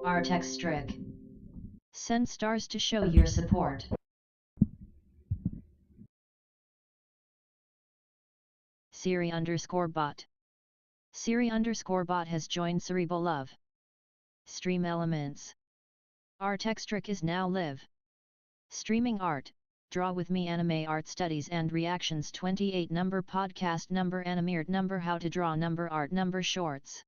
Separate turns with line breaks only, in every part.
Artextric. Send stars to show your support. Siri_bot. Siri_bot has joined Cerebral Love. Stream Elements. Artextric is now live. Streaming art, draw with me anime art studies and reactions 28 number podcast number animeart number how to draw number art number shorts.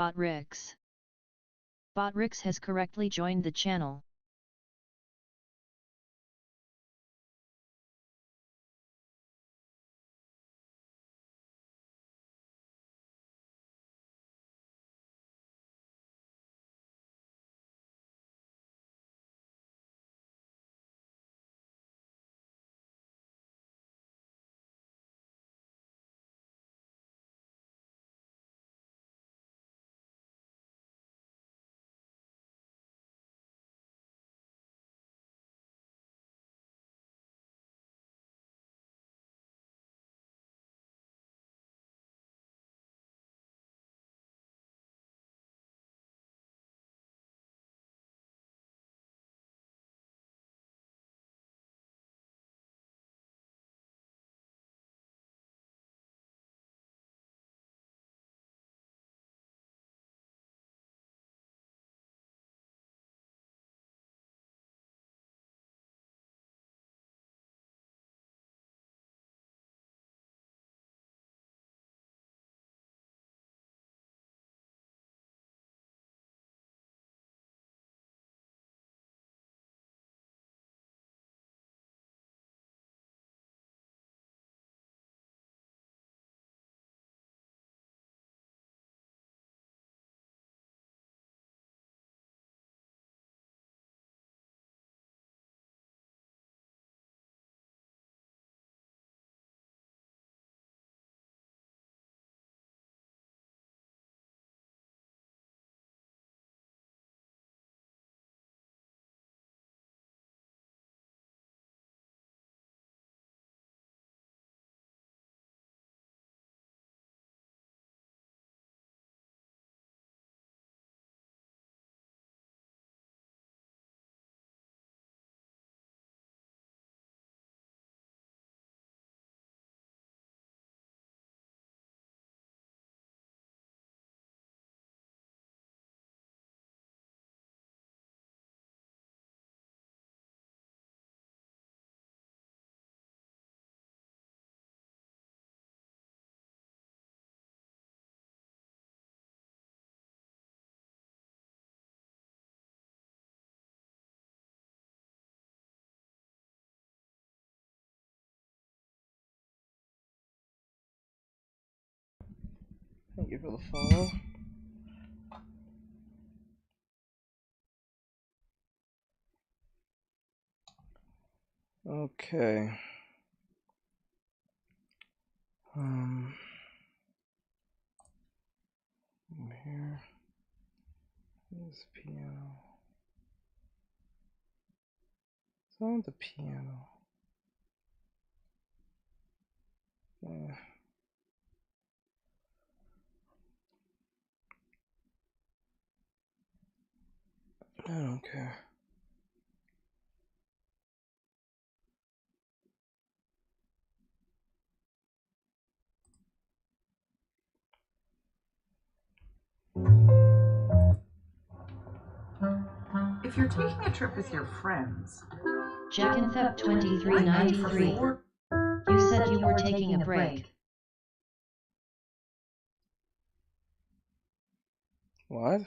Botrix. Botrix has correctly joined the channel.
Thank you for the follow. Okay. Here is piano. It's on the piano. Yeah. I don't care.
If you're taking a trip with your friends,
Jackinthep 2393. You said you were taking a break.
What?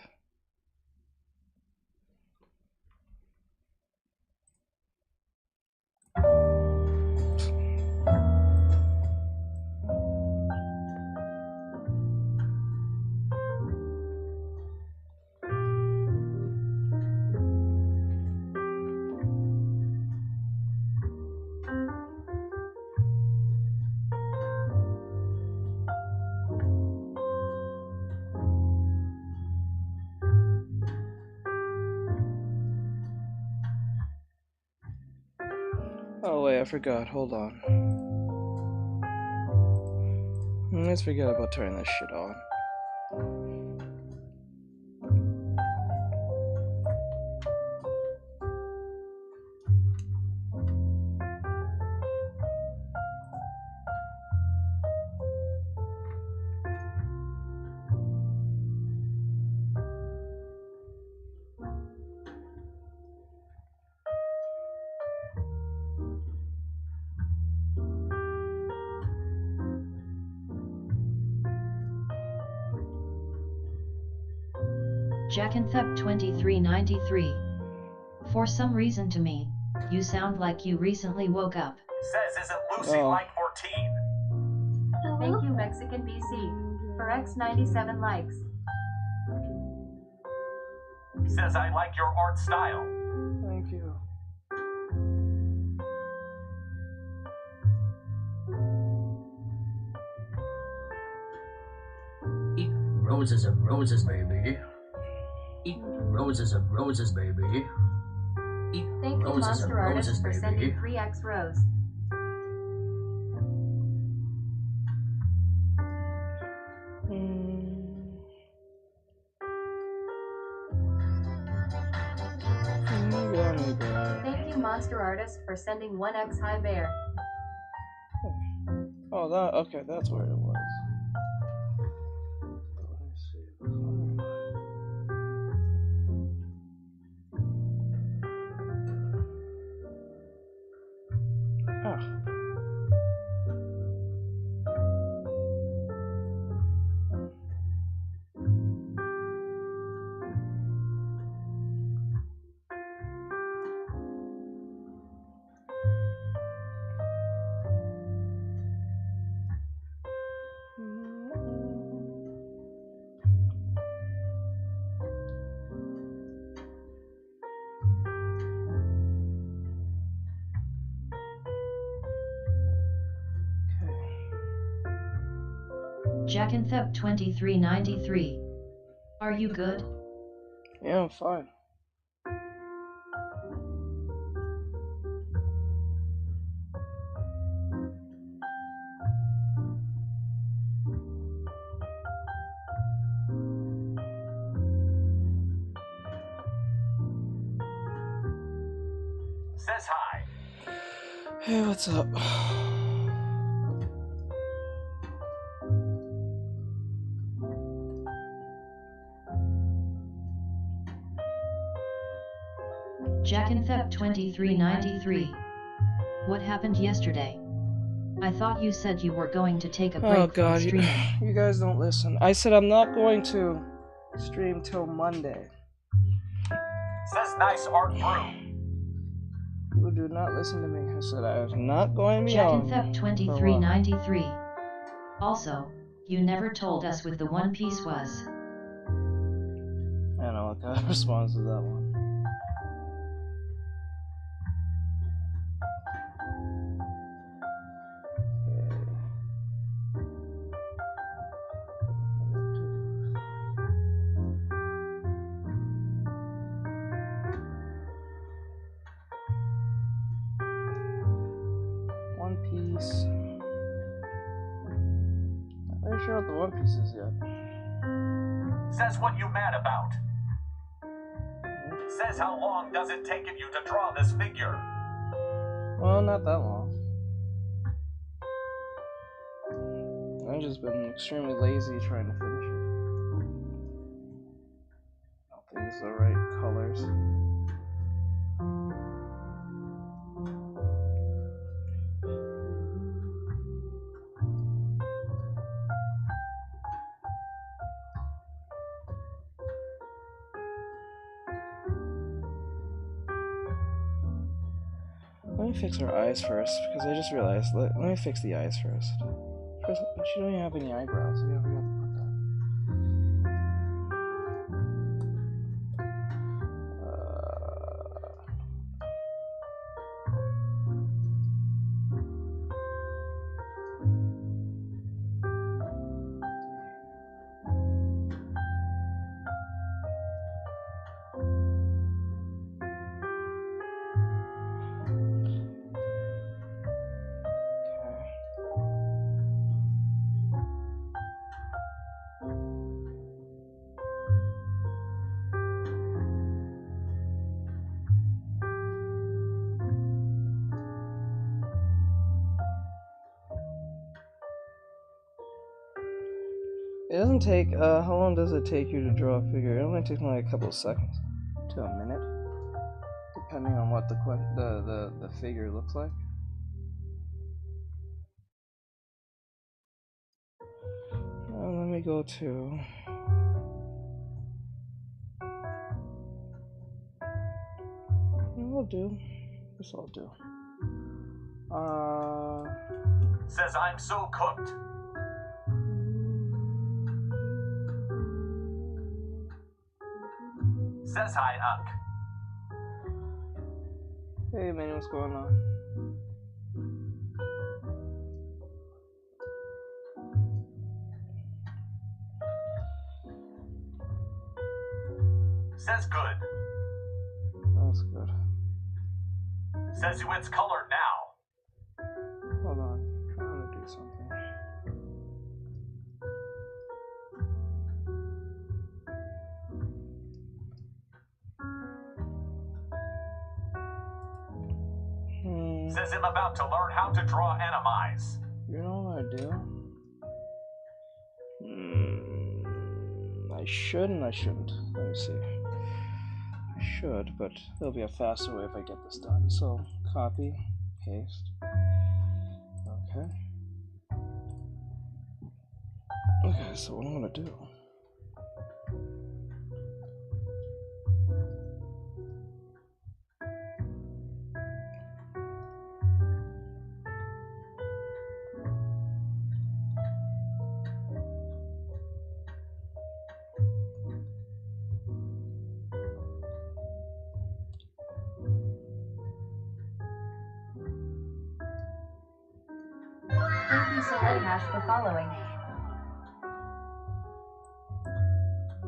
Oh wait, I forgot. Hold on. Let's forget about turning this shit on.
Jackanthep2393. For some reason to me, you sound like you recently woke up.
Says isn't Lucy like 14?
Thank you Mexican BC for X97 likes.
Says I like your art style.
Thank you.
Eat roses and roses, baby. Eat roses and roses, baby. Eat
Thank you
roses and
Monster Artist
roses,
for
baby.
sending 3x rose. Thank you Monster Artist for sending 1x high bear.
Oh, that, okay, that's where it was. Oh.
Jackanthep2393. Are you good?
Yeah, I'm fine.
Says hi.
Hey, what's up?
Jackanthep2393. What happened yesterday? I thought you said you were going to take a break
Oh god,
from streaming.
you guys don't listen. I said I'm not going to stream till Monday.
Says nice art brew.
You do not listen to me. I said I was not going to be on.
Jackanthep2393. Also, you never told us what the One Piece was.
I don't know what kind of response to that one. One Piece. Not very sure what the One Piece is yet.
Says what you mad about. Says how long does it take you to draw this figure?
Well, not that long. I've just been extremely lazy trying to finish it. I don't think it's the right colors. me fix her eyes first, because I just realized. Let me fix the eyes first. First, she don't even have any eyebrows. We have to put that. It doesn't take, how long does it take you to draw a figure? It only takes me like a couple of seconds to a minute, depending on what the figure looks like. Let me go to... I'll do. This I'll do.
Says I'm so cooked. Says hi, Unk.
Hey, man, what's going on?
Says good.
That's good.
Says it's colored now.
Hold on, I'm trying to do something.
Says I'm about to learn how to draw animes.
You know what I do? I should and I shouldn't. Let me see. I should, but there'll be a faster way if I get this done. So, copy, paste. Okay. Okay, so what I'm gonna do.
Thank you so much, Hash, for following.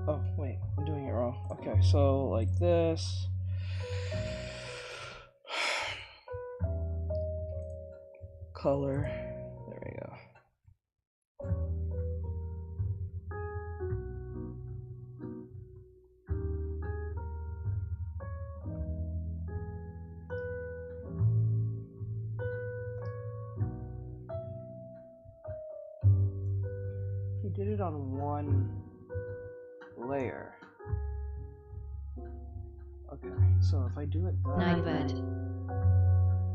Oh, wait, I'm doing it wrong. Okay, so like this. Color. There we go. He did it on one layer. Okay, so if I do it
Nightbed.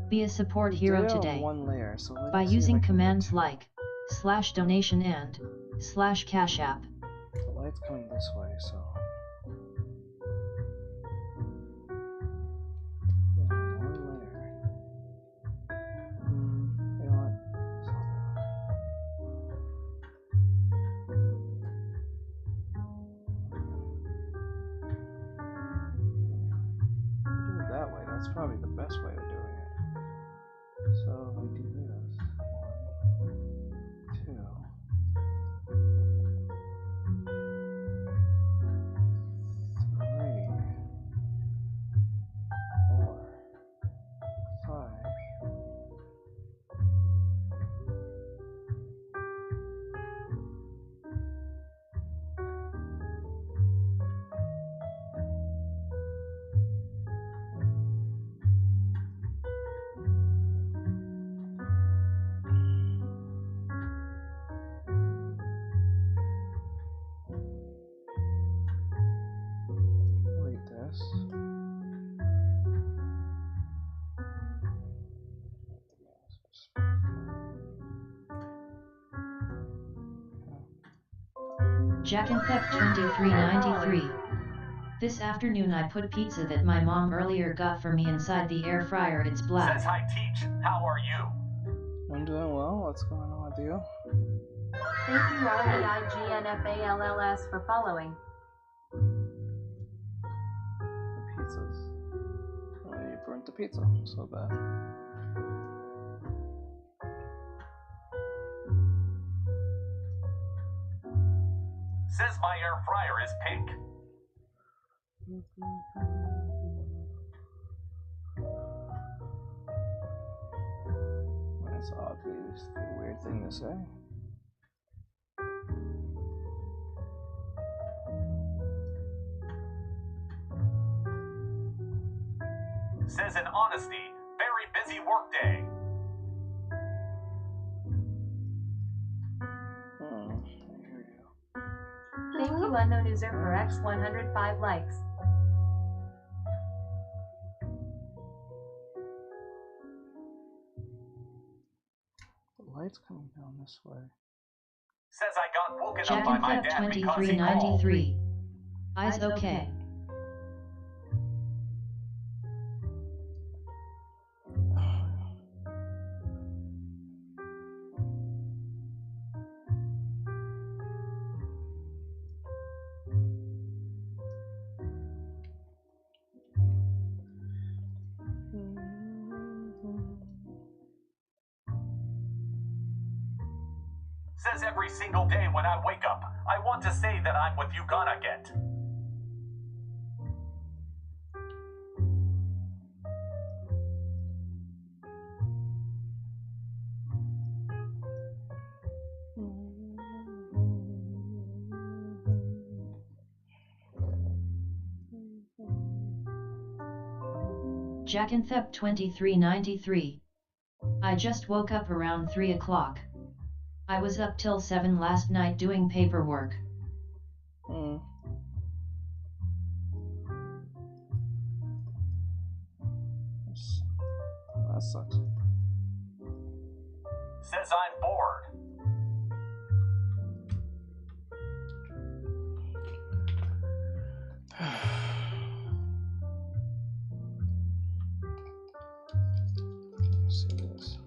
Be a support
I
hero
did it on
today
one layer, so let me
by
see if
using
I can
commands
get
like /donation and /cash app.
the light's coming this way, so yeah, one layer. You know what? So do it that way. That's probably the best way of doing it. So if I do this, 1, 2, 3, 4, 5. Delete this.
Jack and Pep 2393. This afternoon I put pizza that my mom earlier got for me inside the air fryer. It's black.
Says hi Teach, how are you?
I'm doing well. What's going on with you?
Thank you REIGNFALLS for following.
The pizzas. Oh, you burnt the pizza. So bad.
Says my air fryer is pink.
That's obviously a weird thing to say.
Says in honesty, very busy workday.
I hear you.
Thank you unknown user for X 105 likes.
The light's coming down this way.
Says I got woken
Jack
up by
and
my
Thep
dad because he called.
2393. Eyes okay.
Says every single day when I wake up, I want to say that I'm with you gonna get.
Jack and Thep 2393. I just woke up around 3 o'clock. I was up till 7 last night doing paperwork.
That sucks.
Says I'm bored.
Let's see this.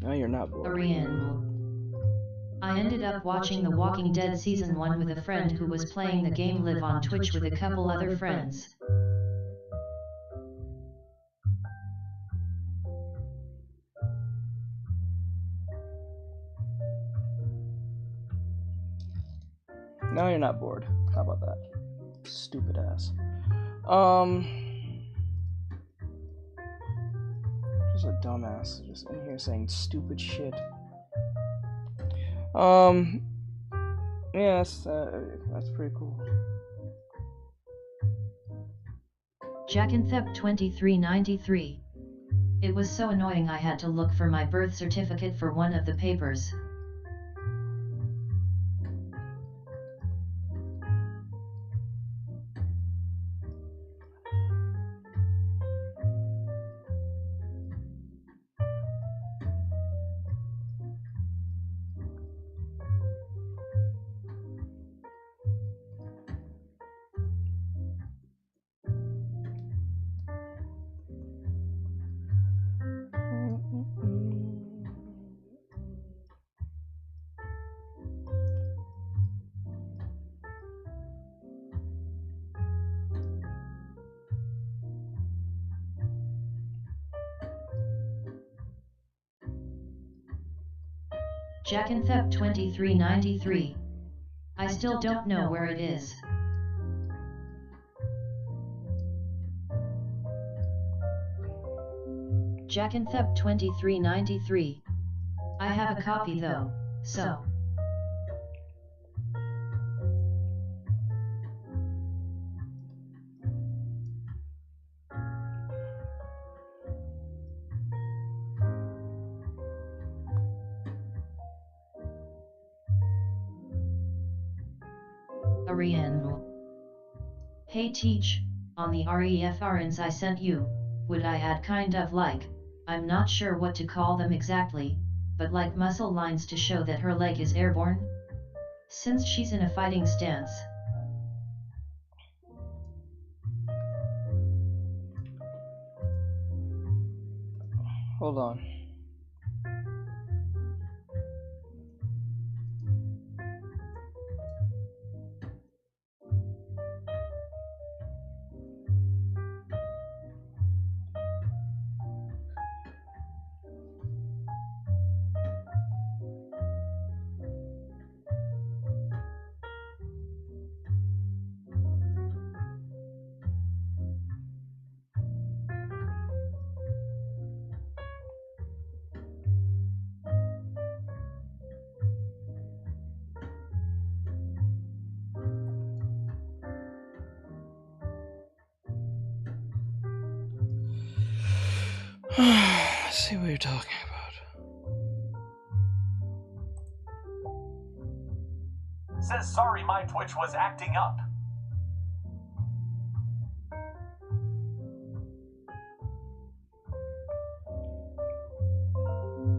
No, you're not bored.
I ended up watching The Walking Dead Season 1 with a friend who was playing the game live on Twitch with a couple other friends.
No, you're not bored. How about that? Stupid ass. Just a dumbass just in here saying stupid shit. Yeah, that's pretty cool.
Jack and Thep 2393. It was so annoying I had to look for my birth certificate for one of the papers. Jack and Thep 2393. I still don't know where it is. Jack and Thep 2393. I have a copy though, so. Ariane. Hey Teach, on the REFRNs I sent you, would I add kind of like, I'm not sure what to call them exactly, but like muscle lines to show that her leg is airborne? Since she's in a fighting stance.
Hold on. Let's see what you're talking about.
Says sorry my Twitch was acting up.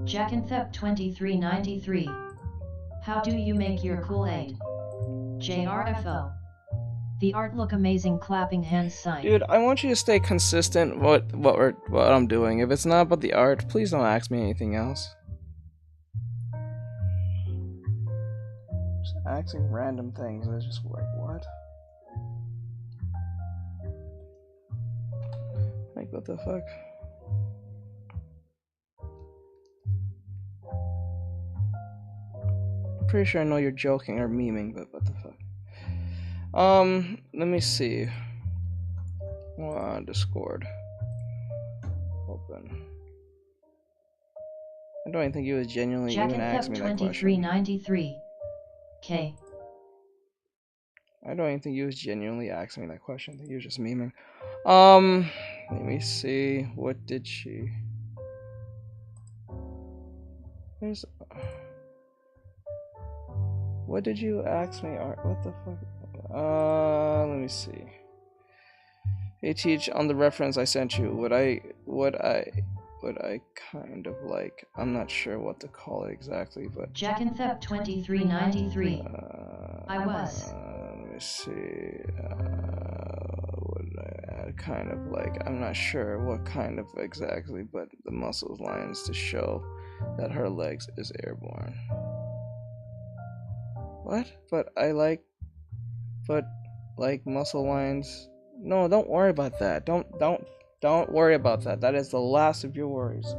Jackanthep2393. How do you make your Kool-Aid? JRFO. The art look amazing, clapping hands sign.
Dude, I want you to stay consistent what I'm doing. If it's not about the art, please don't ask me anything else. Just asking random things. I just like, what? Like, what the fuck? I'm pretty sure I know you're joking or memeing, but what the fuck? Let me see. Discord. Open. I don't even think you was genuinely even asking me that question.
Jackanthep2393. K.
I don't even think you was genuinely asking me that question. I think you was just memeing. Let me see. What did she? There's. What did you ask me? What the fuck? Let me see. Hey, teach on the reference I sent you. Would I kind of like? I'm not sure what to call it exactly, but.
Jackanthep2393. I was.
Let me see. Would I add kind of like? I'm not sure what kind of exactly, but the muscles lines to show that her legs is airborne. What? But muscle lines. No, don't worry about that. Don't worry about that. That is the last of your worries.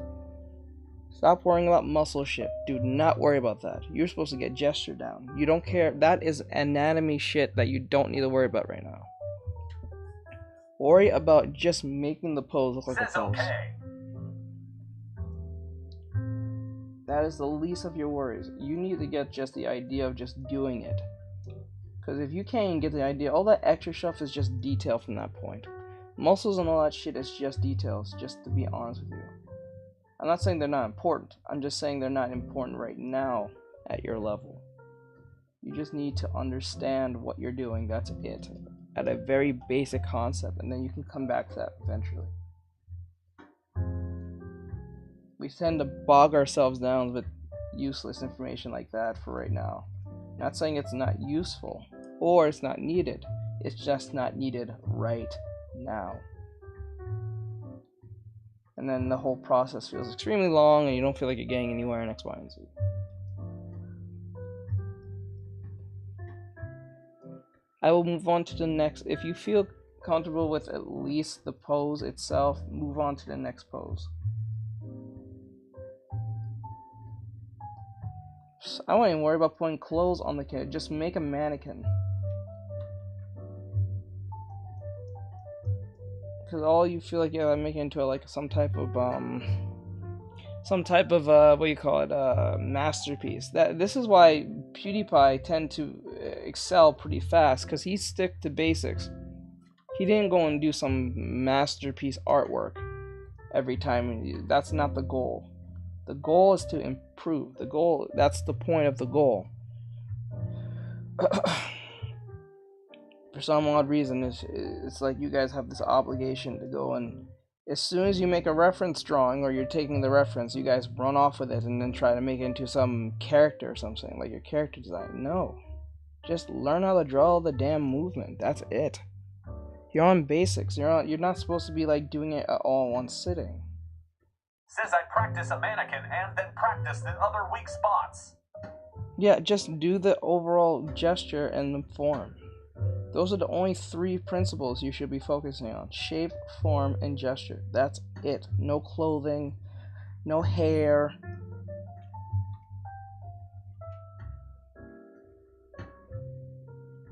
Stop worrying about muscle shit. Do not worry about that. You're supposed to get gesture down. You don't care. That is anatomy shit that you don't need to worry about right now. Worry about just making the pose look like a pose.
Okay.
That is the least of your worries. You need to get just the idea of just doing it. Because if you can't even get the idea, all that extra stuff is just detail from that point. Muscles and all that shit is just details, just to be honest with you. I'm not saying they're not important. I'm just saying they're not important right now at your level. You just need to understand what you're doing. That's it. At a very basic concept, and then you can come back to that eventually. We tend to bog ourselves down with useless information like that for right now. Not saying it's not useful or it's not needed. It's just not needed right now. And then the whole process feels extremely long and you don't feel like you're getting anywhere in X, Y, and Z. I will move on to the next. If you feel comfortable with at least the pose itself, move on to the next pose. I won't even worry about putting clothes on the kid. Just make a mannequin. Because all you feel like you're making into like some type of what do you call it, masterpiece. This is why PewDiePie tend to excel pretty fast, because he stick to basics. He didn't go and do some masterpiece artwork every time. That's not the goal. The goal is to improve. The goal, that's the point of the goal. For some odd reason, it's like you guys have this obligation to go and As soon as you make a reference drawing or you're taking the reference, you guys run off with it and then try to make it into some character or something, like your character design. No. Just learn how to draw the damn movement. That's it. You're on basics. You're not supposed to be like doing it all in one sitting.
Says I practice a mannequin and then practice the other weak spots.
Yeah, just do the overall gesture and the form. Those are the only 3 principles you should be focusing on. Shape, form, and gesture. That's it. No clothing, no hair.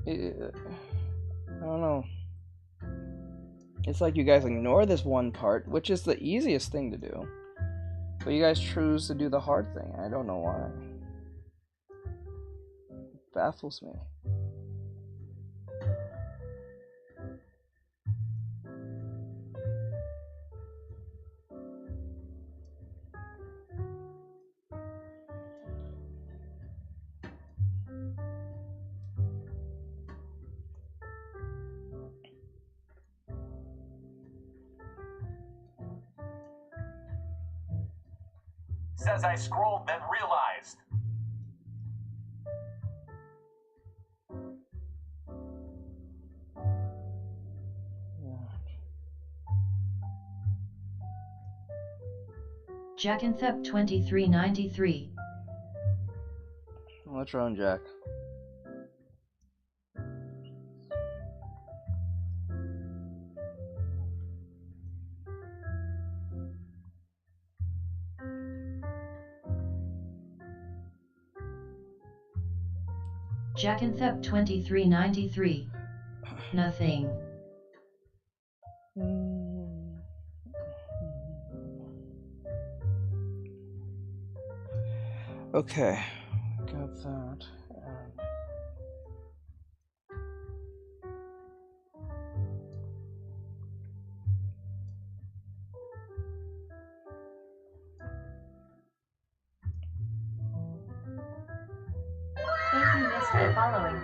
I don't know. It's like you guys ignore this one part, which is the easiest thing to do. But you guys choose to do the hard thing. I don't know why. It baffles me.
Says I scrolled then realized.
Jack and Thep 2393.
What's wrong, Jack?
Jack and Thep 2393. Nothing.
Okay, got that.
Thank you, Miss, for following.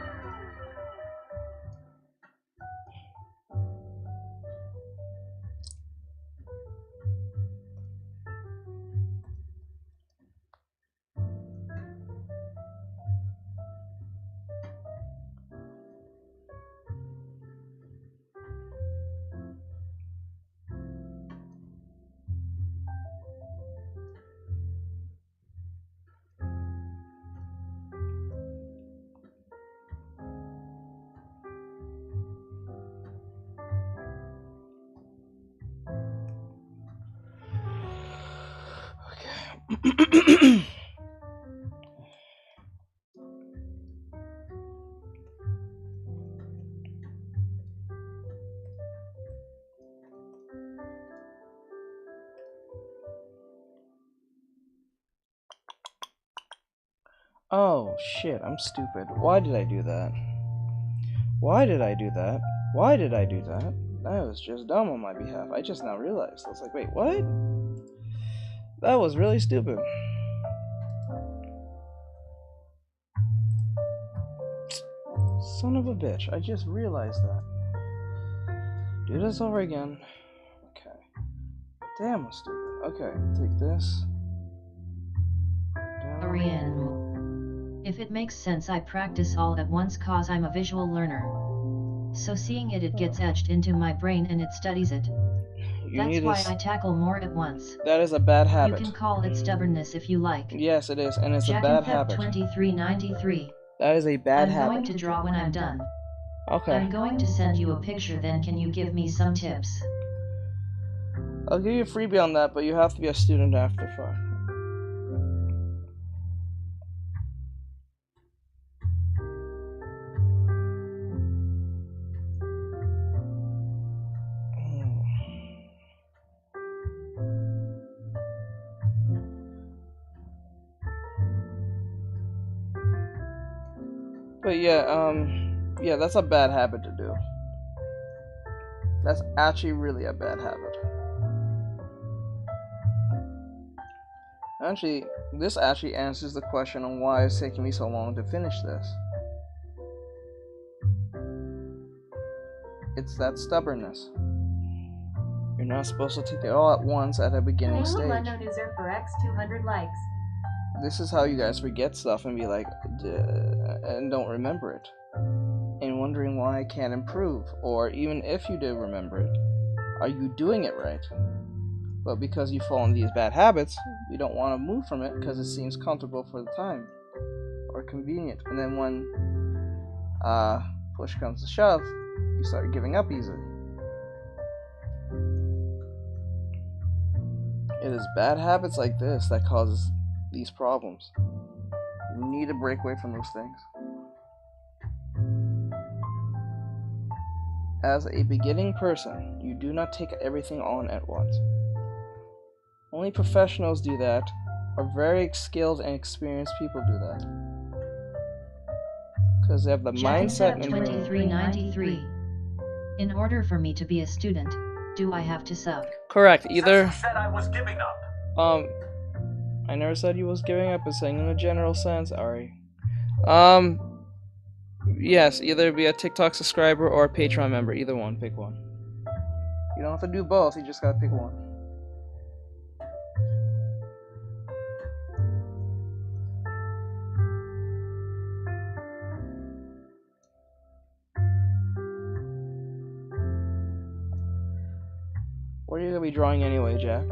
Okay. Oh, shit, I'm stupid. Why did I do that? Why did I do that? Why did I do that? That was just dumb on my behalf. I just now realized. I was like, wait, what? That was really stupid. Son of a bitch, I just realized that. Do this over again. Okay. Damn, I'm stupid. Okay, take this.
Orion. If it makes sense, I practice all at once cause I'm a visual learner. So seeing it gets etched into my brain and it studies it. That's why I tackle more at once.
That is a bad habit.
You can call it stubbornness if you like.
Yes, it is, and it's a bad habit.
2393.
That is a bad habit.
I'm going to draw when I'm done.
Okay.
I'm going to send you a picture, then can you give me some tips?
I'll give you a freebie on that, but you have to be a student after 5. But yeah, that's a bad habit to do. That's actually really a bad habit. Actually, this actually answers the question on why it's taking me so long to finish this. It's that stubbornness. You're not supposed to take it all at once at a beginning
Name of
stage.
unknown user for X 200 likes.
This is how you guys forget stuff and be like, and don't remember it. And wondering why I can't improve. Or even if you do remember it, are you doing it right? But because you fall into these bad habits, you don't want to move from it because it seems comfortable for the time. Or convenient. And then when push comes to shove, you start giving up easily. It is bad habits like this that causes these problems. You need to break away from those things. As a beginning person, you do not take everything on at once. Only professionals do that, or very skilled and experienced people do that. Because they have the mindset and
2393. In order for me to be a student, do I have to suck?
correct. Either
Since you said I was giving up.
I never said you was giving up. It's saying in a general sense, Ari. Yes, either be a TikTok subscriber or a Patreon member. Either one, pick one. You don't have to do both. You just gotta pick one. What are you gonna be drawing anyway, Jack?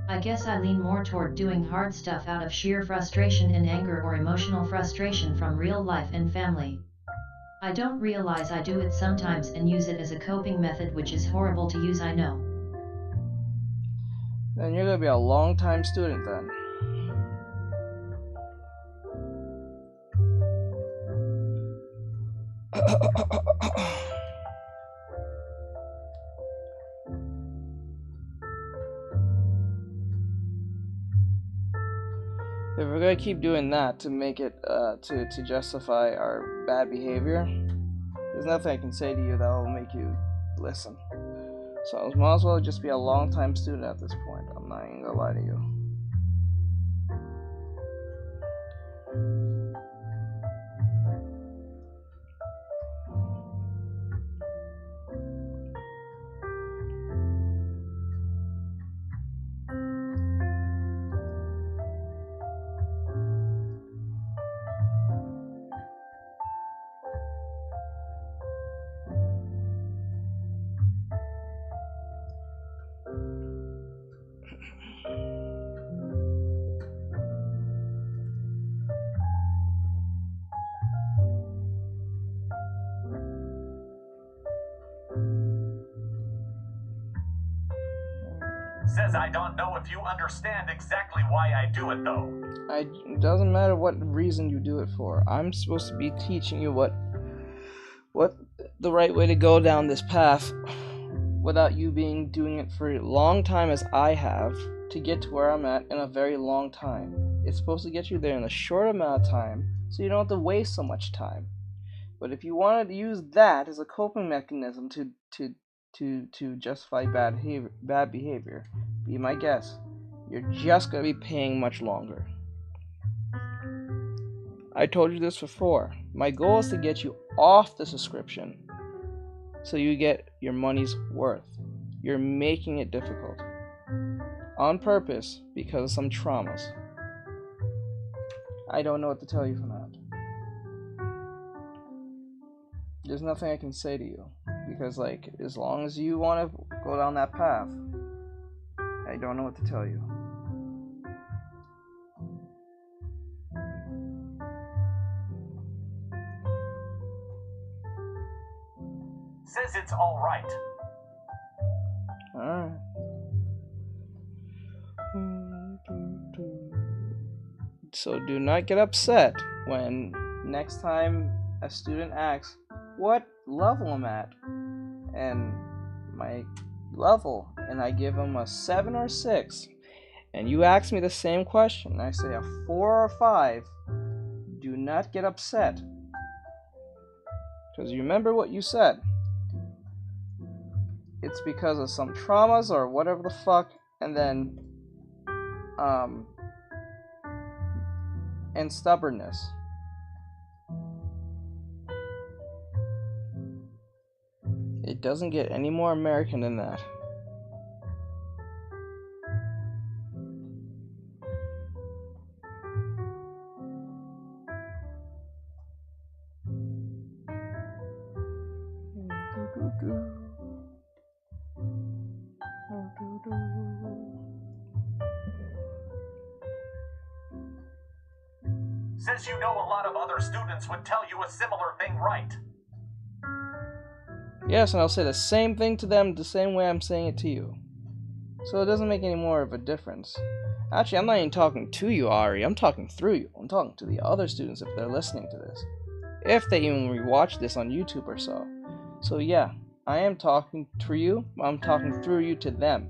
I guess I lean more toward doing hard stuff out of sheer frustration and anger or emotional frustration from real life and family. I don't realize I do it sometimes and use it as a coping method, which is horrible to use, I know.
Then you're gonna be a long-time student then. If we're gonna keep doing that to make it to justify our bad behavior, there's nothing I can say to you that will make you listen. So I might as well just be a long-time student at this point. I'm not even gonna lie to you.
Says I don't know if you understand exactly why I do it though.
It doesn't matter what reason you do it for. I'm supposed to be teaching you what the right way to go down this path without you doing it for a long time as I have to get to where I'm at in a very long time. It's supposed to get you there in a short amount of time so you don't have to waste so much time. But if you wanted to use that as a coping mechanism to justify bad behavior, be my guest. you're just going to be paying much longer. I told you this before. My goal is to get you off the subscription so you get your money's worth. You're making it difficult. On purpose because of some traumas. I don't know what to tell you from that. There's nothing I can say to you. Because, like, as long as you want to go down that path, I don't know what to tell you.
Says it's all right.
Alright. So do not get upset when next time a student asks what level I'm at and my level, and I give them a 7 or 6, and you ask me the same question and I say a 4 or 5, do not get upset, because you remember what you said. It's because of some traumas or whatever the fuck, and then and stubbornness. It doesn't get any more American than that.
Says you know a lot of other students would tell you a similar thing, right?
Yes, and I'll say the same thing to them the same way I'm saying it to you. So it doesn't make any more of a difference. Actually, I'm not even talking to you, Ari. I'm talking through you. I'm talking to the other students if they're listening to this. If they even rewatch this on YouTube or so. So yeah, I am talking to you. I'm talking through you to them.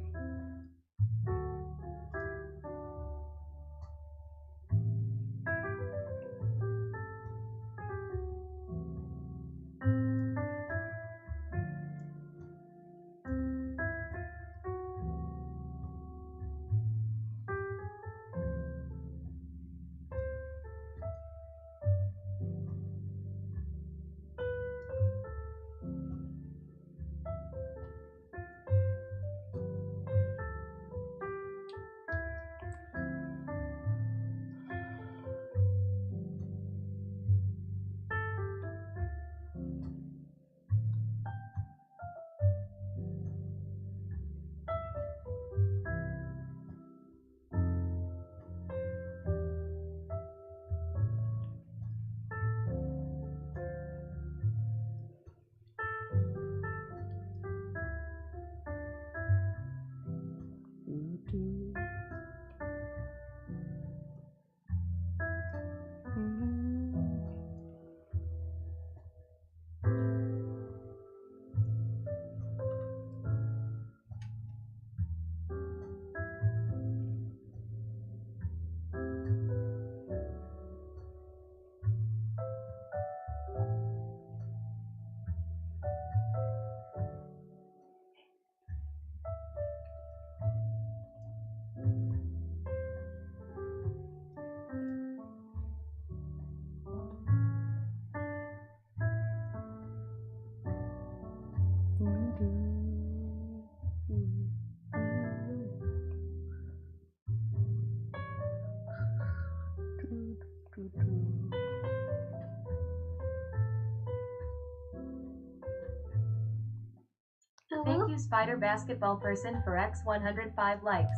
Thank you, Spider Basketball Person, for X 105 likes.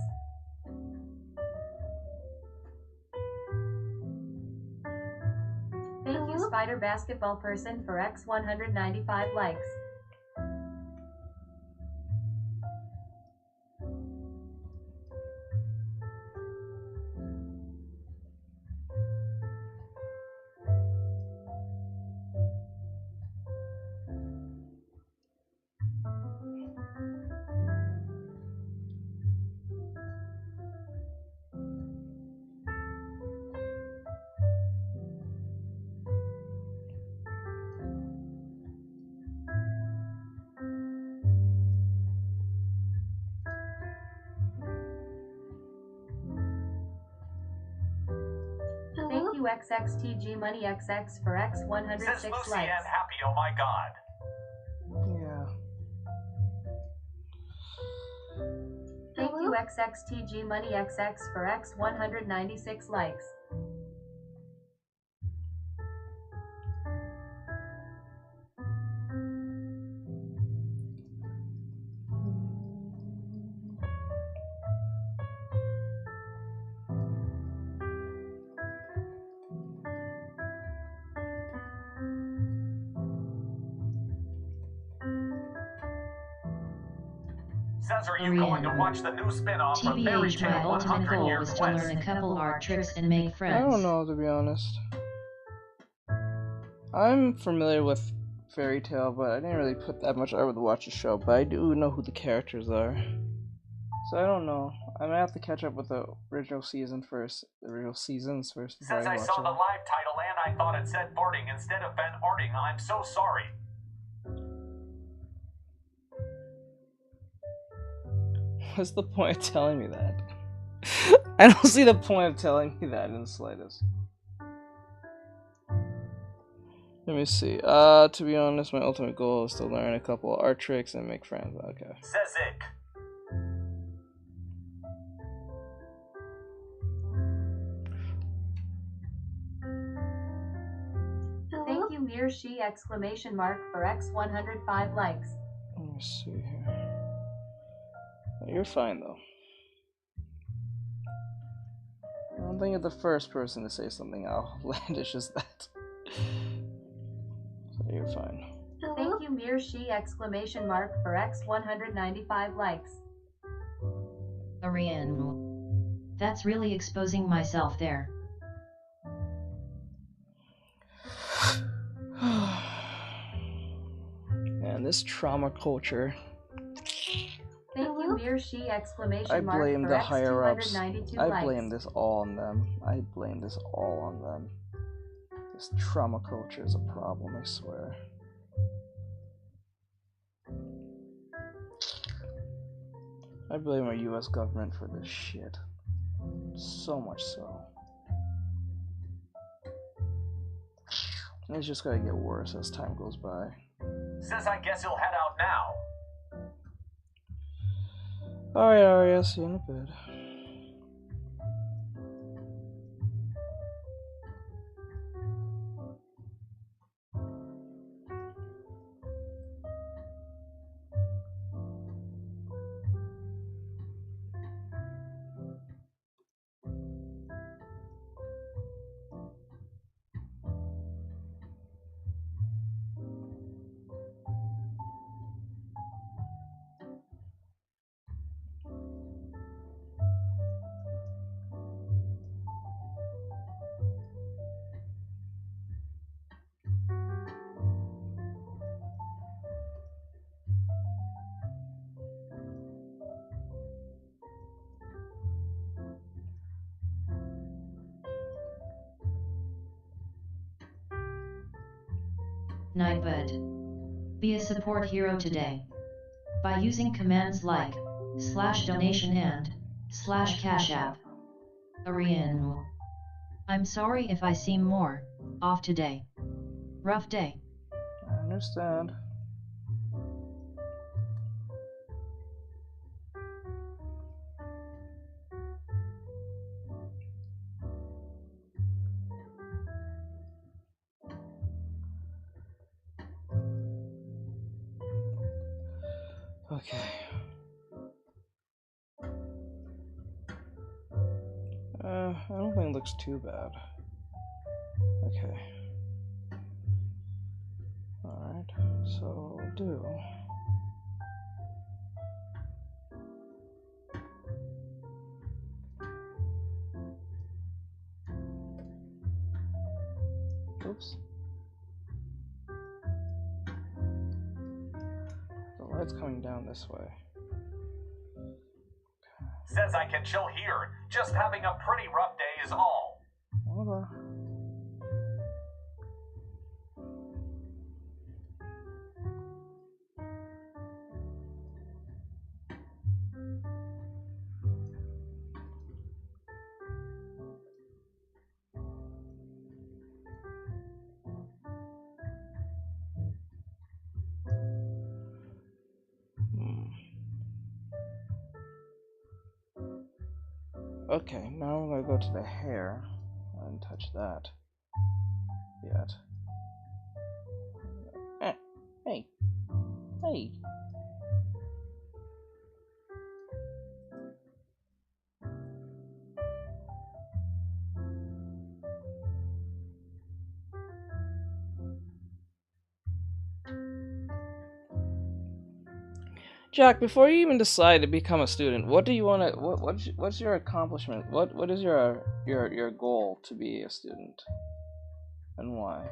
Thank you, Spider Basketball Person, for X 195 likes. you XXTG Money XX for X
Says
106
Lucy
likes.
Ann Happy, oh my god.
Yeah.
Thank you XXTG Money XX for X 196 likes.
Says, are you going to watch the new spin-off from Fairy
TBH, my
Tale
ultimate
100
goal
Year
was to
Quest?
learn a couple art tricks and make
I
friends.
don't know, to be honest. I'm familiar with Fairy Tale, but I didn't really put that much effort to watch the show, but I do know who the characters are. So I don't know. I might have to catch up with the original season first, the original seasons first before
Says
I
I
watch
saw
it.
the live title and I thought it said boarding instead of Ben Arting. I'm so sorry.
What's the point of telling me that? I don't see the point of telling me that in the slightest. Let me see. To be honest, my ultimate goal is to learn a couple of art tricks and make friends. Okay.
Says Ick.
Thank you Mir She exclamation mark for X 105 likes.
Let me see here. You're fine though. I don't think you're the first person to say something outlandish as that. So you're fine.
Thank you Mir She exclamation mark for X 195 likes.
Ariane. That's really exposing myself there.
Man, this trauma culture.
Thank you Mir She exclamation
I
mark
blame
for
the
X
higher ups.
292
I
likes.
blame this all on them. I blame this all on them. This trauma culture is a problem, I swear. I blame our US government for this shit. So much so. And it's just gonna get worse as time goes by.
Says I guess he'll head out now.
Alright, Ari, I'll see you in a bit.
Nightbud. Be a support hero today. By using commands like /donation and /cash app. Ariane. I'm sorry if I seem more off today. Rough day.
I understand. Okay. I don't think it looks too bad. Okay. Alright, so we'll do. Oops. The light's coming down this way.
Says I can chill here. Just having a pretty rough day is all.
Okay. Okay, now I'm gonna go to the hair. I didn't touch that yet. Hey. Hey. Jack, before you even decide to become a student, what do you want to? What's your accomplishment? What is your goal to be a student, and why?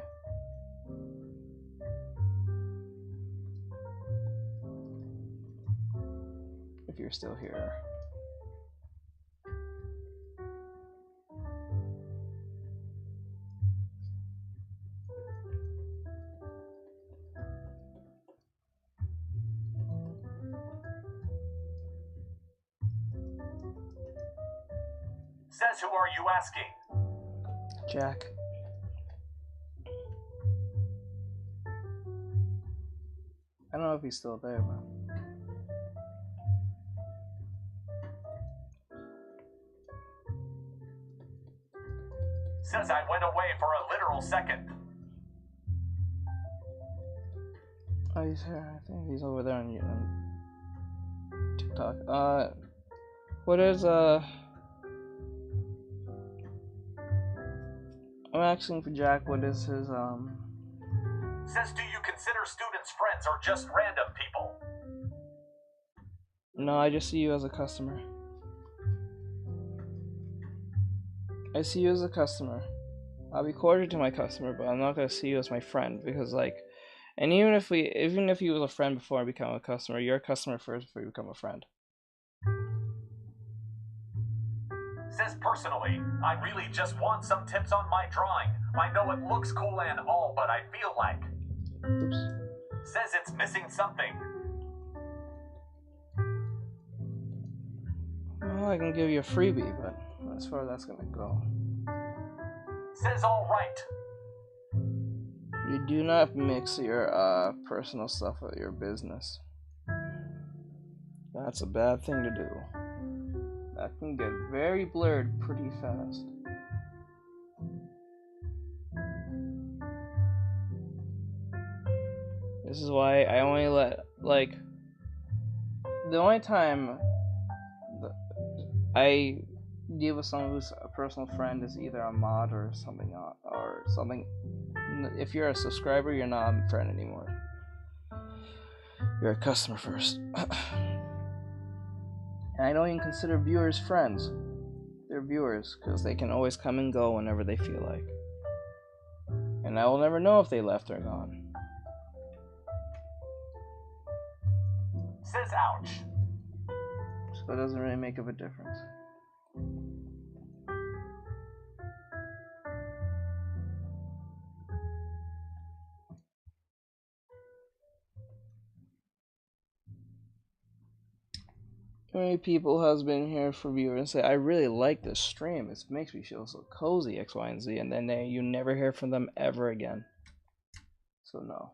If you're still here.
Says who are you asking?
Jack. I don't know if he's still there, but
Says I went away for a literal second.
oh, he's here. I think he's over there on TikTok. What is I'm asking for Jack. What is his
Says do you consider students friends or just random people?
No, I just see you as a customer. I see you as a customer. I'll be cordial to my customer, but I'm not gonna see you as my friend because, like, and even if you was a friend before I become a customer, you're a customer first before you become a friend.
Says personally, I really just want some tips on my drawing. I know it looks cool and all, but I feel like.
Oops.
Says it's missing something.
Well, I can give you a freebie, but as far as that's gonna go.
Says all right.
You do not mix your personal stuff with your business. That's a bad thing to do. That can get very blurred pretty fast. This is why I only let, like, the only time I deal with someone who's a personal friend is either a mod or something. If you're a subscriber, you're not a friend anymore. You're a customer first. And I don't even consider viewers friends. They're viewers because they can always come and go whenever they feel like. And I will never know if they left or gone.
Says ouch.
So it doesn't really make of a difference. How many people has been here for viewers and say, I really like this stream, it makes me feel so cozy, X, Y, and Z, and then you never hear from them ever again. So no.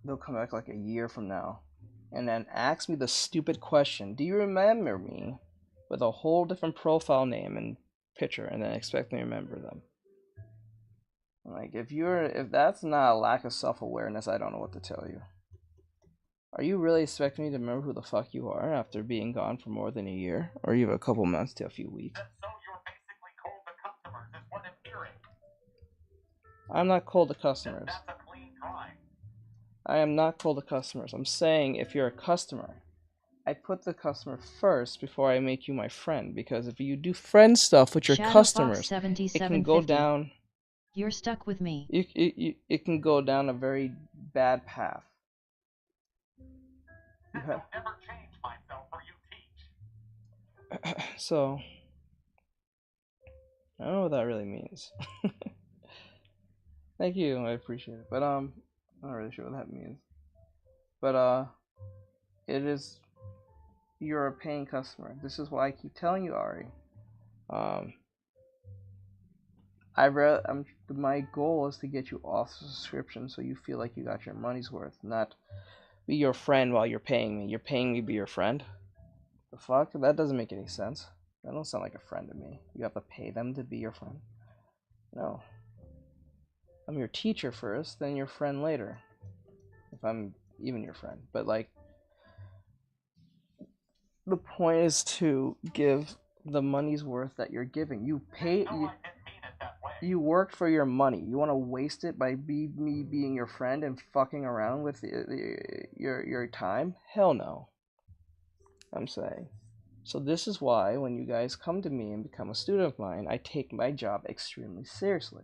They'll come back like a year from now and then ask me the stupid question, do you remember me? With a whole different profile name and picture, and then expect me to remember them. Like, if that's not a lack of self-awareness, I don't know what to tell you. Are you really expecting me to remember who the fuck you are after being gone for more than a year? Or even a couple months to a few weeks?
So you're basically cold to customers is what I'm hearing.
I'm not cold to customers.
That's a clean drawing.
I am not cold to customers. I'm saying if you're a customer, I put the customer first before I make you my friend. Because if you do friend stuff with your customers, it can go down...
You're stuck with me.
It can go down a very bad path.
Says I'll never change myself or you teach.
So, I don't know what that really means. Thank you, I appreciate it. But I'm not really sure what that means. But it is, you're a paying customer. This is why I keep telling you, Ari. My goal is to get you off the subscription so you feel like you got your money's worth, not be your friend while you're paying me. You're paying me to be your friend? The fuck? That doesn't make any sense. That don't sound like a friend to me. You have to pay them to be your friend. No. I'm your teacher first, then your friend later. If I'm even your friend. But like, the point is to give the money's worth that you're giving. You pay. You worked for your money. You want to waste it by me being your friend and fucking around with your time? Hell no. I'm saying. So this is why when you guys come to me and become a student of mine, I take my job extremely seriously.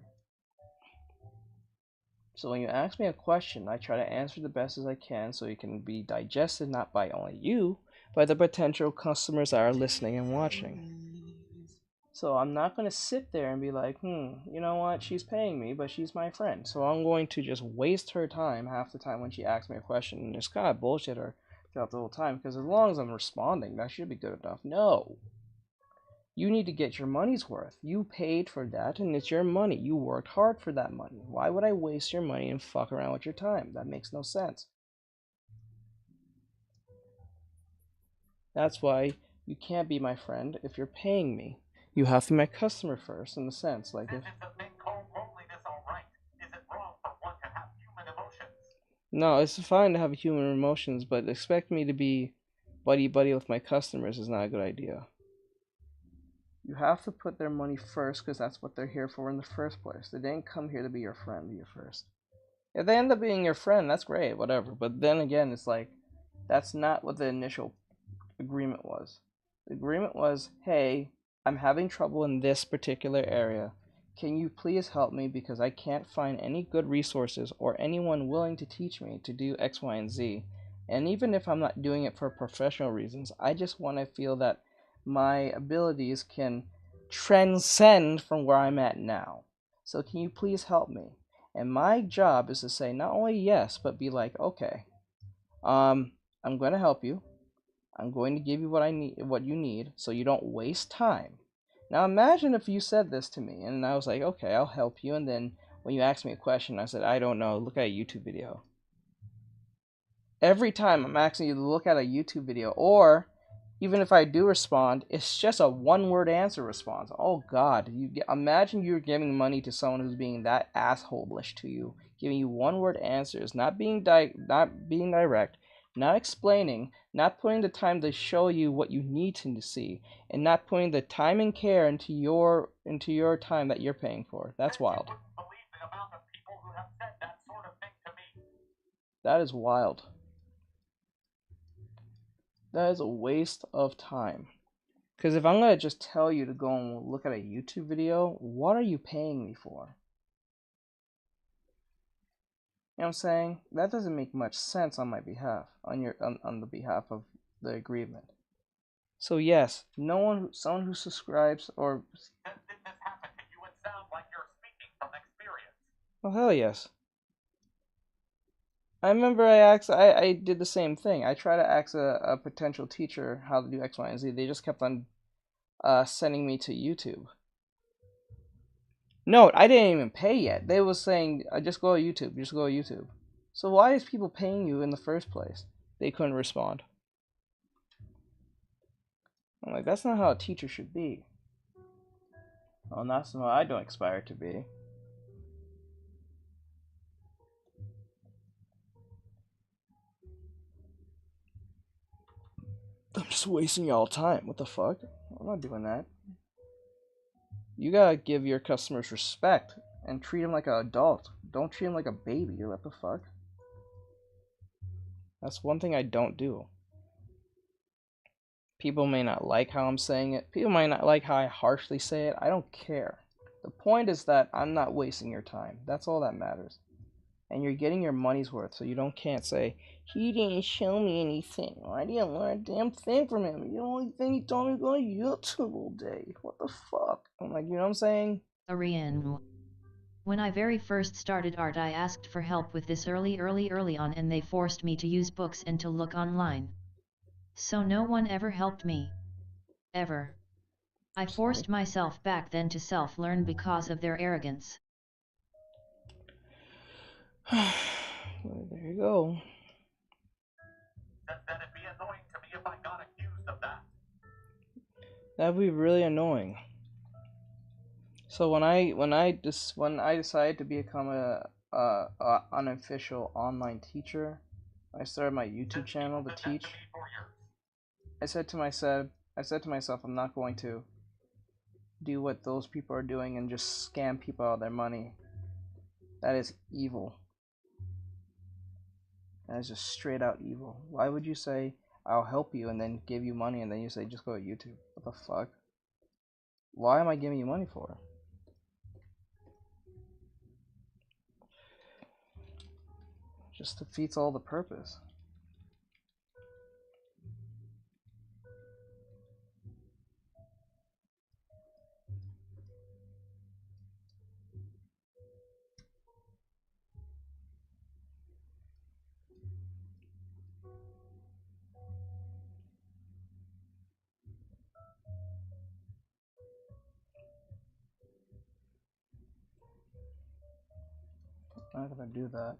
So when you ask me a question, I try to answer the best as I can so it can be digested not by only you, but the potential customers that are listening and watching. So I'm not going to sit there and be like, you know what, she's paying me, but she's my friend. So I'm going to just waste her time half the time when she asks me a question and just kind of bullshit her throughout the whole time. Because as long as I'm responding, that should be good enough. No. You need to get your money's worth. You paid for that and it's your money. You worked hard for that money. Why would I waste your money and fuck around with your time? That makes no sense. That's why you can't be my friend if you're paying me. You have to be my customer first, in the sense, like if... No, it's fine to have human emotions, but expect me to be buddy-buddy with my customers is not a good idea. You have to put their money first, because that's what they're here for in the first place. They didn't come here to be your friend, you first. If they end up being your friend, that's great, whatever. But then again, it's like, that's not what the initial agreement was. The agreement was, hey, I'm having trouble in this particular area. Can you please help me because I can't find any good resources or anyone willing to teach me to do X, Y, and Z. And even if I'm not doing it for professional reasons, I just want to feel that my abilities can transcend from where I'm at now. So can you please help me? And my job is to say not only yes, but be like, okay, I'm going to help you. I'm going to give you what you need, so you don't waste time. Now imagine if you said this to me, and I was like, okay, I'll help you, and then when you asked me a question, I said, I don't know, look at a YouTube video. Every time I'm asking you to look at a YouTube video, or even if I do respond, it's just a one-word answer response. Oh God, imagine you're giving money to someone who's being that asshole-ish to you, giving you one-word answers, not being direct, not explaining, not putting the time to show you what you need to see, and not putting the time and care into your time that you're paying for. That's wild. That is wild. That is a waste of time. Because if I'm going to just tell you to go and look at a YouTube video, what are you paying me for? You know what I'm saying? That doesn't make much sense on my behalf, on the behalf of the agreement. So yes, someone who subscribes or... Did this happen to you? It sounds like you're speaking from experience. Oh hell yes. I remember I did the same thing. I tried to ask a potential teacher how to do X, Y, and Z. They just kept on sending me to YouTube. No, I didn't even pay yet. They was saying, just go to YouTube, just go to YouTube. So why is people paying you in the first place? They couldn't respond. I'm like, that's not how a teacher should be. Well, that's how I don't aspire to be. I'm just wasting y'all time. What the fuck? I'm not doing that. You gotta give your customers respect and treat them like an adult. Don't treat them like a baby. What the fuck? That's one thing I don't do. People may not like how I'm saying it. People might not like how I harshly say it. I don't care. The point is that I'm not wasting your time. That's all that matters. And you're getting your money's worth, so you can't say, he didn't show me anything, or I didn't learn a damn thing from him. The only thing he told me to go to YouTube all day. What the fuck? I'm like, you know what I'm saying?
Ariane. When I very first started art, I asked for help with this early on, and they forced me to use books and to look online. So no one ever helped me. Ever. I forced myself back then to self-learn because of their arrogance.
Well, there you go.
That'd be annoying to me if I got accused of that.
That'd be really annoying. So when I decided to become a unofficial online teacher, I started my YouTube channel to teach. I said to myself, I'm not going to do what those people are doing and just scam people out of their money. That is evil. That is just straight out evil. Why would you say, I'll help you, and then give you money, and then you say, just go to YouTube? What the fuck? Why am I giving you money for? Just defeats all the purpose. I'm not gonna do that.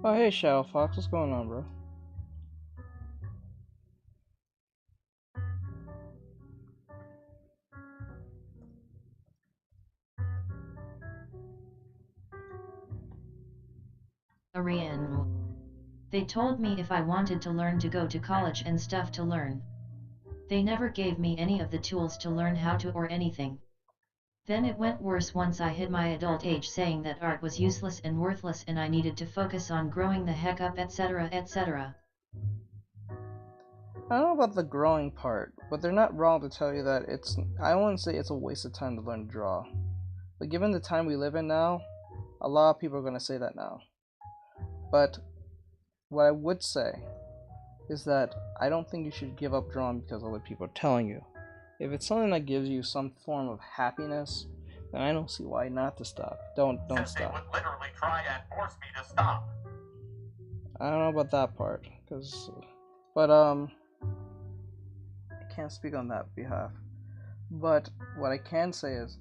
Oh, hey, Shadow Fox, what's going on, bro?
Ariane. They told me if I wanted to learn to go to college and stuff to learn. They never gave me any of the tools to learn how to or anything. Then it went worse once I hit my adult age, saying that art was useless and worthless and I needed to focus on growing the heck up, etc, etc.
I don't know about the growing part, but they're not wrong to tell you that I wouldn't say it's a waste of time to learn to draw. But given the time we live in now, a lot of people are going to say that now. But what I would say is that I don't think you should give up drawing because other people are telling you. If it's something that gives you some form of happiness, then I don't see why not to stop. Don't
Since
stop.
they would literally try and force me to stop.
I don't know about that part, but I can't speak on that behalf. But what I can say is,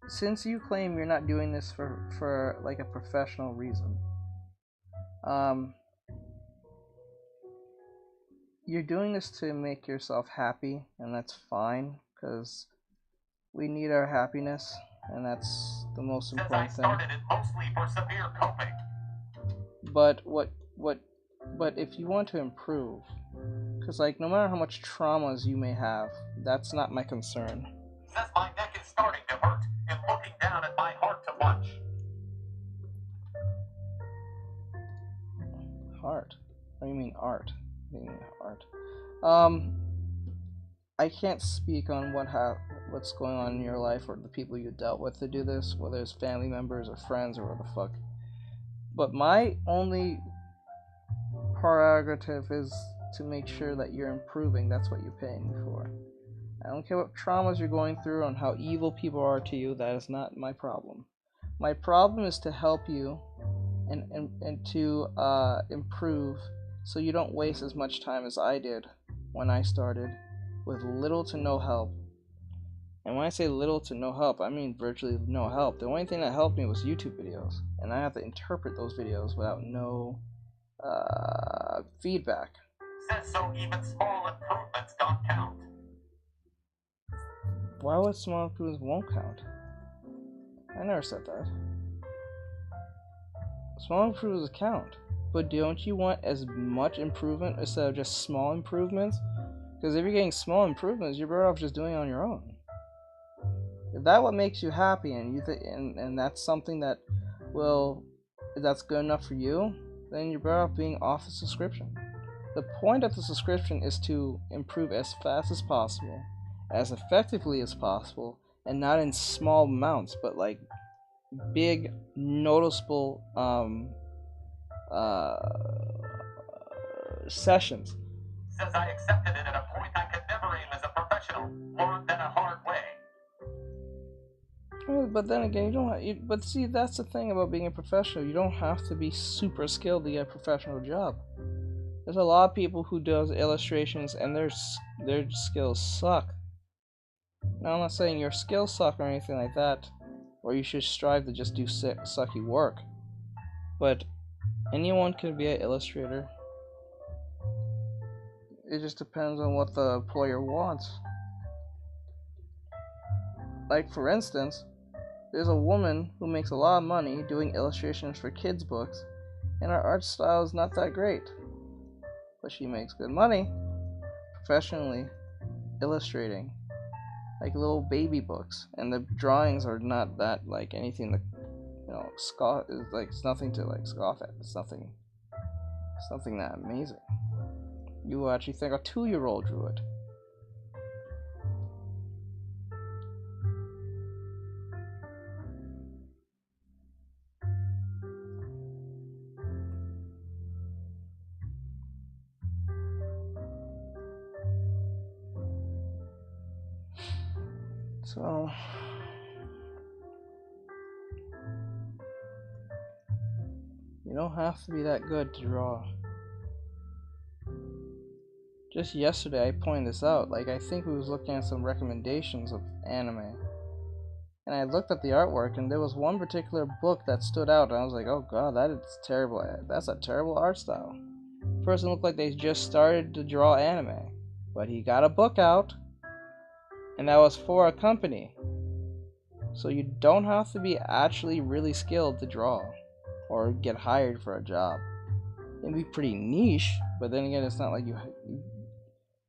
since you claim you're not doing this for like a professional reason, you're doing this to make yourself happy, and that's fine, because we need our happiness, and that's the most important thing.
Since I started it mostly for severe coping.
But if you want to improve, because like no matter how much traumas you may have, that's not my concern.
Since my neck is starting to hurt and looking down at my heart too much.
Heart? What do you mean art? What do you mean art? I can't speak on what's going on in your life or the people you dealt with to do this, whether it's family members or friends or what the fuck. But my only prerogative is to make sure that you're improving. That's what you're paying me for. I don't care what traumas you're going through and how evil people are to you. That is not my problem. My problem is to help you and to improve, so you don't waste as much time as I did when I started with little to no help. And when I say little to no help, I mean virtually no help. The only thing that helped me was YouTube videos, and I have to interpret those videos without no feedback.
Says so even small improvements don't count.
Why would small improvements won't count? I never said that. Small improvements count, but don't you want as much improvement instead of just small improvements? Because if you're getting small improvements, you're better off just doing it on your own. If that's what makes you happy, and and that's something that that's good enough for you, then you're better off being off a subscription. The point of the subscription is to improve as fast as possible, as effectively as possible, and not in small amounts, but like big, noticeable sessions.
Says I accepted it at a point I could never aim as a professional. Learned that a hard way.
But then again, you don't. But see, that's the thing about being a professional. You don't have to be super skilled to get a professional job. There's a lot of people who does illustrations and their skills suck. Now, I'm not saying your skills suck or anything like that, or you should strive to just do sucky work. But anyone can be an illustrator. It just depends on what the employer wants. Like, for instance, there's a woman who makes a lot of money doing illustrations for kids' books, and her art style is not that great. But she makes good money professionally illustrating like little baby books, and the drawings are not that like anything that scoff is like. It's nothing to like scoff at. It's nothing that amazing. You will actually think a 2-year-old drew it. So you don't have to be that good to draw. Just yesterday I pointed this out. Like, I think we was looking at some recommendations of anime, and I looked at the artwork, and there was one particular book that stood out, and I was like, oh god, that is terrible. That's a terrible art style. The person looked like they just started to draw anime, but he got a book out, and that was for a company. So you don't have to be actually really skilled to draw or get hired for a job. It'd be pretty niche, but then again, it's not like you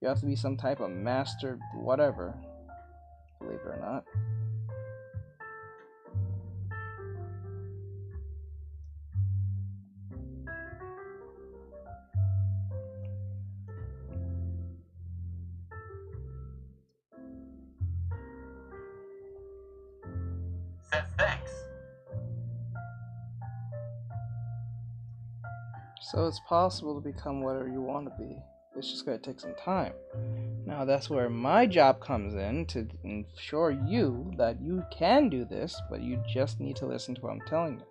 have to be some type of master whatever, believe it or not.
Says thanks.
So it's possible to become whatever you want to be. It's just going to take some time. Now that's where my job comes in, to ensure you that you can do this, but you just need to listen to what I'm telling you.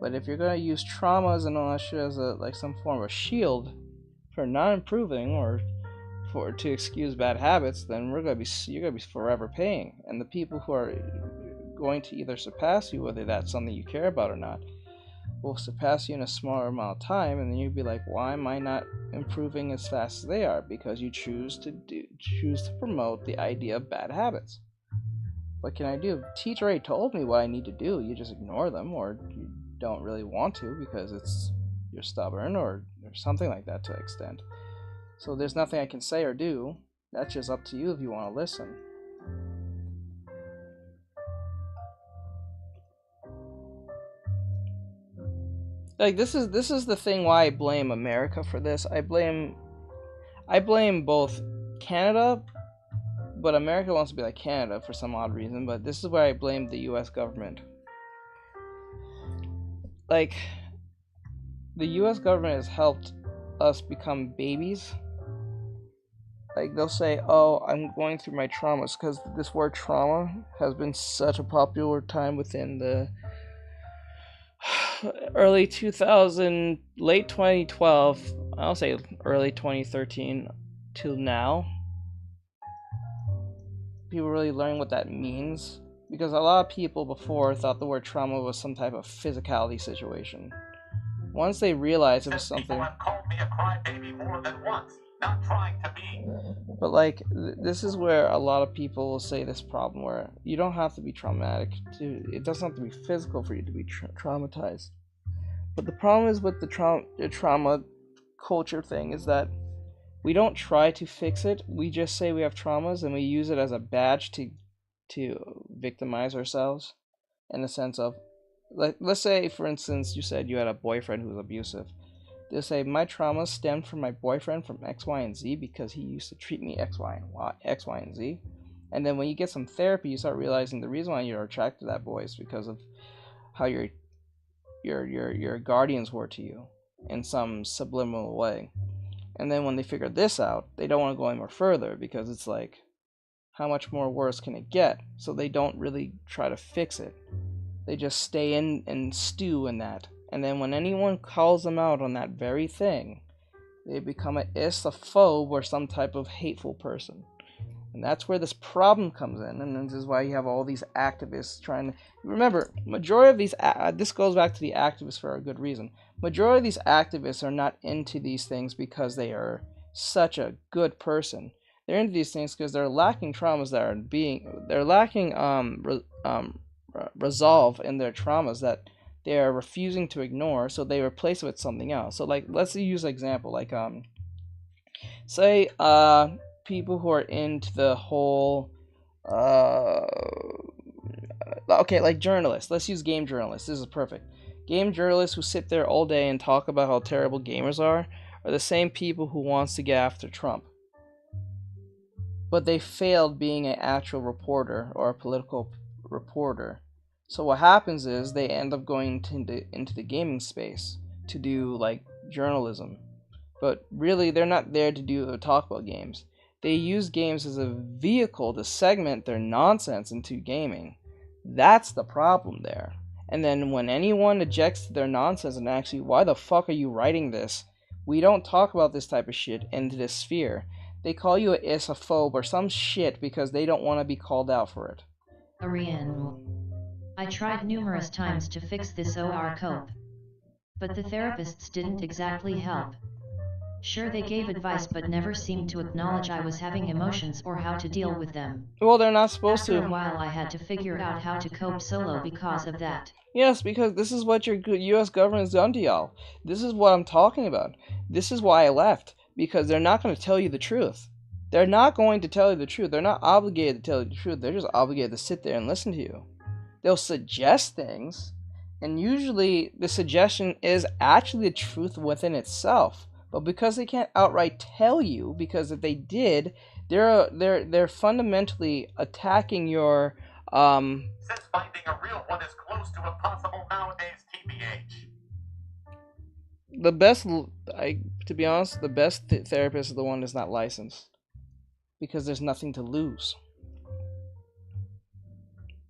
But if you're going to use traumas and all that shit as like some form of shield for not improving or to excuse bad habits, then you're gonna be forever paying. And the people who are going to either surpass you, whether that's something you care about or not, will surpass you in a smaller amount of time, and then you'd be like, why am I not improving as fast as they are? Because you choose to promote the idea of bad habits. What can I do? The teacher already told me what I need to do. You just ignore them, or you don't really want to because you're stubborn or something like that to an extent. So there's nothing I can say or do. That's just up to you if you want to listen. Like, this is the thing why I blame America for this. I blame both Canada, but America wants to be like Canada for some odd reason, but this is where I blame the US government. Like, the US government has helped us become babies. Like, they'll say, oh, I'm going through my traumas, because this word trauma has been such a popular time within the early 2000, late 2012, I'll say early 2013 till now. People really learn what that means, because a lot of people before thought the word trauma was some type of physicality situation. Once they realized it was something.
People have called me a crybaby more than once, not trying to be.
But like, this is where a lot of people will say this problem where you don't have to be traumatic it doesn't have to be physical for you to be traumatized. But the problem is with the trauma culture thing is that we don't try to fix it. We just say we have traumas and we use it as a badge to victimize ourselves, in the sense of, let's say, for instance, you said you had a boyfriend who was abusive. They'll say, my trauma stemmed from my boyfriend from X, Y, and Z because he used to treat me X, Y, and Z. And then when you get some therapy, you start realizing the reason why you're attracted to that boy is because of how your guardians were to you in some subliminal way. And then when they figure this out, they don't want to go any more further because it's like, how much more worse can it get? So they don't really try to fix it. They just stay in and stew in that. And then when anyone calls them out on that very thing, they become a phobe or some type of hateful person. And that's where this problem comes in. And this is why you have all these activists trying to... Remember, majority of these... this goes back to the activists for a good reason. Majority of these activists are not into these things because they are such a good person. They're into these things because they're lacking traumas that are being... They're lacking resolve in their traumas that they are refusing to ignore, so they replace it with something else. So, like, let's use an example. Like, say, people who are into the whole, okay, like journalists. Let's use game journalists. This is perfect. Game journalists who sit there all day and talk about how terrible gamers are the same people who wants to get after Trump. But they failed being an actual reporter or a political reporter. So what happens is they end up going into the gaming space to do like journalism. But really they're not there to talk about games. They use games as a vehicle to segment their nonsense into gaming. That's the problem there. And then when anyone ejects their nonsense and actually, why the fuck are you writing this? We don't talk about this type of shit into this sphere. They call you a isophobe or some shit because they don't want to be called out for it.
Ariane, I tried numerous times to fix this OR cope. But the therapists didn't exactly help. Sure, they gave advice but never seemed to acknowledge I was having emotions or how to deal with them.
Well, they're not supposed to.
After a while I had to figure out how to cope solo because of that.
Yes, because this is what your US government has done to y'all. This is what I'm talking about. This is why I left. Because they're not going to tell you the truth. They're not going to tell you the truth. They're not obligated to tell you the truth. They're just obligated to sit there and listen to you. They'll suggest things, and usually the suggestion is actually the truth within itself. But because they can't outright tell you, because if they did, they're fundamentally attacking your
Since finding a real one is close to impossible nowadays, TBH.
the best, to be honest, the best therapist is the one that's not licensed, because there's nothing to lose.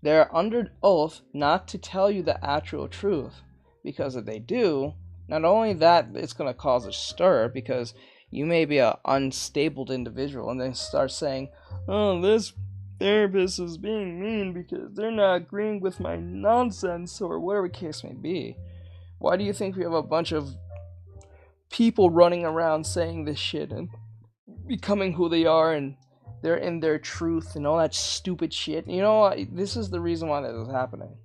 They're under oath not to tell you the actual truth, because if they do, not only that, it's going to cause a stir, because you may be an unstable individual and then start saying, oh, this therapist is being mean because they're not agreeing with my nonsense, or whatever the case may be. Why do you think we have a bunch of people running around saying this shit and becoming who they are, and they're in their truth and all that stupid shit? You know, this is the reason why that is happening.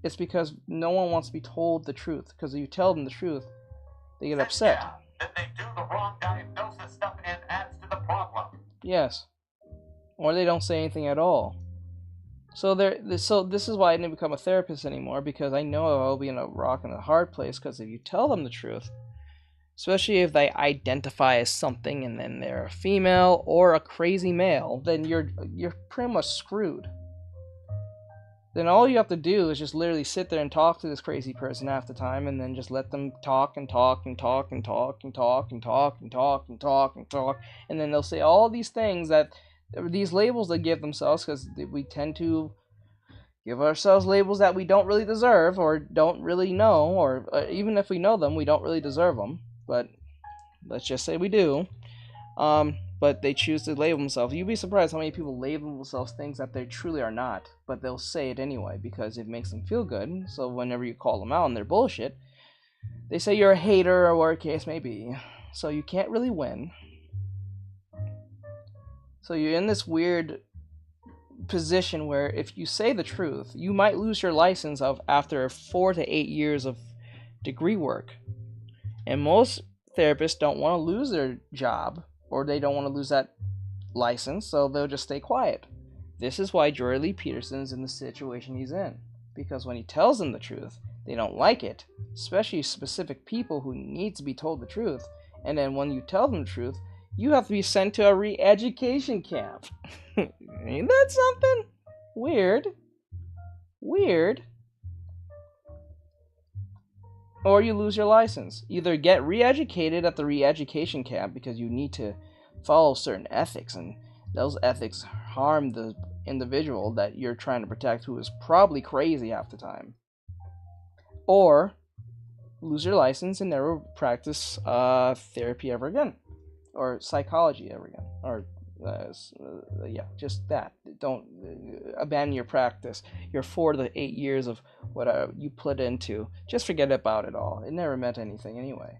It's because no one wants to be told the truth, because if you tell them the truth, they get upset.
Yeah, then they do the wrong diagnosis stuff and adds to the problem.
Yes. Or they don't say anything at all. So this is why I didn't become a therapist anymore, because I know I'll be in a rock and a hard place, because if you tell them the truth, especially if they identify as something and then they're a female or a crazy male, then you're pretty much screwed. Then all you have to do is just literally sit there and talk to this crazy person half the time, and then just let them talk and talk and talk and talk and talk and talk and talk and talk and talk, and then they'll say all these things, that these labels they give themselves, because we tend to give ourselves labels that we don't really deserve or don't really know, or even if we know them, we don't really deserve them. But let's just say we do. But they choose to label themselves. You'd be surprised how many people label themselves things that they truly are not, but they'll say it anyway because it makes them feel good. So whenever you call them out on their bullshit, they say you're a hater or whatever case may be. So you can't really win. So you're in this weird position where if you say the truth, you might lose your license after 4 to 8 years of degree work. And most therapists don't want to lose their job or they don't want to lose that license, so they'll just stay quiet. This is why Jordan Lee Peterson's in the situation he's in, because when he tells them the truth, they don't like it, especially specific people who need to be told the truth. And then when you tell them the truth, you have to be sent to a re-education camp. Ain't that something? Weird. Weird. Or you lose your license. Either get re-educated at the re-education camp because you need to follow certain ethics, and those ethics harm the individual that you're trying to protect, who is probably crazy half the time. Or lose your license and never practice therapy ever again, or psychology ever again, or yeah, just that. Don't abandon your practice, your 4 to 8 years of what you put into. Just forget about it all. It never meant anything anyway,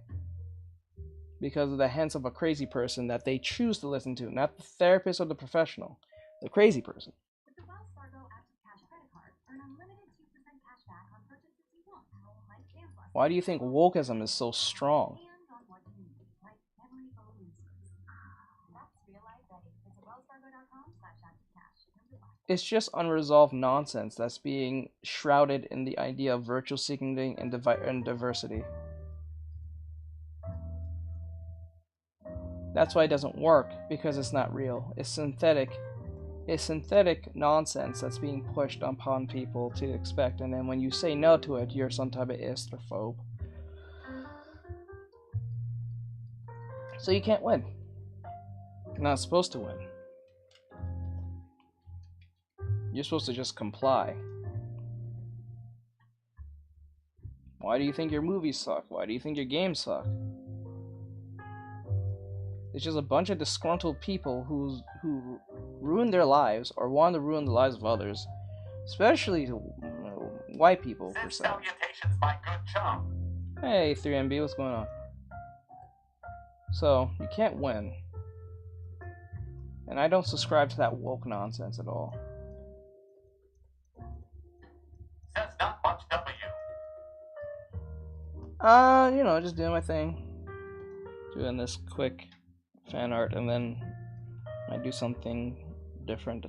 because of the hints of a crazy person that they choose to listen to, not the therapist or the professional, the crazy person.
With the Wells Fargo Active Cash credit card, earn unlimited 2% cash back on purchases you want, like dance lessons.
Why do you think wokeism is so strong?
And on what you need, like memory foam inserts. That's real life ready. Visit wellsfargo.com/activecash.
It's just unresolved nonsense that's being shrouded in the idea of virtual signaling and diversity. That's why it doesn't work, because it's not real. It's synthetic. It's synthetic nonsense that's being pushed upon people to expect, and then when you say no to it, you're some type of istrophobe. So you can't win. You're not supposed to win. You're supposed to just comply. Why do you think your movies suck? Why do you think your games suck? It's just a bunch of disgruntled people who ruin their lives or want to ruin the lives of others, especially white people.
Send salutations, my good chum.
Hey, 3MB, what's going on? So you can't win, and I don't subscribe to that woke nonsense at all.
Says not much W.
You know, just doing my thing, doing this quick fan art, and then I do something different.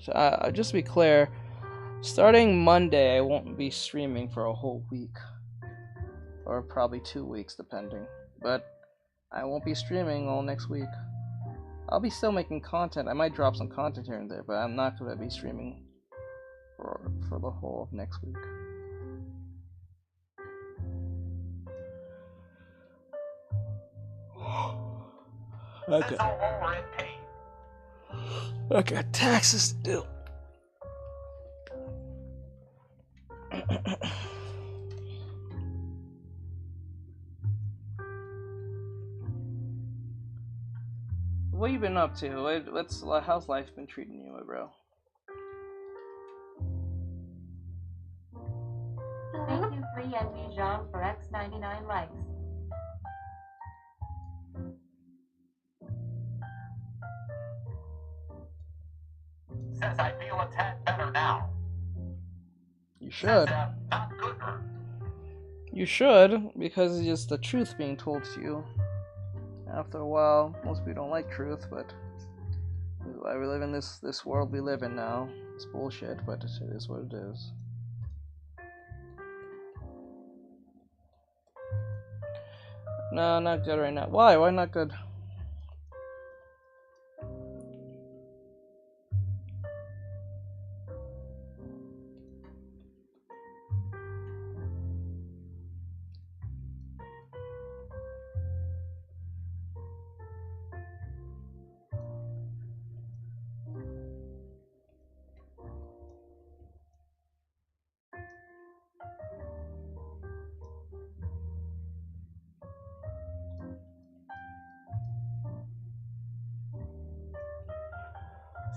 Just to be clear, starting Monday, I won't be streaming for a whole week, or probably 2 weeks, depending. But I won't be streaming all next week. I'll be still making content. I might drop some content here and there, but I'm not gonna be streaming for the whole of next week. Okay.
Says all red paint.
I got taxes to do. What you been up to? How's life been treating you, my bro?
Thank you, 3NB Jean, for X99 likes.
Says I feel a tad better now.
You should.
Says, not gooder.
You should, because it's just the truth being told to you. After a while, most people don't like truth, but why we live in this world we live in now. It's bullshit, but it is what it is. No, not good right now. Why? Why not good?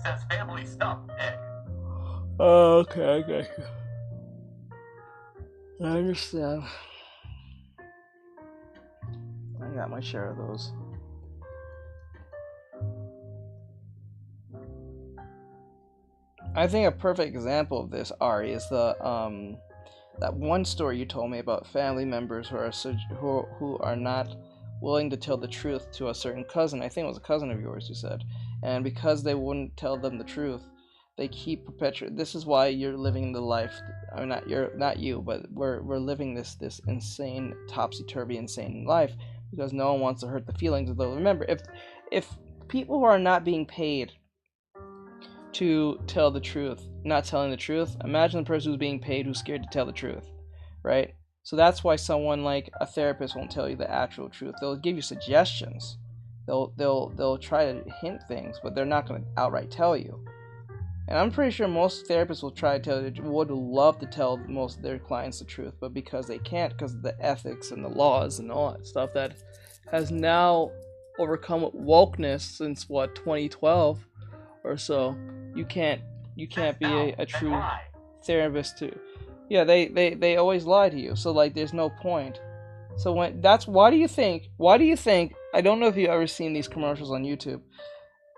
Says family stuff, Nick.
Oh, okay, I got you. I understand. I got my share of those. I think a perfect example of this, Ari, is the that one story you told me about family members who are not willing to tell the truth to a certain cousin. I think it was a cousin of yours, you said. And because they wouldn't tell them the truth, they keep perpetuating. This is why you're living the life. I mean, not you, but we're living this insane, topsy-turvy, insane life because no one wants to hurt the feelings of those. Remember, if people who are not being paid to tell the truth, not telling the truth, imagine the person who's being paid who's scared to tell the truth, right? So that's why someone like a therapist won't tell you the actual truth. They'll give you suggestions. They'll try to hint things, but they're not going to outright tell you. And I'm pretty sure most therapists will try to tell you, would love to tell most of their clients the truth, but because they can't, because of the ethics and the laws and all that stuff that has now overcome wokeness since what, 2012 or so, you can't be a true therapist too. Yeah, they always lie to you, so like there's no point. So why do you think, I don't know if you've ever seen these commercials on YouTube.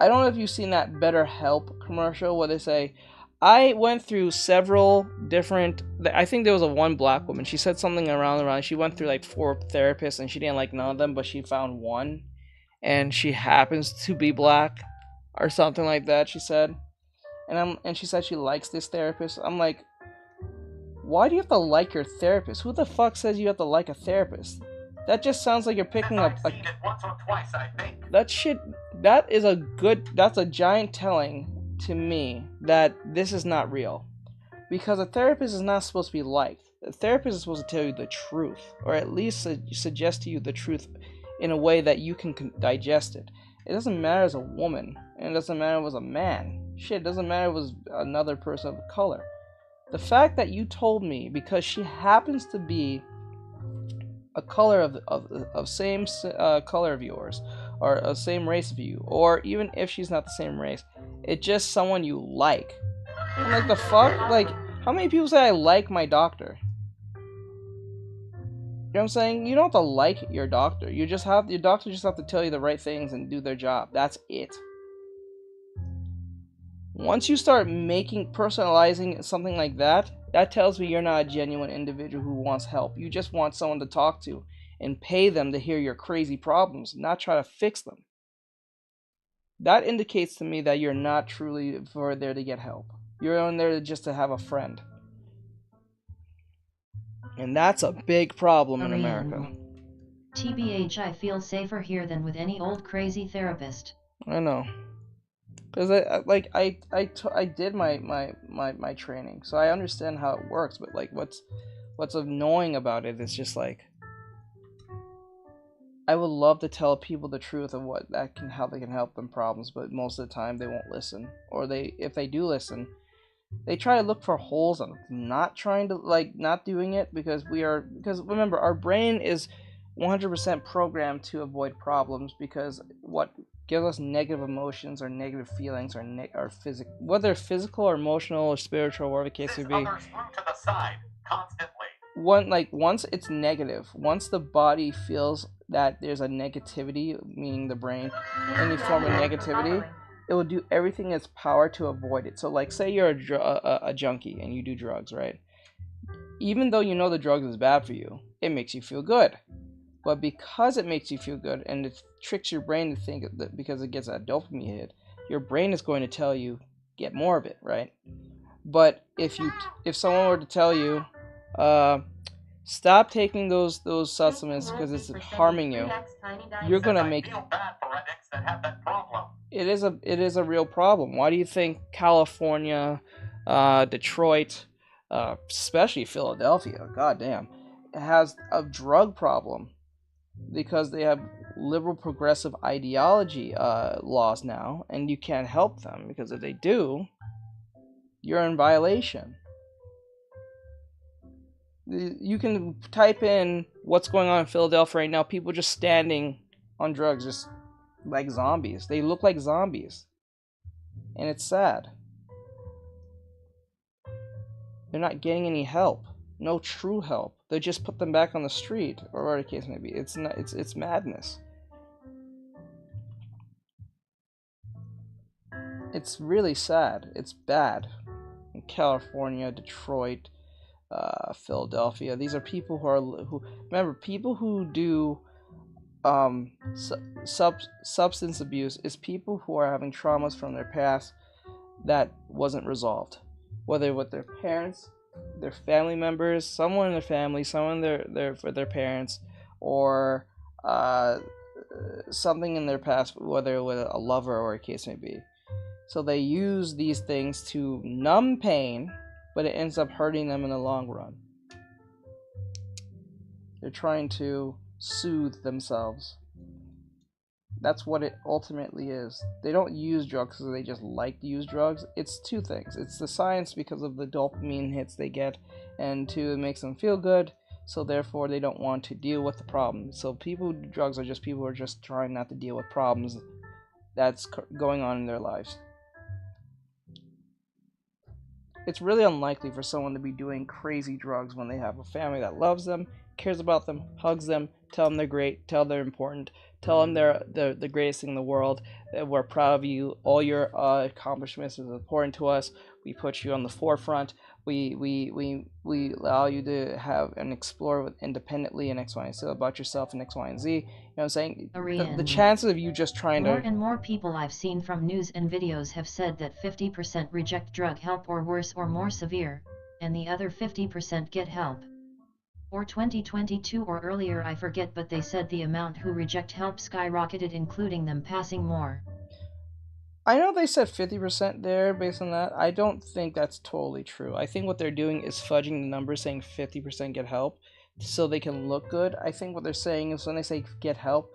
I don't know if you've seen that BetterHelp commercial where they say, I went through several different, I think there was one black woman, she said something around, she went through like 4 therapists and she didn't like none of them, but she found one, and she happens to be black, or something like that, she said. And she said she likes this therapist. I'm like, why do you have to like your therapist? Who the fuck says you have to like a therapist? That just sounds like you're picking up
I've seen it once or twice, I think.
that shit. That's a giant telling to me that this is not real. Because a therapist is not supposed to be liked. A therapist is supposed to tell you the truth, or at least suggest to you the truth in a way that you can digest it. It doesn't matter as a woman, and it doesn't matter if it was a man. Shit, it doesn't matter if it was another person of color. The fact that you told me, because she happens to be a color of same color of yours, or a same race of you, or even if she's not the same race, it's just someone you like. I'm like, the fuck? Like, how many people say I like my doctor? You know what I'm saying? You don't have to like your doctor. Your doctor just have to tell you the right things and do their job. That's it. Once you start personalizing something like that, that tells me you're not a genuine individual who wants help. You just want someone to talk to and pay them to hear your crazy problems, not try to fix them. That indicates to me that you're not truly there to get help. You're on there just to have a friend. And that's a big problem in America.
TBH, I feel safer here than with any old crazy therapist.
I know. Because I did my training, so I understand how it works, but like what's annoying about it is just like, I would love to tell people the truth of how they can help them problems, but most of the time they won't listen, or if they do listen, they try to look for holes in it, not doing it because remember, our brain is 100% programmed to avoid problems, because what gives us negative emotions or negative feelings or whether physical or emotional or spiritual, whatever the case may be.
Others move to the side constantly.
Once it's negative, once the body feels that there's a negativity, meaning the brain, any form of negativity, it will do everything in its power to avoid it. So like, say you're a junkie and you do drugs, right? Even though you know the drugs is bad for you, it makes you feel good. But because it makes you feel good and it tricks your brain to think that because it gets a dopamine hit, your brain is going to tell you, get more of it, right? But if someone were to tell you, stop taking those supplements because it's harming you, you're gonna make
I feel bad for addicts that have that problem.
it is a real problem. Why do you think California, Detroit, especially Philadelphia, goddamn, has a drug problem? Because they have liberal progressive ideology laws now, and you can't help them, because if they do, you're in violation. You can type in what's going on in Philadelphia right now. People just standing on drugs, just like zombies. They look like zombies, and it's sad. They're not getting any help. No true help. They just put them back on the street, or whatever the case may be. It's madness. It's really sad. It's bad. In California, Detroit, Philadelphia. These are people who remember, people who do substance abuse is people who are having traumas from their past that wasn't resolved, whether with their parents, their family members, someone in their family, someone for their parents, or something in their past, whether with a lover or a case may be. So they use these things to numb pain, but it ends up hurting them in the long run. They're trying to soothe themselves. That's what it ultimately is. They don't use drugs because they just like to use drugs. It's two things. It's the science because of the dopamine hits they get, and two, it makes them feel good, so therefore they don't want to deal with the problem. So people who do drugs are just people who are just trying not to deal with problems that's going on in their lives. It's really unlikely for someone to be doing crazy drugs when they have a family that loves them, cares about them, hugs them, tell them they're great, tell them they're important, tell them they're the greatest thing in the world, that we're proud of you, all your accomplishments is important to us, we put you on the forefront, we allow you to have and explore independently and X, Y, and Z about yourself and X, Y, and Z. You know what I'm saying? The chances of you just trying
More
to...
and more people I've seen from news and videos have said that 50% reject drug help or worse or more severe, and the other 50% get help. Or 2022 or earlier, I forget, but they said the amount who reject help skyrocketed, including them passing more.
I know they said 50% there based on that. I don't think that's totally true. I think what they're doing is fudging the numbers, saying 50% get help so they can look good. I think what they're saying is when they say get help,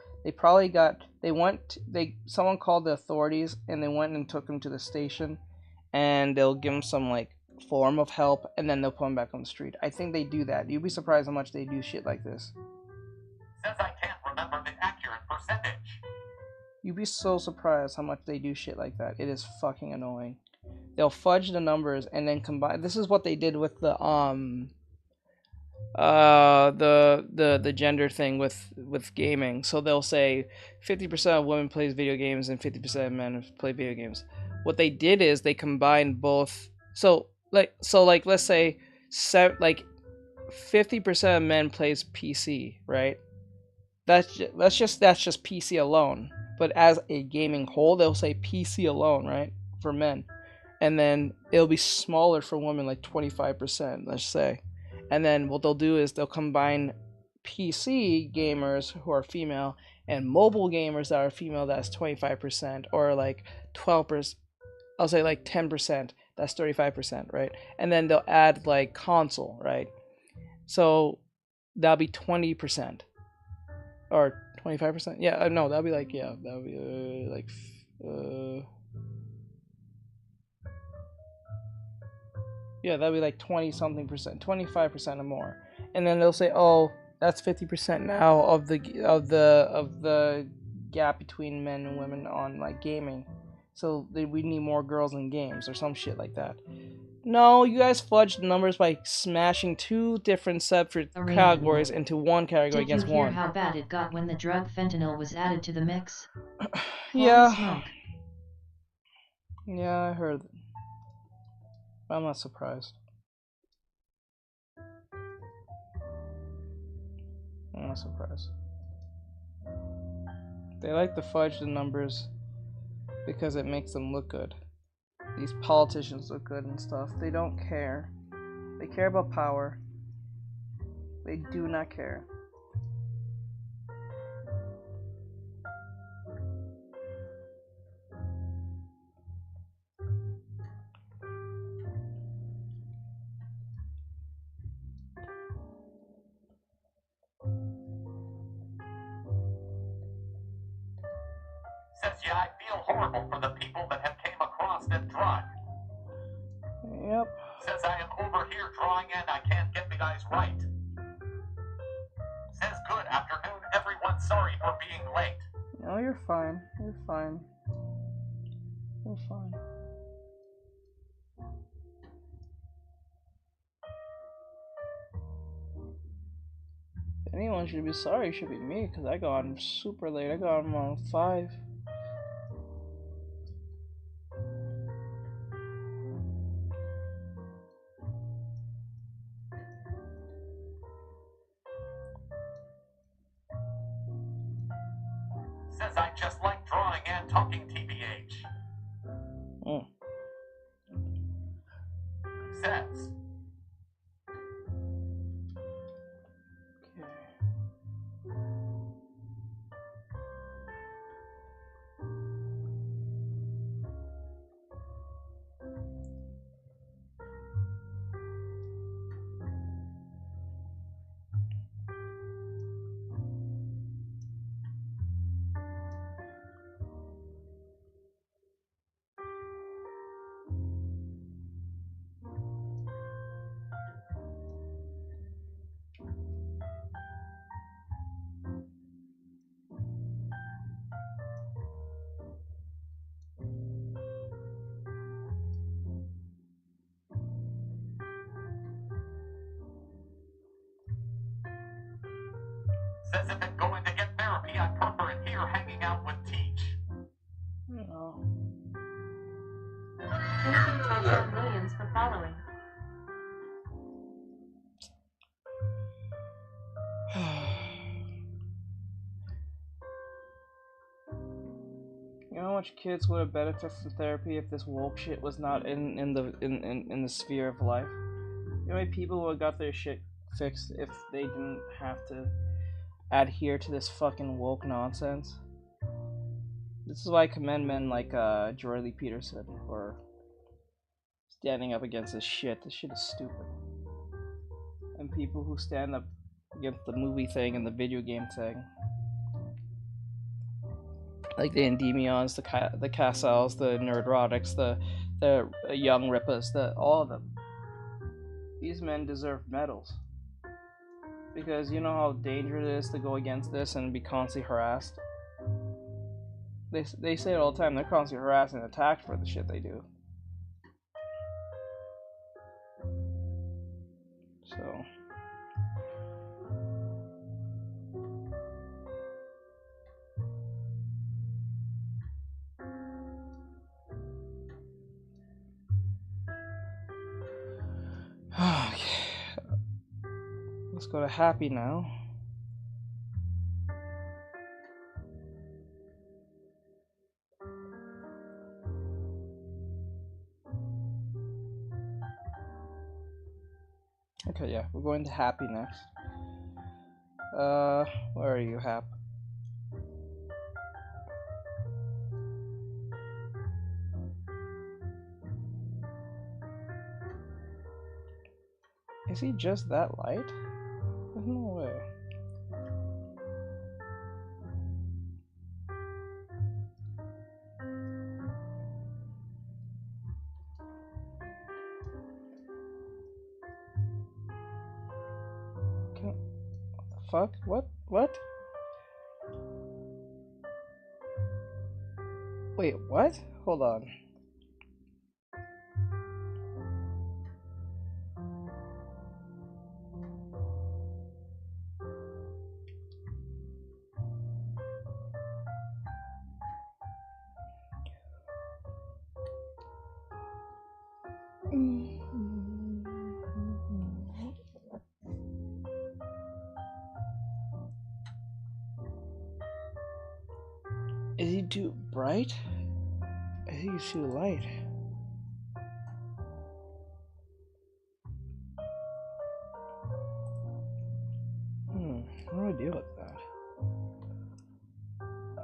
someone called the authorities and they went and took them to the station and they'll give them some like form of help and then they'll put them back on the street. I think they do that. You'd be surprised how much they do shit like this.
Says I can't remember the accurate percentage.
You'd be so surprised how much they do shit like that. It is fucking annoying. They'll fudge the numbers and then combine. This is what they did with the gender thing with gaming. So they'll say 50% of women plays video games and 50% of men play video games. What they did is they combined both. So let's say 50% of men plays PC, right? That's just PC alone. But as a gaming whole, they'll say PC alone, right, for men, and then it'll be smaller for women, like 25%, let's say. And then what they'll do is they'll combine PC gamers who are female and mobile gamers that are female. That's 25%, or like 12%. I'll say like 10%. That's 35%, right? And then they'll add like console, right? So that'll be 20%. Or 25%? Yeah, no, that'll be like, yeah, that'll be yeah, that'll be like 20 something percent, 25% or more. And then they'll say, oh, that's 50% now of the gap between men and women on like gaming. So we need more girls in games or some shit like that. No, you guys fudged the numbers by smashing two different separate categories into one category against one.
Did you hear how bad it got when the drug fentanyl was added to the mix?
Yeah.
Smoke.
Yeah, I heard. I'm not surprised. I'm not surprised. They like to fudge the numbers because it makes them look good. These politicians look good and stuff. They don't care. They care about power. They do not care.
Says, yeah, I feel horrible for the people that have came across that drug.
Yep.
Says I am over here drawing and I can't get the guys right. Says good afternoon, everyone. Sorry for being late.
No, you're fine. You're fine. You're fine. If anyone should be sorry, it should be me, because I got on super late. I got on around 5.
says I just like drawing and talking TBH.
Mm.
Says. Says if I'm going to get therapy, I prefer it here hanging out with Teach.
No.
Thank you, Tyrone Williams, for following.
You know how much kids would have benefited from therapy if this woke shit was not in the sphere of life? You know how many people would have got their shit fixed if they didn't have to adhere to this fucking woke nonsense? This is why I commend men like Jordy Peterson for standing up against this shit. This shit is stupid. And people who stand up against the movie thing and the video game thing. Like the Endymions, the Cassels, the Nerdrotics, the Young Rippas, all of them. These men deserve medals. Because you know how dangerous it is to go against this and be constantly harassed? They say it all the time, they're constantly harassed and attacked for the shit they do. So... okay. Let's go to happy now. Okay, yeah, we're going to happy next. Where are you, Hap? Is he just that light? There's no way. What the fuck? What? Wait, what? Hold on. Is he too bright? I think he's too light. How do I deal with that?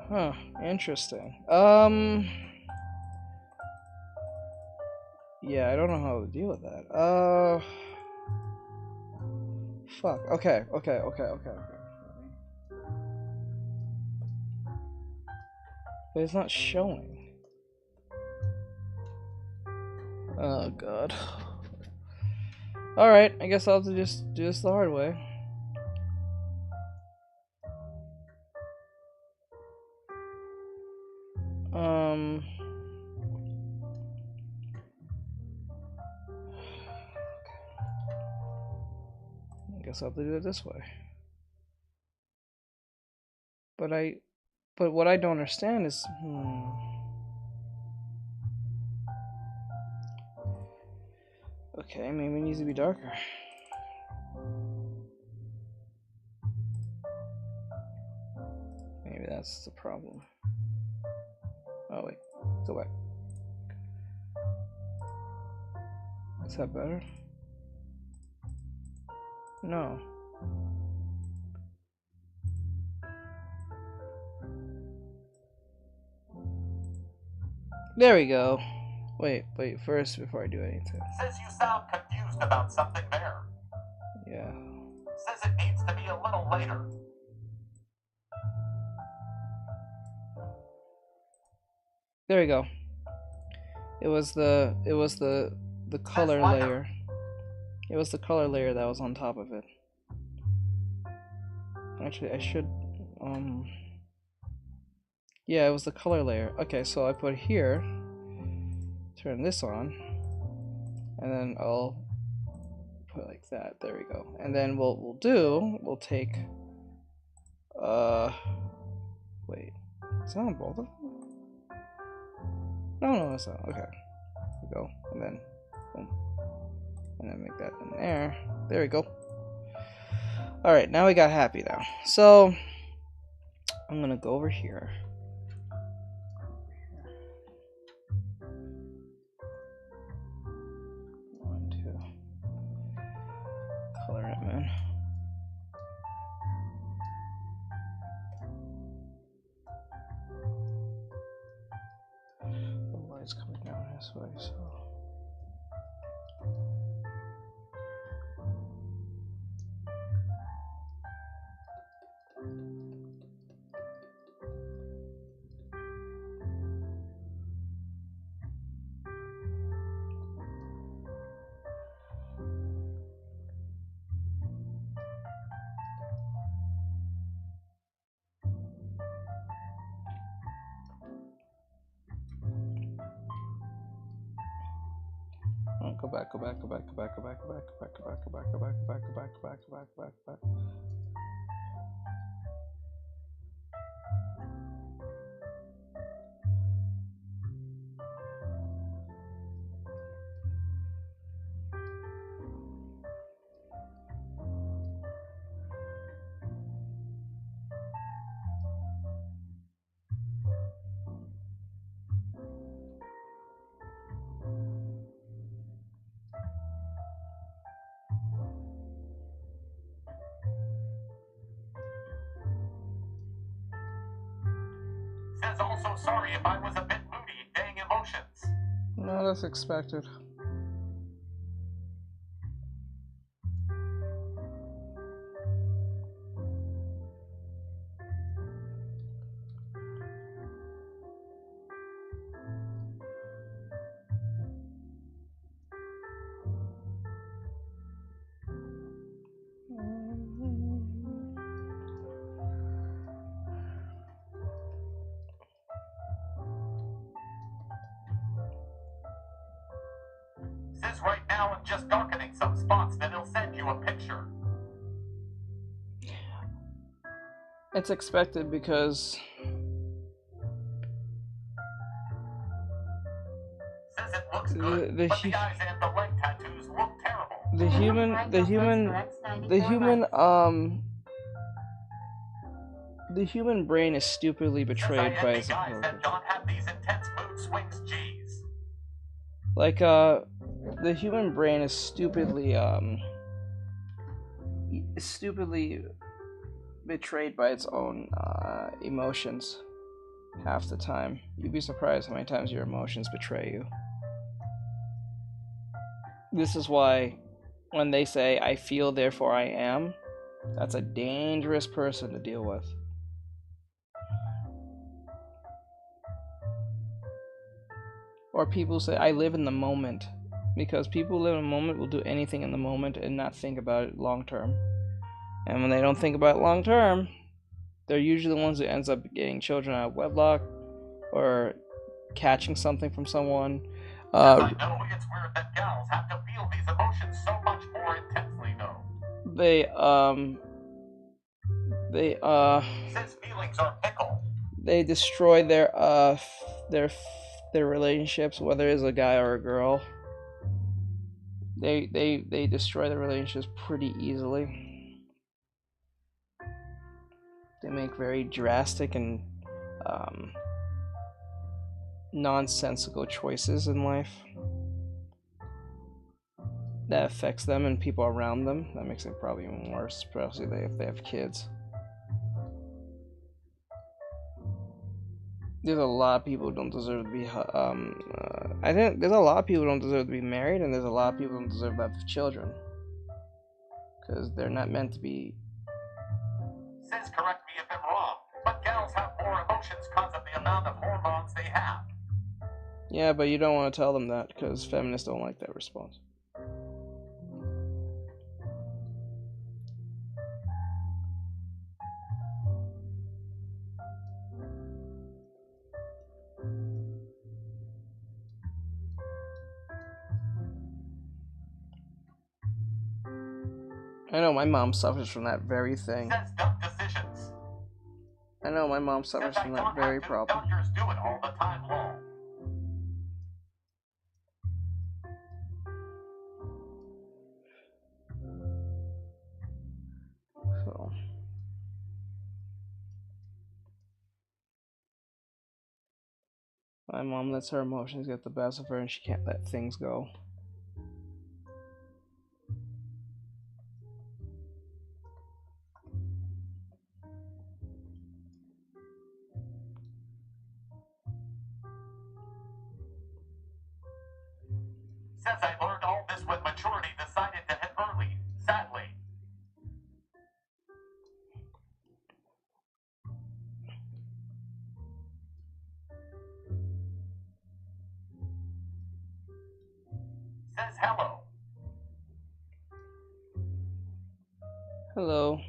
Huh, interesting. Yeah, I don't know how to deal with that. Fuck. Okay. But it's not showing. Oh god. Alright, I guess I'll have to just do this the hard way. I guess I'll have to do it this way. But what I don't understand is, okay, maybe it needs to be darker. Maybe that's the problem. Oh wait, go back. Is that better? No. There we go. Wait, first, before I do anything.
Says you sound confused about something there.
Yeah.
Says it needs to be a little later.
There we go. It was the color layer. It was the color layer that was on top of it. Actually, I should yeah, it was the color layer. Okay, so I put here, turn this on, and then I'll put it like that. There we go. And then we'll take wait, is that on both of them? No, it's not. Okay. There we go. And then boom. And then make that in there. There we go. Alright, now we got happy now. So I'm gonna go over here. One, two. Color it, man. The light's coming down this way, so. Go back.
Says also sorry if I was a bit moody, dang emotions.
No, that's expected.
Says right now I'm just darkening some spots, then he'll send you a picture.
It's expected because
Says it looks good, but the eyes and the leg tattoos look terrible.
the human brain is stupidly betrayed by its
guys that don't have these intense mood swings, geez.
like the human brain is stupidly betrayed by its own emotions half the time. You'd be surprised how many times your emotions betray you. This is why when they say I feel therefore I am, that's a dangerous person to deal with. Or people say I live in the moment, because people who live in the moment will do anything in the moment and not think about it long term. And when they don't think about it long term, they're usually the ones who ends up getting children out of wedlock or catching something from someone.
I know it's weird that gals have to feel these emotions so much more intensely, though. Says feelings are fickle.
They destroy their relationships, whether it's a guy or a girl. They destroy their relationships pretty easily. They make very drastic and nonsensical choices in life that affects them and people around them. That makes it probably even worse, especially if they have kids. There's a lot of people who don't deserve to be. I think there's a lot of people who don't deserve to be married, and there's a lot of people who don't deserve to have children because they're not meant to be.
Says correct me if I'm wrong, but gals have more emotions because of the amount of hormones they have.
Yeah, but you don't want to tell them that because feminists don't like that response. I know my mom suffers from that very thing.
Says dumb decisions.
I know my mom suffers
Says I
from
don't
that very
have to,
problem.
doctors do it all the time long.
So my mom lets her emotions get the best of her, and she can't let things go.
Says I learned all this when maturity decided to hit early, sadly. Says hello.
Hello.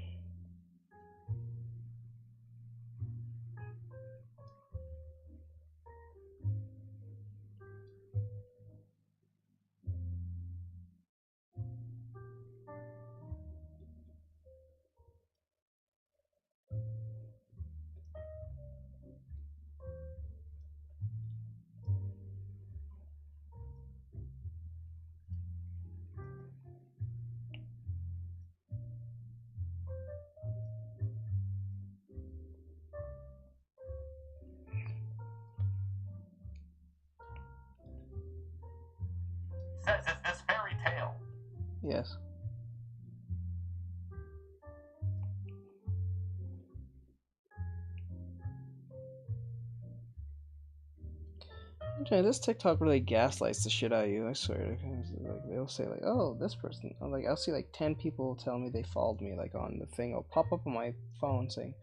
Says is this fairy tale.
Yes. Okay, this TikTok really gaslights the shit out of you. I swear. Like they'll say like, "Oh, this person." Like I'll see like 10 people tell me they followed me like on the thing. It'll pop up on my phone saying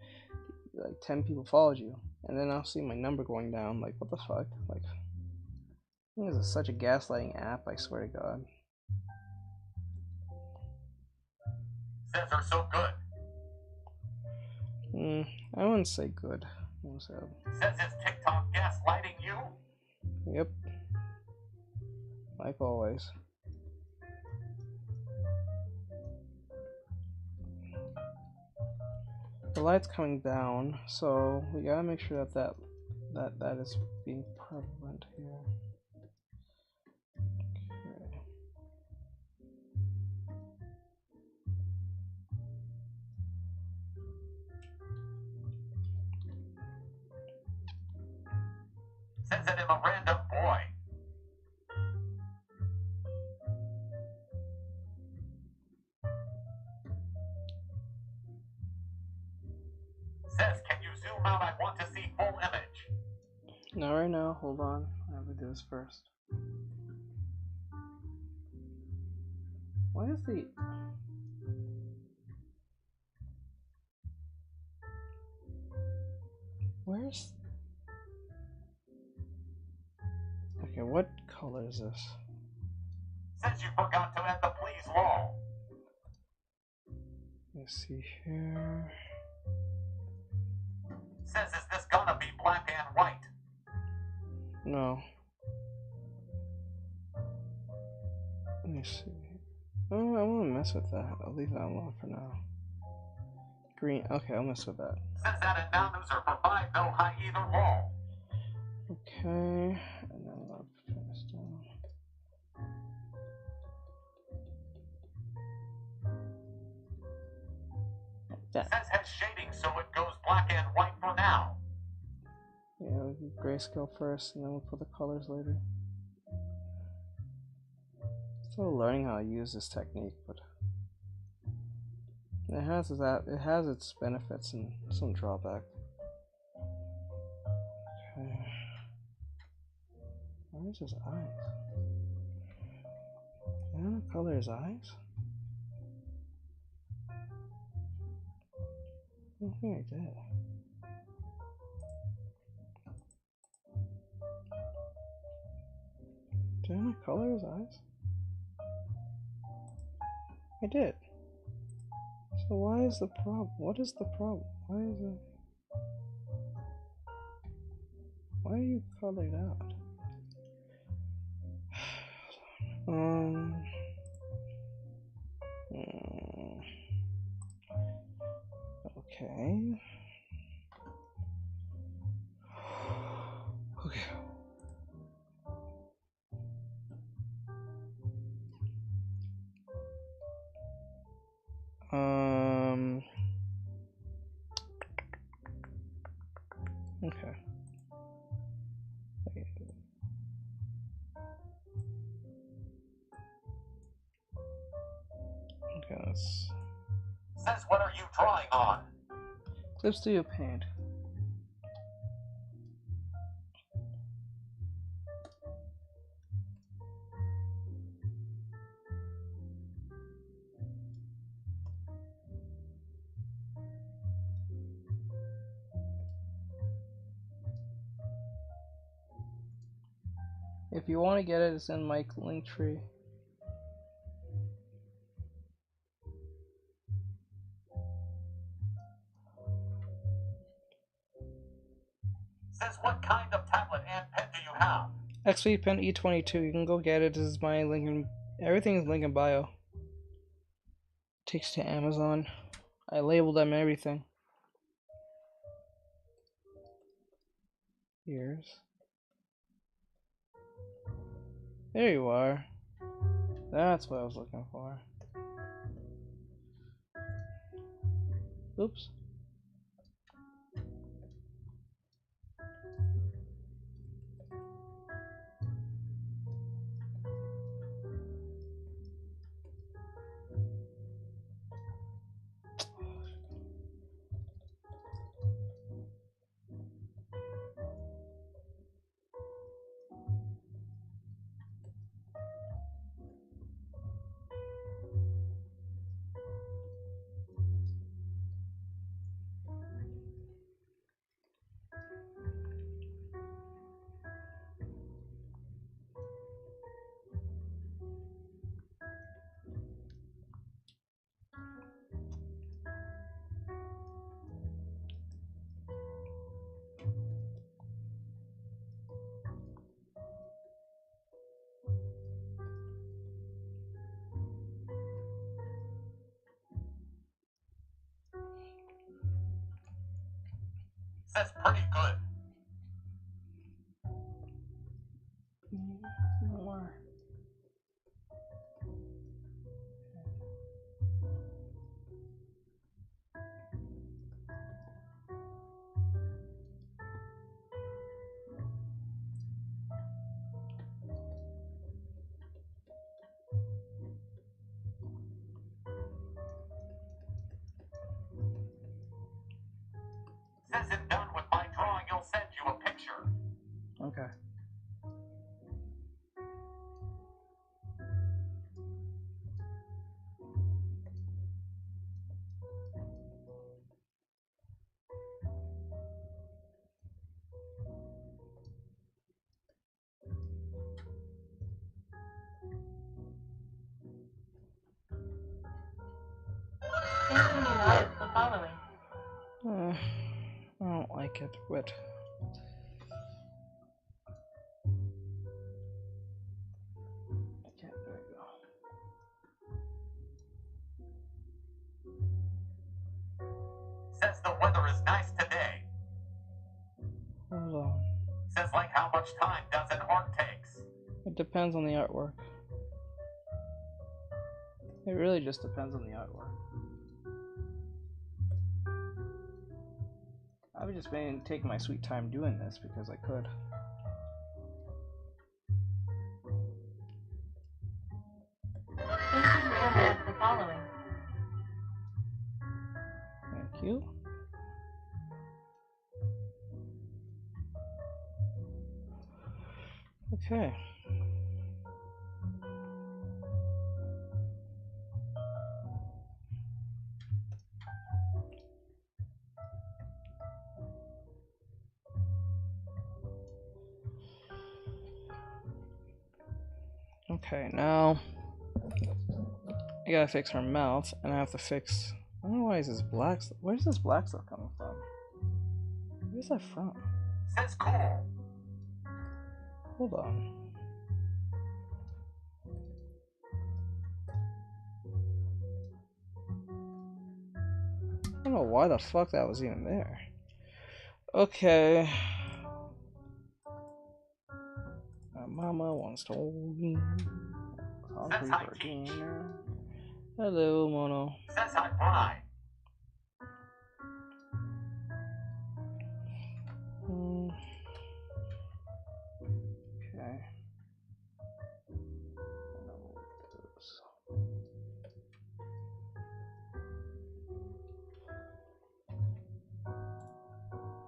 like 10 people followed you, and then I'll see my number going down. Like what the fuck? Like this is such a gaslighting app. I swear to God.
Says they're so good.
I wouldn't say good. So,
Says is TikTok gaslighting you?
yep. Like always. The light's coming down, so we gotta make sure that is being prevalent here. Okay.
Says that I'm a random boy. Says, can you zoom out? I want to see full image.
Not right now, hold on. I have to do this first. Why is the... Where's... Okay, what color is this?
Says you forgot to add the please law.
Let's see here...
Says, is this gonna be black and white?
No. Let me see. Oh, I won't mess with that. I'll leave that alone for now. Green. Okay, I'll mess with that.
Says that in non-user for 5, no high either wall.
Okay. And then I'll turn this down. that.
Says has shading so it goes black and white for now.
Yeah, we'll do grayscale first, and then we'll put the colors later. Still learning how to use this technique, but it has its benefits and some drawback. Okay. Where's his eyes? I don't color his eyes? I don't think I did. Did I not color his eyes? I did. So why is the problem? What is the problem? Why is it? Why are you colored out? Okay. Okay. Okay. Okay, let's.
Says what are you drawing on?
Clip Studio Paint. If you want to get it, it's in my link tree.
Says what kind of tablet and pen do you have?
XP Pen E22. You can go get it. This is my link in. Everything is link in bio. Takes to Amazon. I labeled them everything. Ears. There you are. That's what I was looking for. Oops.
Says pretty good.
More.
Says if done with my drawing, you'll send you a picture.
Okay.
The following.
I don't like it, but okay, there we go.
Says the weather is nice today.
Hold on.
Says like how much time does an art takes?
It depends on the artwork. It really just depends on the artwork. I've just been taking my sweet time doing this because I could.
Thank you very much for following.
Thank you. Okay. Okay, now I gotta fix her mouth, and I have to fix. I don't know why is this black. Where's this black stuff coming from? Where's that from?
Says cool.
Hold on. I don't know why the fuck that was even there. Okay. My mama once told me.
Says hi, Teach.
Hello, Mono.
Says hi, Bri.
Okay.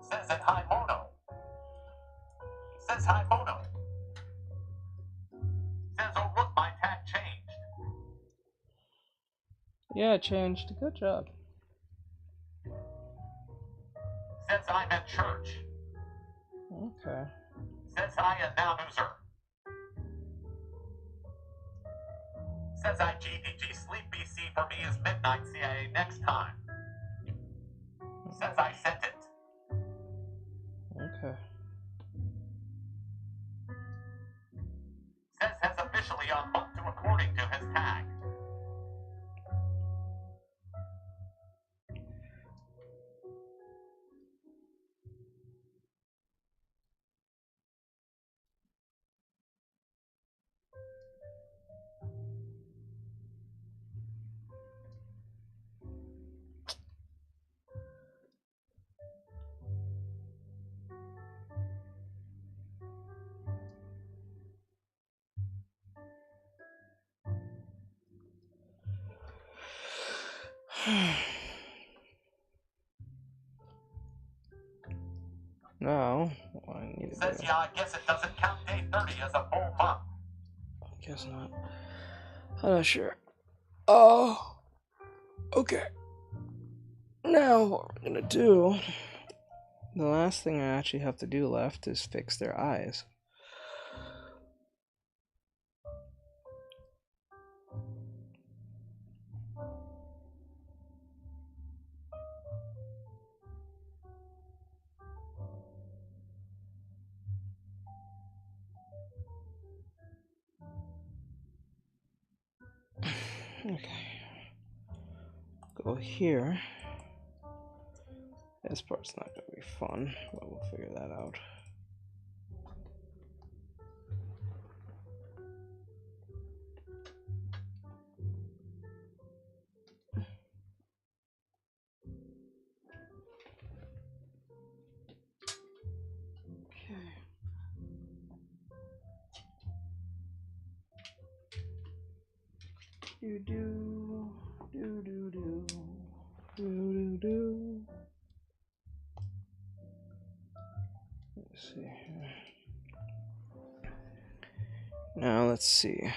Says that hi, Mono. Says hi, Mono. Says, oh look, my tag changed.
Yeah, it changed. Good job.
Says I'm at church.
Okay.
Says hi, announcer. Says I GDG sleep BC for me is midnight CIA next time. Says I sent it.
Okay.
Says has officially unhooked to according to his tag.
Now, what I need to
Says
do.
yeah, I guess it doesn't count day 30 as a full month.
Guess not. I'm not sure. Oh. Okay. Now, what we're gonna do. The last thing I actually have to do left is fix their eyes. Okay. Go here. This part's not gonna be fun, but we'll figure that out. Do do do do do do do. Let's see here. Now let's see.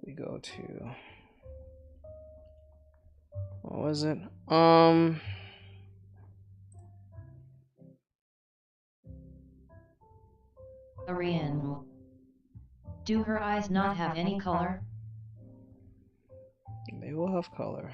We go to what was it?
Ariane. Do her eyes not have any color?
They will have color.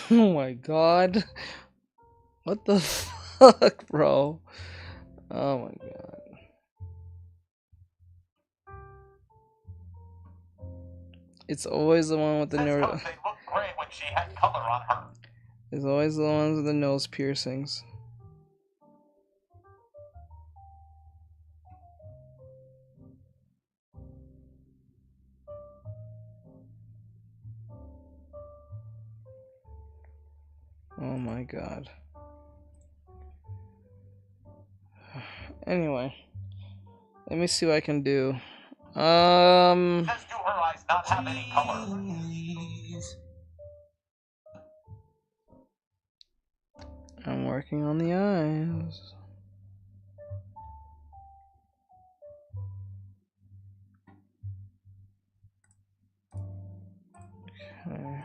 Oh my god. What the fuck, bro? Oh my god. It's always the one with the
Says
neuro.
Jose looked gray when she had color on her.
It's always the ones with the nose piercings. Oh my god. Anyway, let me see what I can do.
Says do her eyes not have any color.
I'm working on the eyes. Okay.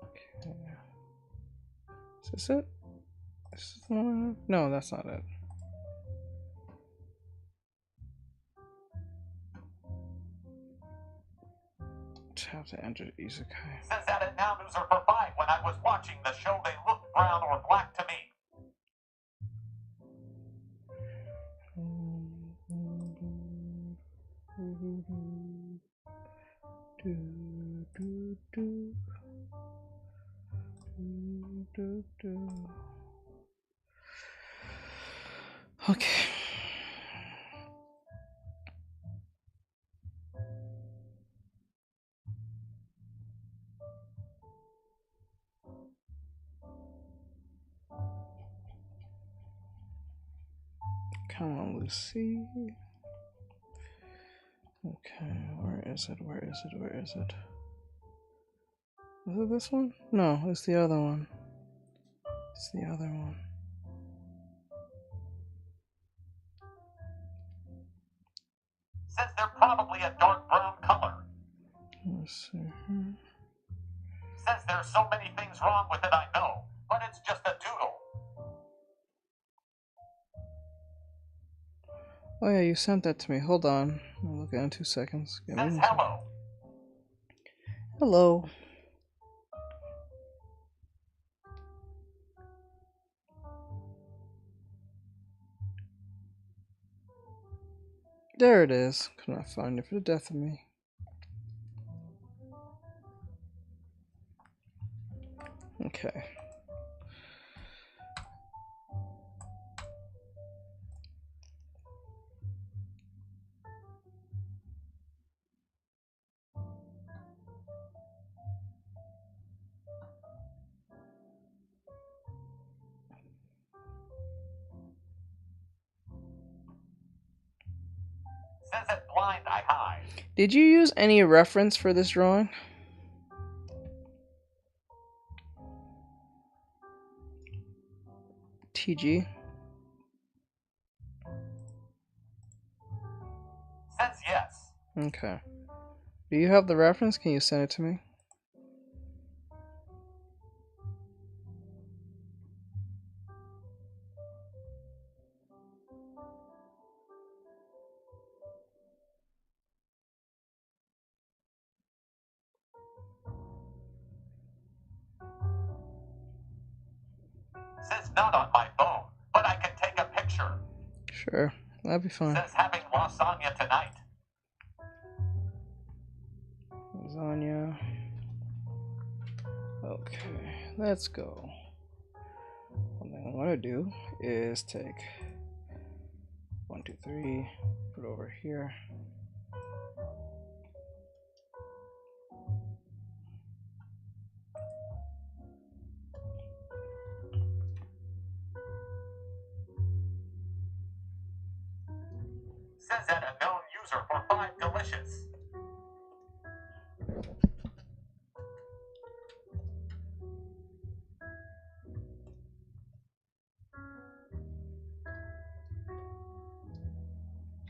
Okay. Is this it? Is this the one? No, that's not it. Just have to enter Isekai.
Says that it now news her for 5 when I was watching the show. They looked brown or black to me.
Okay. Come on, Lucy. Okay, where is it? Where is it? Where is it? Is it this one? No, it's the other one. It's the other one.
Says they're probably a dark brown color.
Let's see here.
Says there's so many things wrong with it, I know, but it's just a doodle.
Oh yeah, you sent that to me. Hold on. I'll look at it in 2 seconds. Give me
Says
one second.
hello.
Hello. There it is. Could not find it for the death of me. Okay.
Says it blind I hide.
Did you use any reference for this drawing? TG?
Says yes.
Okay. Do you have the reference? Can you send it to me?
Says not on my phone, but I can take a picture.
Sure. That'd be fine.
Says having lasagna tonight.
Lasagna. Okay, let's go. One thing I want to do is take 1, 2, 3, put it over here.
Says that a known user for 5 delicious.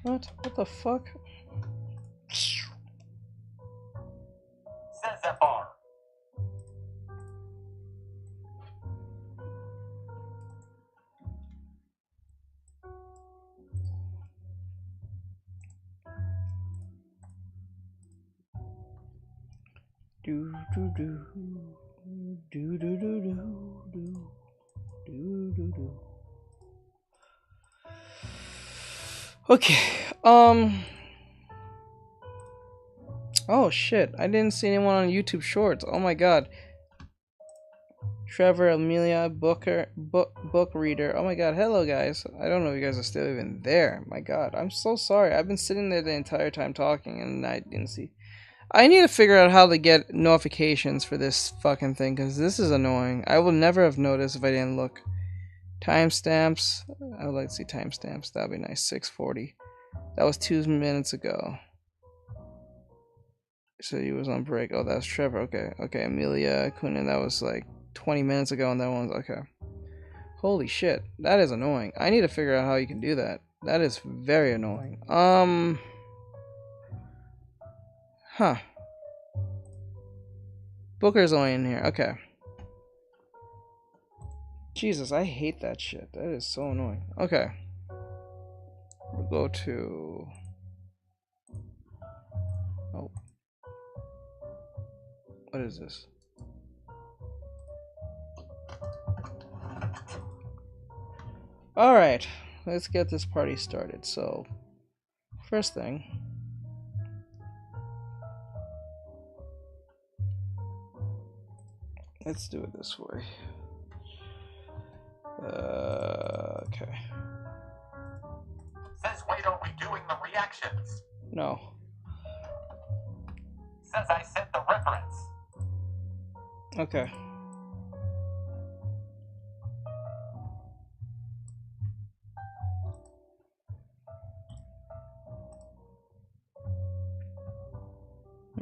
What? What the fuck?
Says FR.
Do do do do do do do do do do do. Okay. Oh shit, I didn't see anyone on YouTube Shorts. Oh my god. Trevor, Amelia, Booker, book reader. Oh my god, hello guys. I don't know if you guys are still even there. My god, I'm so sorry. I've been sitting there the entire time talking and I didn't see. I need to figure out how to get notifications for this fucking thing because this is annoying. I will never have noticed if I didn't look. Timestamps. I would like to see timestamps. That'd be nice. 6:40. That was 2 minutes ago. So he was on break. Oh, that's Trevor. Okay. Okay. Amelia Kunin. That was like 20 minutes ago, and that one's okay. Holy shit. That is annoying. I need to figure out how you can do that. That is very annoying. Huh. Booker's only in here. Okay. Jesus, I hate that shit. That is so annoying. Okay. We'll go to... Oh. What is this? Alright. Let's get this party started. So, first thing... Let's do it this way. Okay.
Says wait, are we doing the reactions?
No.
Says I sent the reference.
Okay.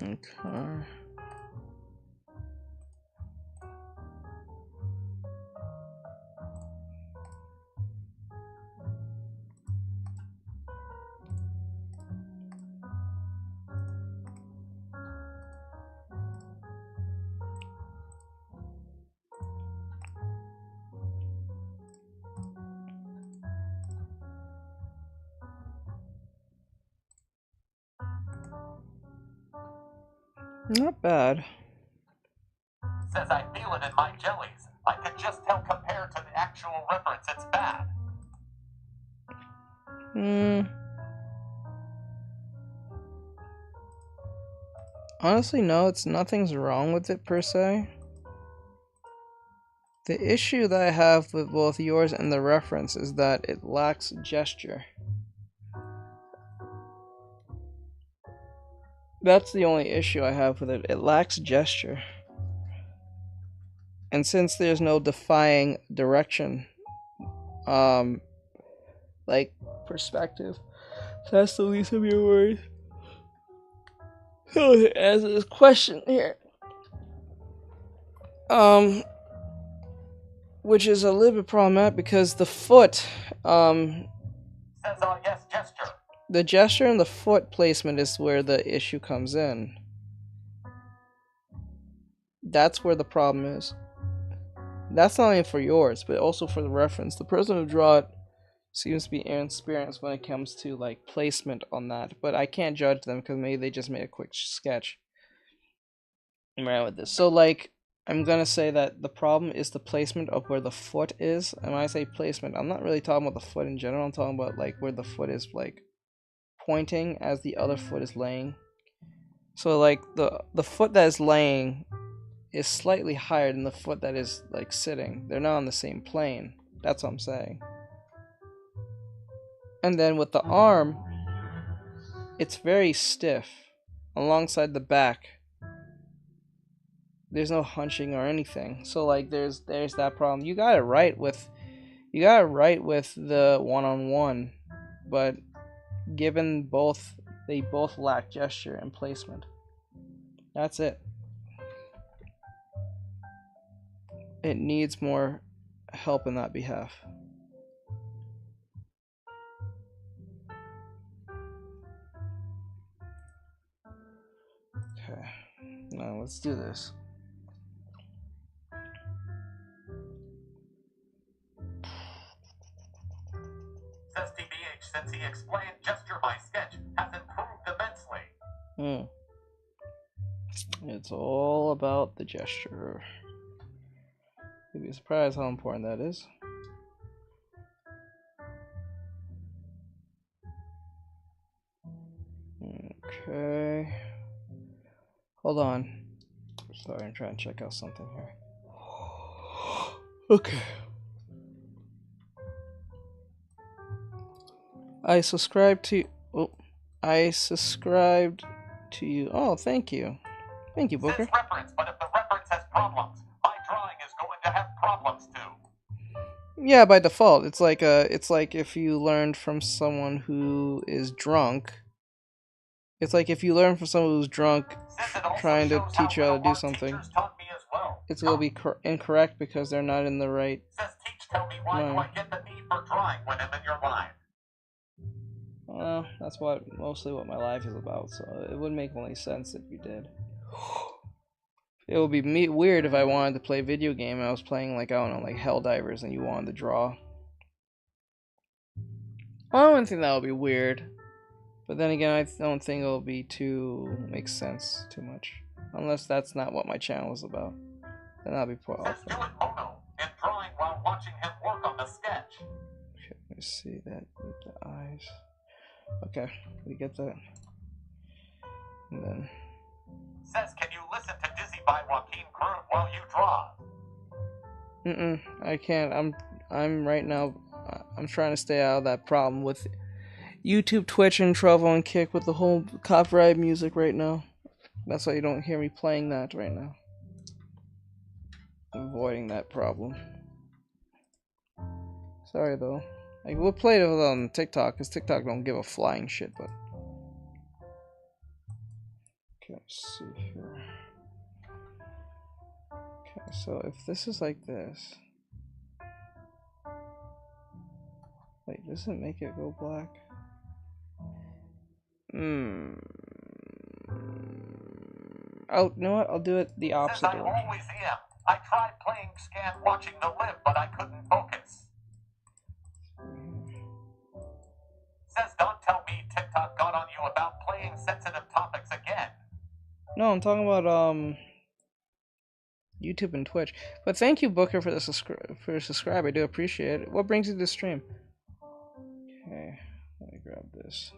Okay. Not bad.
Says I feel it in my jellies. I could just tell compared to the actual reference it's bad.
Honestly, no, nothing's wrong with it per se. The issue that I have with both yours and the reference is that it lacks gesture. That's the only issue I have with it. It lacks gesture. And since there's no defying direction, like perspective, that's the least of your worries. So to answer this question here, which is a little bit problematic because the foot,
Says yes, gesture.
the gesture and the foot placement is where the issue comes in. That's where the problem is. That's not only for yours, but also for the reference. The person who drew it seems to be inexperienced when it comes to like placement on that, but I can't judge them because maybe they just made a quick sketch. I'm right with this. So like, I'm gonna say that the problem is the placement of where the foot is. And when I say placement, I'm not really talking about the foot in general. I'm talking about like where the foot is like pointing as the other foot is laying. So like the foot that is laying is slightly higher than the foot that is like sitting. They're not on the same plane. That's what I'm saying. And then with the arm, it's very stiff alongside the back. There's no hunching or anything. So like there's that problem. You got it right with the one-on-one, but given they both lack gesture and placement. That's it. It needs more help in that behalf. Okay, now let's do this.
Says TBH, since he explained gesture, my sketch has improved immensely.
It's all about the gesture. You'd be surprised how important that is. Okay. Hold on. Sorry, I'm trying to check out something here. Okay. I subscribed to. Oh, I subscribed to you. Oh, thank you. Thank you, Booker.
Says reference, but if the reference has problems, my drawing is going to have problems too.
Yeah, by default, it's like if you learned from someone who is drunk. It's like if you learn from someone who's drunk trying to teach you how to do something. It's gonna be incorrect because they're not in the right.
Says teach, tell me why do I get the need for drawing when I'm in your life?
Well, that's mostly what my life is about, so it wouldn't make any sense if you did. It would be weird if I wanted to play a video game and I was playing like, I don't know, like Helldivers and you wanted to draw. I don't think that would be weird. But then again, I don't think it'll be make sense too much. Unless that's not what my channel is about. Then that'll be quite
Says do it mono and drawing while watching him work on the sketch.
Okay, let me see that with the eyes. Okay, we get that. And then
Says can you listen to Dizzy by Joaquin Curve while you draw?
I can't. I'm right now. I'm trying to stay out of that problem with YouTube, Twitch, and Trovo and Kick with the whole copyright music right now. That's why you don't hear me playing that right now. I'm avoiding that problem. Sorry though. Like we'll play it on TikTok because TikTok don't give a flying shit. But okay, let's see here. Okay, so if this is like this. Wait, does it make it go black? Oh, you know what? I'll do it the opposite
Says I
direction.
always am. I tried playing Scan watching the live, but I couldn't focus. Says don't tell me TikTok got on you about playing sensitive topics again.
No, I'm talking about YouTube and Twitch. But thank you, Booker, for the subscribe. I do appreciate it. What brings you to the stream? Okay, let me grab this.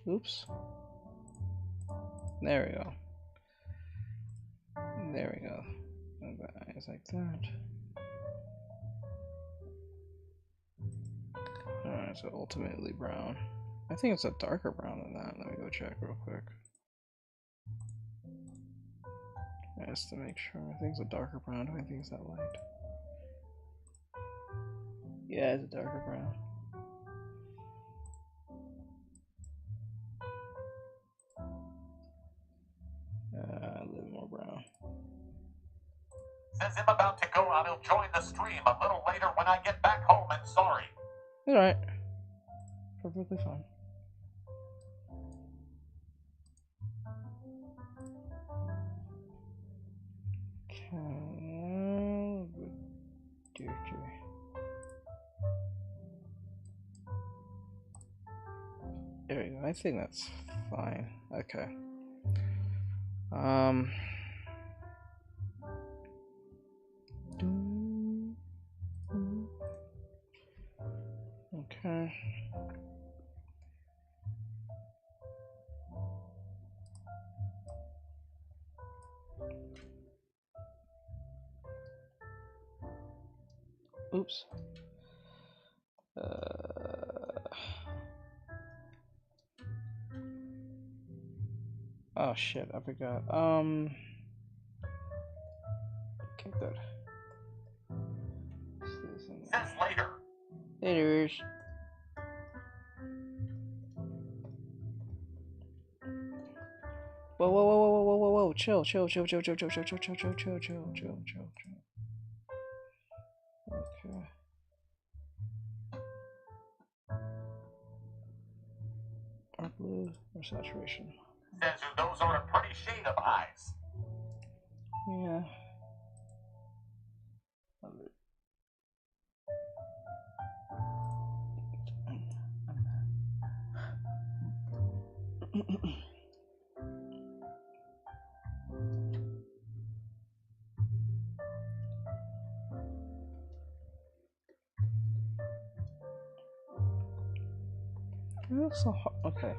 Oops. There we go. There we go. Eyes like that. Alright, so ultimately brown. I think it's a darker brown than that. Let me go check real quick. Just to make sure. I think it's a darker brown. Do I think it's that light? Yeah, it's a darker brown. A little more brown.
Says I'm about to go out. He'll join the stream a little later when I get back home and sorry.
Alright. Perfectly fine. There we go. I think that's fine. Okay. Okay. Oops. Oh shit, I forgot. Okay, good.
Says later.
Later. Whoa, whoa, whoa, whoa, whoa, whoa, whoa, chill, chill, chill, chill, chill, chill, chill, chill, chill, chill, chill, chill, chill, chill. Okay. Dark blue or saturation?
Says those are a pretty shade of eyes.
Yeah. So okay.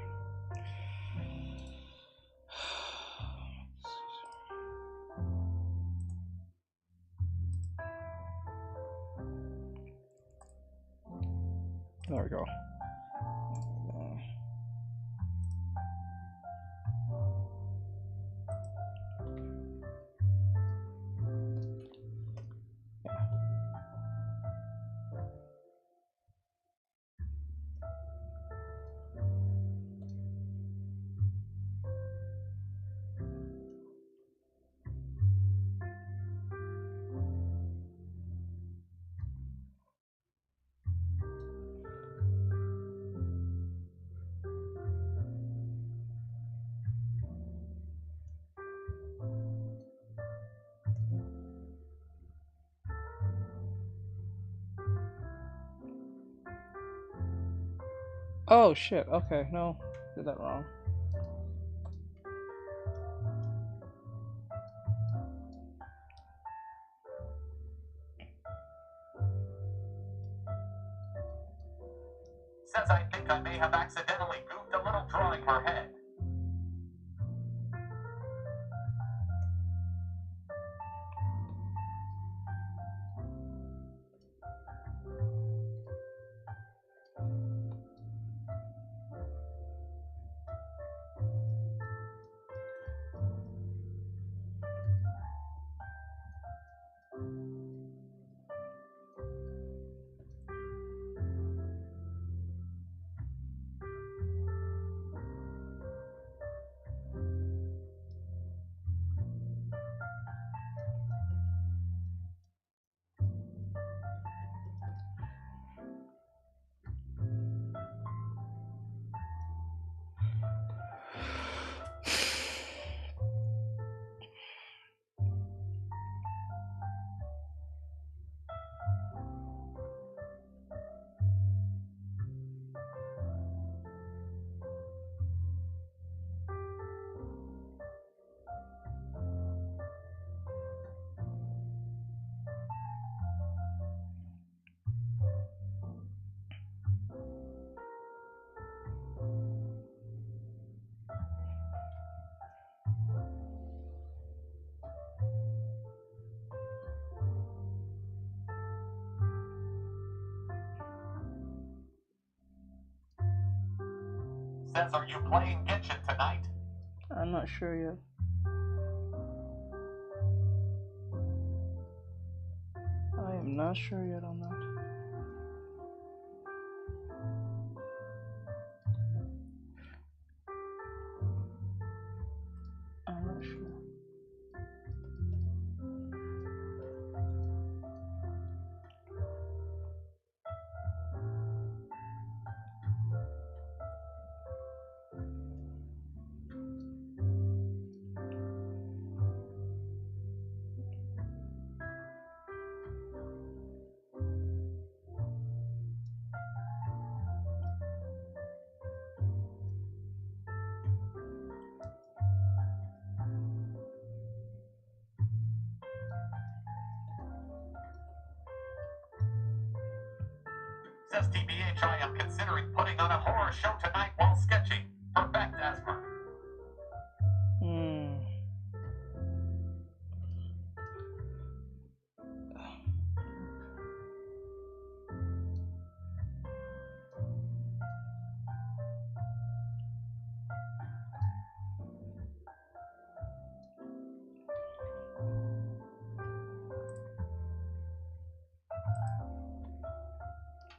Oh shit, okay, no, did that wrong.
Says I think I may have accidentally goofed a little drawing her head. Says, are you playing Genshin tonight?
I'm not sure yet. I am not sure yet on that. I'm not sure.
Says TBH, I am considering putting on a horror show tonight while sketching. Perfect, Asper.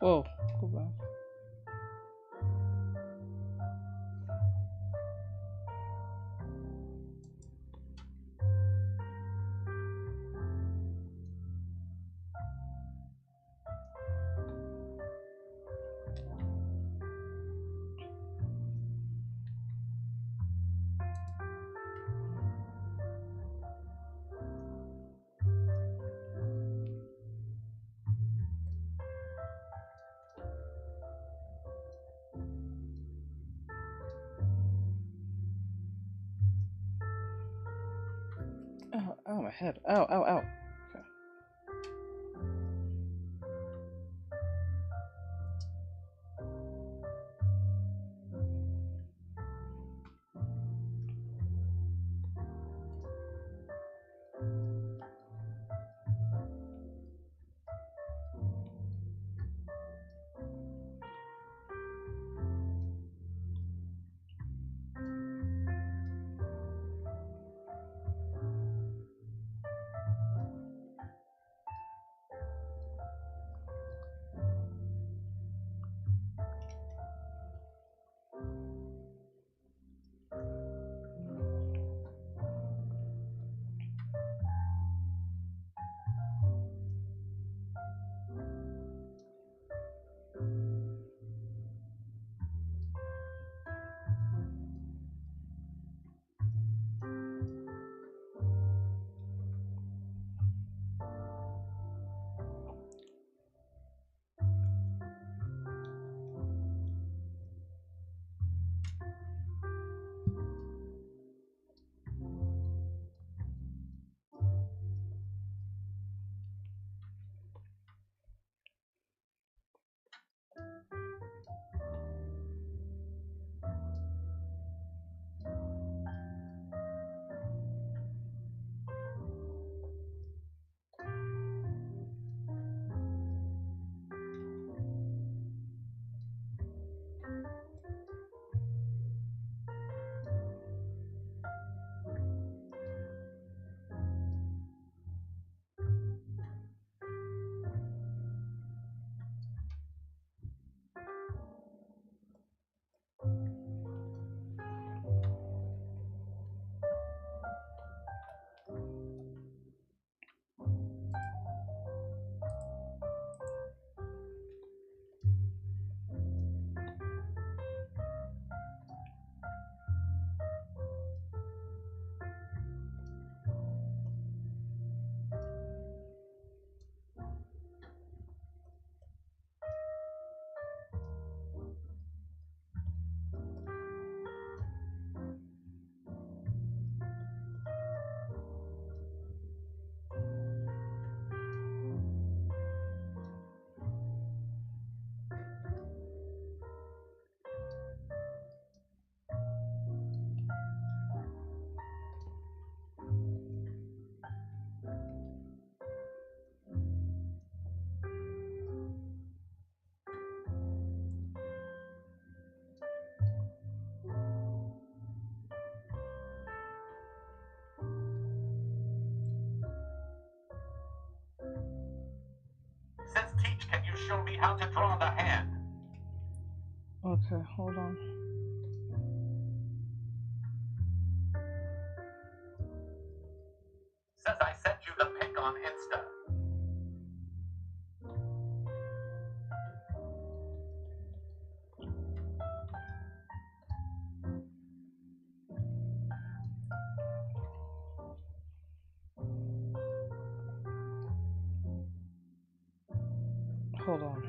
Whoa, go back. Ow, ow, my head. Ow, ow, ow. Okay.
how to draw the hand.
Okay, hold on.
Says I sent you the pic on Insta.
Hold on.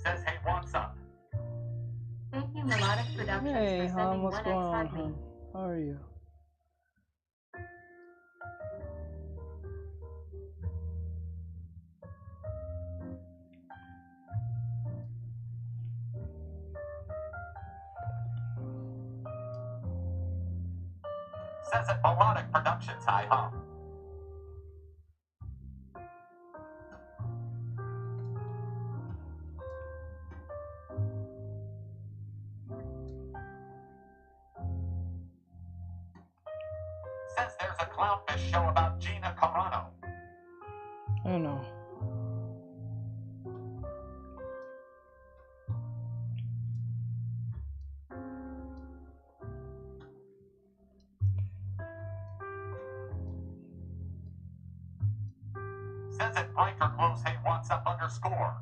Says, hey, what's up?
Thank you, Melodic Productions,
Hey,
for
hon,
sending
what's
1x
going on,
hug me.
hon? How are you?
Says at Melodic Productions, hi hum. Says there's a clownfish show about Gina Carano.
I know.
Says at Riker Close, hey, what's up underscore.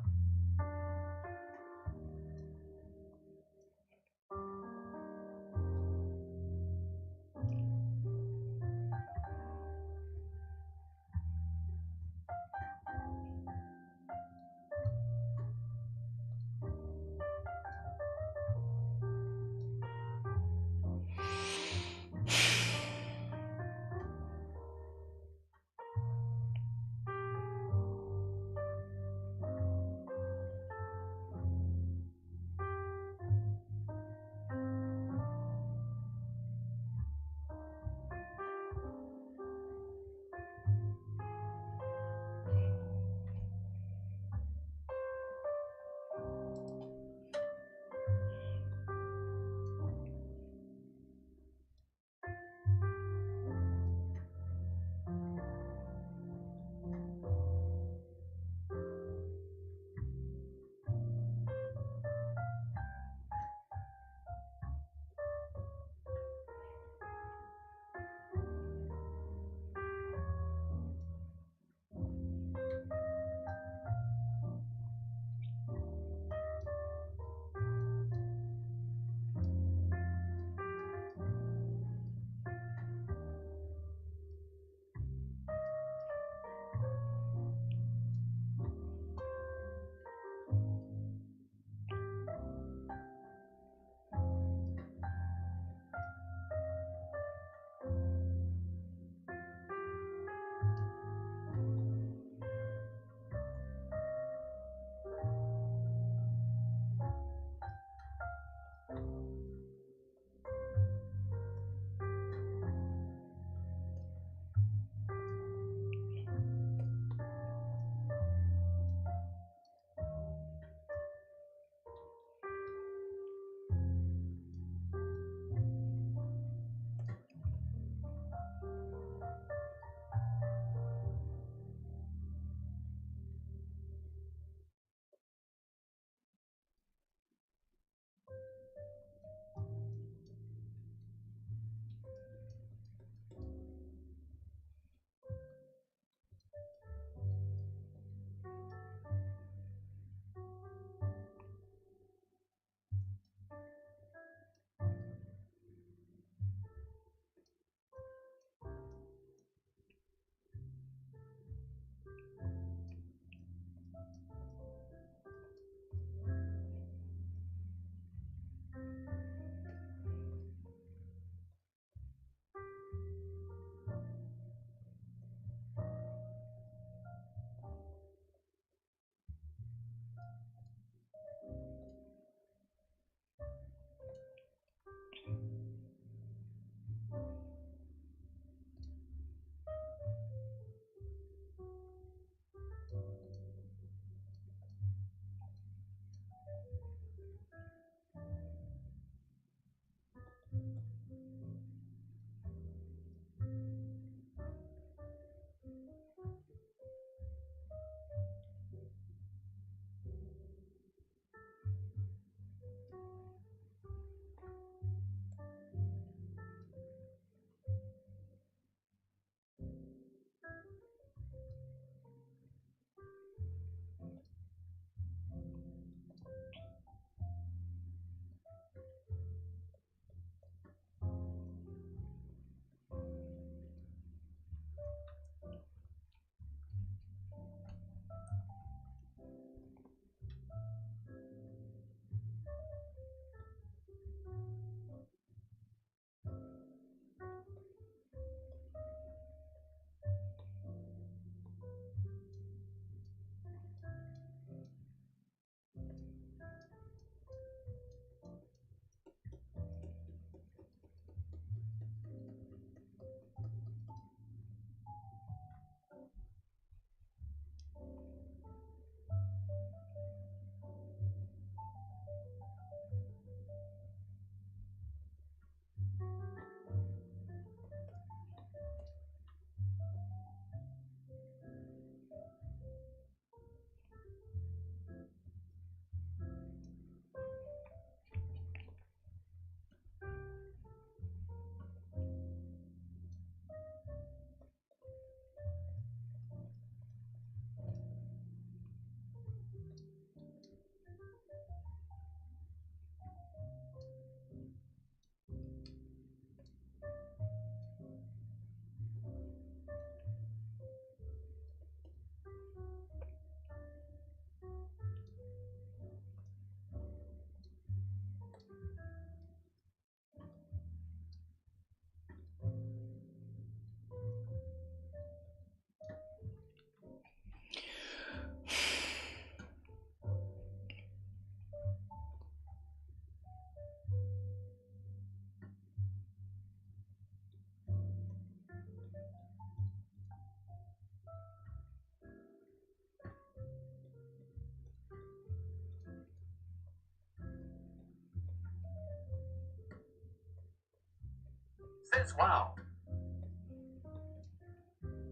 as well.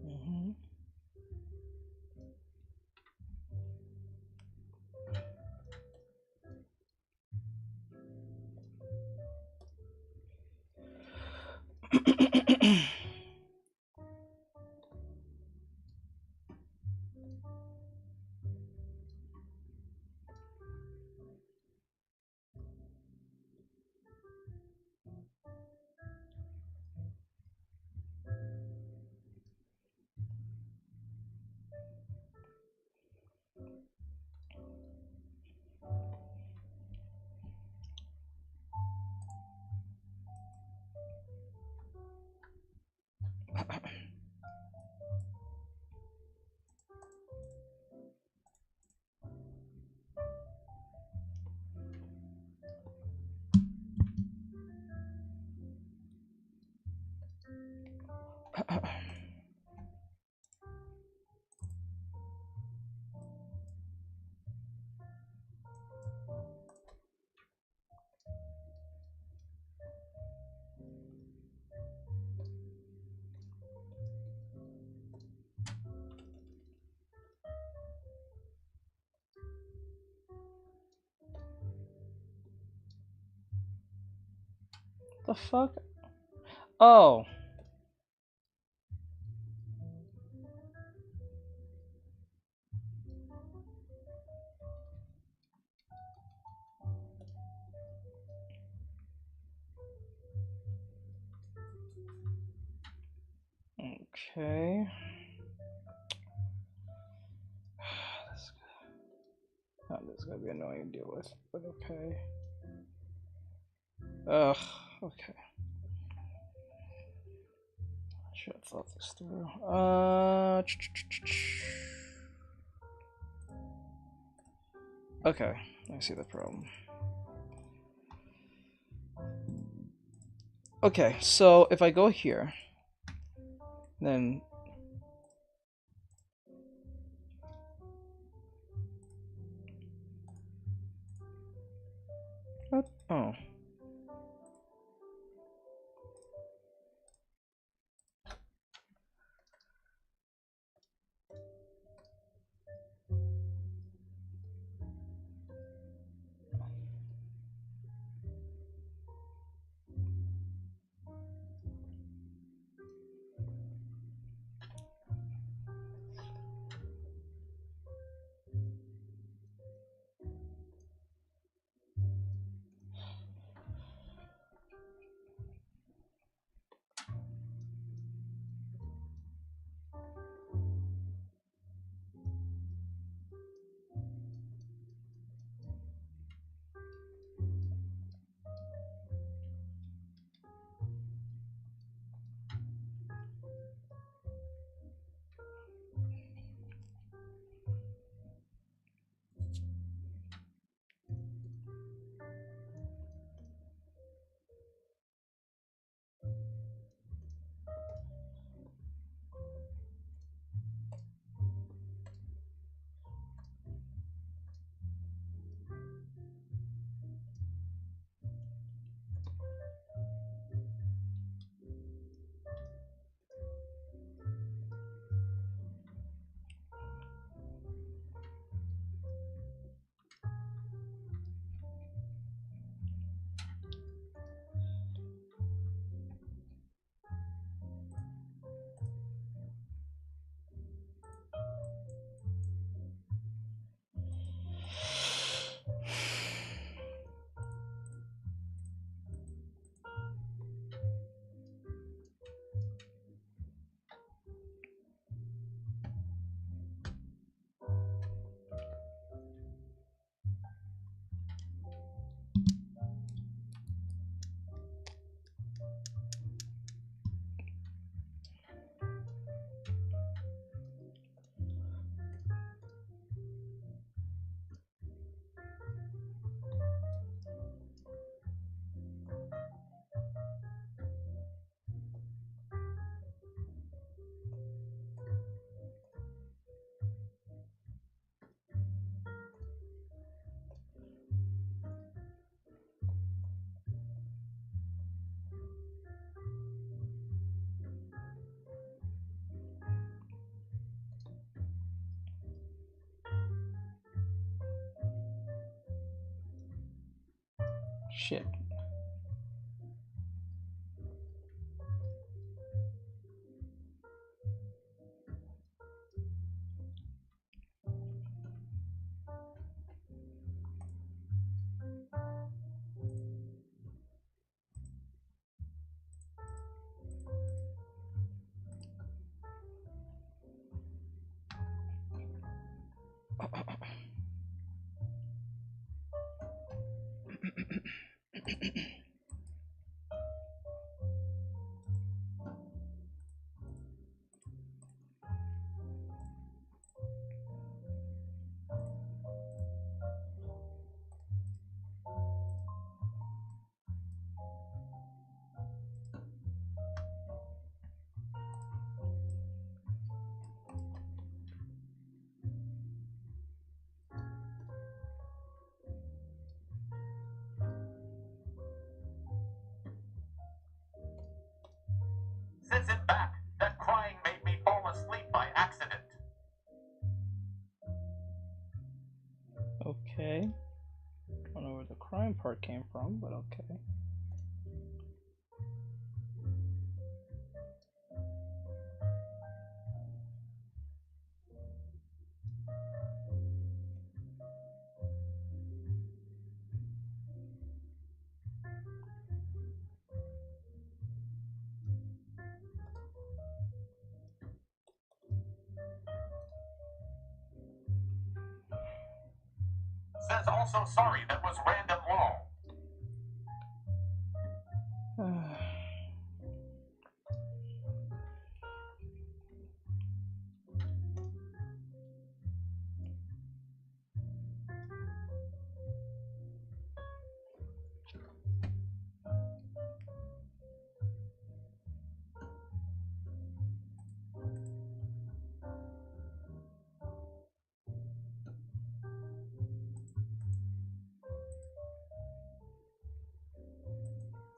Mhm. The fuck? Oh. Okay. This is gonna be annoying to deal with, but okay. Ugh, okay. I should have thought this through. Okay, I see the problem. Okay, so if I go here, then what? Oh. Shit.
Since I'm back, that crying made me fall asleep by accident.
Okay. Don't know where the crime part came from, but okay.
Says also sorry that was random lol.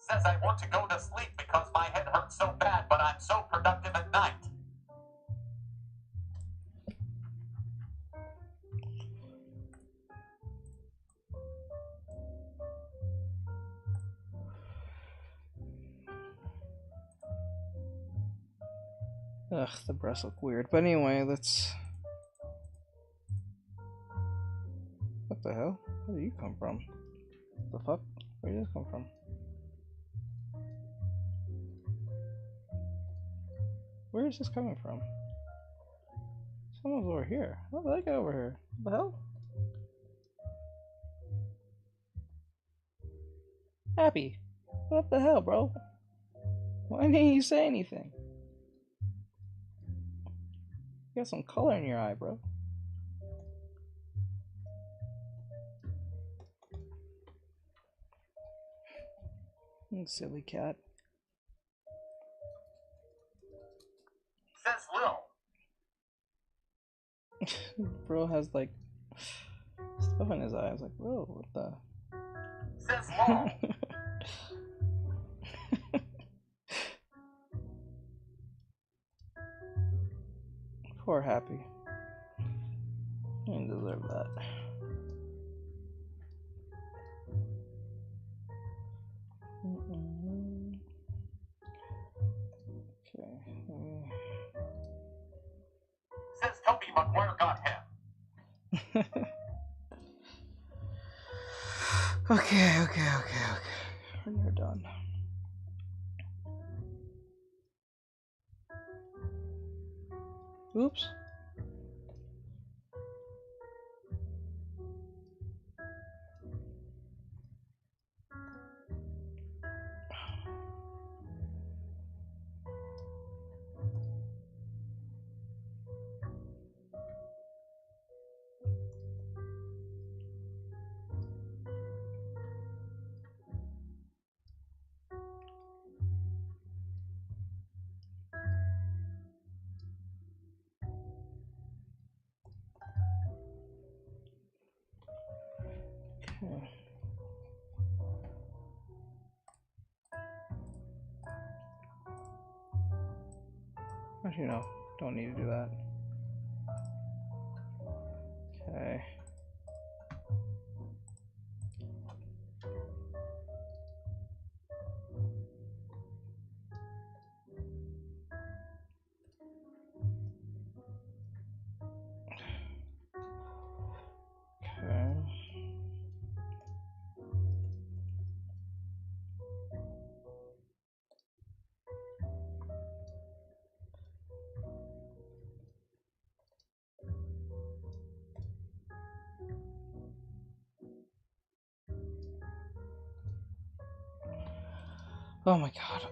Says I want to go to sleep because my head hurts so bad, but I'm so productive at night.
Ugh, the breasts look weird. But anyway, let's... What the hell? Where did you come from? The fuck? Where did this come from? Where is this coming from? Someone's over here. How did I get over here? What the hell? Happy. What the hell, bro? Why didn't you say anything? You got some color in your eye, bro. Silly cat.
Says Lil.
Bro has like stuff in his eyes. Like, bro, what the?
Says lol.
Poor Happy. He didn't deserve that. Okay.
Says Toby McGuire got him.
Okay. We're done. Oops. Okay. Actually, no. Don't need to do that. Okay. Oh my god.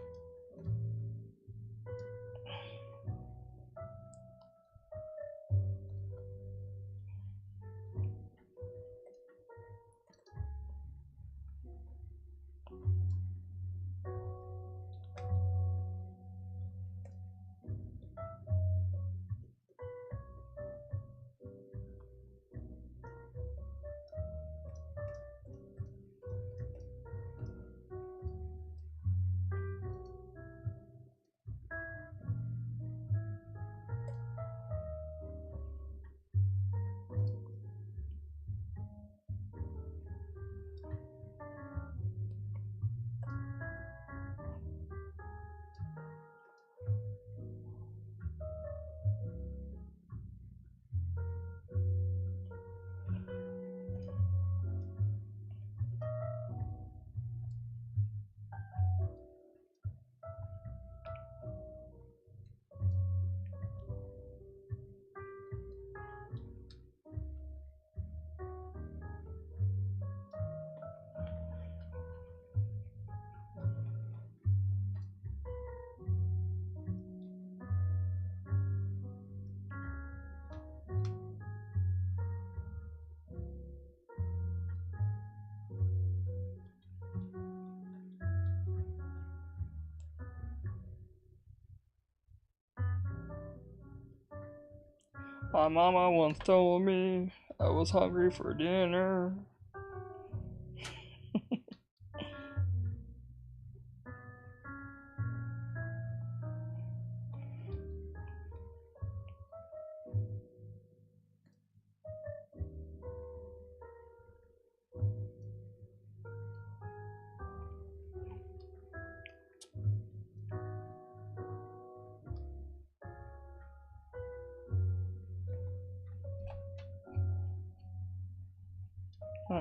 My mama once told me I was hungry for dinner.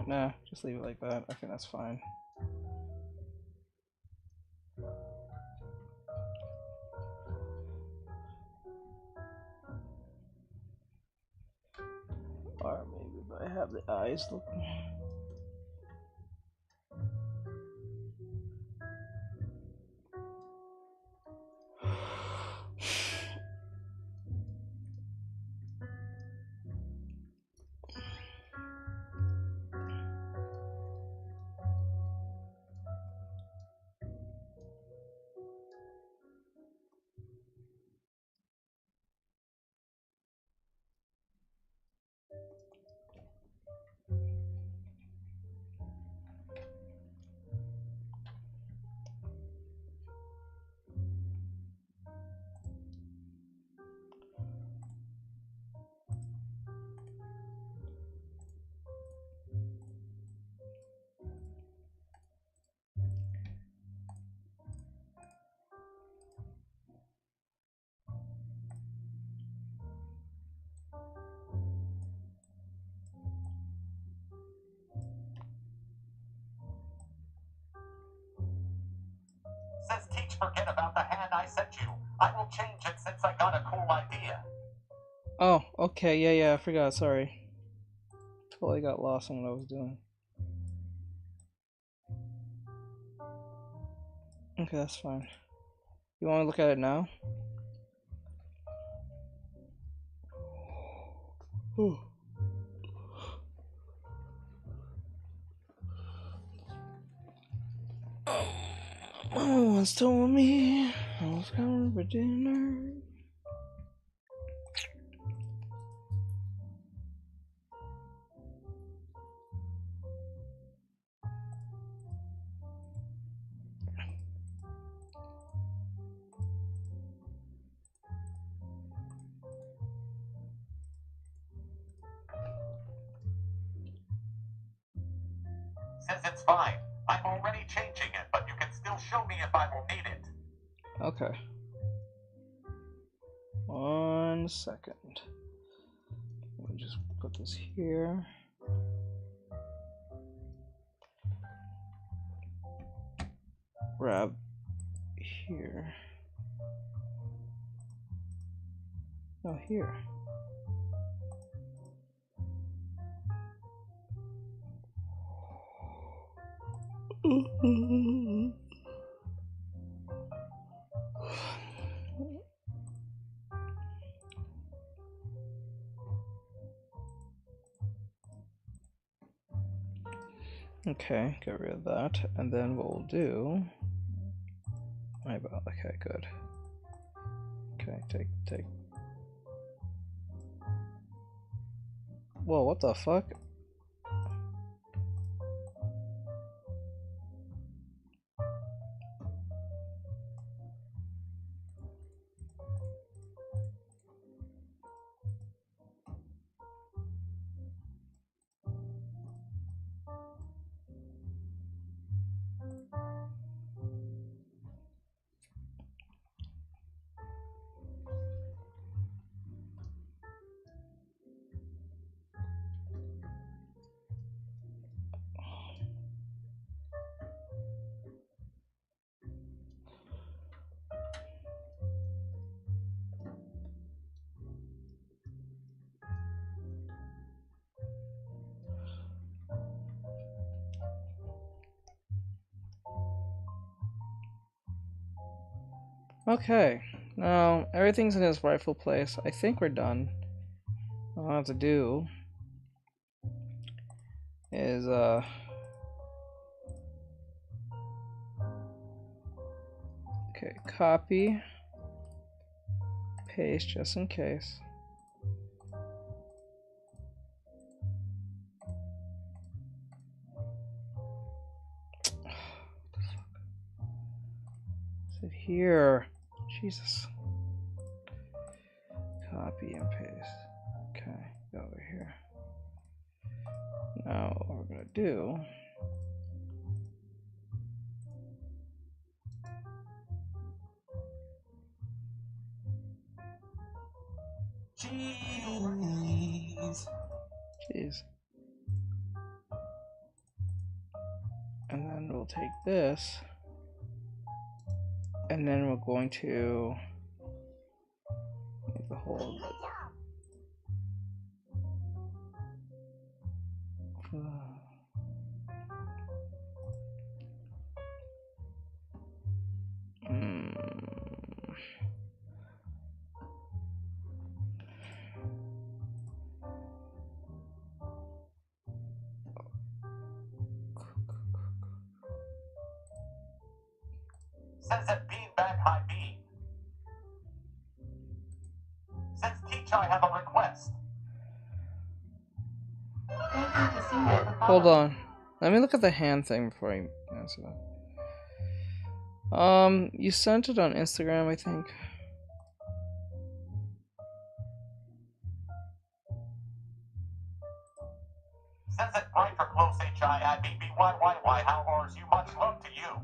Nah, just leave it like that. I think that's fine. Or maybe if I have the eyes looking.
Says teach forget about the hand I sent you. I will change it since I got a cool idea.
Oh, okay, yeah, I forgot, sorry. Totally got lost in what I was doing. Okay, that's fine. You want to look at it now? Mama once told me I was coming for dinner.
Says it's fine. I'm already changing it, but you can still show me if I will need it.
Okay. 1 second. Let me just put this here. Grab here. No, here. Okay, get rid of that, and then what we'll do. Eyeball. Okay, good. Okay, take. Whoa, what the fuck? Okay, now everything's in its rightful place. I think we're done. All I have to do is okay, copy, paste just in case. Sit here. Jesus. Copy and paste. Okay, go over here. Now what we're gonna do Jeez. And then we'll take this, and then we're going to make the whole.
Says it beanbag high bean. Says teach I have a request.
Thank you to Senior for
Hold
following.
on. Let me look at the hand thing before I answer that. You sent it on Instagram, I think.
Says it bright for close HIIBBYYY. How ours you much love to you.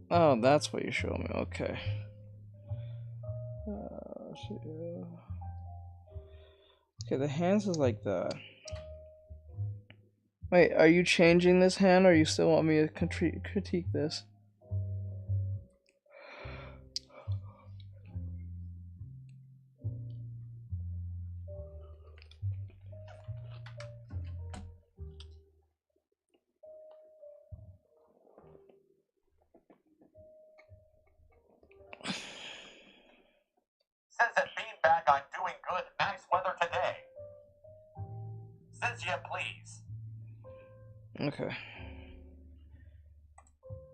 Oh, that's what you showed me. Okay. Okay, the hands is like that. Wait, are you changing this hand, or you still want me to critique this?
Says it beanbag I'm doing good. Nice weather today. Says you please.
Okay.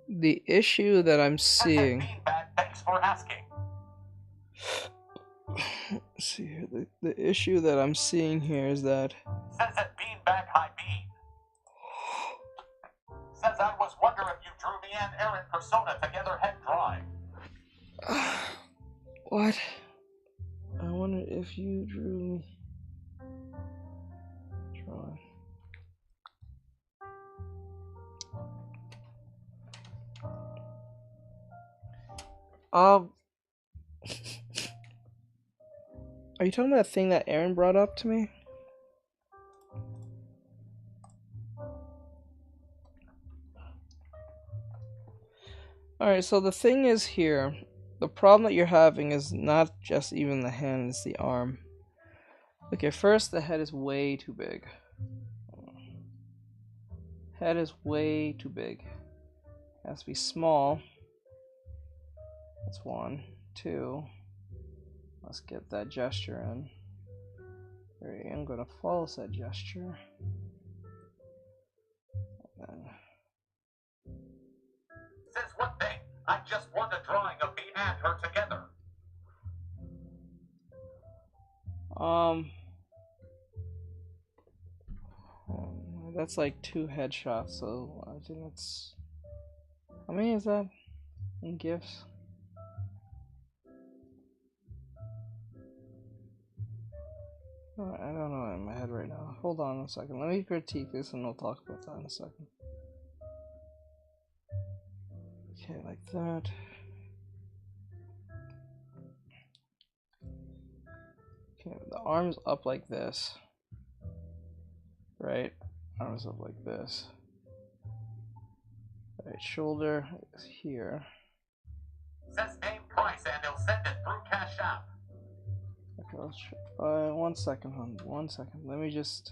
The issue that I'm seeing.
Says it beanbag thanks for asking.
Let's see here. The issue that I'm seeing here is that.
Says it beanbag high bean. Says I was wondering if you drew me and Aaron persona together head drawing.
What? I wonder if you drew me. Drawing. Are you talking about that thing that Aaron brought up to me? Alright, so the thing is here, the problem that you're having is not just even the hand, it's the arm. Okay, first the head is way too big. Head is way too big. It has to be small. That's 1, 2. Let's get that gesture in. I am gonna follow that gesture. And
Says one thing. I just want a drawing of me and her together.
that's like 2 headshots, so I think that's, how many is that in GIFs? I don't know in my head right now. Hold on a second. Let me critique this and we'll talk about that in a second. Okay, like that. Okay, the arm's up like this. Right? Arms up like this. Right shoulder is here.
Says name price and he'll send it through Cash App.
Okay, let's try. 1 second, hon. 1 second. Let me just.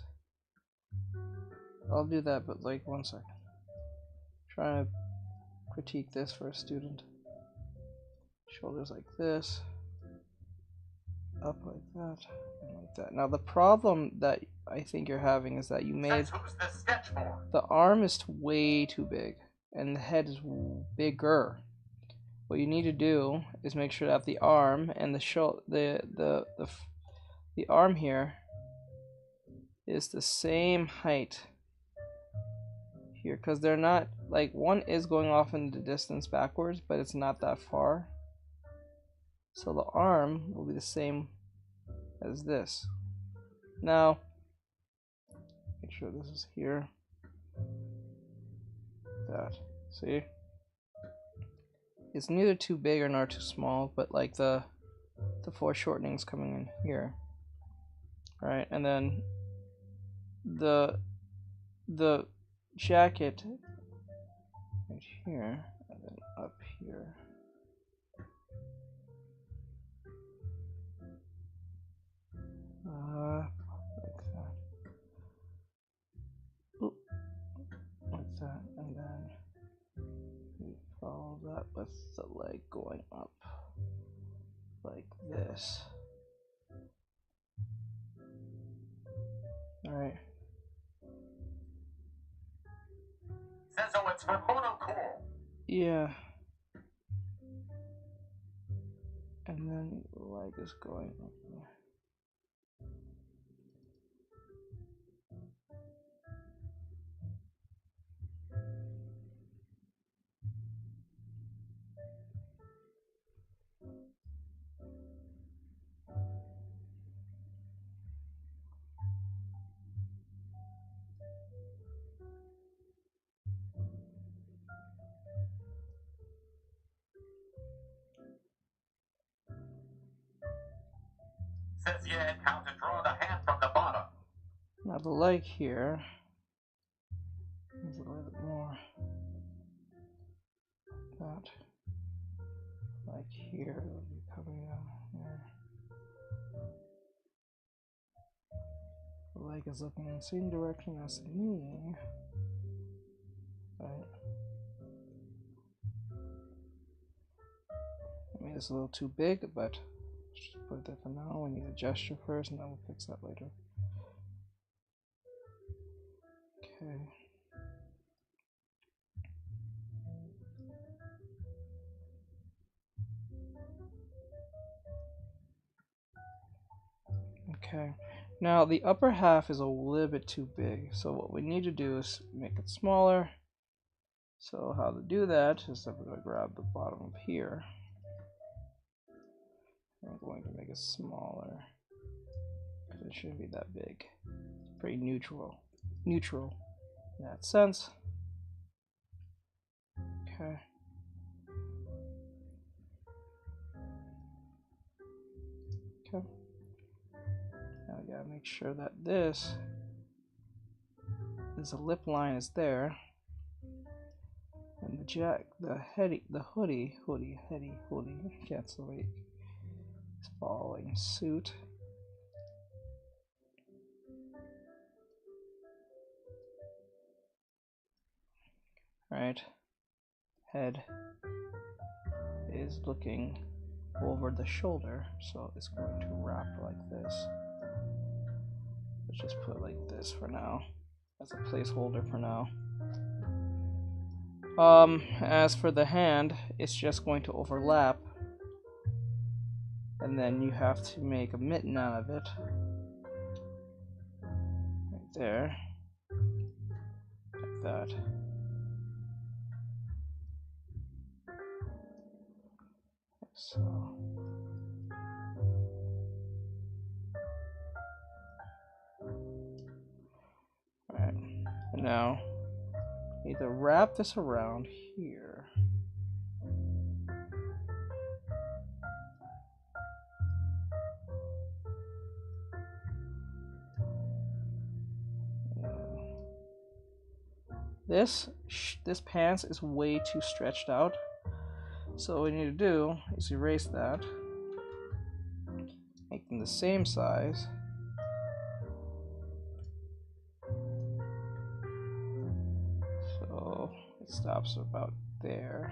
I'll do that, but like 1 second. Trying to critique this for a student. Shoulders like this. Up like that. And like that. Now, the problem that I think you're having is that you made.
Says who's this sketch for?
The arm is way too big, and the head is bigger. What you need to do is make sure that the arm and the arm here is the same height here, because they're not, like, one is going off in the distance backwards, but it's not that far. So the arm will be the same as this. Now, make sure this is here. That. See? It's neither too big or nor too small, but like the foreshortening's coming in here. Right? And then the jacket right here, and then up here. Like that. Oop. Like that, and then we follow that with the leg going up like this. Alright.
Says oh it's for Mono Cool.
Yeah. And then the leg is going up there.
Says yeah, and how to draw the hand from the bottom.
Now the leg here is a little bit more that. Like here, it'll be coming down here. The leg is looking in the same direction as the knee. Right. I mean, it's a little too big, but let's just put it there for now. We need a gesture first, and then we'll fix that later. Okay. Okay. Now the upper half is a little bit too big, so what we need to do is make it smaller. So how to do that is that we're going to grab the bottom of here. I'm going to make it smaller because it shouldn't be that big. It's pretty neutral in that sense. Okay. Okay. Now we gotta make sure that this is, the lip line is there, and the hoodie, can't wait, is following suit. Right, head is looking over the shoulder, so it's going to wrap like this. Let's just put it like this for now, as a placeholder for now. As for the hand, it's just going to overlap, and then you have to make a mitten out of it. Right there. Like that. So. Alright. And now, either wrap this around here. This pants is way too stretched out. So what we need to do is erase that. Make them the same size. So it stops about there.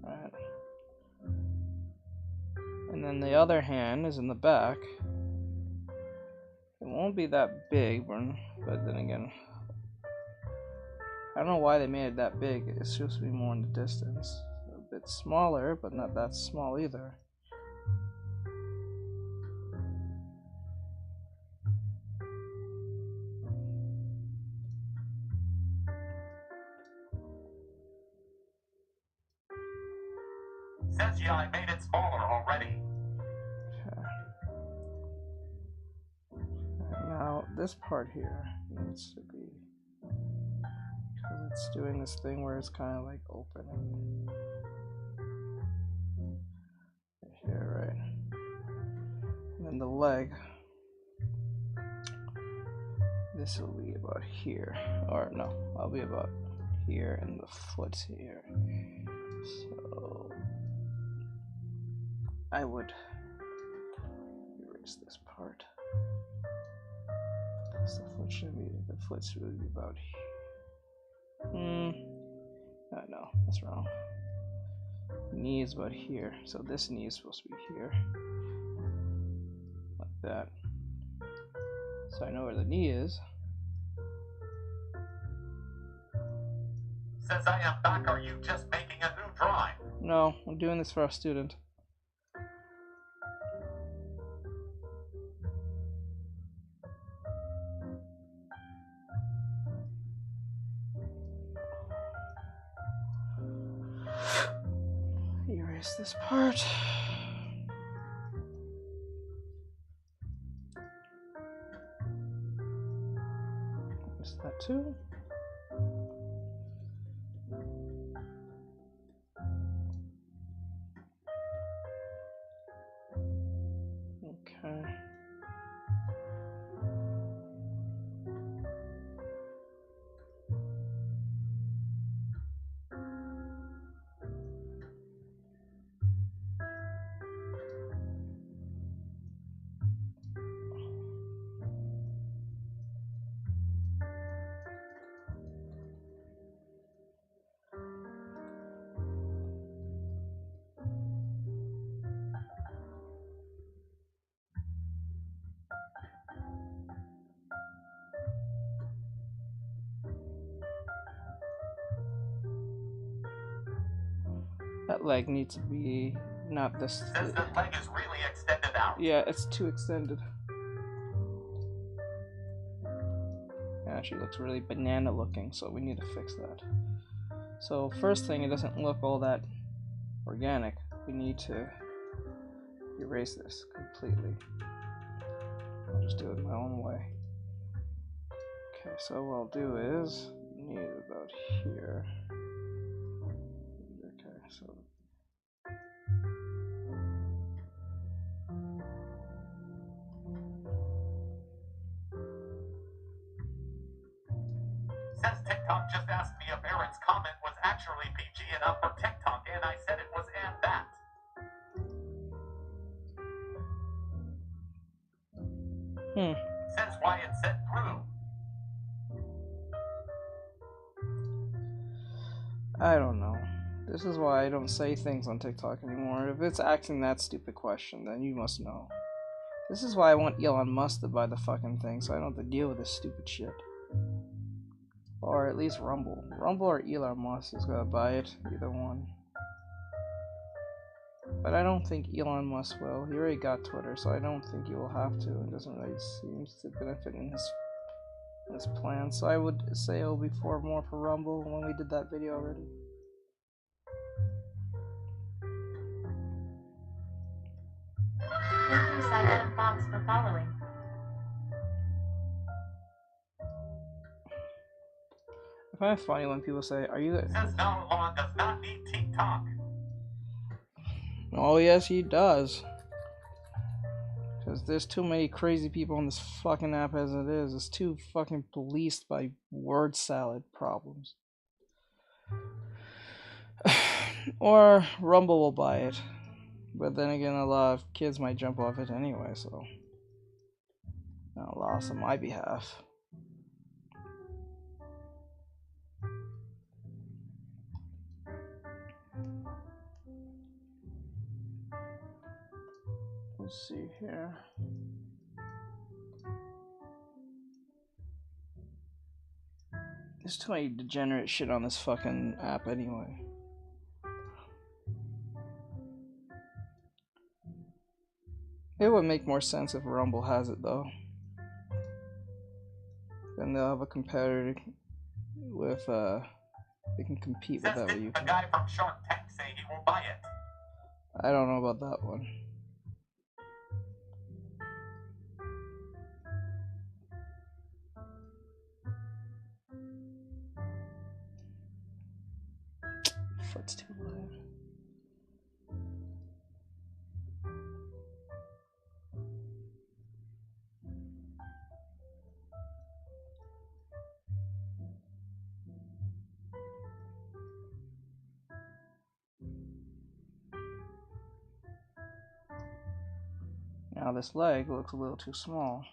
Right. And then the other hand is in the back. It won't be that big, but then again, I don't know why they made it that big. It's supposed to be more in the distance. A bit smaller, but not that small either.
Says yeah, I made it smaller already.
Okay. Right, now this part here needs to be, because it's doing this thing where it's kind of like opening. Here, right? And then the leg. This will be about here, or no, I'll be about here, and the foot's here. So I would erase this part. So the foot should be about here. No, that's wrong. Knee is about here, so this knee is supposed to be here, like that. So I know where the knee is.
Since I am back, are you just making a new drawing?
No, I'm doing this for our student. Erase this part. Erase that too. Okay. That leg needs to be not this.
Says the leg is really extended out.
Yeah, it's too extended. Yeah, she looks really banana looking, so we need to fix that. So first thing, it doesn't look all that organic. We need to erase this completely. I'll just do it my own way. Okay, so what I'll do is need it about here. Okay, so
Says TikTok just asked me if Aaron's comment was actually PG enough for TikTok, and I said it was and that. Says why it sent through.
I don't know. This is why I don't say things on TikTok anymore. If it's asking that stupid question, then you must know. This is why I want Elon Musk to buy the fucking thing, so I don't have to deal with this stupid shit. Or at least Rumble. Rumble or Elon Musk is gonna buy it, either one. But I don't think Elon Musk will. He already got Twitter, so I don't think he will have to. It doesn't really seem to benefit in his plan. So I would say it'll be more for Rumble when we did that video already.
Thank you, Simon Fox, for following.
I find it funny when people say, "Are you?"
Says no, Elon does not need TikTok.
Oh yes, he does. Because there's too many crazy people on this fucking app as it is. It's too fucking policed by word salad problems. Or Rumble will buy it. But then again, a lot of kids might jump off it anyway, so not a loss on my behalf. Let's see here. There's too many degenerate shit on this fucking app anyway. It would make more sense if Rumble has it though. Then they'll have a competitor with they can compete with that with you.
The guy from Shark Tank say he will buy it.
I don't know about that one. Foot's too low. Now this leg looks a little too small.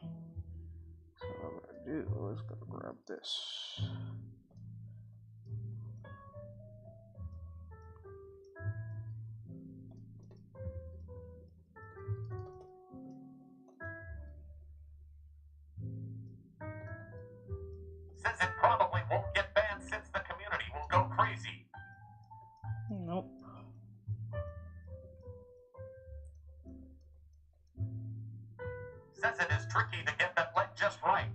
So what I'm gonna do is gonna grab this.
Says it probably won't get banned since the community will go crazy.
Nope.
Says it is tricky to get that leg just right.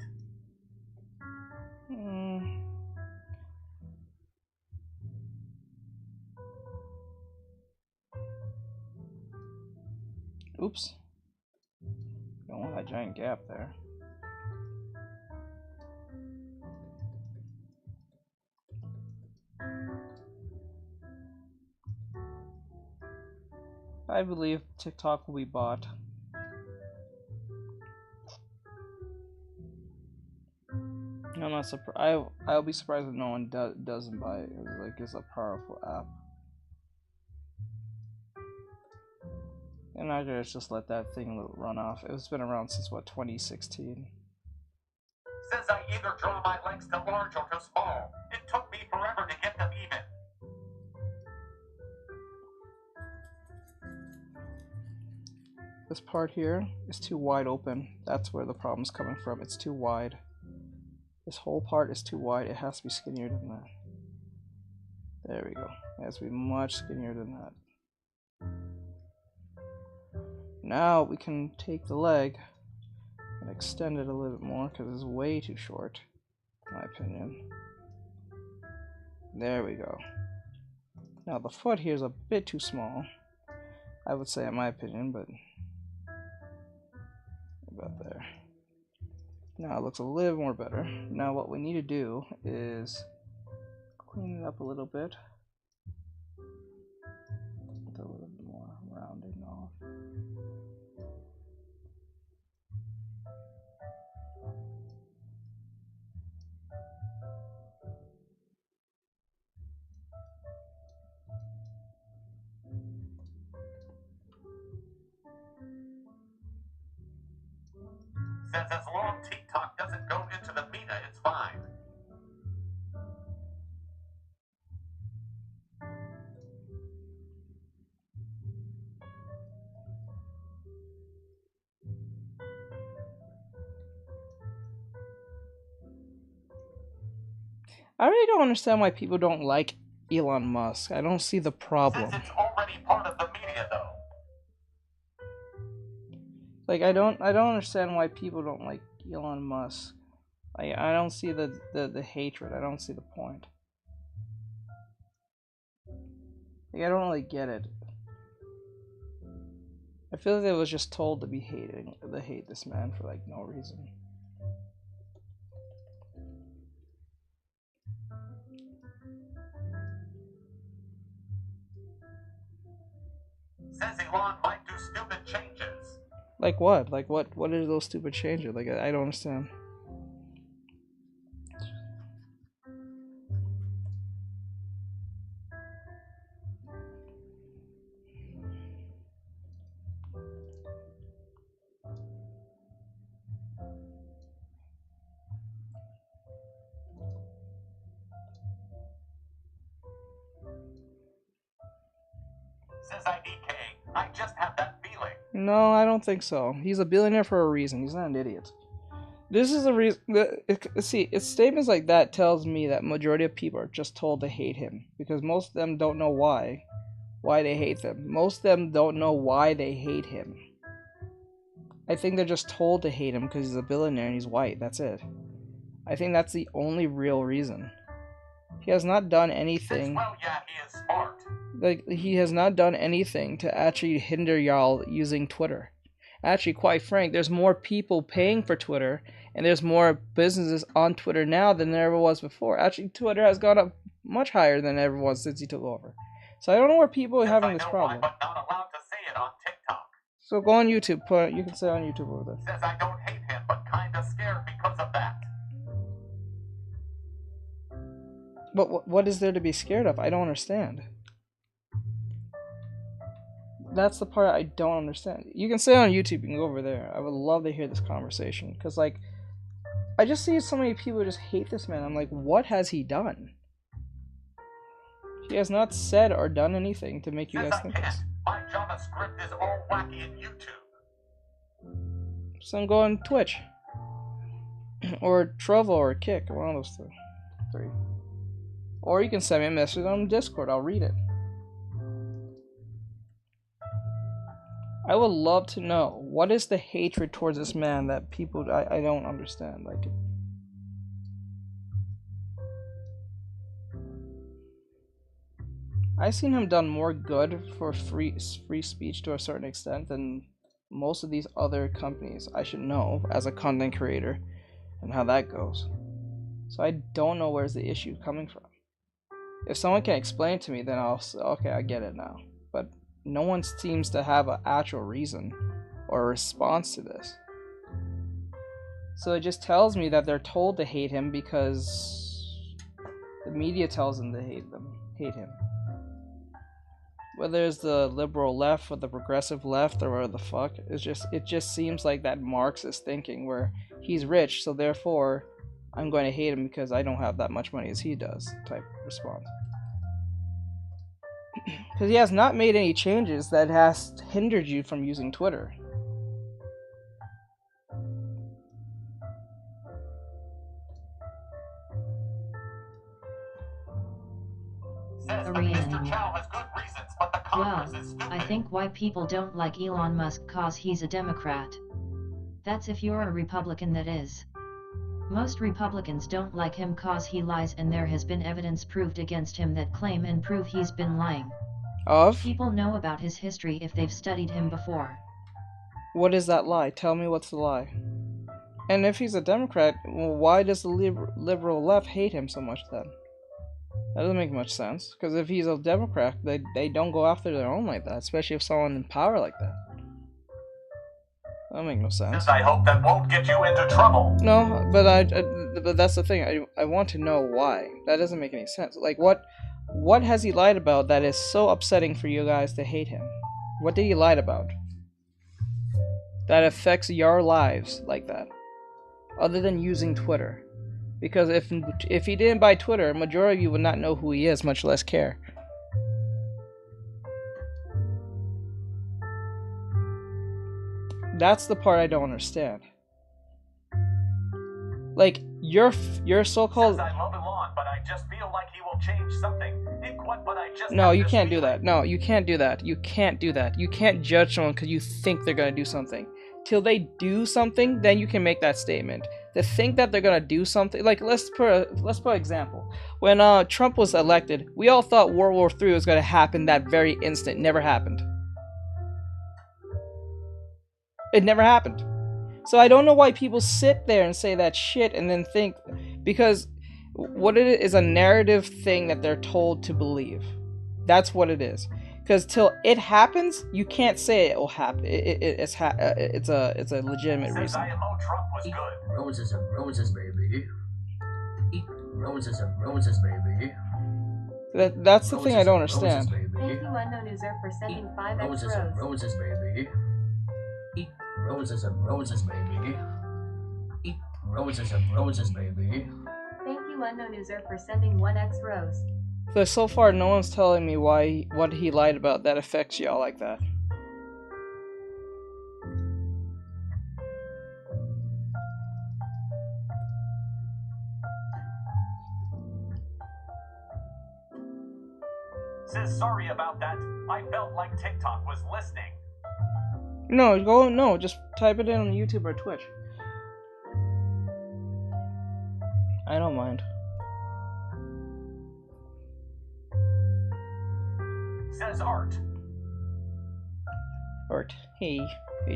Oops. Don't want that giant gap there. I believe TikTok will be bought. I'm not surprised. I'll be surprised if no one doesn't buy it. It's a powerful app. And I just let that thing run off. It's been around since what, 2016.
Says I either draw my legs to large or to small. It took me forever to get them even.
This part here is too wide open. That's where the problem's coming from. It's too wide. This whole part is too wide. It has to be skinnier than that. There we go. It has to be much skinnier than that. Now we can take the leg and extend it a little bit more because it's way too short, in my opinion. There we go. Now the foot here is a bit too small, I would say, in my opinion, but about there. Now it looks a little more better. Now what we need to do is clean it up a little bit. With a little bit more rounding off.
Says as long as TikTok doesn't go into the meta, it's fine.
I really don't understand why people don't like Elon Musk. I don't see the problem.
Since it's already part of the media, though.
Like, I don't understand why people don't like Elon Musk. I don't see the hatred. I don't see the point. Like, I don't really get it. I feel like they was just told to hate this man for like no reason.
Says Elon might do stupid changes.
Like what? Like what are those stupid changes? Like I don't understand.
Says IDK, I just have that feeling.
No, I don't think so. He's a billionaire for a reason. He's not an idiot. This is the reason. See, it's statements like that tells me that majority of people are just told to hate him because most of them don't know why they hate them. Most of them don't know why they hate him. I think they're just told to hate him because he's a billionaire and he's white. That's it. I think that's the only real reason. He has not done anything.
Well, yeah, he is smart.
Like, he has not done anything to actually hinder y'all using Twitter. Actually, quite frank, there's more people paying for Twitter, and there's more businesses on Twitter now than there ever was before. Actually, Twitter has gone up much higher than it ever was since he took over. So I don't know where people are having this problem.
Why, but not allowed to say it on TikTok.
So go on YouTube. You can say on YouTube over there.
Says I don't hate him, but kinda scared because of that.
But what is there to be scared of? I don't understand. That's the part I don't understand. You can say on YouTube, you can go over there. I would love to hear this conversation. Because, like, I just see so many people just hate this man. I'm like, what has he done? He has not said or done anything to make you guys think this.
My JavaScript is all wacky in YouTube.
So I'm going Twitch. Or Trovo or Kick. One of those three. Or you can send me a message on Discord. I'll read it. I would love to know, what is the hatred towards this man that people, I don't understand. Like, I've seen him done more good for free speech to a certain extent than most of these other companies. I should know as a content creator and how that goes. So I don't know where's the issue coming from. If someone can explain it to me, then I'll say, okay, I get it now. But no one seems to have an actual reason or a response to this. So it just tells me that they're told to hate him because the media tells them to hate him. Whether it's the liberal left or the progressive left or whatever the fuck, it just seems like that Marxist thinking where he's rich, so therefore I'm going to hate him because I don't have that much money as he does type response. Because he has not made any changes that has hindered you from using Twitter.
Says that Mr. Chow has good reasons, but the Congress is stupid.
I think why people don't like Elon Musk cause he's a Democrat. That's if you're a Republican, that is. Most Republicans don't like him cause he lies, and there has been evidence proved against him that claim and prove he's been lying.
Of?
People know about his history if they've studied him before.
What is that lie? Tell me what's the lie. And if he's a Democrat, well, why does the liberal left hate him so much then? That doesn't make much sense. Because if he's a Democrat, they don't go after their own like that, especially if someone in power like that. That don't make no sense.
I hope that won't get you into trouble.
No, but but that's the thing. I want to know why. That doesn't make any sense. Like, what has he lied about that is so upsetting for you guys to hate him? What did he lie about that affects your lives like that? Other than using Twitter. Because if he didn't buy Twitter, a majority of you would not know who he is, much less care. That's the part I don't understand. Like, your so-called...
I love Elon, but I just feel like he will change something. But I just
No,
have
you
this
can't do
feeling.
that. No, you can't do that. You can't do that. You can't judge someone because you think they're gonna do something. Till they do something, then you can make that statement. To think that they're gonna do something, like let's put an example. When Trump was elected, we all thought World War III was gonna happen that very instant. Never happened. It never happened. So I don't know why people sit there and say that shit and then think, because what it is a narrative thing that they're told to believe. That's what it is. Because till it happens, you can't say it will happen. It's a legitimate
Says
reason.
IMO Trump was
Eat
good.
roses and roses, baby. Eat roses and roses, baby.
That's the thing I don't
Roses,
understand.
baby.
Thank you, unknown user, for sending 5x
Roses and
rose.
roses, baby. Eat roses and roses, baby. Eat roses and roses, baby.
Thank you, unknown user, for sending 1x rose.
So far, no one's telling me what he lied about that affects y'all like that.
Says sorry about that. I felt like TikTok was listening.
No, just type it in on YouTube or Twitch. I don't mind.
Says Art.
Art. Hey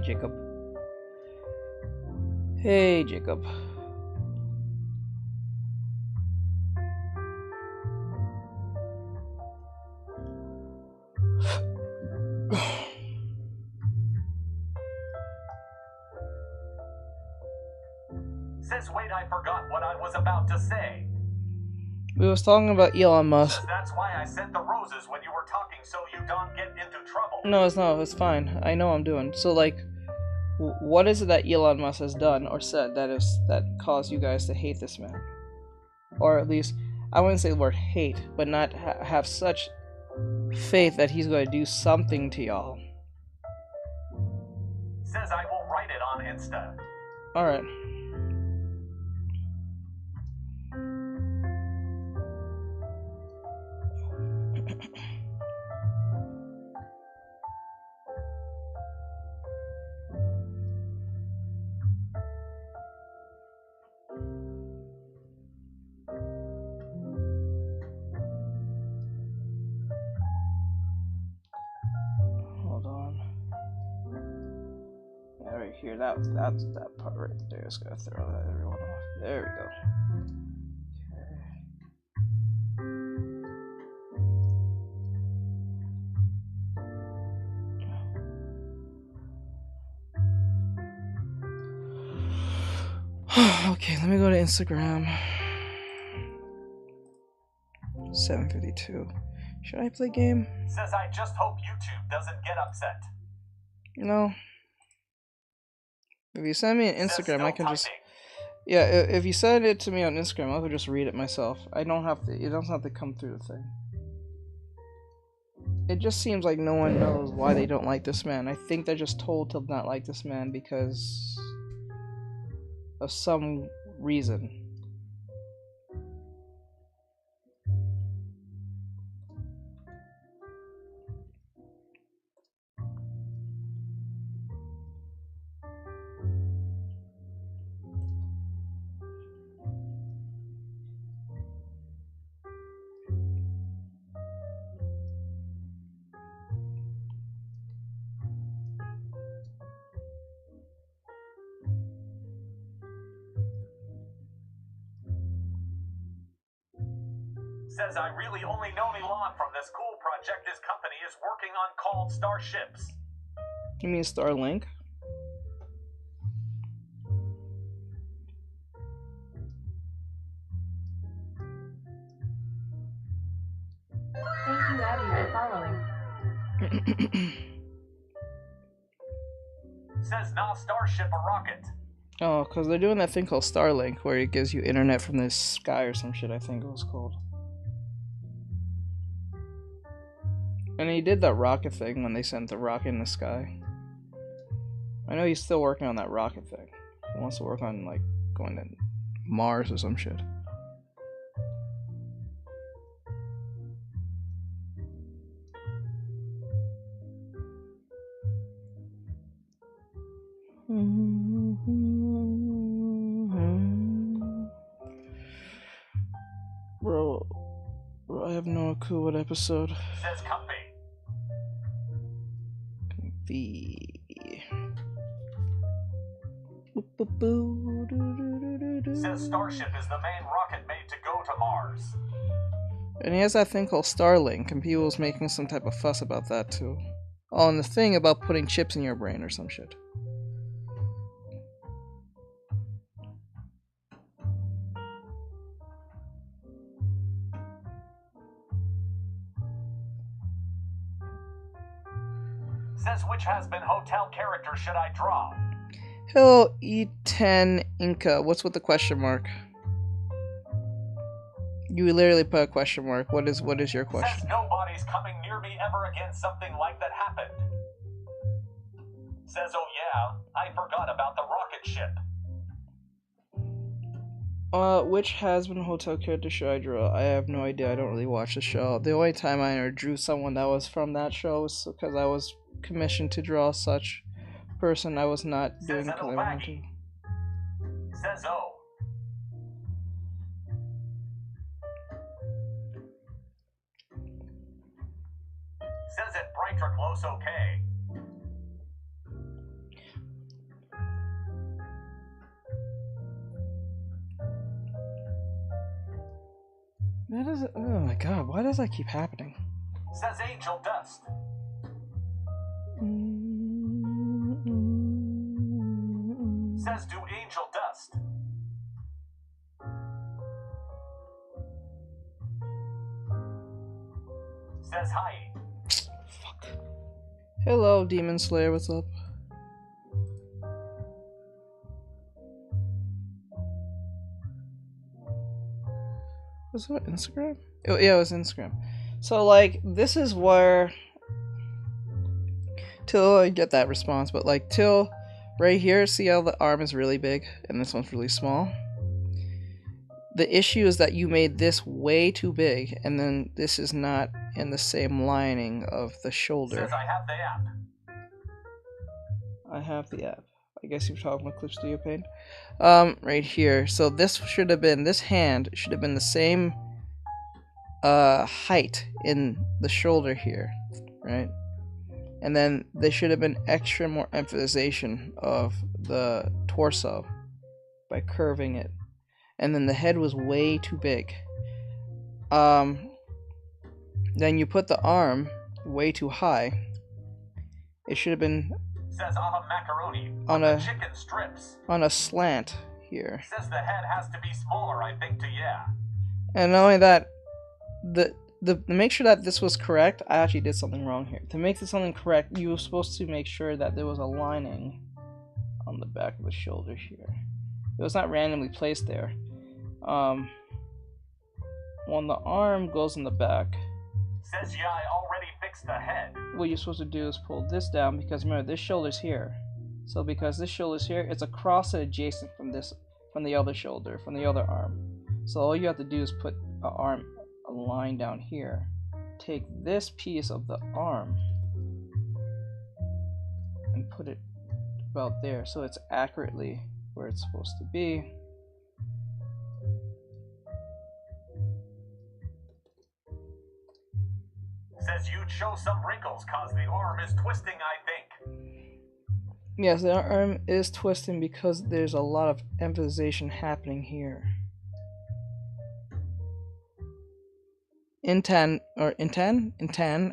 Jacob. Hey Jacob.
Says wait, I forgot what I was about to say.
We was talking about Elon Musk.
Says that's why I sent the roses when you were talking so you don't get into trouble.
No, it's fine. I know what I'm doing. So like, what is it that Elon Musk has done or said that caused you guys to hate this man? Or at least, I wouldn't say the word hate, but not have such faith that he's going to do something to y'all.
Says I will write it on Insta.
Alright. Hold on. Yeah, right here. That's that part right there. Just gotta throw that everyone off. There we go. Okay, let me go to Instagram. 7:52. Should I play game?
Says I just hope YouTube doesn't get upset.
No. If you send me an
Says
Instagram,
still
I can just.
typing.
Yeah, if you send it to me on Instagram, I could just read it myself. I don't have to. It doesn't have to come through the thing. It just seems like no one knows why they don't like this man. I think they're just told to not like this man because of some reason.
Says I really only know Elon from this cool project his company is working on called Starships.
You mean Starlink?
Thank you, Abby, for following.
Says nah, Starship a rocket.
Oh, because they're doing that thing called Starlink, where it gives you internet from the sky or some shit, I think it was called. And he did that rocket thing when they sent the rocket in the sky. I know he's still working on that rocket thing. He wants to work on, like, going to Mars or some shit. have no clue what episode.
Says comfy. Says Starship is the main rocket made to go to Mars.
And he has that thing called Starlink, and people was making some type of fuss about that too. Oh, and the thing about putting chips in your brain or some shit.
Says which has been hotel character should I draw?
Hello, E10 Inca. What's with the question mark? You literally put a question mark. What is your question?
Says nobody's coming near me ever again. Something like that happened. Says oh yeah, I forgot about the rocket ship.
Which has been hotel character should I draw? I have no idea. I don't really watch the show. The only time I ever drew someone that was from that show was because I was commissioned to draw such person. I was not doing it because I wanted to.
Says oh. Says it Brighter close okay.
That is, oh my god, why does that keep happening?
Says Angel Dust. Says do Angel Dust. Says hi.
Fuck. Hello, Demon Slayer, what's up? Was it Instagram? Oh, yeah, it was Instagram. So, like, this is where till I get that response, but like till right here, see how the arm is really big and this one's really small? The issue is that you made this way too big, and then this is not in the same lining of the shoulder.
Says I have the app.
I have the app. I guess you're talking about Clip Studio Paint. Right here. So this should have been, this hand should have been the same height in the shoulder here, right? And then there should have been extra more emphasization of the torso by curving it. And then the head was way too big. Then you put the arm way too high. It should have been
Says macaroni
on
the
a
chicken strips.
On a slant here.
Says the head has to be smaller, I think, to yeah.
And not only that, the to make sure that this was correct, I actually did something wrong here. To make this something correct, you were supposed to make sure that there was a lining on the back of the shoulder here. It was not randomly placed there. When the arm goes in the back,
says yeah, I already fixed the head.
What you're supposed to do is pull this down, because remember, this shoulder's here. So because this shoulder's here, it's across and adjacent from the other shoulder, from the other arm. So all you have to do is put a line down here. Take this piece of the arm and put it about there, so it's accurately where it's supposed to be.
Says you'd show some wrinkles cause the arm is twisting, I think.
Yes, the arm is twisting because there's a lot of emphasization happening here. Intan, I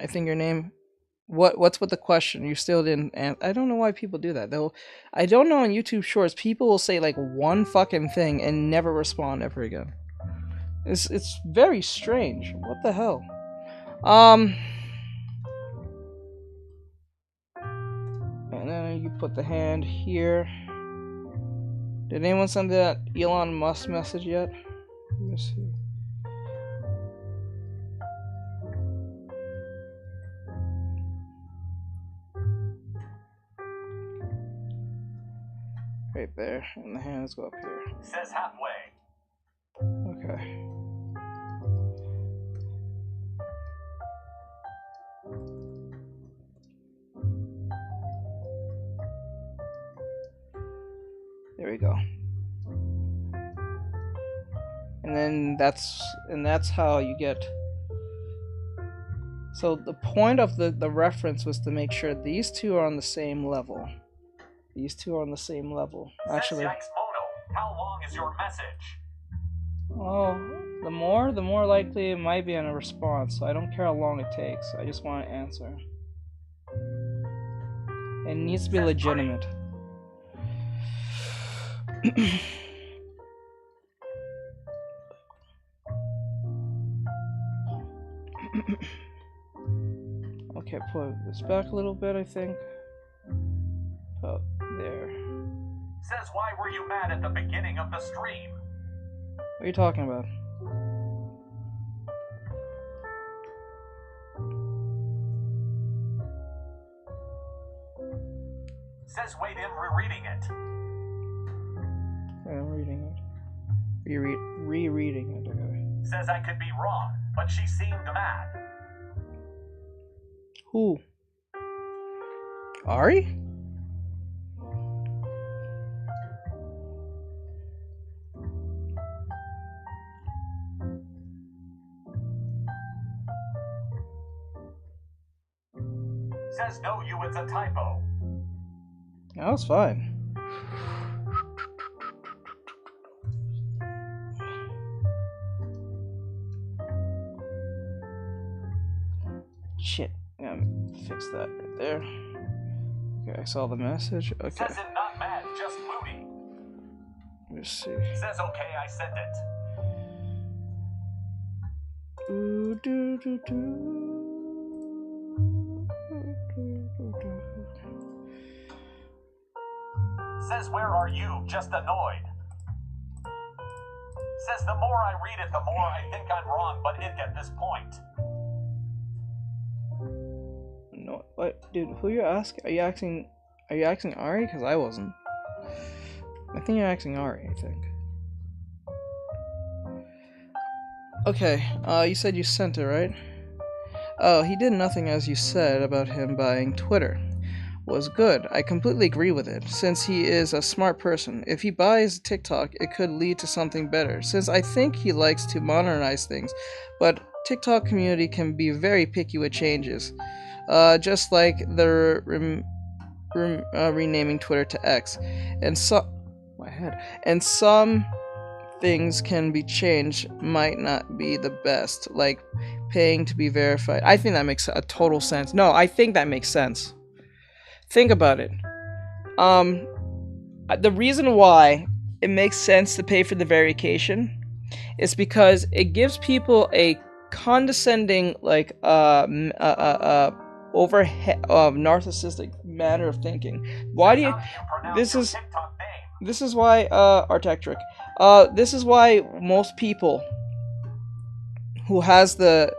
think your name. What's with the question? You still didn't answer. I don't know why people do that. I don't know on YouTube Shorts, people will say like one fucking thing and never respond ever again. It's very strange. What the hell? And then you put the hand here. Did anyone send that Elon Musk message yet? Let me see. Right there, and the hands go up here.
Says halfway.
Okay. There we go. And then that's how you get So the point of the reference was to make sure these two are on the same level. These two are on the same level. Actually,
Says Yikes Mono, how long is your message?
well, the more likely it might be on a response. So I don't care how long it takes. I just want to answer. It needs to be legitimate. Okay, put this back a little bit, I think. Oh, there.
Says why were you mad at the beginning of the stream?
What are you talking about?
Says wait him rereading it.
Okay, I'm reading it. Rereading it, okay.
Says I could be wrong, but she seemed mad.
Who? Ari?
Says no you it's a typo.
That was fine. Shit. Yeah, fix that right there. Okay, I saw the message. Okay.
Says it not mad, just moody.
Let's see.
Says okay, I sent it.
Ooh, doo, doo, doo.
Says where are you? Just annoyed. Says the more I read it, the more I think I'm wrong, but it at this point.
No, what, dude? Who you asking? Are you asking Ari? Because I wasn't. I think you're asking Ari. I think. Okay. You said you sent it, right? Oh, he did nothing as you said about him buying Twitter. Was good. I completely agree with it, since he is a smart person. If he buys TikTok, it could lead to something better, since I think he likes to modernize things, but TikTok community can be very picky with changes. Just like the renaming Twitter to X, and some things can be changed, might not be the best, like paying to be verified. I think that makes a total sense. No, I think that makes sense. Think about it. The reason why it makes sense to pay for the verification is because it gives people a condescending, like, overhead narcissistic manner of thinking. Why do you? This is why Artextric. This is why most people who has the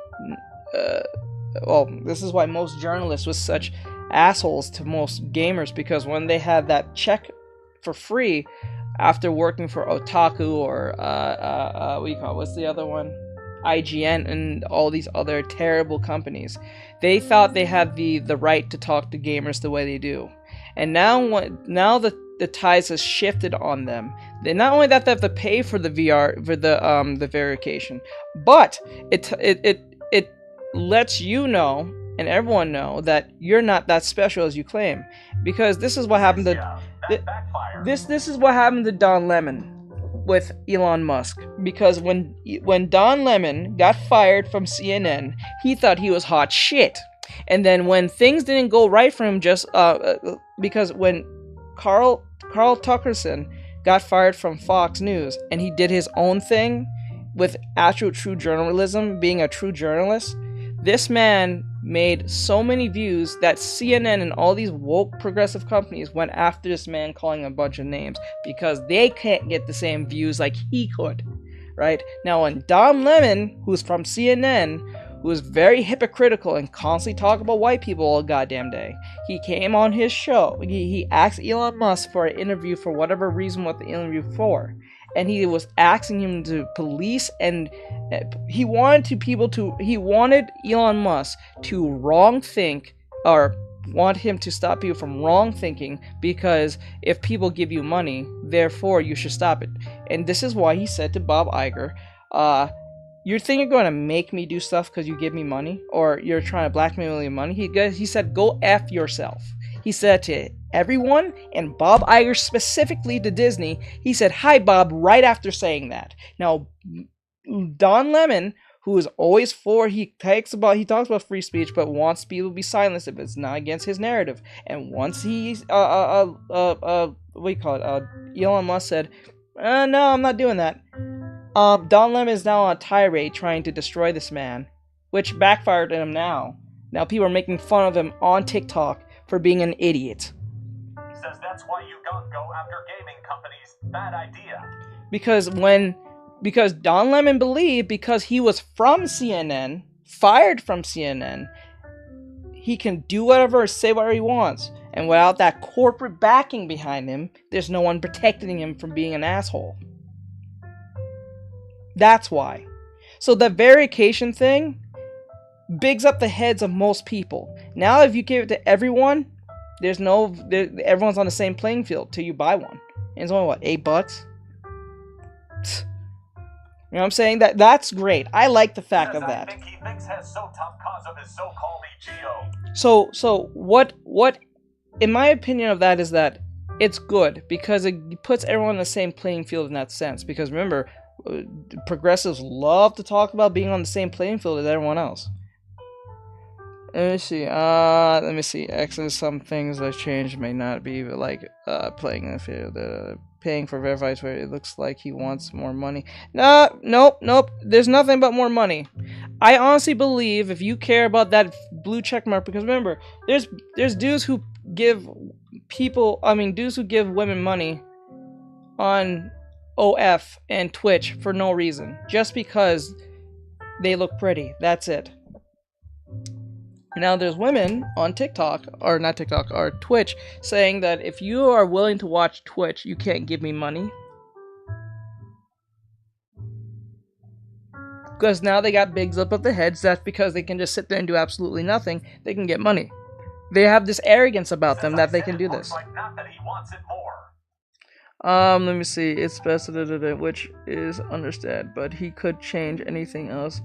this is why most journalists was such assholes to most gamers, because when they had that check for free after working for Otaku or what do you call it? What's the other one? IGN and all these other terrible companies, they thought they had the right to talk to gamers the way they do. And now the ties has shifted on them. They not only that they have to pay for the the verification, but it lets you know and everyone know that you're not that special as you claim, because this is what happened to this is what happened to Don Lemon with Elon Musk, because when Don Lemon got fired from CNN, he thought he was hot shit, and then when things didn't go right for him, just because when Carl Tuckerson got fired from Fox News and he did his own thing with actual true journalism, being a true journalist, this man made so many views that CNN and all these woke progressive companies went after this man, calling him a bunch of names, because they can't get the same views like he could, right? Now, when Don Lemon, who's from CNN, who is very hypocritical and constantly talk about white people all goddamn day, he came on his show, he asked Elon Musk for an interview for whatever reason, what the interview for, and he was asking him to police, and he wanted Elon Musk to wrong think, or want him to stop people from wrong thinking, because if people give you money, therefore you should stop it. And this is why he said to Bob Iger, you think you're going to make me do stuff because you give me money, or you're trying to blackmail me with money? He said, go F yourself. He said to everyone, and Bob Iger specifically to Disney, he said, hi Bob, right after saying that. Now, Don Lemon, who is always for, he talks about free speech, but wants people to be silenced if it's not against his narrative. And once he, what do you call it? Elon Musk said, no, I'm not doing that. Don Lemon is now on a tirade trying to destroy this man, which backfired on him now. Now people are making fun of him on TikTok for being an idiot.
He says that's why you don't go after gaming companies. Bad idea.
Because Don Lemon believed because he was from CNN, fired from CNN, he can do whatever or say whatever he wants. And without that corporate backing behind him, there's no one protecting him from being an asshole. That's why. So the verification thing bigs up the heads of most people. Now if you give it to everyone, everyone's on the same playing field till you buy one. And it's only, what, $8? You know what I'm saying? That's great. I like the fact of that.
I think he thinks has so tough cause of his so-called EGO.
So what in my opinion of that is that it's good because it puts everyone in the same playing field in that sense. Because remember, progressives love to talk about being on the same playing field as everyone else. Let me see. Actually, some things that changed may not be like playing in the field. Paying for verified, where it looks like he wants more money. Nope. There's nothing but more money. I honestly believe if you care about that blue check mark, because remember, there's dudes who give women money on OF and Twitch for no reason, just because they look pretty. That's it. Now there's women on TikTok, or not TikTok, or Twitch, saying that if you are willing to watch Twitch, you can't give me money. Because now they got bigs up their heads, that's because they can just sit there and do absolutely nothing, they can get money. They have this arrogance about them that they can do this.
Not that he wants it more.
Let me see, it's best, which is understood, but he could change anything else.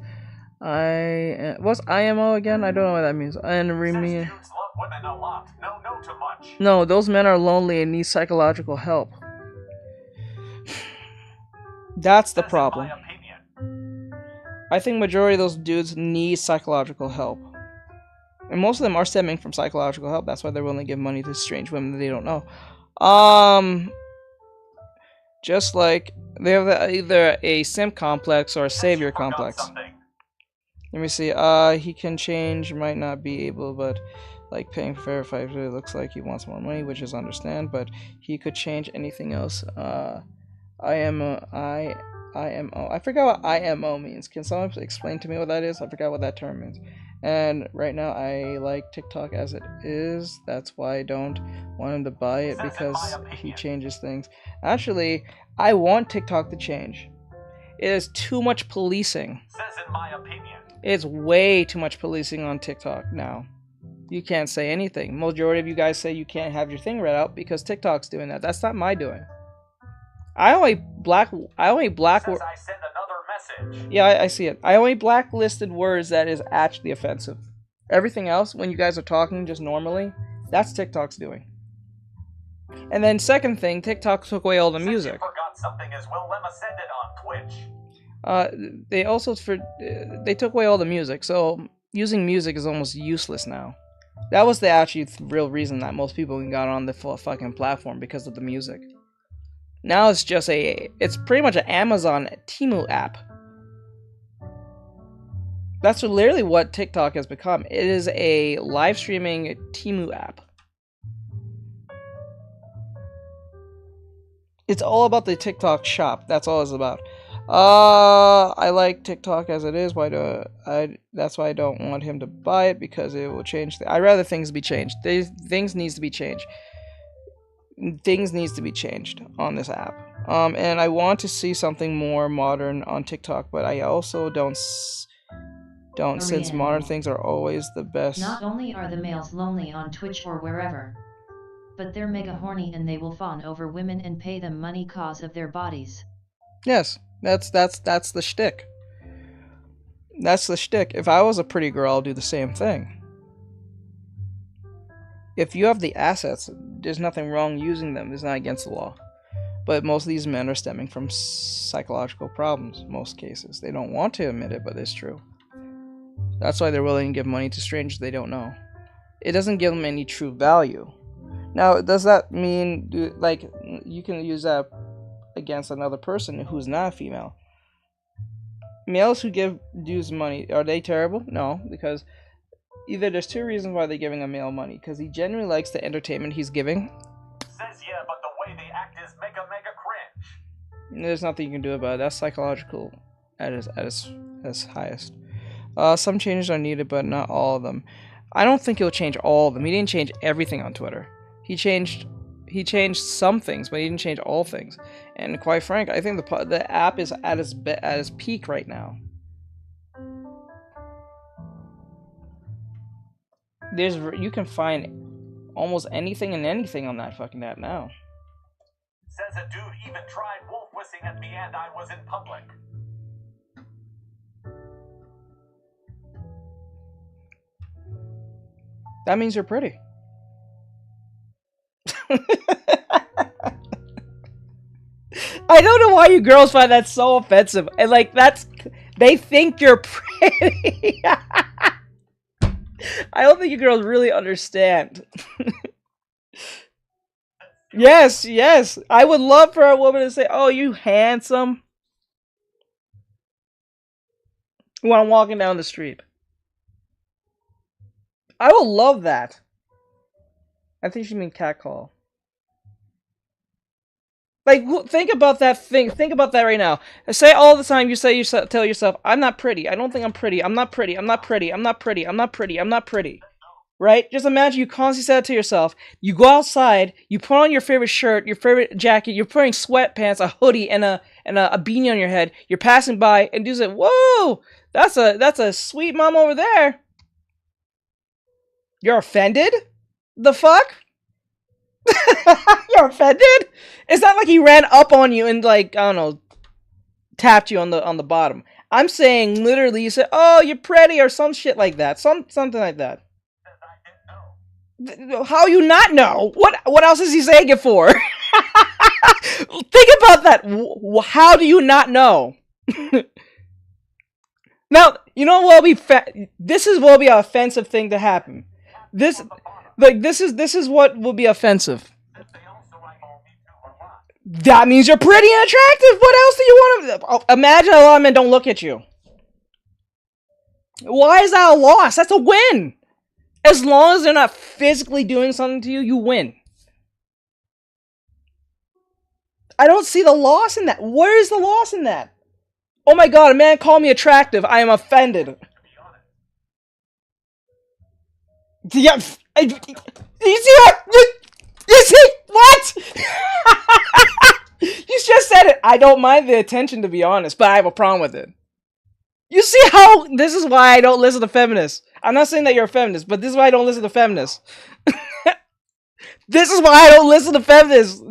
What's IMO again? I don't know what that means. And Remy.
Dudes love women a lot. No too much.
No, those men are lonely and need psychological help. That's the problem.
My opinion.
I think majority of those dudes need psychological help. And most of them are stemming from psychological help. That's why they're willing to give money to strange women that they don't know. Just like they have either a simp complex or a savior complex. Let me see. He can change, might not be able, but like paying for verified, it looks like he wants more money, which is understand, but he could change anything else. IMO. I forgot what IMO means. Can someone explain to me what that is? I forgot what that term means. And right now I like TikTok as it is. That's why I don't want him to buy it, because he changes things. Actually, I want TikTok to change. It is too much policing.
Says in my opinion.
It's way too much policing on TikTok now. You can't say anything. Majority of you guys say you can't have your thing read out because TikTok's doing that. That's not my doing. I only
Says I send another message.
Yeah, I see it. I only blacklisted words that is actually offensive. Everything else, when you guys are talking just normally, that's TikTok's doing. And then second thing, TikTok took away all the music.
You forgot something as well. Let me send it on Twitch.
They took away all the music, so using music is almost useless now. That was the actually real reason that most people got on the fucking platform, because of the music. Now it's just it's pretty much an Amazon Temu app. That's literally what TikTok has become. It is a live streaming Temu app. It's all about the TikTok shop. That's all it's about. I like TikTok as it is. That's why I don't want him to buy it, because it will change. I'd rather things be changed. Things needs to be changed. Things needs to be changed on this app. And I want to see something more modern on TikTok, but I also don't since modern things are always the best.
Not only are the males lonely on Twitch or wherever, but they're mega horny and they will fawn over women and pay them money cause of their bodies.
Yes, that's the shtick. That's the shtick. If I was a pretty girl, I'll do the same thing. If you have the assets, there's nothing wrong using them. It's not against the law. But most of these men are stemming from psychological problems, most cases. They don't want to admit it, but it's true. That's why they're willing to give money to strangers they don't know. It doesn't give them any true value. Now, does that mean, like, you can use that against another person who's not a female? Males who give dudes money, are they terrible? No, because either there's two reasons why they're giving a male money. Because he genuinely likes the entertainment he's giving.
Says yeah, but the way they act is mega cringe.
There's nothing you can do about it. That's psychological at its highest. Some changes are needed, but not all of them. I don't think he'll change all of them. He didn't change everything on Twitter. He changed some things, but he didn't change all things. And quite frank, I think the app is at its peak right now. You can find almost anything and anything on that fucking app now.
Says a dude even tried wolf whistling at me and I was in public.
That means you're pretty. I don't know why you girls find that so offensive. And like they think you're pretty. I don't think you girls really understand. Yes. I would love for a woman to say, "Oh, you handsome," when I'm walking down the street. I would love that. I think she means catcall. Like, think about that thing. Think about that right now. I say all the time. Tell yourself, "I'm not pretty. I don't think I'm pretty. I'm not pretty. I'm not pretty. I'm not pretty. I'm not pretty. I'm not pretty." Right? Just imagine you constantly say that to yourself. You go outside. You put on your favorite shirt, your favorite jacket. You're wearing sweatpants, a hoodie, and a beanie on your head. You're passing by, and you say, "Whoa, that's a sweet mom over there." You're offended? The fuck? You're offended? It's not like he ran up on you and, like, I don't know, tapped you on the bottom. I'm saying literally you said, "Oh, you're pretty," or some shit like that. Something like that. How you not know? What else is he saying it for? Think about that. How do you not know? Now, you know what will be this will be an offensive thing to happen. This is what will be offensive. That means you're pretty and attractive. What else do you want to... Imagine a lot of men don't look at you. Why is that a loss? That's a win. As long as they're not physically doing something to you, you win. I don't see the loss in that. Where is the loss in that? Oh my god, a man called me attractive. I am offended. Yeah, you see what? You see what? You just said it. I don't mind the attention, to be honest, but I have a problem with it. You see how this is why I don't listen to feminists. I'm not saying that you're a feminist, but this is why I don't listen to feminists. This is why I don't listen to feminists.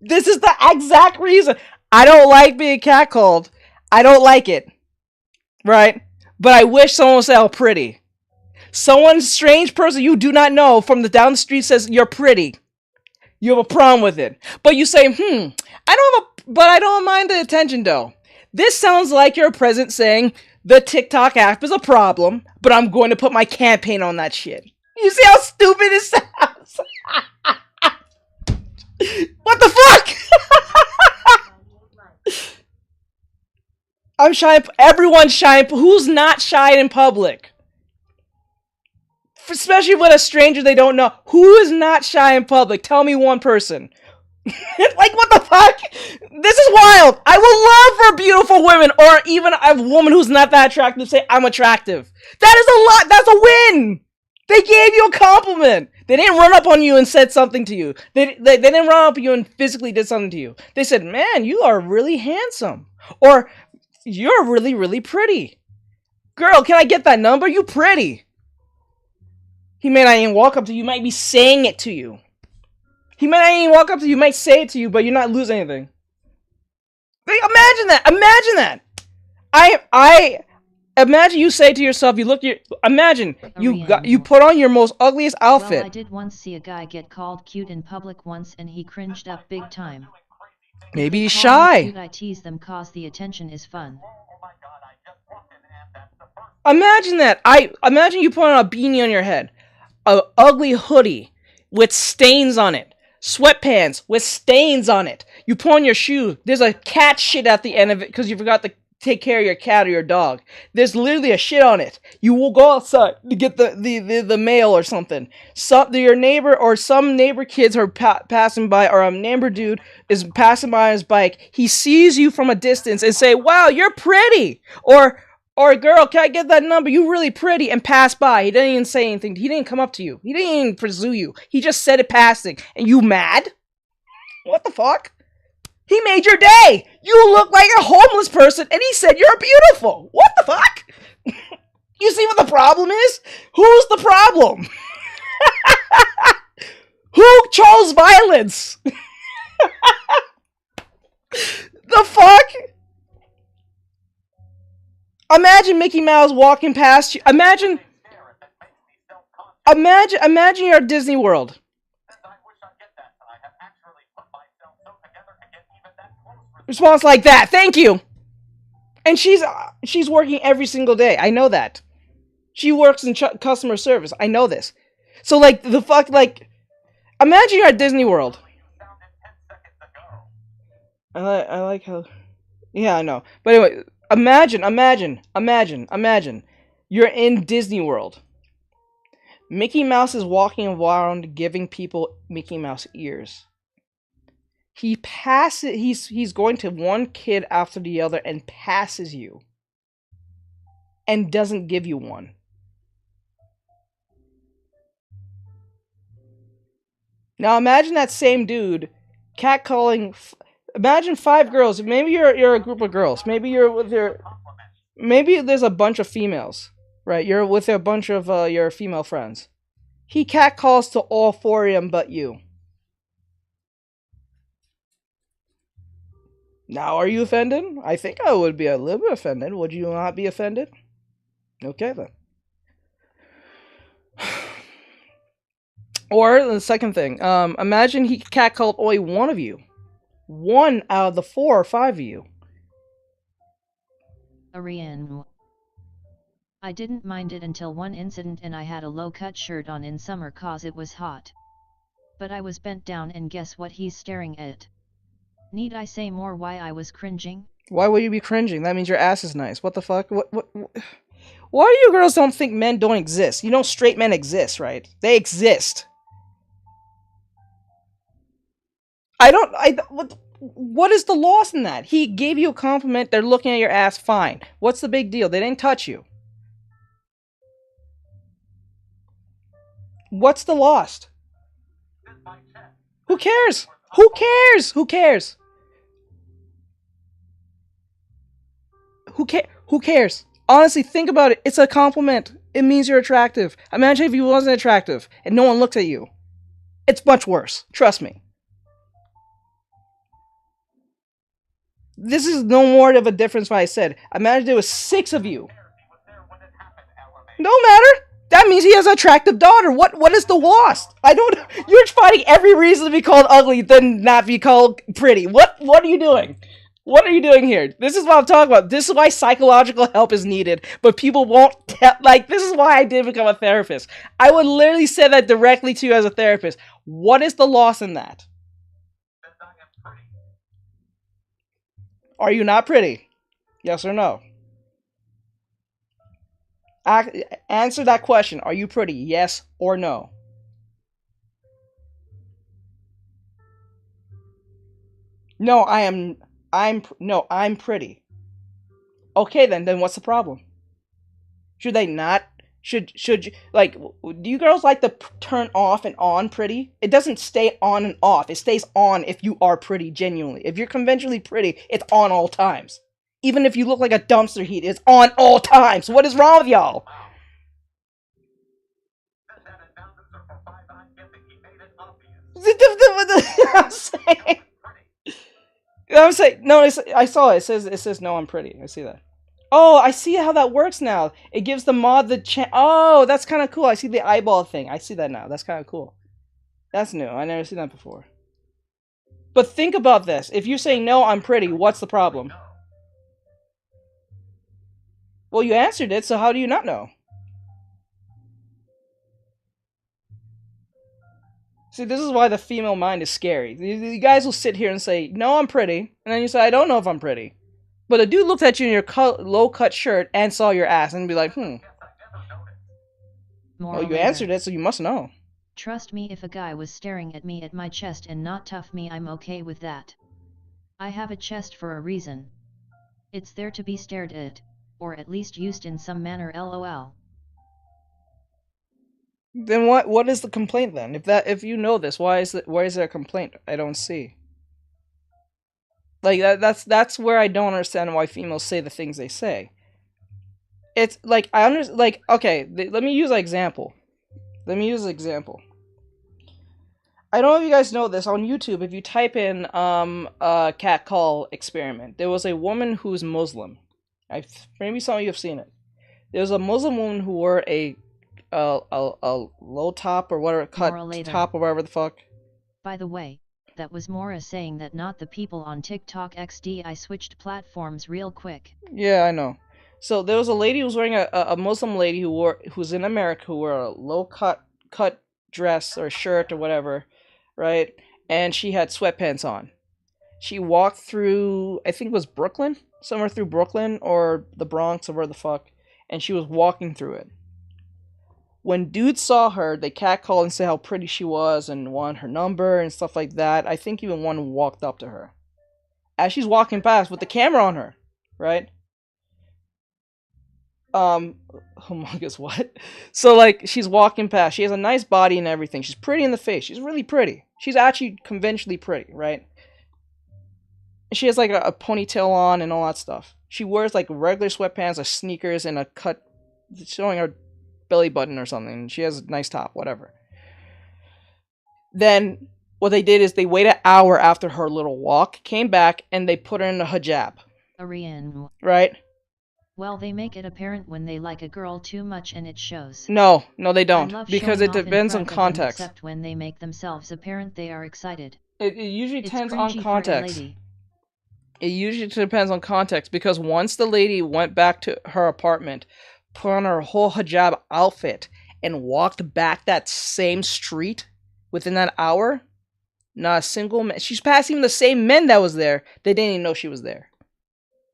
This is the exact reason. I don't like being catcalled. I don't like it. Right? But I wish someone would say how pretty. Someone strange person you do not know from down the street says you're pretty. You have a problem with it. But you say, I don't mind the attention though. This sounds like your president saying the TikTok app is a problem, but I'm going to put my campaign on that shit. You see how stupid it sounds? What the fuck? I'm shy. Everyone's shy. Who's not shy in public? Especially with a stranger they don't know. Who is not shy in public? Tell me one person. Like, what the fuck? This is wild. I would love for beautiful women, or even a woman who's not that attractive, to say, "I'm attractive." That is a lot. That's a win. They gave you a compliment. They didn't run up on you and said something to you. They didn't run up on you and physically did something to you. They said, "Man, you are really handsome." Or, "You're really, really pretty. Girl, can I get that number? You pretty." He may not even walk up to you. He might be saying it to you. He might not even walk up to you. He might say it to you, but you're not losing anything. Like, imagine that. Imagine that. Imagine you say to yourself, you look your. Imagine you put on your most ugliest outfit.
Well, I did once see a guy get called cute in public once, and he cringed up big time.
Maybe he's
If they call me
shy.
cute, I tease them cause the attention is fun.
Imagine that. Imagine you put on a beanie on your head, a ugly hoodie with stains on it, sweatpants with stains on it. You put on your shoe. There's a cat shit at the end of it because you forgot to take care of your cat or your dog. There's literally a shit on it. You will go outside to get the mail or something. Your neighbor or some neighbor kids are passing by, or a neighbor dude is passing by on his bike. He sees you from a distance and say, "Wow, you're pretty," or "Girl, can I get that number? You're really pretty," and pass by. He didn't even say anything. He didn't come up to you. He didn't even pursue you. He just said it passing. And you mad? What the fuck? He made your day. You look like a homeless person, and he said you're beautiful. What the fuck? You see what the problem is? Who's the problem? Who chose violence? The fuck? Imagine Mickey Mouse walking past you. Imagine you're at Disney World. Response like that. Thank you. And she's working every single day. I know that. She works in customer service. I know this. So like the fuck, like, imagine you're at Disney World. I like how. Yeah, I know. But anyway, imagine. You're in Disney World. Mickey Mouse is walking around giving people Mickey Mouse ears. He passes. He's going to one kid after the other and passes you. And doesn't give you one. Now imagine that same dude catcalling. Imagine 5 girls. Maybe you're a group of girls. Maybe you're with your. Maybe there's a bunch of females, right? You're with a bunch of your female friends. He catcalls to all 4 of them but you. Now, are you offended? I think I would be a little bit offended. Would you not be offended? Okay, then. Or, the second thing. Imagine he catcalled only one of you. 1 out of the 4 or 5 of you.
Ariane. I didn't mind it until one incident and I had a low-cut shirt on in summer cause it was hot. But I was bent down and guess what he's staring at? Need I say more why I was cringing?
Why would you be cringing? That means your ass is nice. What the fuck? Why do you girls don't think men don't exist? You know straight men exist, right? They exist. What is the loss in that? He gave you a compliment, they're looking at your ass, fine. What's the big deal? They didn't touch you. What's the loss? Who cares? Who cares? Who cares? Who cares? Honestly, think about it. It's a compliment. It means you're attractive. Imagine if you wasn't attractive and no one looked at you. It's much worse. Trust me. This is no more of a difference what I said. Imagine there was 6 of you. No matter. That means he has an attractive daughter. What is the loss? You're finding every reason to be called ugly than not be called pretty. What are you doing? What are you doing here? This is what I'm talking about. This is why psychological help is needed. But people won't this is why I did become a therapist. I would literally say that directly to you as a therapist. What is the loss in that? Are you not pretty? Yes or no? Answer that question. Are you pretty? Yes or no? No, I'm pretty. Okay, then what's the problem? Should they not? Should you, like, do you girls like to turn off and on pretty? It doesn't stay on and off. It stays on if you are pretty, genuinely. If you're conventionally pretty, it's on all times. Even if you look like a dumpster heat, it's on all times. What is wrong with y'all? I'm saying no. I saw it. It says no. I'm pretty. I see that. Oh, I see how that works now. It gives the mod the chance. Oh, that's kind of cool. I see the eyeball thing. I see that now. That's kind of cool. That's new. I never seen that before. But think about this. If you say no, I'm pretty, what's the problem? Well, you answered it, so how do you not know? See, this is why the female mind is scary. You guys will sit here and say, no, I'm pretty. And then you say, I don't know if I'm pretty. But a dude looked at you in your low-cut shirt and saw your ass and be like, well, you answered it, so you must know.
Trust me, if a guy was staring at me at my chest and not tough me, I'm okay with that. I have a chest for a reason. It's there to be stared at, or at least used in some manner, lol.
Then what is the complaint then? If you know this, why is there a complaint? I don't see. Like that's where I don't understand why females say the things they say. It's like okay, let me use an example. I don't know if you guys know this, on YouTube, if you type in cat call experiment, there was a woman who's Muslim. Maybe some of you have seen it. There was a Muslim woman who wore a low top or whatever, cut top or whatever the fuck.
By the way, that was Mora saying that, not the people on TikTok XD. I switched platforms real quick.
Yeah, I know. So there was a lady who was wearing a Muslim lady who's in America, who wore a low cut dress or shirt or whatever, right? And she had sweatpants on. She walked through, I think it was Brooklyn, somewhere through Brooklyn or the Bronx or where the fuck, and she was walking through it. When dudes saw her, they catcalled and said how pretty she was and wanted her number and stuff like that. I think even one walked up to her as she's walking past with the camera on her, right? Humongous what? So, like, she's walking past. She has a nice body and everything. She's pretty in the face. She's really pretty. She's actually conventionally pretty, right? She has, like, a ponytail on and all that stuff. She wears, like, regular sweatpants, or sneakers, and a cut showing her belly button or something. She has a nice top, whatever. Then, what they did is they waited an hour after her little walk, came back, and they put her in a hijab. Right?
Well, they make it apparent when they like a girl too much, and it shows.
No, they don't, because it depends on context.
Except when they make themselves apparent, they are excited.
It usually depends on context. It usually depends on context, because once the lady went back to her apartment, put on her whole hijab outfit, and walked back that same street within that hour, not a single man. She's past even the same men that was there. They didn't even know she was there.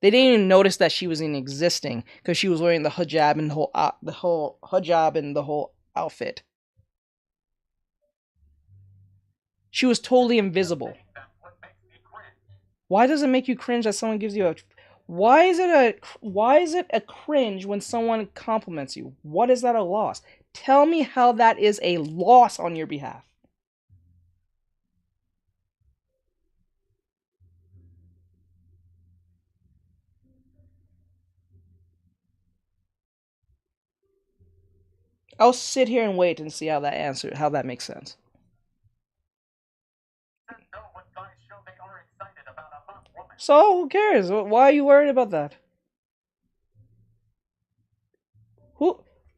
They didn't even notice that she was even existing, because she was wearing the hijab and the whole hijab and the whole outfit. She was totally invisible. Why does it make you cringe that someone gives you a? Why is it a cringe when someone compliments you? What is that a loss? Tell me how that is a loss on your behalf. I'll sit here and wait and see how that makes sense. So, who cares? Why are you worried about that?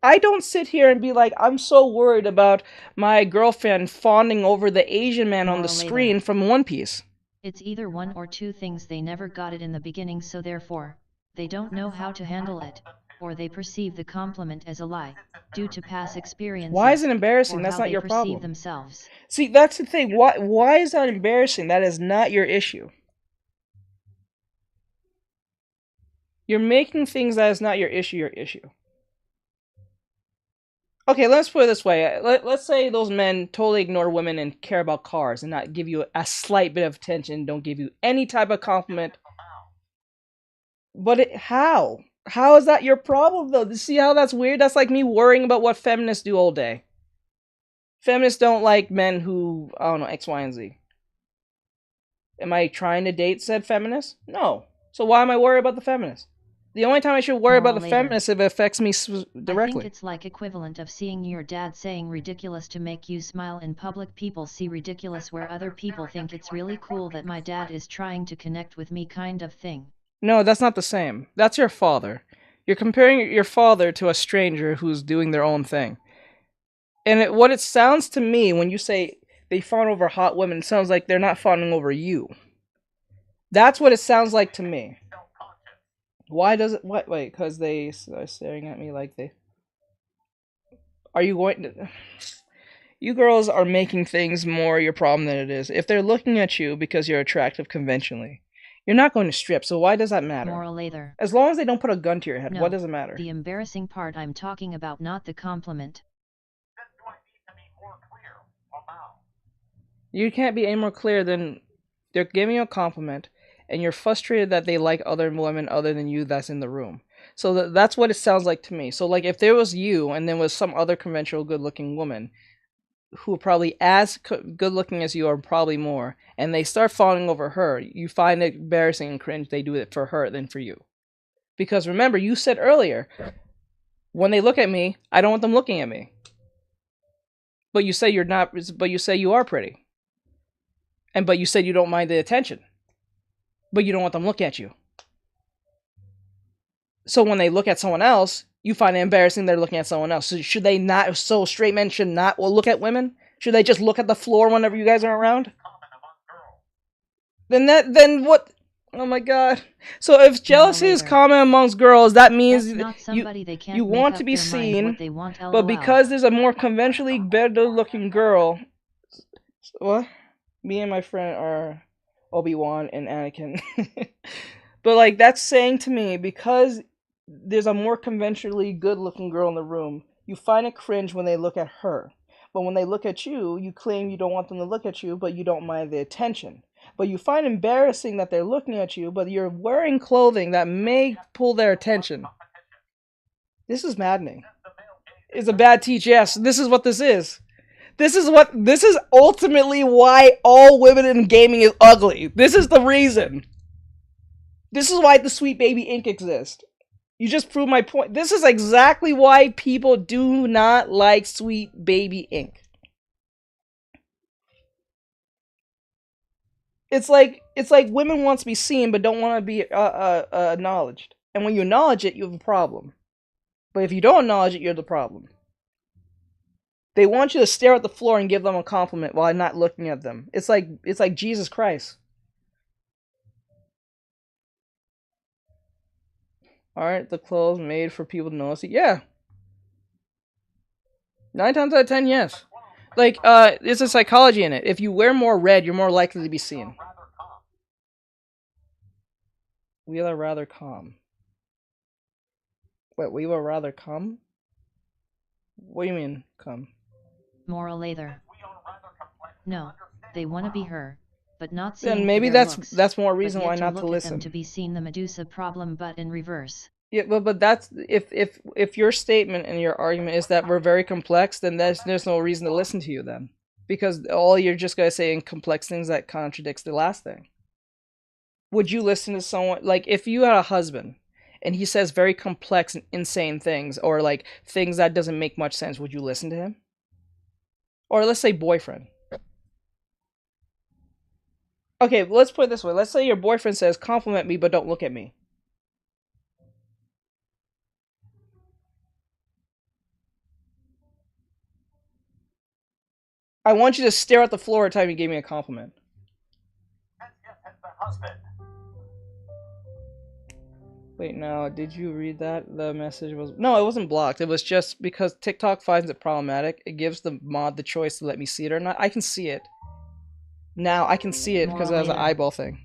I don't sit here and be like, I'm so worried about my girlfriend fawning over the Asian man on the screen from One Piece.
It's either one or two things. They never got it in the beginning, so therefore, they don't know how to handle it, or they perceive the compliment as a lie, due to past experiences.
Why is it embarrassing? That's not your problem.
Themselves.
See, that's the thing. Why is that embarrassing? That is not your issue. You're making things that is not your issue your issue. Okay, let's put it this way. Let's say those men totally ignore women and care about cars and not give you a slight bit of attention, don't give you any type of compliment. But how? How is that your problem, though? See how that's weird? That's like me worrying about what feminists do all day. Feminists don't like men who, I don't know, X, Y, and Z. Am I trying to date said feminists? No. So why am I worried about the feminists? The only time I should worry about the feminists if it affects me directly.
I think it's like equivalent of seeing your dad saying ridiculous to make you smile in public. People see ridiculous where other people think it's really cool that my dad is trying to connect with me, kind of thing.
No, that's not the same. That's your father. You're comparing your father to a stranger who's doing their own thing. And what it sounds to me when you say they fawn over hot women, it sounds like they're not fawning over you. That's what it sounds like to me. Why does it? What? Wait, because they are staring at me like they. Are you going to? You girls are making things more your problem than it is. If they're looking at you because you're attractive conventionally, you're not going to strip. So why does that matter?
Moral either.
As long as they don't put a gun to your head,
No,
what does it matter?
The embarrassing part I'm talking about, not the compliment.
Then do I need to be more clear, or now?
You can't be any more clear than they're giving you a compliment, and you're frustrated that they like other women other than you that's in the room. So that's what it sounds like to me. So like if there was you and there was some other conventional good-looking woman who are probably as good-looking as you or probably more, and they start falling over her, you find it embarrassing and cringe they do it for her than for you. Because remember, you said earlier, when they look at me, I don't want them looking at me. But you say you're not, but you say you are pretty. But you said you don't mind the attention. But you don't want them looking at you. So when they look at someone else, you find it embarrassing they're looking at someone else. So should they not, so straight men should not look at women? Should they just look at the floor whenever you guys are around? Then what? Oh my god. So if jealousy is common amongst girls, that means you want to be seen, but because there's a more conventionally better looking girl, what? Me and my friend are Obi-Wan and Anakin. But like that's saying to me, because there's a more conventionally good looking girl in the room, you find it cringe when they look at her. But when they look at you, you claim you don't want them to look at you, but you don't mind the attention. But you find embarrassing that they're looking at you, but you're wearing clothing that may pull their attention. This is maddening. It's a bad teach, yes. This is what this is. This is ultimately why all women in gaming is ugly. This is the reason. This is why the Sweet Baby Ink exists. You just proved my point. This is exactly why people do not like Sweet Baby Ink. It's like women want to be seen but don't want to be acknowledged. And when you acknowledge it, you have a problem. But if you don't acknowledge it, you're the problem. They want you to stare at the floor and give them a compliment while not looking at them. It's like Jesus Christ. Aren't the clothes made for people to notice it? Yeah. 9 times out of 10, yes. Like, there's a psychology in it. If you wear more red, you're more likely to be seen. We are rather calm. Wait, we were rather calm? What do you mean, calm?
Moral either. No, they want to be her, but not seen.
Then maybe that's more reason why not to listen.
To be seen, the Medusa problem, but in reverse.
Yeah, but that's if your statement and your argument is that we're very complex, then there's no reason to listen to you then, because all you're just gonna say in complex things that contradicts the last thing. Would you listen to someone like if you had a husband and he says very complex and insane things or like things that doesn't make much sense? Would you listen to him? Or let's say boyfriend. Okay, let's put it this way. Let's say your boyfriend says, compliment me, but don't look at me. I want you to stare at the floor every time you gave me a compliment. Wait, no, did you read that? The message was... No, it wasn't blocked. It was just because TikTok finds it problematic. It gives the mod the choice to let me see it or not. I can see it. Now, I can see it because it has an eyeball thing.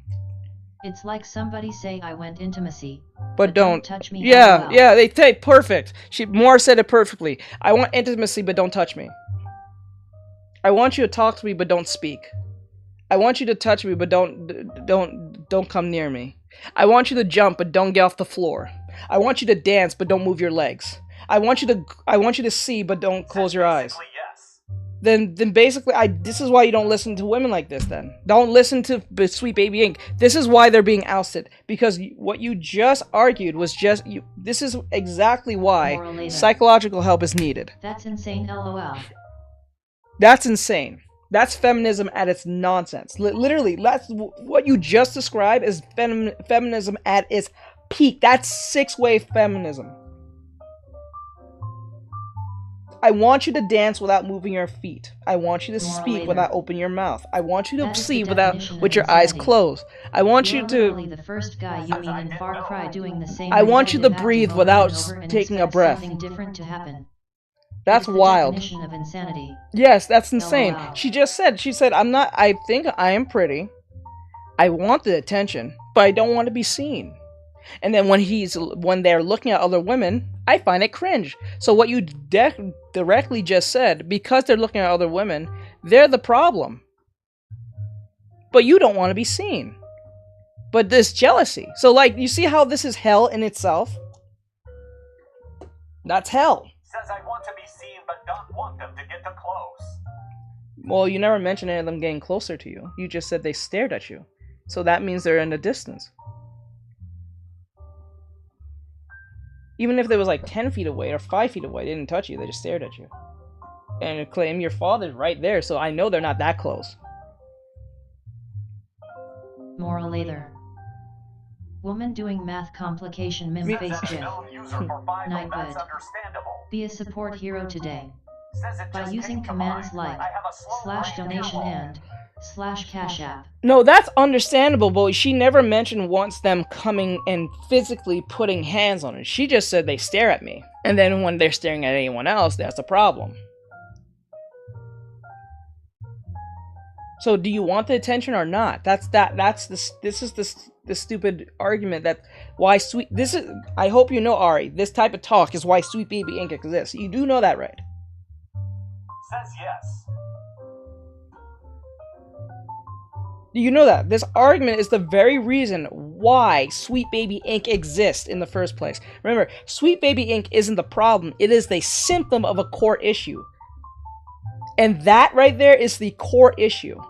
It's like somebody say I want intimacy,
but don't
touch me.
Yeah, yeah, they take perfect. Moore said it perfectly. I want intimacy, but don't touch me. I want you to talk to me, but don't speak. I want you to touch me, but don't come near me. I want you to jump, but don't get off the floor. I want you to dance, but don't move your legs. I want you to see, but don't close your eyes. Then basically, this is why you don't listen to women like this. Then don't listen to Sweet Baby Ink. This is why they're being ousted, because what you just argued was just you. This is exactly why psychological help is needed.
That's insane. LOL.
That's insane. That's feminism at its nonsense. Literally, that's what you just described is feminism at its peak. That's six-wave feminism. I want you to dance without moving your feet. I want you to speak without opening your mouth. I want you to sleep with your eyes closed. I want you to.
The first guy you mean in Far Cry doing the same.
I want you to breathe without taking a breath.
Something different to happen.
That's wild.
Definition of insanity.
Yes, that's insane.
LOL.
She said, I think I am pretty. I want the attention, but I don't want to be seen. And then when they're looking at other women, I find it cringe. So what you directly just said, because they're looking at other women, they're the problem. But you don't want to be seen. But this jealousy. So like, you see how this is hell in itself? That's hell.
Says I want to be seen, but don't want them to get too close.
Well, you never mentioned any of them getting closer to you. You just said they stared at you. So that means they're in the distance. Even if they was like 10 feet away or 5 feet away, they didn't touch you, they just stared at you. And claim your father's right there, so I know they're not that close.
Moral either. Woman doing math complication meme face gif. Nightbird. Be a support hero today. By using commands like /donation and /cash app.
No, that's understandable, but she never mentioned once them coming and physically putting hands on it. She just said they stare at me. And then when they're staring at anyone else, that's a problem. So do you want the attention or not? This is the stupid argument that why sweet this is. I hope you know, Ari, this type of talk is why Sweet Baby Inc. exists. You do know that, right?
Says yes.
Do you know that? This argument is the very reason why Sweet Baby Inc. exists in the first place. Remember, Sweet Baby Inc. isn't the problem. It is the symptom of a core issue. And that right there is the core issue.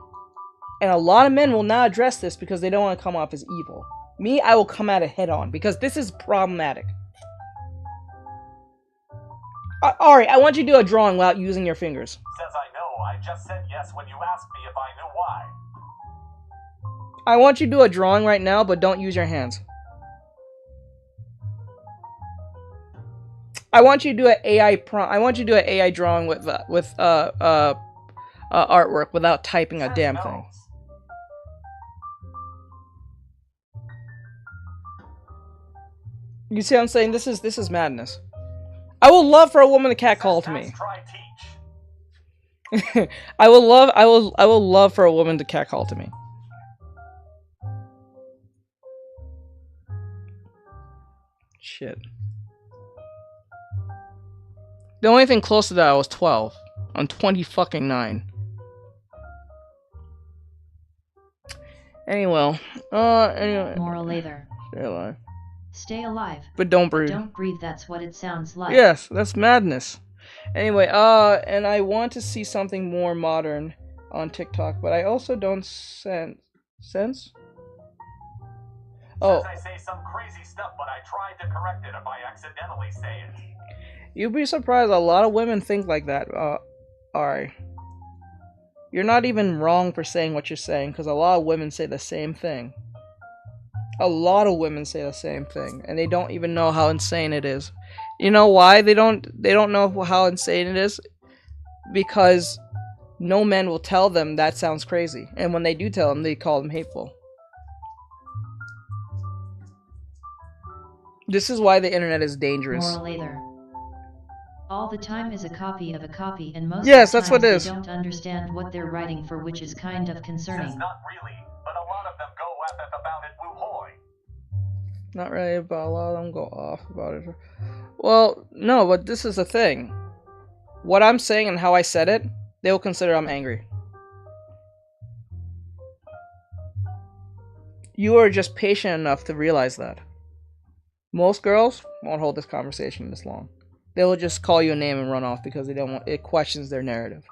And a lot of men will not address this because they don't want to come off as evil. Me, I will come at it head on because this is problematic. Ari, I want you to do a drawing without using your fingers.
Says I know. I just said yes when you asked me if I knew why.
I want you to do a drawing right now, but don't use your hands. I want you to do an AI I want you to do an AI drawing with artwork without typing a damn thing. You see what I'm saying? This is madness. I would love for a woman to catcall to me. I will love for a woman to catcall to me. Shit. The only thing close to that I was 12. I'm 20 fucking 9. Anyway.
Moral either.
Stay alive.
Stay alive.
But don't breathe.
Don't breathe, that's what it sounds like.
Yes, that's madness. Anyway, and I want to see something more modern on TikTok, but I also don't sense? Oh.
Says I say some crazy stuff, but I tried to correct it if I accidentally say it.
You'd be surprised, a lot of women think like that, Ari. You're not even wrong for saying what you're saying, because a lot of women say the same thing. A lot of women say the same thing, and they don't even know how insane it is. You know why they don't know how insane it is? Because no men will tell them that sounds crazy, and when they do tell them, they call them hateful. This is why the internet is dangerous.
Moral either. All the time is a copy of a copy, and most
yes,
of the
that's what it is.
They don't understand what they're writing for, which is kind of concerning.
Says not really, but a lot of them go about it woo-hoy.
Not really, but a lot of them go off about it. Well, no, but this is the thing. What I'm saying and how I said it, they will consider I'm angry. You are just patient enough to realize that. Most girls won't hold this conversation this long. They will just call you a name and run off because they don't want it questions their narrative.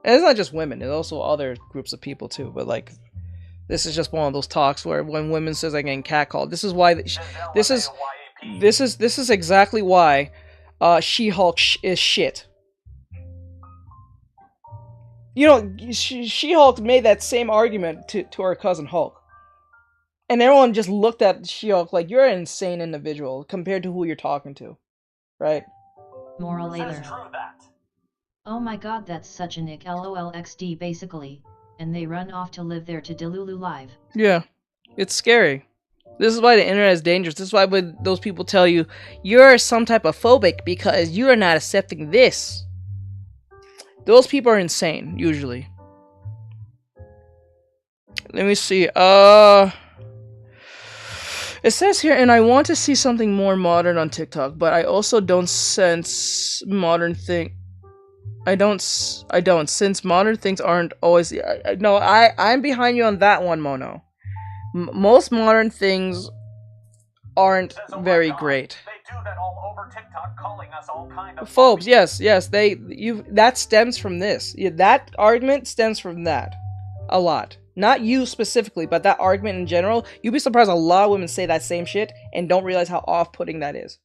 And it's not just women, it's also other groups of people too, but like this is just one of those talks where when women says I'm getting catcalled, this is why this is exactly why She-Hulk is shit. You know, She-Hulk made that same argument to her cousin Hulk. And everyone just looked at She-Hulk like, you're an insane individual compared to who you're talking to. Right?
Moral
Says
either.
true that.
Oh my god, that's such a nick, lolxd basically, and they run off to live there to Delulu live.
Yeah. It's scary. This is why the internet is dangerous. This is why when those people tell you, you're some type of phobic because you are not accepting this. Those people are insane, usually. Let me see. It says here, and I want to see something more modern on TikTok, but I also don't sense modern thing. I don't, since modern things aren't always. No, I'm behind you on that one, Mono. Most modern things aren't very great.
They do that all over TikTok, calling us all kind of
Phobes, yes, that stems from this. Yeah, that argument stems from that. A lot. Not you specifically, but that argument in general. You'd be surprised a lot of women say that same shit and don't realize how off-putting that is.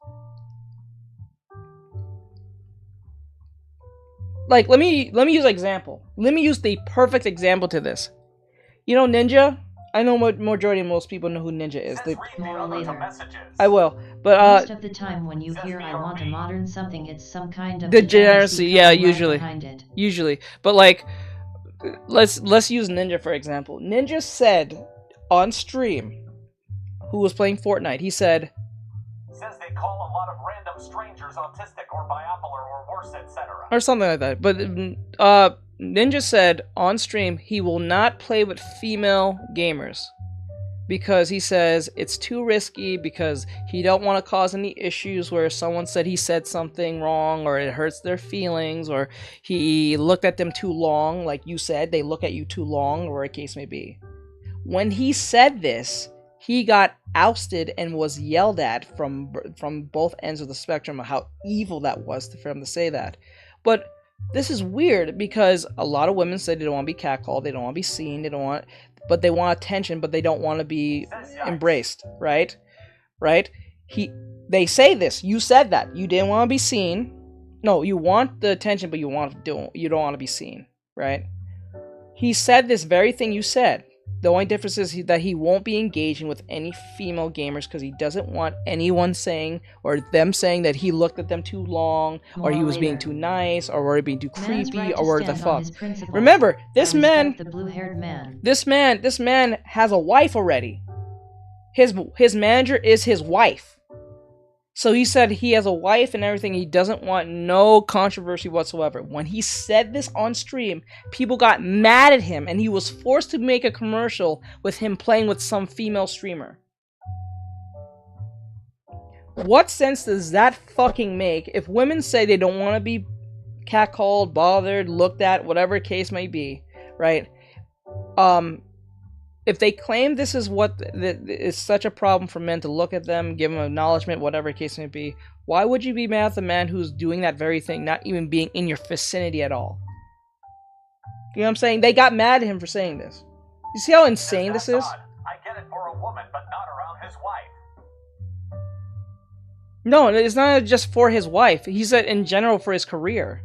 Like, let me use an example. Let me use the perfect example to this. You know Ninja? I know majority of most people know who Ninja is.
Moral later.
I will, but
most of the time when you hear I want a modern something, it's some kind of
degeneracy. Yeah,
right
usually.
behind it.
Usually, but like, let's use Ninja for example. Ninja said on stream, who was playing Fortnite, he said,
says they call a lot of random strangers autistic or bipolar or worse, etc.
Or something like that. But Ninja said on stream he will not play with female gamers because he says it's too risky, because he don't want to cause any issues where someone said he said something wrong or it hurts their feelings or he looked at them too long, like you said, they look at you too long, or a case may be. When he said this, he got ousted and was yelled at from both ends of the spectrum of how evil that was for him to say that. But this is weird because a lot of women say they don't want to be catcalled, they don't want to be seen, but they want attention, but they don't want to be embraced, right? Right? They say this. You said that. You didn't want to be seen. No, you want the attention, but you don't want to be seen, right? He said this very thing you said. The only difference is that he won't be engaging with any female gamers because he doesn't want anyone saying or them saying that he looked at them too long, or he was being too nice, or were being too creepy, or what the fuck. Remember, this man,
the blue-haired man.
This man has a wife already. His manager is his wife. So he said he has a wife and everything. He doesn't want no controversy whatsoever. When he said this on stream, people got mad at him and he was forced to make a commercial with him playing with some female streamer. What sense does that fucking make if women say they don't want to be catcalled, bothered, looked at, whatever case may be, right? If they claim this is what is such a problem for men to look at them, give them acknowledgement, whatever case may be, why would you be mad at the man who's doing that very thing, not even being in your vicinity at all? You know what I'm saying? They got mad at him for saying this. You see how insane this is?
I get it for a woman, but not around his wife.
No, it's not just for his wife. He said in general for his career.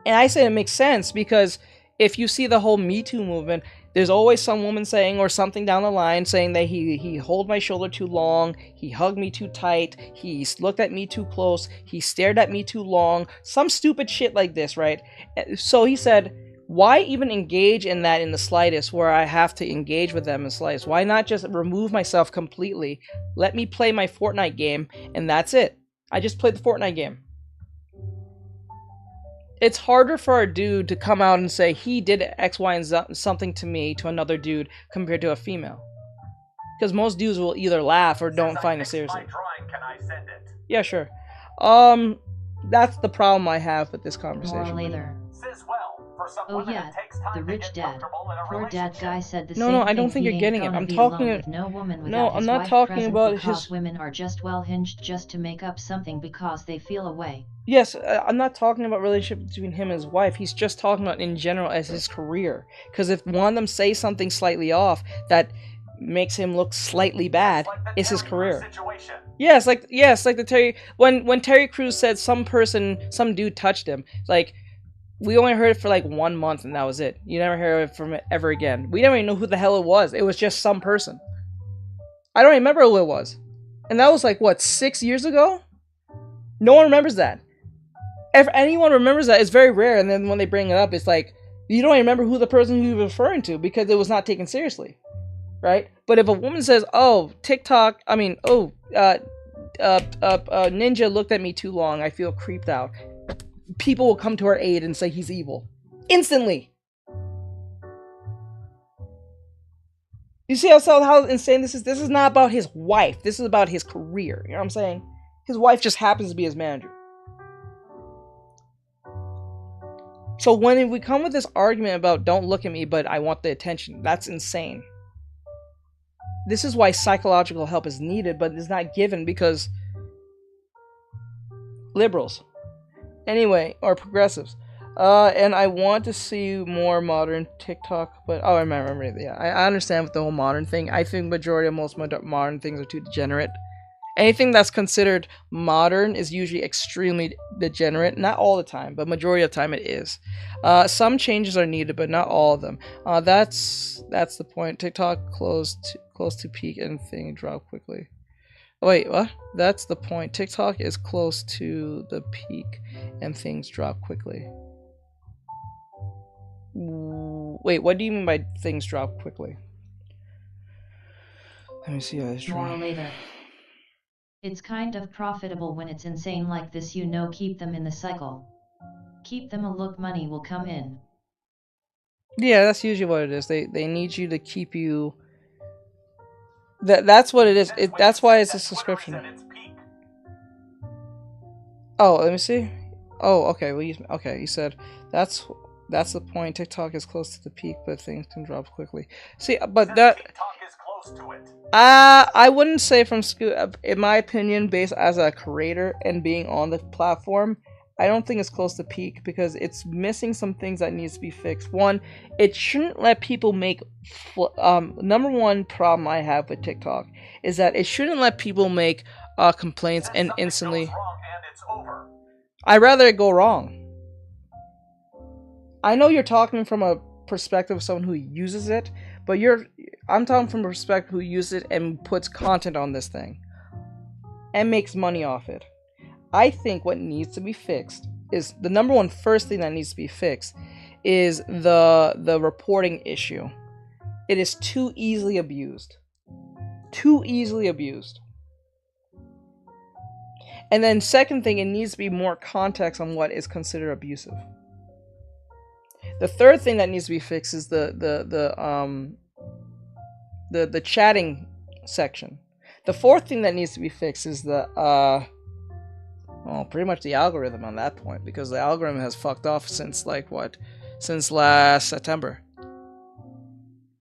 And I say it makes sense because if you see the whole Me Too movement, there's always some woman saying, or something down the line, saying that he held my shoulder too long, he hugged me too tight, he looked at me too close, he stared at me too long, some stupid shit like this, right? So he said, why even engage in that in the slightest, where I have to engage with them in the slightest? Why not just remove myself completely? Let me play my Fortnite game, and that's it. I just played the Fortnite game. It's harder for a dude to come out and say he did X, Y, and something to me, to another dude, compared to a female. Because most dudes will either laugh or don't find it seriously.
Can I send it?
Yeah, sure. That's the problem I have with this conversation.
Says well, for some
Oh
women,
yeah,
it takes time
the
to
rich
get
dad.
comfortable in a
Poor dad
relationship.
guy said the
No,
same
no, I don't
thing.
think you're
He
getting
ain't
it. I'm
gonna be
talking
alone
it-
with no woman
No,
without
I'm
his
not
wife
talking
present
about
because
his-
women are just well hinged just to make up something because they feel away.
Yes, I'm not talking about relationship between him and his wife. He's just talking about in general as his career. Because if one of them says something slightly off that makes him look slightly bad, it's his career. Yes, like the Terry when Terry Crews said some dude touched him. Like, we only heard it for like 1 month and that was it. You never heard it from it ever again. We never even know who the hell it was. It was just some person. I don't remember who it was. And that was like, what, 6 years ago? No one remembers that. If anyone remembers that, it's very rare. And then when they bring it up, it's like, you don't remember who the person who you're referring to because it was not taken seriously. Right? But if a woman says, oh, TikTok, I mean, oh, Ninja looked at me too long, I feel creeped out. People will come to her aid and say he's evil. Instantly. You see how insane this is? This is not about his wife. This is about his career. You know what I'm saying? His wife just happens to be his manager. So when we come with this argument about don't look at me, but I want the attention, that's insane. This is why psychological help is needed, but it's not given because liberals. Anyway, or progressives. And I want to see more modern TikTok, but oh, I remember. Yeah, I understand with the whole modern thing. I think majority of most modern things are too degenerate. Anything that's considered modern is usually extremely degenerate. Not all the time, but majority of the time it is. Some changes are needed, but not all of them. That's the point. TikTok close to peak and thing drop quickly. Wait, what? That's the point. TikTok is close to the peak and things drop quickly. Wait, what do you mean by things drop quickly? Let me see how this
More later. It's kind of profitable when it's insane like this, you know, keep them in the cycle. Keep them a look, money will come in.
Yeah, that's usually what it is. They need you to keep you. That's what it is. That's why it's a subscription. Oh, let me see. Oh, okay. Well, you said that's the point. TikTok is close to the peak, but things can drop quickly. See, but that
TikTok is close to it.
I wouldn't say from school. In my opinion, based as a creator and being on the platform, I don't think it's close to peak because it's missing some things that needs to be fixed. One, it shouldn't let people make. Number one problem I have with TikTok is that it shouldn't let people make complaints and instantly.
Goes wrong and it's over.
I'd rather it go wrong. I know you're talking from a perspective of someone who uses it, but I'm talking from a perspective who uses it and puts content on this thing and makes money off it. I think what needs to be fixed is the number one first thing that needs to be fixed is the reporting issue. It is too easily abused. Too easily abused. And then second thing, it needs to be more context on what is considered abusive. The third thing that needs to be fixed is the chatting section. The fourth thing that needs to be fixed is pretty much the algorithm on that point, because the algorithm has fucked off since since last September.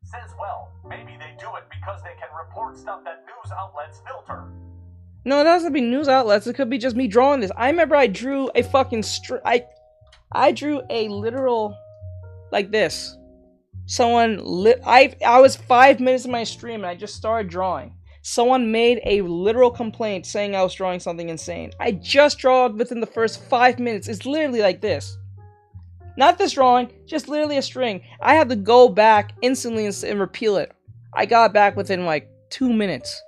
Says, well, maybe they do it because they can report stuff that news outlets filter.
No, it doesn't be news outlets. It could be just me drawing this. I remember I drew a fucking I drew a literal like this. I was 5 minutes in my stream and I just started drawing. Someone made a literal complaint saying I was drawing something insane. I just draw within the first 5 minutes. It's literally like this. Not this drawing, just literally a string. I had to go back instantly and repeal it. I got it back within like 2 minutes.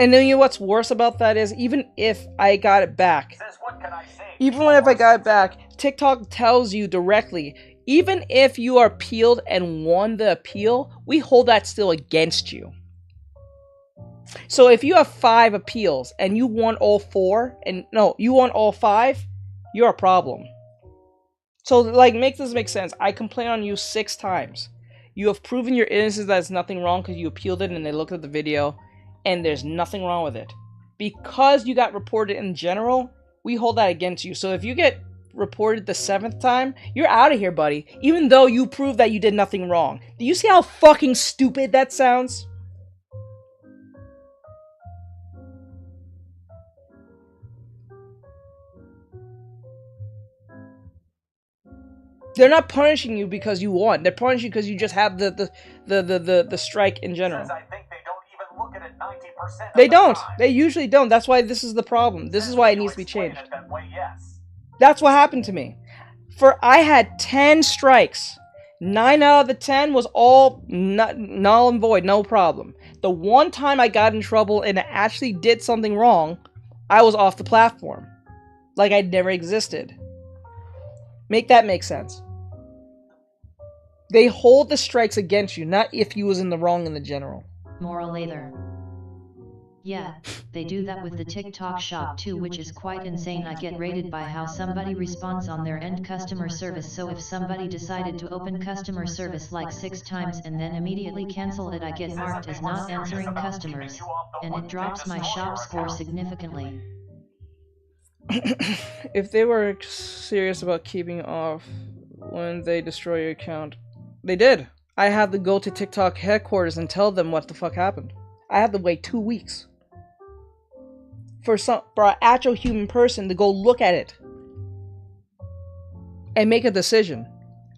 And then you know what's worse about that is, even if I got it back,
Says, what can I say?
even if I got it back, TikTok tells you directly, even if you are appealed and won the appeal, we hold that still against you. So if you have 5 appeals and you won all 4, you won all 5, you're a problem. So like, make this make sense. I complain on you 6 times. You have proven your innocence, that there's nothing wrong because you appealed it and they looked at the video and there's nothing wrong with it. Because you got reported in general, we hold that against you. So if you get reported the 7th time, you're out of here, buddy. Even though you proved that you did nothing wrong. Do you see how fucking stupid that sounds? They're not punishing you because you won. They're punishing you because you just have the strike in general.
Says, I think they don't even look at it 90% of
They
the
don't.
time.
They usually don't. That's why this is the problem. This is why it needs to be
Explain
changed.
it that way, yes.
That's what happened to me. I had 10 strikes. 9 out of the 10 was all null and void, no problem. The one time I got in trouble and actually did something wrong, I was off the platform. Like I'd never existed. Make that make sense. They hold the strikes against you, not if you was in the wrong in the general.
Moral either. Yeah, they do that with the TikTok shop too, which is quite insane. I get rated by how somebody responds on their end customer service. So if somebody decided to open customer service like 6 times and then immediately cancel it, I get marked as not answering customers, and it drops my shop score significantly.
If they were serious about keeping off when they destroy your account, they did. I had to go to TikTok headquarters and tell them what the fuck happened. I had to wait 2 weeks for an actual human person to go look at it and make a decision.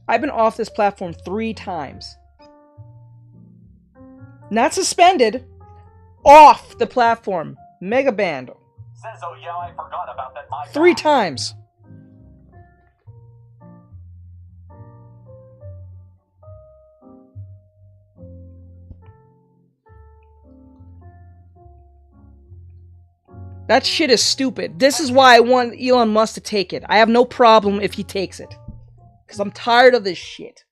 I've been off this platform 3 times. Not suspended, off the platform. Mega banned.
Says, oh yeah, I forgot about that.
3 times. That shit is stupid. This is why I want Elon Musk to take it. I have no problem if he takes it. Because I'm tired of this shit.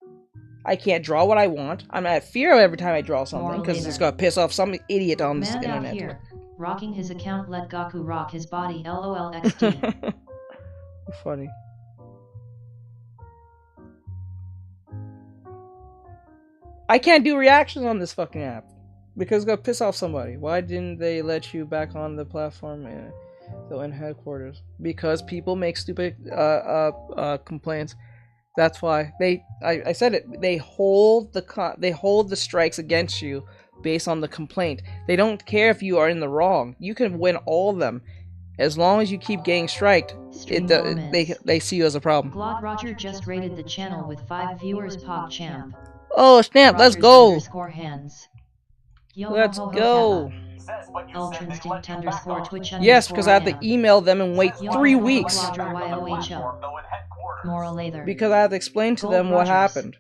I can't draw what I want. I'm at fear every time I draw something. Because it's going to piss off some idiot on this internet.
Man out here, rocking his account, let Gaku rock his body, LOL XD.
Funny. I can't do reactions on this fucking app. Because it's gonna piss off somebody. Why didn't they let you back on the platform in headquarters? Because people make stupid complaints. That's why I said it. They hold the strikes against you based on the complaint. They don't care if you are in the wrong. You can win all of them. As long as you keep getting striked, they see you as a problem.
Glad Roger just rated the channel with 5 viewers. Pop champ.
Oh snap! Let's go.
Hands.
Let's go.
Artextric
Yes, because I have to email them and wait 3 weeks. Because I have to explain to them what happened.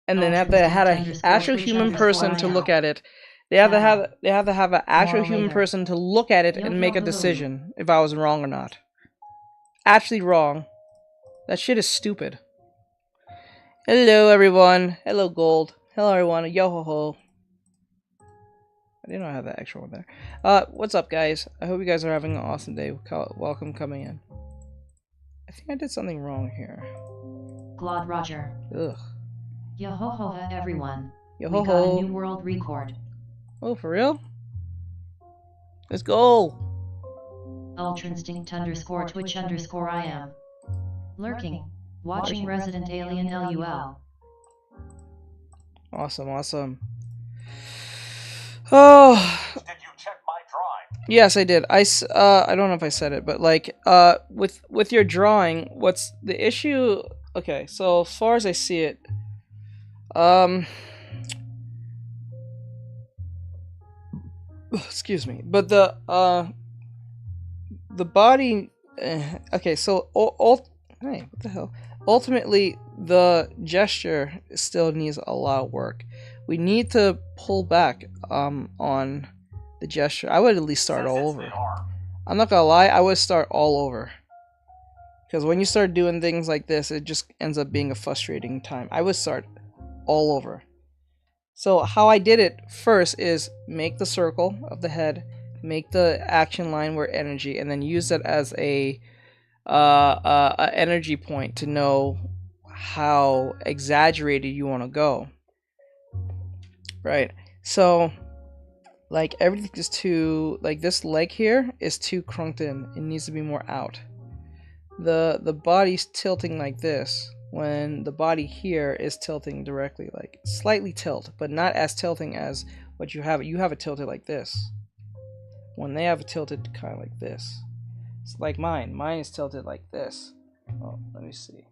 And then have to have an actual human person to look at it. They have to have an actual human person to look at it and make a decision if I was wrong or not. Actually wrong. That shit is stupid. Hello everyone. Hello Gold. Hello everyone. Yo ho ho. I didn't know I had that extra one there. What's up, guys? I hope you guys are having an awesome day. Welcome coming in. I think I did something wrong here.
Glad Roger.
Ugh.
Yo ho ho everyone.
Yo
We
ho
got a
ho.
new world record.
Oh, for real? Let's go.
Ultrainstinct_Twitch_I am. Lurking. Watching Resident Alien LUL.
Awesome, awesome. Oh.
Did you check my drawing?
Yes, I did. I don't know if I said it, but like, with your drawing, what's the issue? Okay, so as far as I see it, excuse me, but the body, okay, so hey, what the hell? Ultimately, the gesture still needs a lot of work. We need to pull back on the gesture. I would at least start all over. I'm not gonna lie, I would start all over. Because when you start doing things like this, it just ends up being a frustrating time. I would start all over. So how I did it first is make the circle of the head, make the action line where energy, and then use that as a energy point to know how exaggerated you want to go. Right. So like everything is too, like this leg here is too crunked in. It needs to be more out. The body's tilting like this when the body here is tilting directly, like slightly tilt, but not as tilting as what you have. You have it tilted like this. When they have it tilted kind of like this. It's like mine. Mine is tilted like this. Oh, let me see.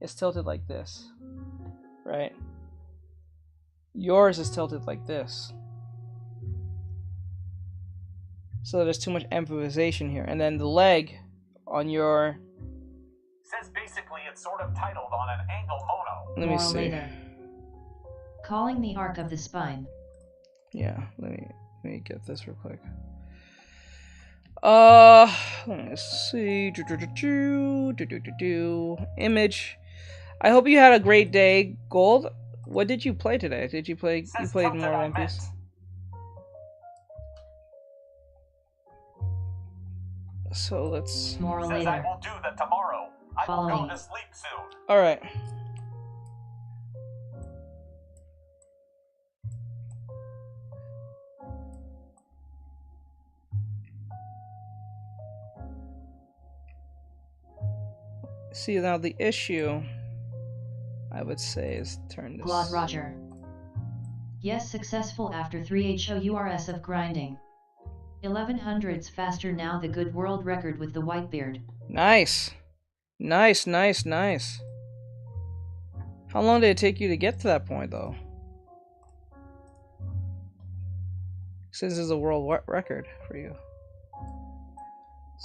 It's tilted like this. Right? Yours is tilted like this. So there's too much emphasization here. And then the leg on your
it's sort of titled on an angle mono.
Let me
Moral
see.
later. Calling the arc of the spine.
Yeah, let me get this real quick. Let me see. Image. I hope you had a great day, Gold. What did you play today? Did you play? You played more One Piece. So let's.
Moral
Says I
later.
will do that tomorrow. I will
Following.
go to sleep soon.
All right. See, now the issue, I would say, is turn this.
Glad Roger. Yes, successful after 3 HOURS of grinding. 1100s faster now, the good world record with the Whitebeard.
Nice. Nice, nice, nice. How long did it take you to get to that point, though? Since it's a world record for you.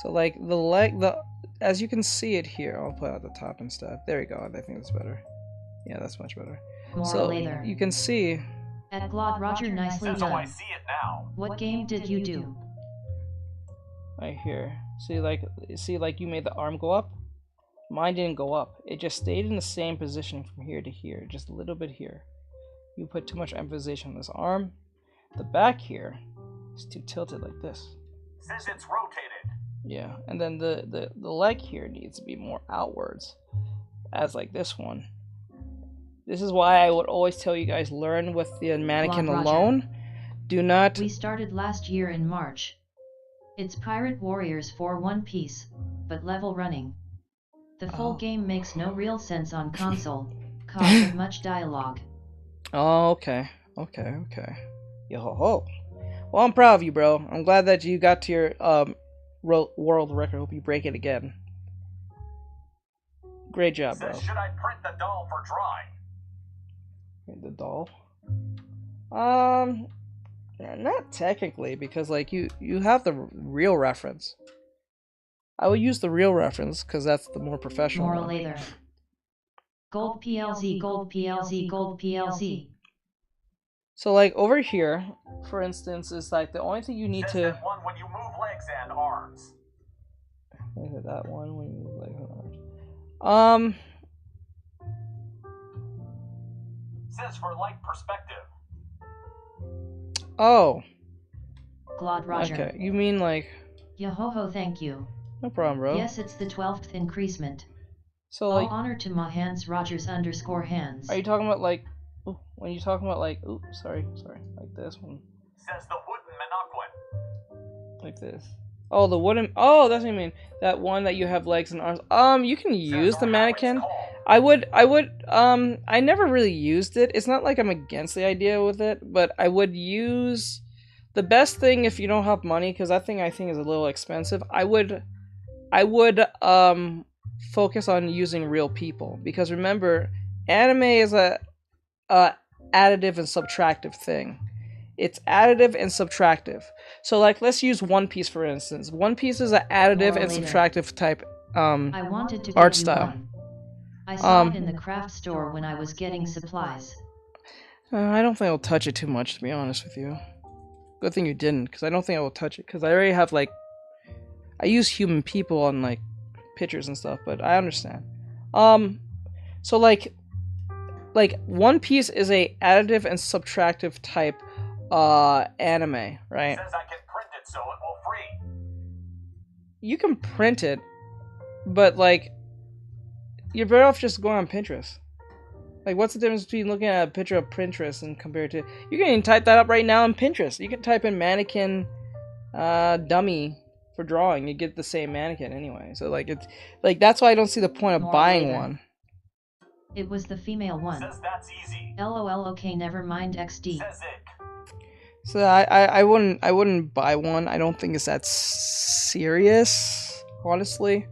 So, like, as you can see it here, I'll put it at the top instead. There we go. I think that's better. Yeah, that's much better.
Moral
So,
later.
you can see.
At Glad Roger, nicely
Says, oh, I
done.
see it now.
What game did you do?
Right here. See, like you made the arm go up? Mine didn't go up. It just stayed in the same position from here to here. Just a little bit here. You put too much emphasis on this arm. The back here is too tilted like this.
Says it's rotated.
Yeah, and then the leg here needs to be more outwards, as like this one. This is why I would always tell you guys, learn with the mannequin
Roger.
alone. Do not.
We started last year in March. It's Pirate Warriors for One Piece, but level running. The full game makes no real sense on console, cause of much dialogue.
Oh, okay. Yo ho ho. Well, I'm proud of you, bro. I'm glad that you got to your world record. Hope you break it again. Great job, bro.
Says, should I print the doll for drawing?
The doll. Not technically, because like you have the real reference. I would use the real reference because that's the more professional
Moral
one.
later. Gold PLZ, gold PLZ, gold PLZ.
So like over here, for instance, is like the only thing you need
Says
to.
that one when you move legs and arms.
Look at that one when you move legs and arms.
Says for like perspective.
Oh.
Glad Roger.
Okay, you mean like.
Yo-ho-ho, thank you.
No problem, bro.
Yes, it's the 12th increasement.
So
All
like,
honor to my hands, Rogers _hands.
are you talking about like, when you're talking about like, sorry, like this one,
Says the wooden Minoquin.
like this. Oh, the wooden. Oh, that's what I mean. That one that you have legs and arms. You can use the mannequin. I never really used it. It's not like I'm against the idea with it, but I would use the best thing if you don't have money, because that thing I think is a little expensive. I would focus on using real people, because remember, anime is a additive and subtractive thing. It's additive and subtractive. So like, let's use One Piece for instance. One Piece is an additive and subtractive type
I wanted to
art
get you
style.
one. I saw it in the craft store when I was getting supplies.
I don't think I'll touch it too much, to be honest with you. Good thing you didn't, because I don't think I will touch it, because I already have like, I use human people on like pictures and stuff, but I understand. So like One Piece is a additive and subtractive type anime, right?
Says I can print it so it will free.
You can print it, but like, you're better off just going on Pinterest. Like, what's the difference between looking at a picture of Pinterest and compared to... You can even type that up right now on Pinterest. You can type in mannequin dummy for drawing. You get the same mannequin anyway. So, like, it's... Like, that's why I don't see the point of buying one.
It was the female one.
Says that's easy.
LOL, okay, never mind XD.
Says it.
So, I wouldn't buy one. I don't think it's that serious, honestly.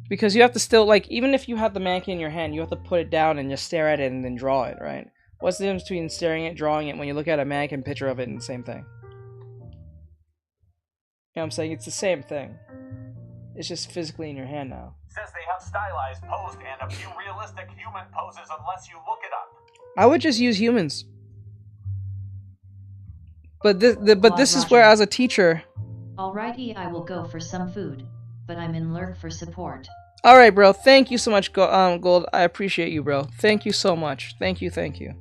Because you have to still, like, even if you have the mannequin in your hand, you have to put it down and just stare at it and then draw it, right? What's the difference between staring at drawing it when you look at a mannequin picture of it and the same thing? You know what I'm saying? It's the same thing. It's just physically in your hand now.
Says they have stylized posed and a few realistic human poses unless you look it up.
I would just use humans. But this is
Roger.
where, as a teacher.
Alrighty, I will go for some food, but I'm in lurk for support.
All right, bro. Thank you so much, Gold. I appreciate you, bro. Thank you so much. Thank you. The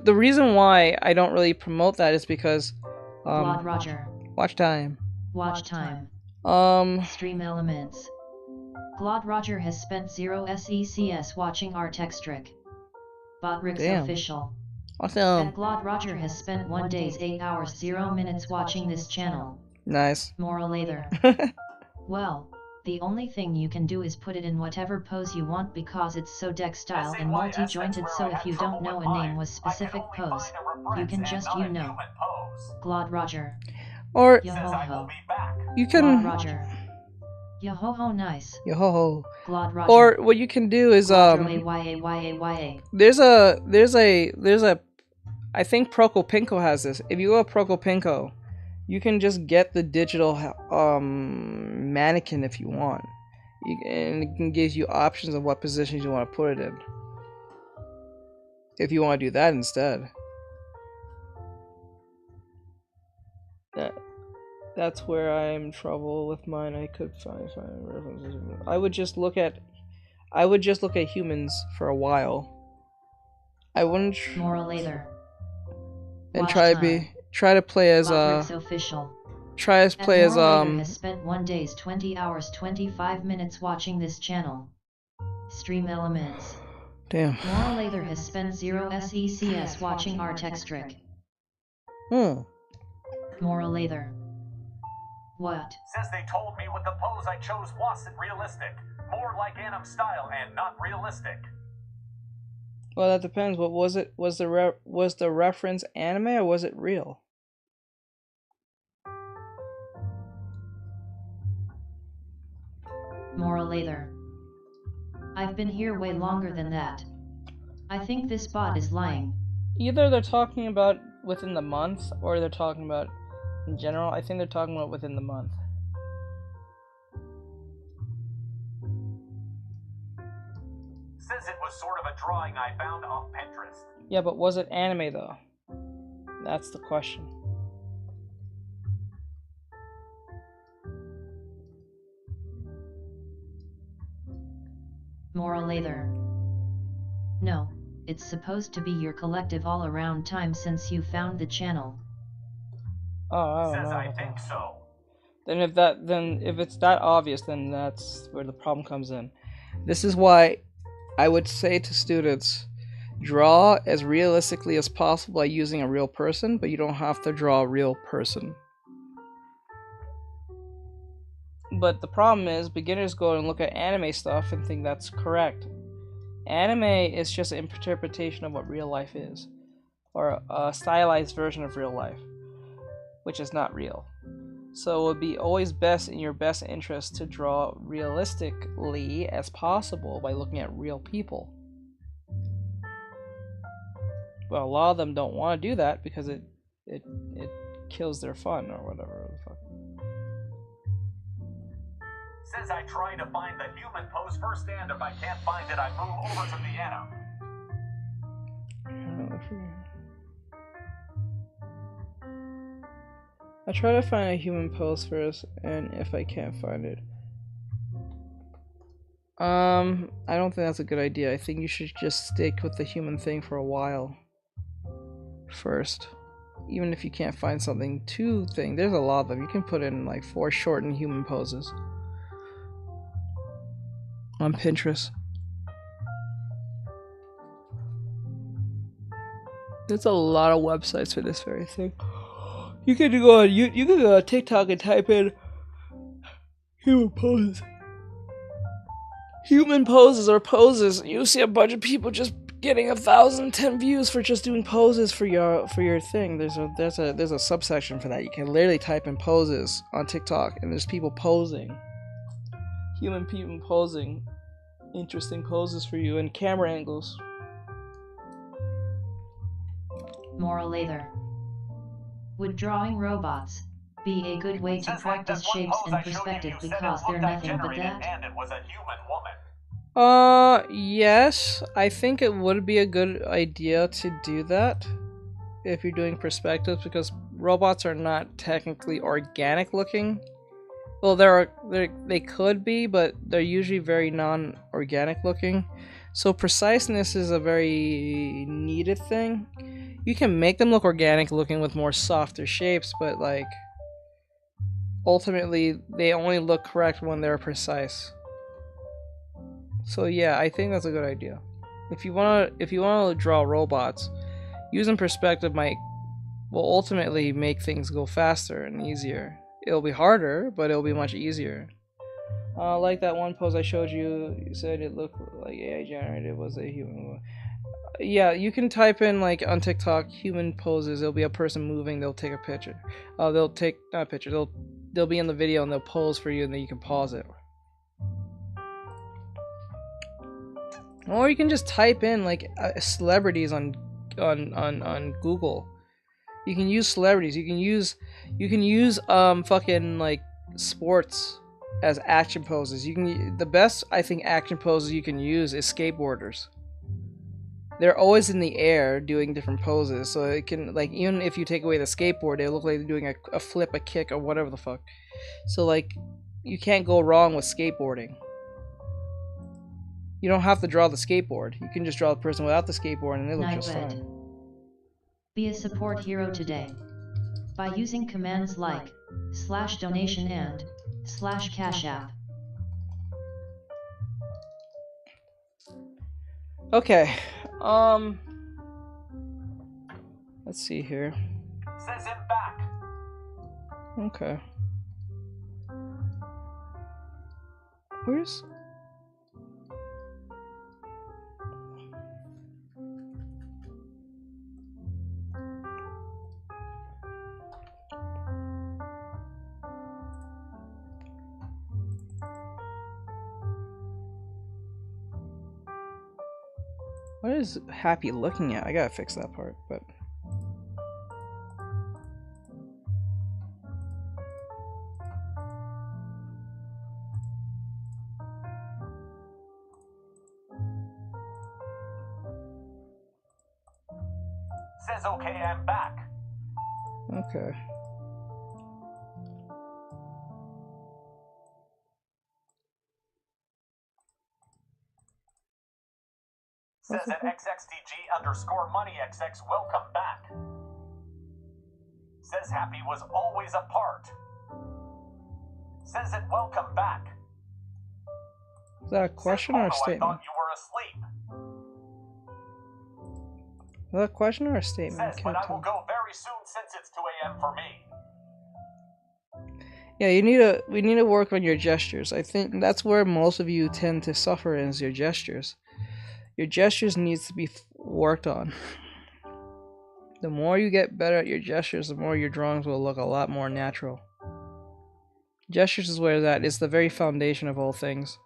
reason why I don't really promote that is because
Claude Roger.
watch time.
Watch time. Stream elements. Claude Roger has spent 0 SECS watching Artextric. Botrix
Damn.
official.
Awesome.
And Claude Roger has spent 1 day 8 hours 0 minutes watching this channel.
Nice.
Moral later. Well, the only thing you can do is put it in whatever pose you want because it's so deck style and multi-jointed, so if you don't know a name with specific pose, you can just Claude Roger.
Or
Yo-ho-ho.
you
Claude
can
Roger. Yo-ho-ho nice.
Yo-ho-ho.
Claude Roger.
Or what you can do is there's a I think Procopinko has this. If you go to Procopinko, you can just get the digital mannequin if you want. And it can give you options of what positions you want to put it in. If you want to do that instead. That's where I'm in trouble with mine. I could find references. I would just look at humans for a while. I wouldn't
Moral later.
and try to play as
official. Has spent 1 day 20 hours 25 minutes watching this channel. Stream elements.
Damn.
Moral later has spent 0 SECS watching Artextric. Moral later. What?
Says they told me with the pose I chose wasn't realistic. More like anime style and not realistic.
Well, that depends. What was it? Was the reference anime or was it real?
Moral later. I've been here way longer than that. I think this bot is lying.
Either they're talking about within the month or they're talking about in general. I think they're talking about within the month.
Says it was sort of a drawing I found off Pinterest.
Yeah, but was it anime though? That's the question.
Moral later. No, it's supposed to be your collective all-around time since you found the channel.
Oh, I don't
Says
know.
I think so.
Then if it's that obvious, then that's where the problem comes in. This is why I would say to students, draw as realistically as possible by using a real person, but you don't have to draw a real person. But the problem is, beginners go and look at anime stuff and think that's correct. Anime is just an interpretation of what real life is, or a stylized version of real life, which is not real. So it would be always best in your best interest to draw realistically as possible by looking at real people. But a lot of them don't want to do that because it kills their fun or whatever the fuck.
Says I try to find the human pose first, and if I can't find it, I move over to the anime.
I try to find a human pose first, and if I can't find it, I don't think that's a good idea. I think you should just stick with the human thing for a while first. Even if you can't find something to thing, there's a lot of them. You can put in like 4 shortened human poses on Pinterest. There's a lot of websites for this very thing. You can go on you can go on TikTok and type in human poses. Human poses or poses. You see a bunch of people just getting 1,010 views for just doing poses for your thing. There's a subsection for that. You can literally type in poses on TikTok and there's people posing. Human people posing interesting poses for you and camera angles.
Moral later. Would drawing robots, be a good way to
Says like
practice
that one
shapes
pose
and
I showed
perspective
you said
because
it
they're
looked
nothing but
generated
that?
and it was a human woman.
Yes, I think it would be a good idea to do that if you're doing perspectives, because robots are not technically organic looking. Well, they could be, but they're usually very non-organic looking. So preciseness is a very needed thing. You can make them look organic looking with more softer shapes, but like ultimately they only look correct when they're precise. So yeah, I think that's a good idea. If you wanna draw robots, using perspective will ultimately make things go faster and easier. It'll be harder, but it'll be much easier. Like that one pose I showed you, you said it looked like AI generated was a human. Yeah, you can type in like on TikTok human poses. There'll be a person moving. They'll take a picture. They'll take not a picture. They'll be in the video and they'll pose for you, and then you can pause it. Or you can just type in like celebrities on Google. You can use celebrities. You can use fucking like sports as action poses. The best I think action poses you can use is skateboarders. They're always in the air doing different poses, so it can like even if you take away the skateboard, they look like they're doing a flip, a kick, or whatever the fuck. So like you can't go wrong with skateboarding. You don't have to draw the skateboard. You can just draw the person without the skateboard and they look just fine.
Be a support hero today by using commands like /donation and /cash app.
Okay. Let's see here.
Says him back.
Okay. Where's... What is Happy looking at? I gotta fix that part, but...
Says okay, I'm back.
Okay.
Says at XXTG_moneyXX, welcome back. Says Happy was always a part. Says it welcome back.
Is that a question or a statement?
I thought you were asleep.
Is that a question or a statement?
Says, but I will go very soon since it's 2 a.m. for me.
Yeah, we need to work on your gestures. I think that's where most of you tend to suffer, is your gestures. Your gestures needs to be worked on. The more you get better at your gestures, the more your drawings will look a lot more natural. Gestures is where that is the very foundation of all things.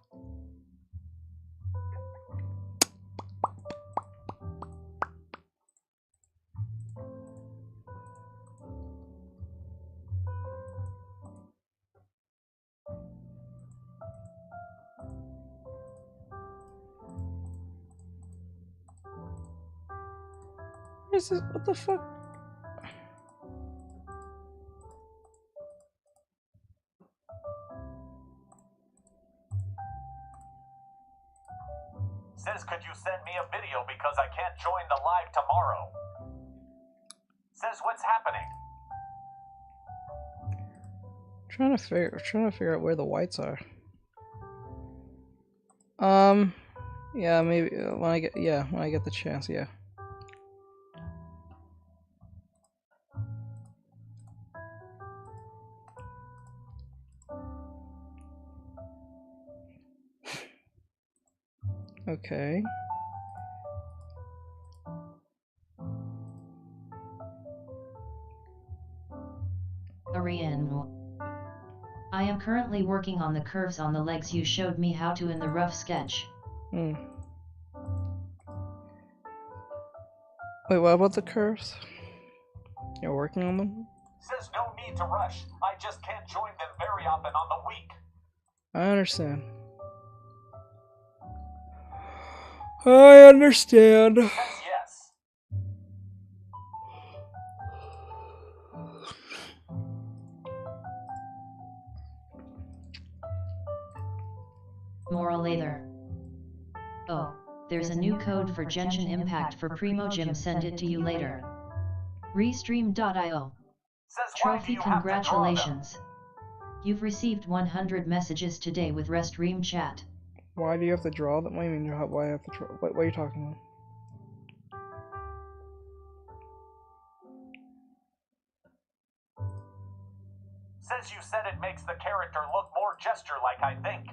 This is what the fuck?
Says, could you send me a video because I can't join the live tomorrow? Says, what's happening?
Trying to figure out where the whites are. Yeah, maybe when I get the chance, yeah. Okay.
Ariane. I am currently working on the curves on the legs you showed me how to in the rough sketch.
Wait, what about the curves? You're working on them?
Says no need to rush. I just can't join them very often on the week.
I understand. I understand.
Says yes.
Moral later. Oh, there's a new code for Genshin Impact for Primo Gym, send it to you later. Restream.io.
Says why do
Trophy
you have to draw them?
congratulations. You've received 100 messages today with Restream chat.
Why do you have to draw them? What do you mean? Why I have to draw? What are you talking about?
Says you said it makes the character look more gesture-like, I think.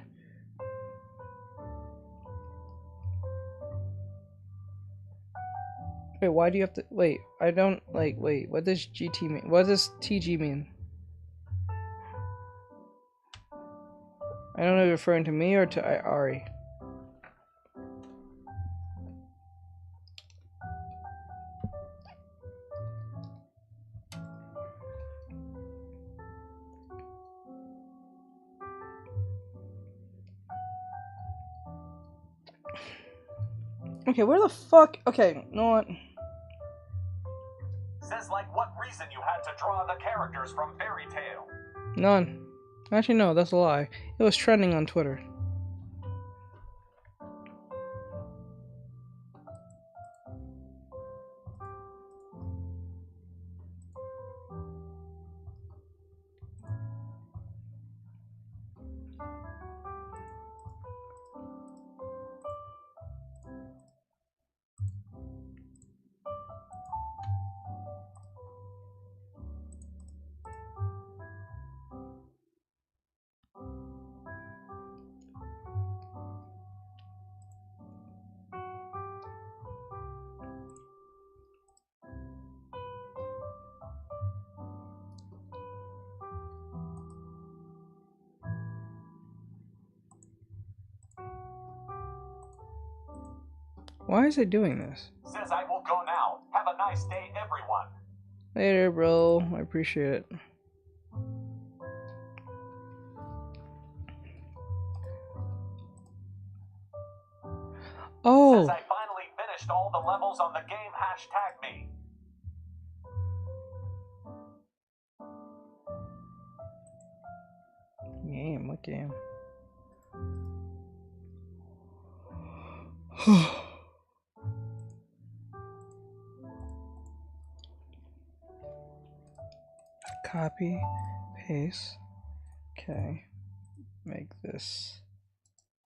Wait, why do you have to? Wait, I don't like. Wait, what does GT mean? What does TG mean? I don't know if you're referring to me or to Ari. Okay, where the fuck? Okay, you know what?
Says like what reason you had to draw the characters from Fairy Tail.
None. Actually, no, that's a lie. It was trending on Twitter. Why is it doing this?
Says I will go now. Have a nice day, everyone.
Later, bro. I appreciate it. Oh!
Says I finally finished all the levels on the game, hashtag me.
Game, what game? Copy, paste. Okay. Make this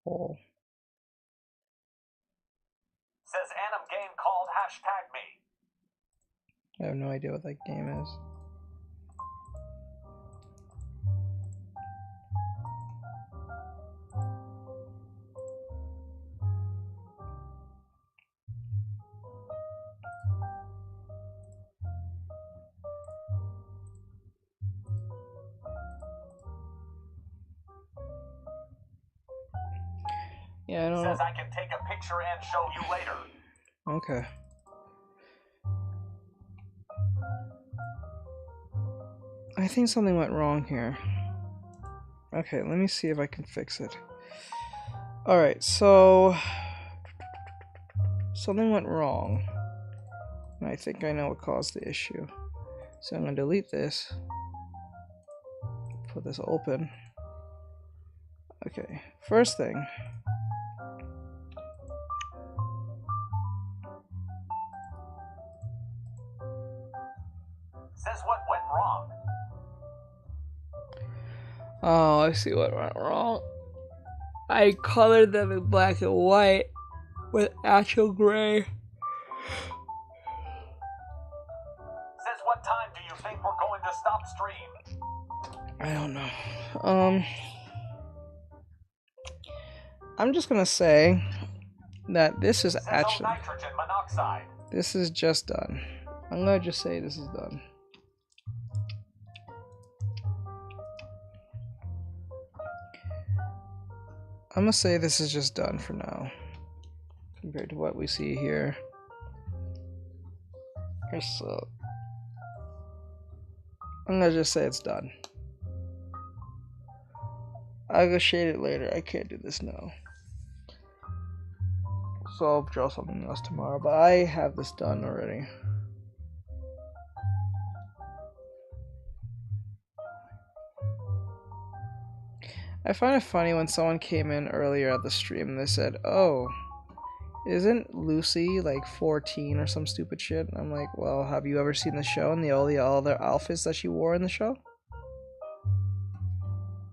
whole.
Says anim game called hashtag me.
I have no idea what that game is. Yeah, I don't
Says
know.
I can take a picture and show you later.
Okay. I think something went wrong here. Okay, let me see if I can fix it. Alright, so something went wrong. And I think I know what caused the issue. So I'm going to delete this. Put this open. Okay, first thing.
Says what went wrong.
Oh, I see what went wrong. I colored them in black and white with actual gray.
Says what time do you think we're going to stop stream?
I don't know. I'm just gonna say that this is
Says no
actually,
nitrogen monoxide.
this is just done. I'm gonna just say this is done. I'm gonna say this is just done for now, compared to what we see here. I'm gonna just say it's done. I'll go shade it later. I can't do this now. So I'll draw something else tomorrow, but I have this done already. I find it funny when someone came in earlier at the stream and they said, "Oh, isn't Lucy like 14 or some stupid shit?" And I'm like, "Well, have you ever seen the show and all the other outfits that she wore in the show?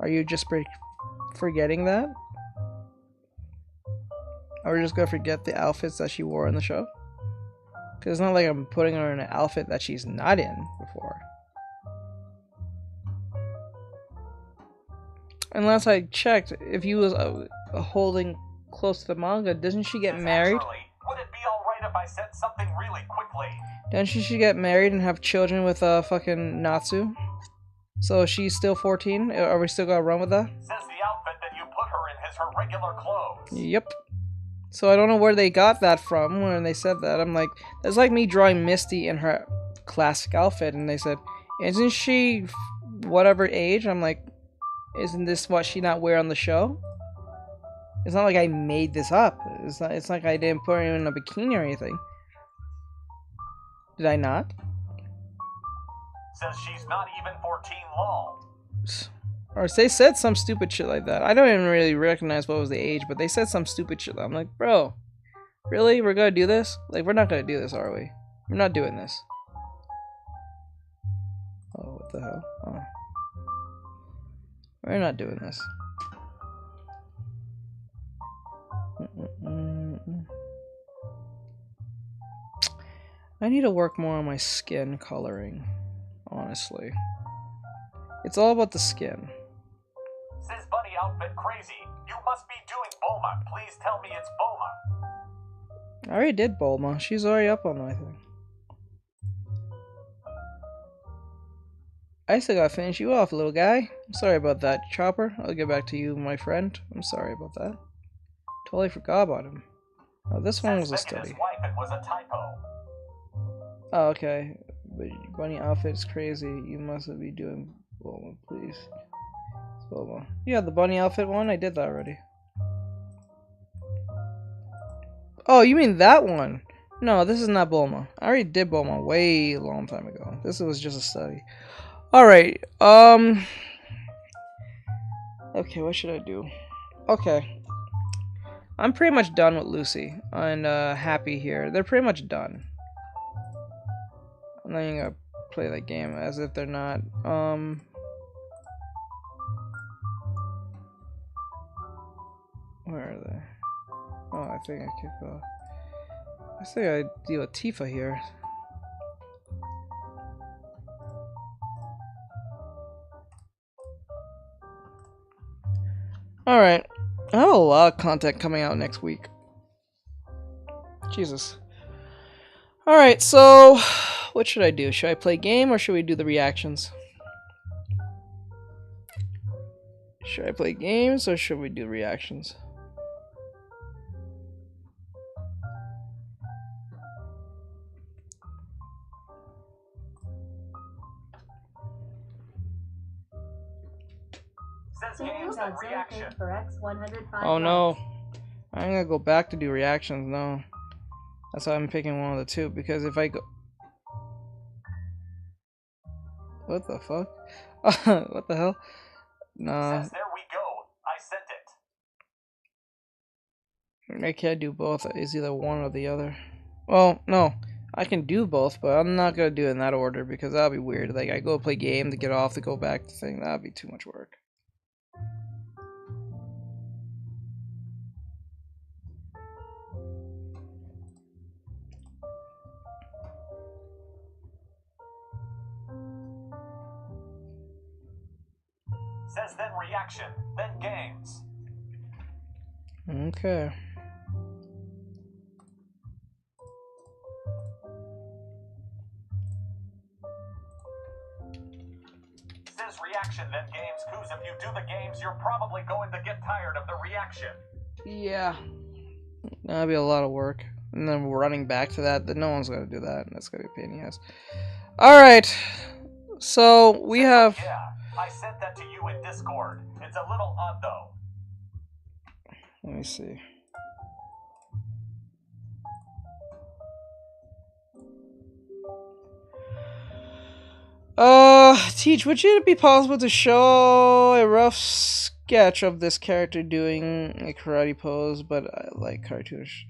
Are you just forgetting that? Are we just gonna forget the outfits that she wore in the show? Because it's not like I'm putting her in an outfit that she's not in before. Unless I checked, if you was holding close to the manga, doesn't she get married?
Would it be alright if I said something really quickly?
Doesn't she get married and have children with fucking Natsu? So she's still 14? Are we still gonna run with that?
Says the outfit that you put her in is her regular clothes.
Yep. So I don't know where they got that from when they said that. I'm like, that's like me drawing Misty in her classic outfit, and they said, isn't she whatever age? I'm like, isn't this what she not wear on the show? It's not like I made this up. It's like I didn't put her in a bikini or anything. Did I not?
Says she's not even 14 long.
Or they said some stupid shit like that. I don't even really recognize what was the age, but they said some stupid shit. I'm like, bro, really? We're gonna do this? Like, we're not gonna do this, are we? We're not doing this. Oh, what the hell? Oh. We're not doing this. I need to work more on my skin coloring, honestly. It's all about the skin.
Says Bunny outfit crazy. You must be doing Bulma. Please tell me it's Bulma.
I already did Bulma. She's already up on my thing. I still gotta finish you off, little guy. I'm sorry about that, Chopper. I'll get back to you, my friend. I'm sorry about that. Totally forgot about him. Oh, this one was a study.
His wife, it was a typo.
Oh, okay. But Bunny outfit's crazy. You must be doing Bulma, please. Bulma. Yeah, the bunny outfit one? I did that already. Oh, you mean that one? No, this is not Bulma. I already did Bulma way a long time ago. This was just a study. Alright, okay, what should I do? Okay. I'm pretty much done with Lucy and Happy here. They're pretty much done. I'm not even gonna play that game as if they're not. Where are they? Oh, I think I kicked off. I think I deal with Tifa here. Alright. I have a lot of content coming out next week. Jesus. Alright, so what should I do? Should I play game or should we do the reactions? Should I play games or should we do reactions? Oh no. I'm gonna go back to do reactions, no. That's why I'm picking one of the two, because if I go... What the fuck? What the hell? Nah.
Says, there we go. I sent it.
I can't do both. It's either one or the other. Well, no. I can do both, but I'm not gonna do it in that order, because that'll be weird. Like, I go play game to get off to go back to thing. That'd be too much work.
Says then reaction, then games.
Okay.
Says reaction, then games. Cause if you do the games, you're probably going to get tired of the reaction.
Yeah. That'd be a lot of work. And then running back to that, then no one's gonna do that. And that's gonna be a pain in the ass. Alright. So we have.
Yeah, I sent that to you in Discord. It's a little odd though.
Let me see. Teach, would it be possible to show a rough sketch of this character doing a karate pose, but I like cartoonish?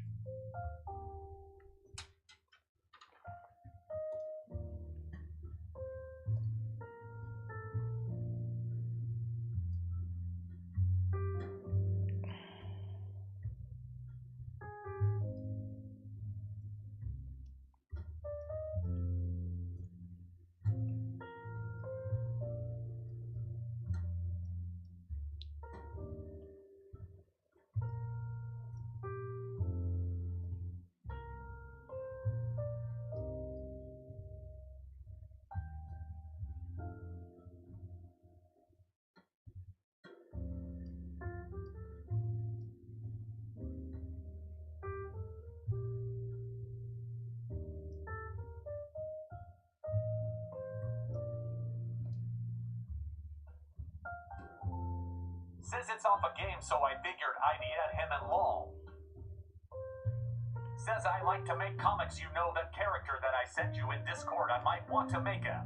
Says it's off a game, so I figured I'd add him and LOL. Says I like to make comics. You know that character that I sent you in Discord. I might want to make him.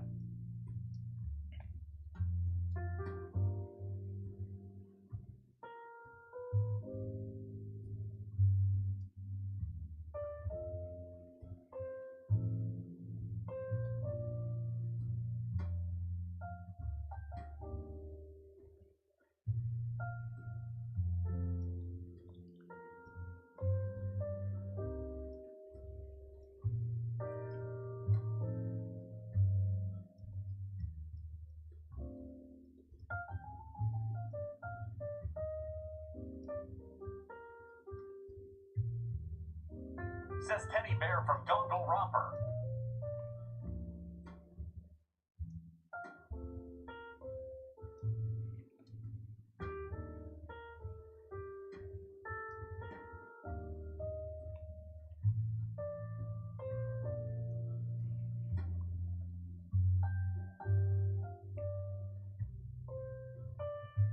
Says Teddy Bear from Dongle Romper.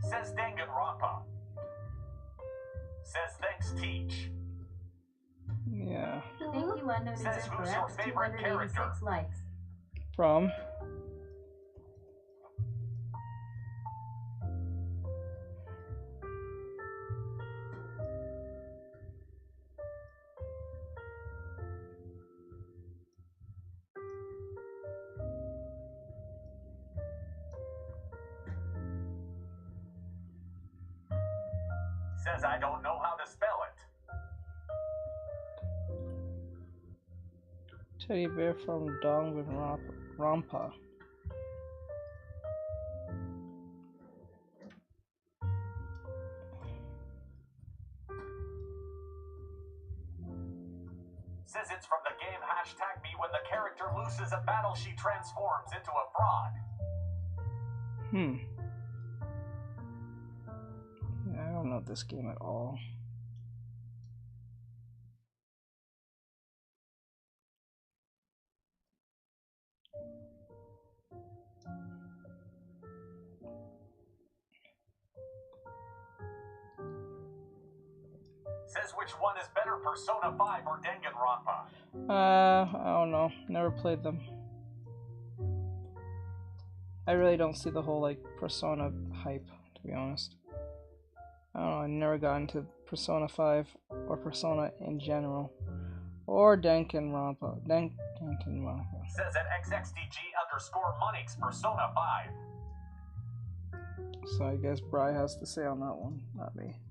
Says Danganronpa. Says thanks, Teach.
Yeah.
Thank you, unknown user,
Says
for
who's your favorite character?
X286 likes.
From.
Says I don't know how to spell it.
Teddy Bear from Danganronpa.
Says it's from the game #me. When the character loses a battle, she transforms into a frog.
Yeah, I don't know this game at all.
Says which one is better, Persona 5 or Danganronpa?
I don't know. Never played them. I really don't see the whole like Persona hype, to be honest. I don't know, I never got into Persona 5 or Persona in general. Or Danganronpa. Danganronpa.
Says at XXTG_Monix Persona 5.
So I guess Bri has to say on that one, not me.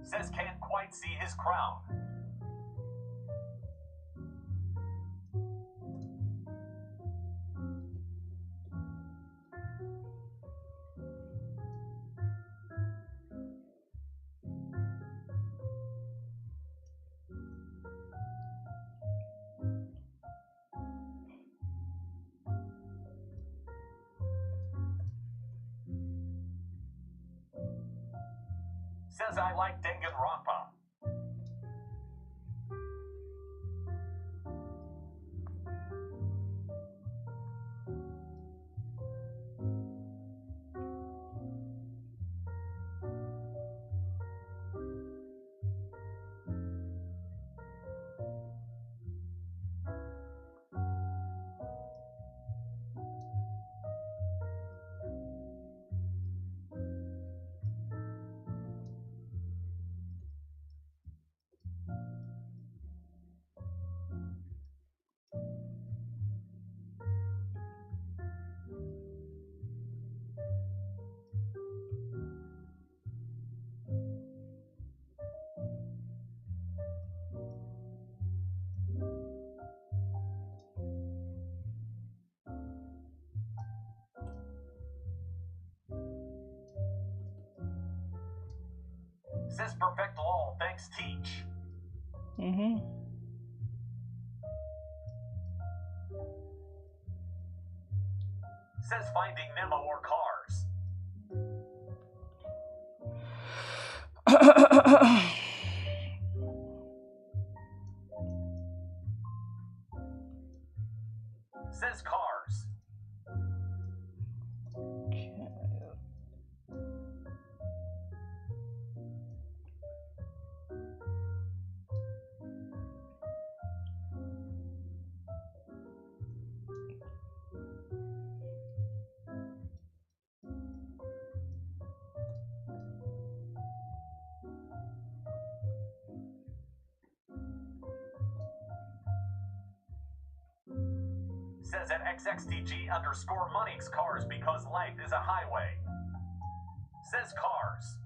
Says can't quite see his crown. Says I like Danganronpa. Says perfect lol, thanks teach.
Mm-hmm.
Says finding Nemo or cars. Says cars. Says at XXTG_money's cars because life is a highway. Says cars.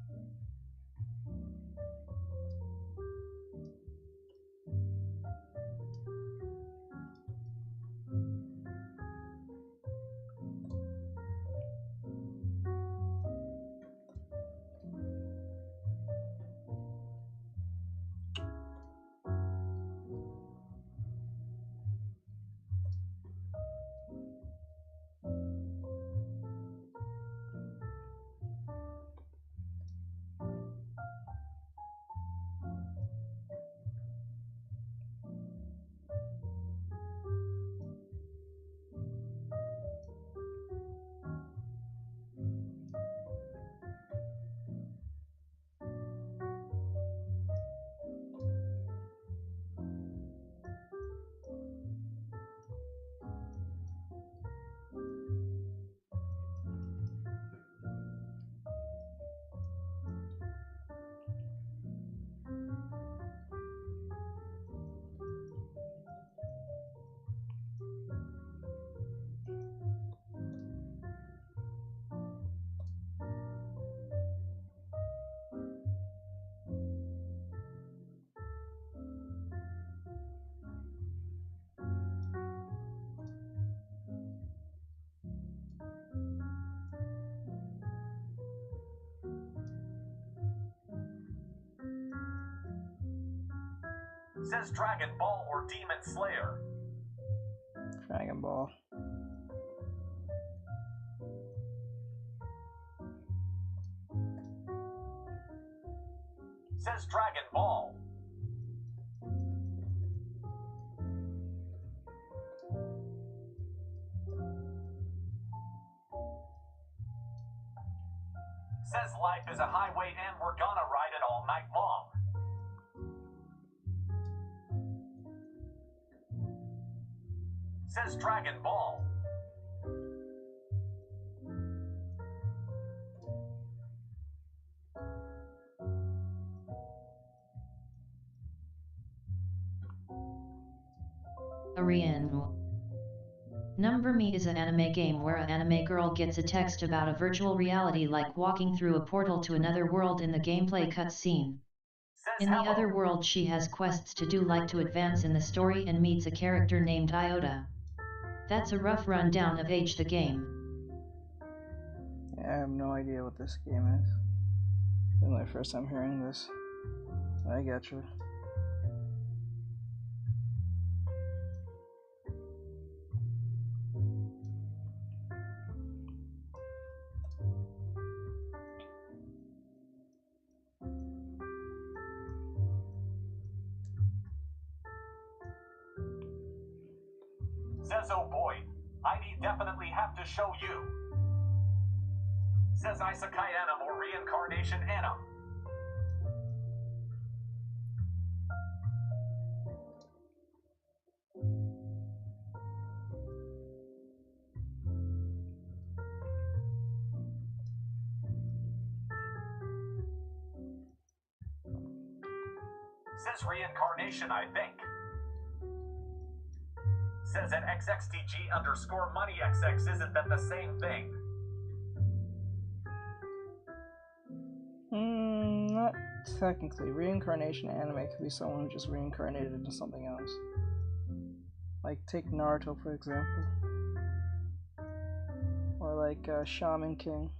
Says Dragon Ball or Demon Slayer.
Dragon Ball.
Says Dragon Ball. Says life is a highway and we're gonna ride it all night long. Says Dragon Ball.
Arian. Number Me is an anime game where an anime girl gets a text about a virtual reality like walking through a portal to another world in the gameplay cutscene.
Says
In the
hello.
other world she has quests to do like to advance in the story and meets a character named Iota. That's a rough rundown of H the game.
Yeah, I have no idea what this game is. This is my first time hearing this. I gotcha.
Says, oh boy, I'd definitely have to show you. Says Isekai Anim or Reincarnation Anim. Says Reincarnation, I think. Says at XXTG_MoneyXX, isn't that the same thing?
Not technically. Reincarnation anime could be someone who just reincarnated into something else. Like, take Naruto, for example. Or like Shaman King.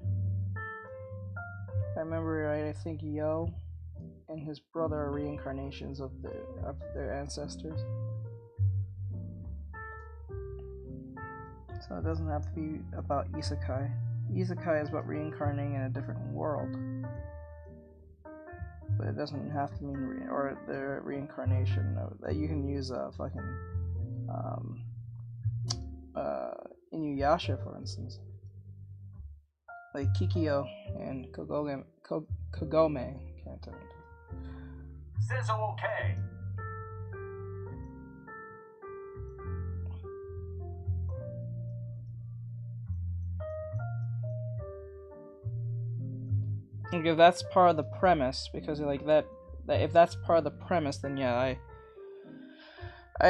If I remember right, I think Yo and his brother are reincarnations of their ancestors. So it doesn't have to be about isekai. Isekai is about reincarnating in a different world. But it doesn't have to mean or the reincarnation that you can use fucking Inuyasha, for instance, like Kikyo and Kagome. Can't tell it.
Says okay.
Like, if that's part of the premise, because like that if that's part of the premise, then yeah,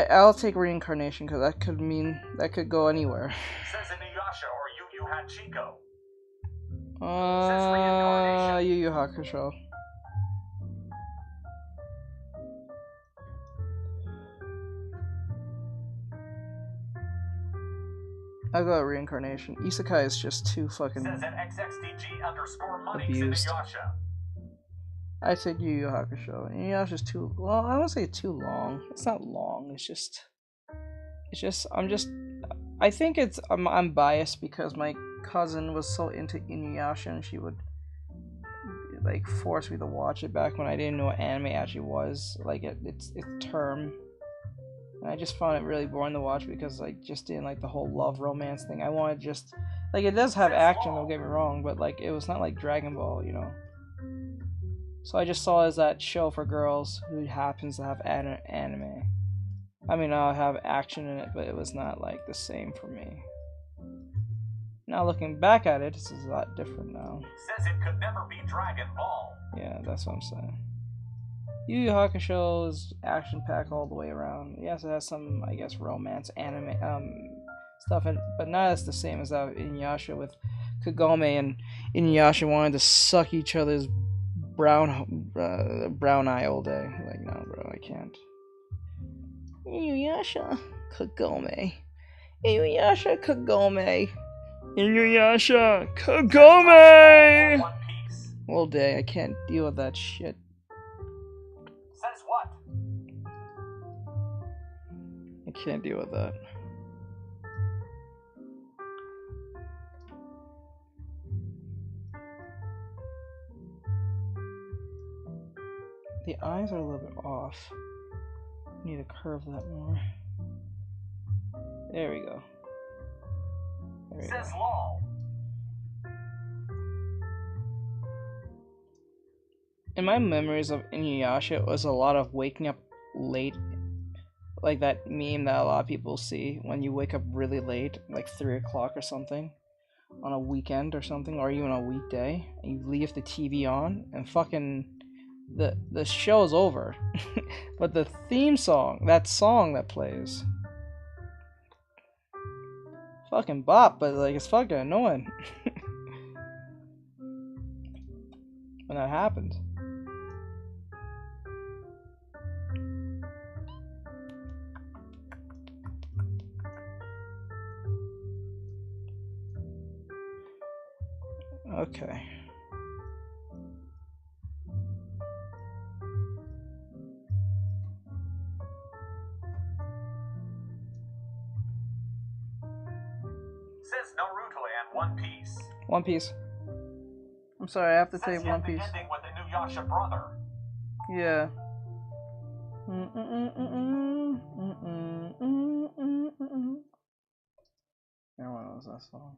I'll take reincarnation, because that could mean that could go anywhere.
Says Inuyasha or Yu Yu Hachiko.
Yu Yu Hakusho. I'll go with reincarnation. Isekai is just too fucking
Says at XXTG_Money
abused.
Inuyasha.
I take Yu Yu Hakusho. Inuyasha's too, well, I won't say too long. It's not long. I think I'm biased because my cousin was so into Inuyasha and she would like force me to watch it back when I didn't know what anime actually was, like its term. And I just found it really boring to watch because I just didn't like the whole love romance thing. I wanted just like, it does have action, don't get me wrong, but like it was not like Dragon Ball, you know. So I just saw it as that show for girls who happens to have anime. I mean, I'll have action in it, but it was not like the same for me. Now looking back at it, this is a lot different now.
Says it could never be Dragon Ball.
Yeah, that's what I'm saying. Yu Yu Hakusho is action packed all the way around. Yes, it has some, I guess, romance anime stuff, but not as the same as that Inuyasha with Kagome and Inuyasha wanted to suck each other's brown eye all day. Like, no, bro, I can't. Inuyasha Kagome. Inuyasha Kagome. Inuyasha Kagome.
One Piece.
All day, I can't deal with that shit.
Says what?
I can't deal with that. The eyes are a little bit off. Need to curve that more. There we go. There we go.
Says lol.
In my memories of Inuyasha, it was a lot of waking up late. Like that meme that a lot of people see when you wake up really late, like 3 o'clock or something, on a weekend or something, or even a weekday, and you leave the TV on, and fucking the show's over. But the theme song, that song that plays, fucking bop, but like it's fucking annoying when that happens. Okay.
Says Naruto and One Piece.
One Piece. I'm sorry, I have to
Says
take
yet
One
the
Piece.
ending with Inuyasha brother.
Yeah. Everyone knows that song.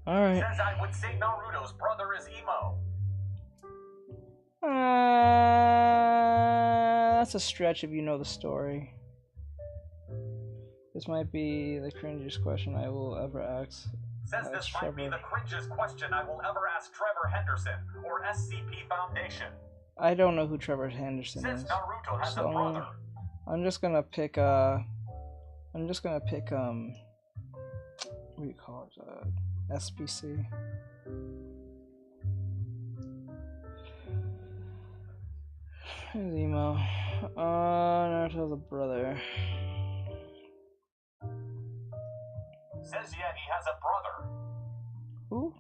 Alright.
Says I would say Naruto's brother is emo.
That's a stretch if you know the story. This might be the cringiest question I will ever ask.
Says this might be the cringiest question I will ever ask Trevor Henderson or SCP Foundation.
I don't know who Trevor Henderson
Says
is.
Naruto has a
So
brother.
I'm just gonna pick what do you call it? SPC. Here's emo. Naruto's a brother.
Says yeah, he has a brother.
Who?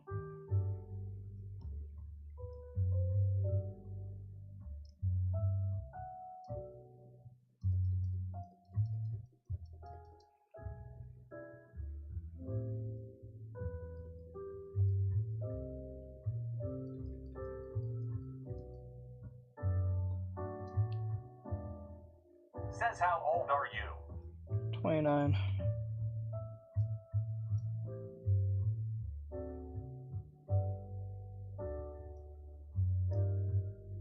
Says how old are you?
29.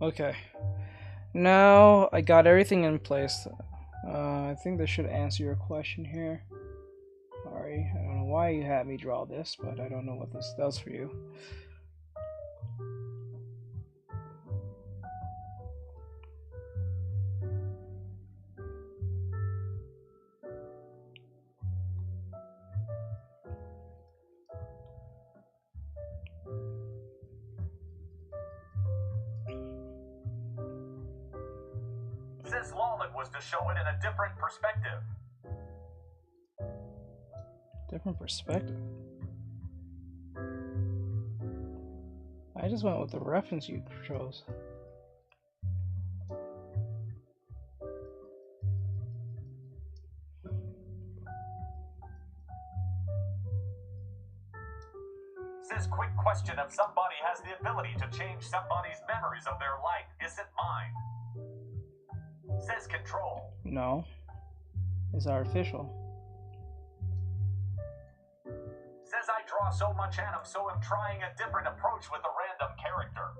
Okay. Now I got everything in place. I think this should answer your question here. Sorry, I don't know why you had me draw this, but I don't know what this does for you.
Says Lawlick was to show it in a different perspective.
Different perspective. I just went with the reference you chose.
Says quick question: if somebody has the ability to change somebody's memories of their life, is it mine? Says control.
No. It's artificial.
Says I draw so much anime, so I'm trying a different approach with a random character.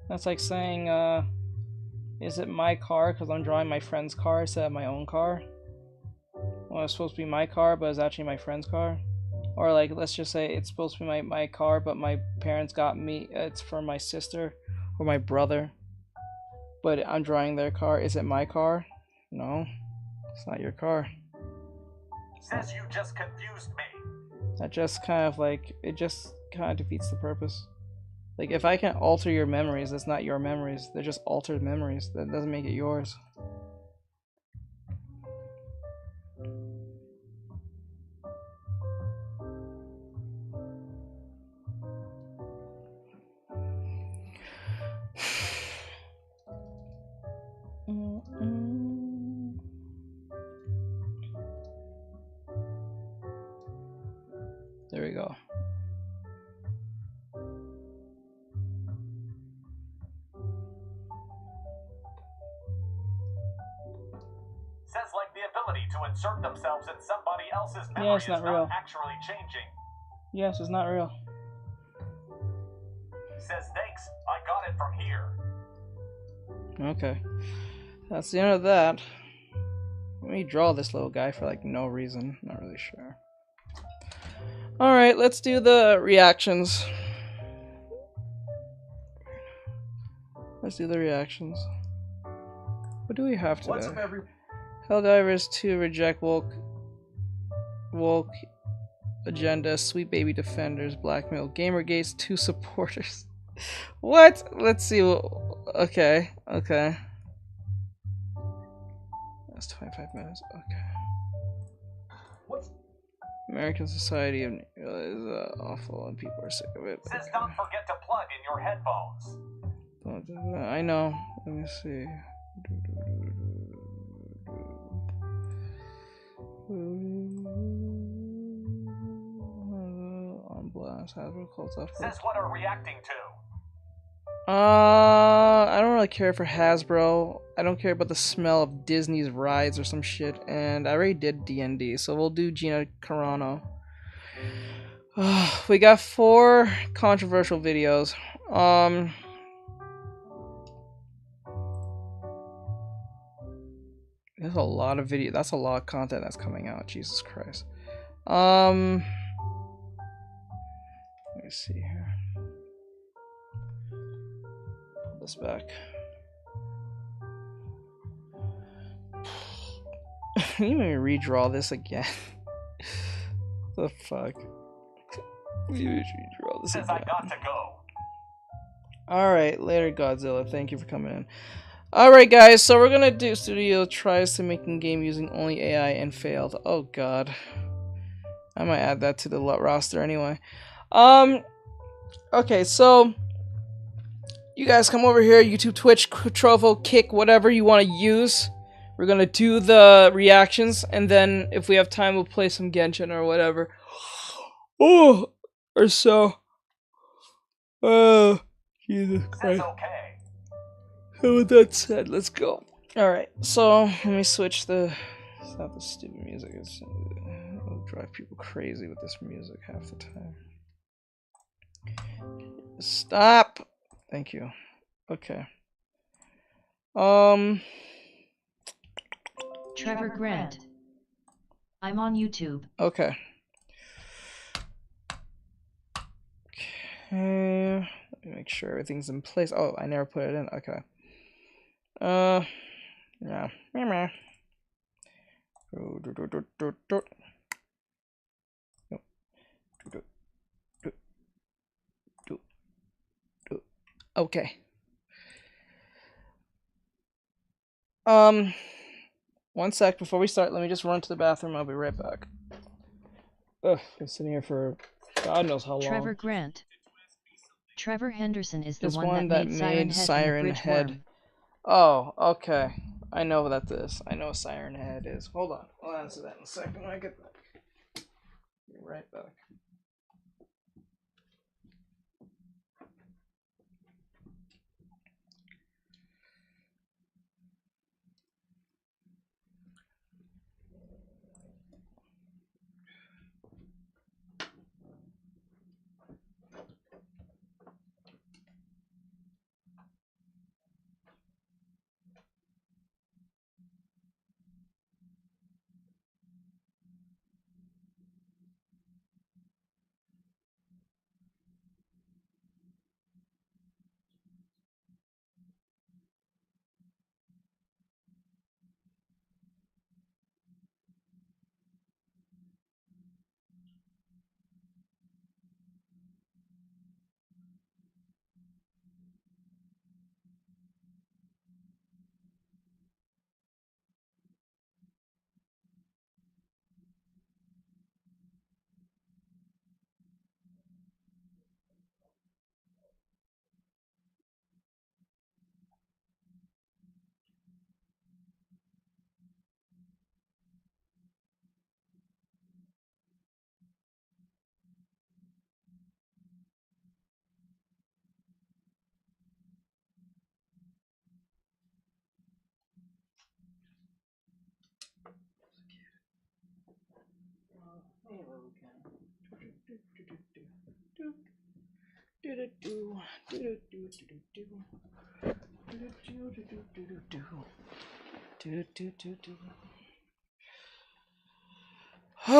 That's like saying, is it my car because I'm drawing my friend's car instead of my own car? Well, it's supposed to be my car, but it's actually my friend's car. Or like, let's just say it's supposed to be my car, but my parents got me, it's for my sister or my brother. But I'm drawing their car. Is it my car? No, it's not your car.
Says you just confused me.
That just kind of like, it just kind of defeats the purpose. Like, if I can alter your memories, that's not your memories. They're just altered memories. That doesn't make it yours. There we go.
Says like the ability to insert themselves in somebody else's memory
Yeah, it's
is
not
not
real.
actually changing.
Yes, it's not real.
Says thanks, I got it from here.
Okay. That's the end of that. Let me draw this little guy for like no reason. Not really sure. Alright, let's do the reactions. Let's do the reactions. What do we have today?
What's up, everyone?
Helldivers 2 reject woke agenda, Sweet Baby Defenders, blackmail, Gamergate's 2 supporters. What? Let's see. Okay, okay. That's 25 minutes. Okay.
What's
American society is awful and people are sick of it.
Says don't forget to plug in your headphones.
I know. Let me see. On blast. Hasbro calls off.
Says what are reacting to.
I don't really care for Hasbro. I don't care about the smell of Disney's rides or some shit. And I already did D&D, so we'll do Gina Carano. We got 4 controversial videos. There's a lot of video. That's a lot of content that's coming out. Jesus Christ. Let me see here. Pull this back. You made me redraw this again. The fuck? You made me redraw this
Says
again.
I got to go.
Alright, later Godzilla. Thank you for coming in. Alright guys, so we're gonna do Studio tries to make a game using only AI and failed. Oh god. I might add that to the roster anyway. Okay, so you guys come over here, YouTube, Twitch, Trovo, Kick, whatever you want to use. We're gonna do the reactions, and then if we have time, we'll play some Genshin or whatever. Oh, or so. Oh, Jesus Christ.
Says okay.
So with that said, let's go. Alright, so let me switch the... It's not the stupid music, it'll drive people crazy with this music half the time. Stop! Thank you. Okay.
Trevor Grant. I'm on YouTube.
Okay. Okay. Let me make sure everything's in place. Oh, I never put it in. Okay. Yeah. Meh. Okay. One sec before we start. Let me just run to the bathroom. I'll be right back. Ugh, been sitting here for God knows how long.
Trevor Grant. Trevor Henderson is the
This
one that made Siren Head and the Bridge Worm.
Oh, okay. I know what that is. I know what Siren Head is. Hold on. I'll answer that in a second when I get back. Be right back.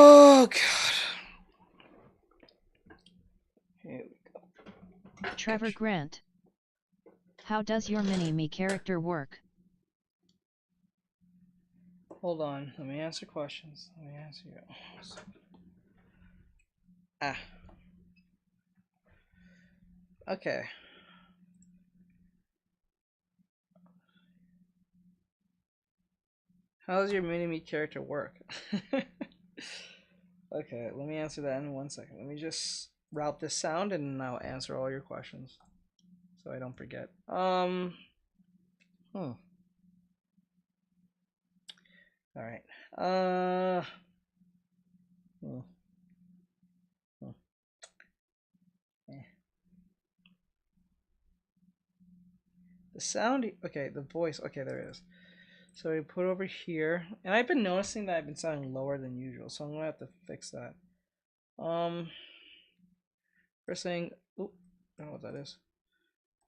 Oh god. Here we go.
Trevor Grant. How does your mini-me character work?
Hold on. Let me answer questions. Let me answer you. Ah. Okay. How does your mini-me character work? Okay, let me answer that in 1 second. Let me just route this sound and I'll answer all your questions so I don't forget. All right. The sound, okay, the voice, okay, there it is. So we put over here, and I've been noticing that I've been sounding lower than usual, so I'm gonna have to fix that. First thing, oop, I don't know what that is.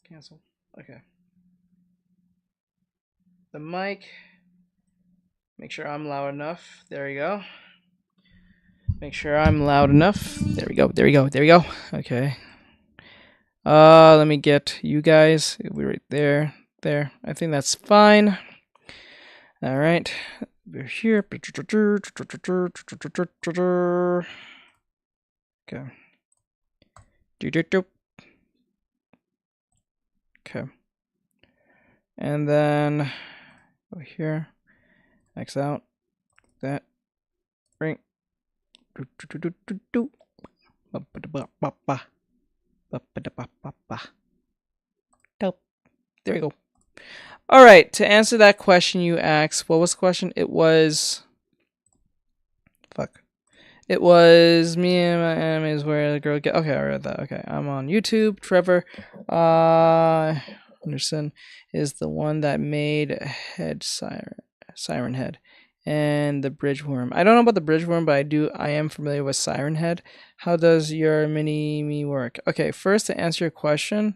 Cancel. Okay. The mic. Make sure I'm loud enough. There we go. Make sure I'm loud enough. There we go. There we go. There we go. Okay. Let me get you guys. It'll be right there. There. I think that's fine. All right. We're here. Okay. Okay. And then go here. X out. That. Ring. There we go. All right, to answer that question you asked, what was the question? It was, fuck. It was me and my anime is where the girl get. Okay, I read that. Okay, I'm on YouTube. Trevor Anderson is the one that made Head Siren Head and the Bridge Worm. I don't know about the Bridge Worm, but I am familiar with Siren Head. How does your mini me work? Okay, first to answer your question,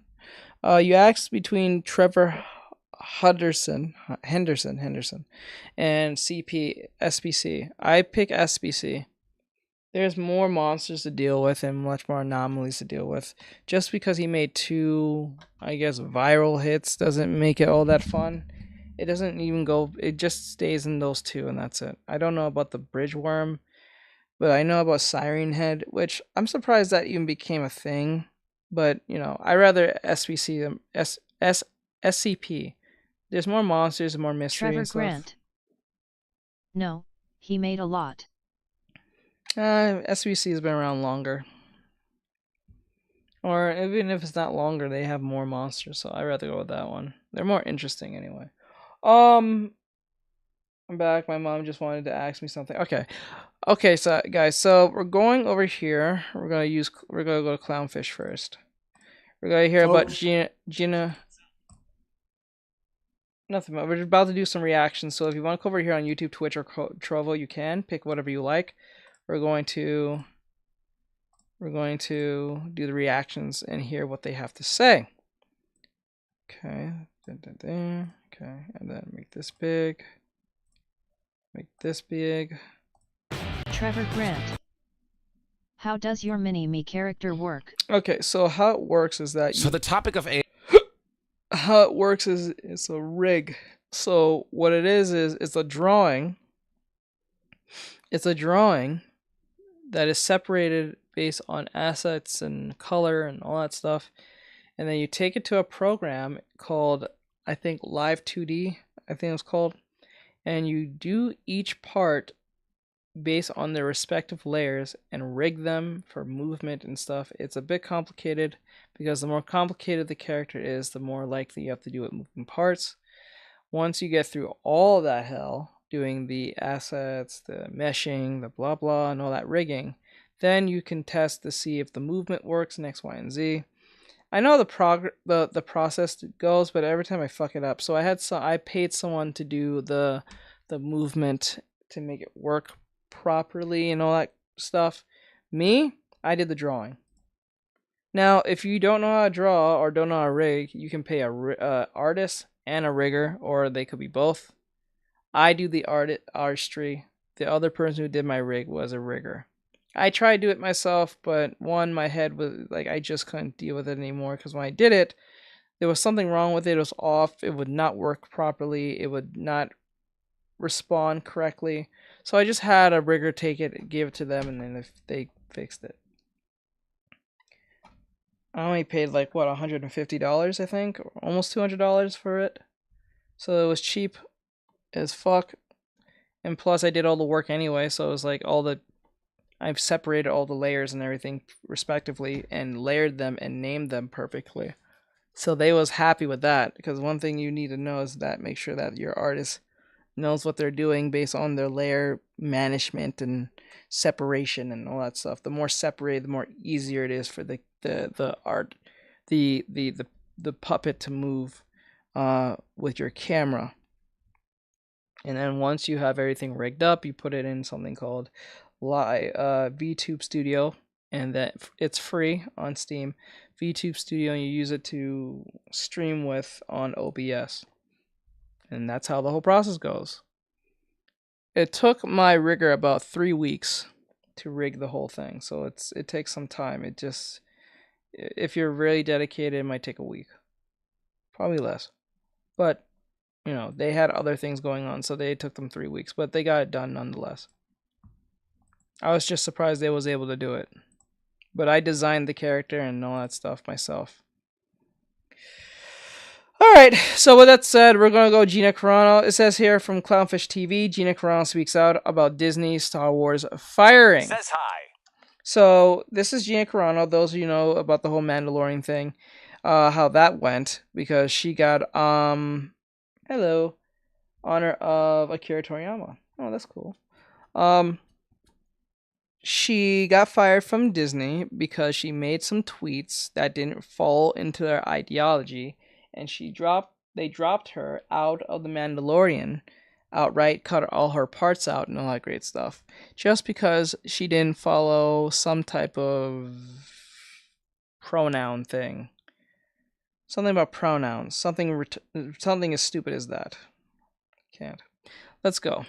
you asked between Trevor Henderson, and SBC. I pick SBC. There's more monsters to deal with and much more anomalies to deal with. Just because he made 2, I guess, viral hits doesn't make it all that fun. It doesn't even go, it just stays in those 2 and that's it. I don't know about the Bridge Worm, but I know about Siren Head, which I'm surprised that even became a thing. But, you know, I rather SBC than SCP. There's more monsters and more mystery
Trevor
and stuff.
Grant. No, he made a lot.
SBC has been around longer. Or even if it's not longer, they have more monsters, so I'd rather go with that one. They're more interesting anyway. I'm back. My mom just wanted to ask me something. Okay, so guys, so we're going over here. We're gonna go to Clownfish first. We're gonna hear about Gina. Nothing. We're about to do some reactions. So if you want to come over here on YouTube, Twitch, or Trovo, you can pick whatever you like. We're going to do the reactions and hear what they have to say. Okay. Okay, and then make this big. Make this big.
Trevor Grant. How does your mini-me character work?
Okay, so how it works is that
So the topic of
how it works is it's a rig. So what it is it's a drawing. It's a drawing that is separated based on assets and color and all that stuff. And then you take it to a program called, I think, Live 2D, I think it's called. And you do each part based on their respective layers and rig them for movement and stuff. It's a bit complicated because the more complicated the character is, the more likely you have to do with moving parts. Once you get through all of that hell, doing the assets, the meshing, the blah blah, and all that rigging, then you can test to see if the movement works in X, Y, and Z. I know the process goes, but every time I fuck it up. So I paid someone to do the movement to make it work properly and all that stuff. Me, I did the drawing. Now, if you don't know how to draw or don't know how to rig, you can pay a artist and a rigger, or they could be both. I do the artistry. The other person who did my rig was a rigger. I tried to do it myself, but my head was like, I just couldn't deal with it anymore, because when I did it, there was something wrong with it. It was off. It would not work properly. It would not respond correctly. So I just had a rigger take it, give it to them, and then they fixed it. I only paid like what, $150, I think, or almost $200 for it. So it was cheap as fuck. And plus I did all the work anyway, so it was like all the I've separated all the layers and everything respectively and layered them and named them perfectly. So they was happy with that, because one thing you need to know is that make sure that your artist knows what they're doing based on their layer management and separation and all that stuff. The more separated, the more easier it is for the art, the puppet to move with your camera. And then once you have everything rigged up, you put it in something called VTube Studio, and that it's free on Steam. VTube Studio, and you use it to stream with on OBS. And that's how the whole process goes. It took my rigger about 3 weeks to rig the whole thing, so it takes some time. It just, if you're really dedicated, it might take a week, probably less. But you know, they had other things going on, so they took them 3 weeks, but they got it done nonetheless. I was just surprised they was able to do it, but I designed the character and all that stuff myself. Alright, so with that said, we're going to go Gina Carano. It says here from Clownfish TV, Gina Carano speaks out about Disney Star Wars firing.
Says hi.
So this is Gina Carano. Those of you know about the whole Mandalorian thing, how that went, because she got hello, honor of Akira Toriyama. Oh, that's cool. She got fired from Disney because she made some tweets that didn't fall into their ideology, and they dropped her out of The Mandalorian, outright cut all her parts out and all that great stuff, just because she didn't follow some type of pronoun thing. Something about pronouns. Something as stupid as that. Can't. Let's go.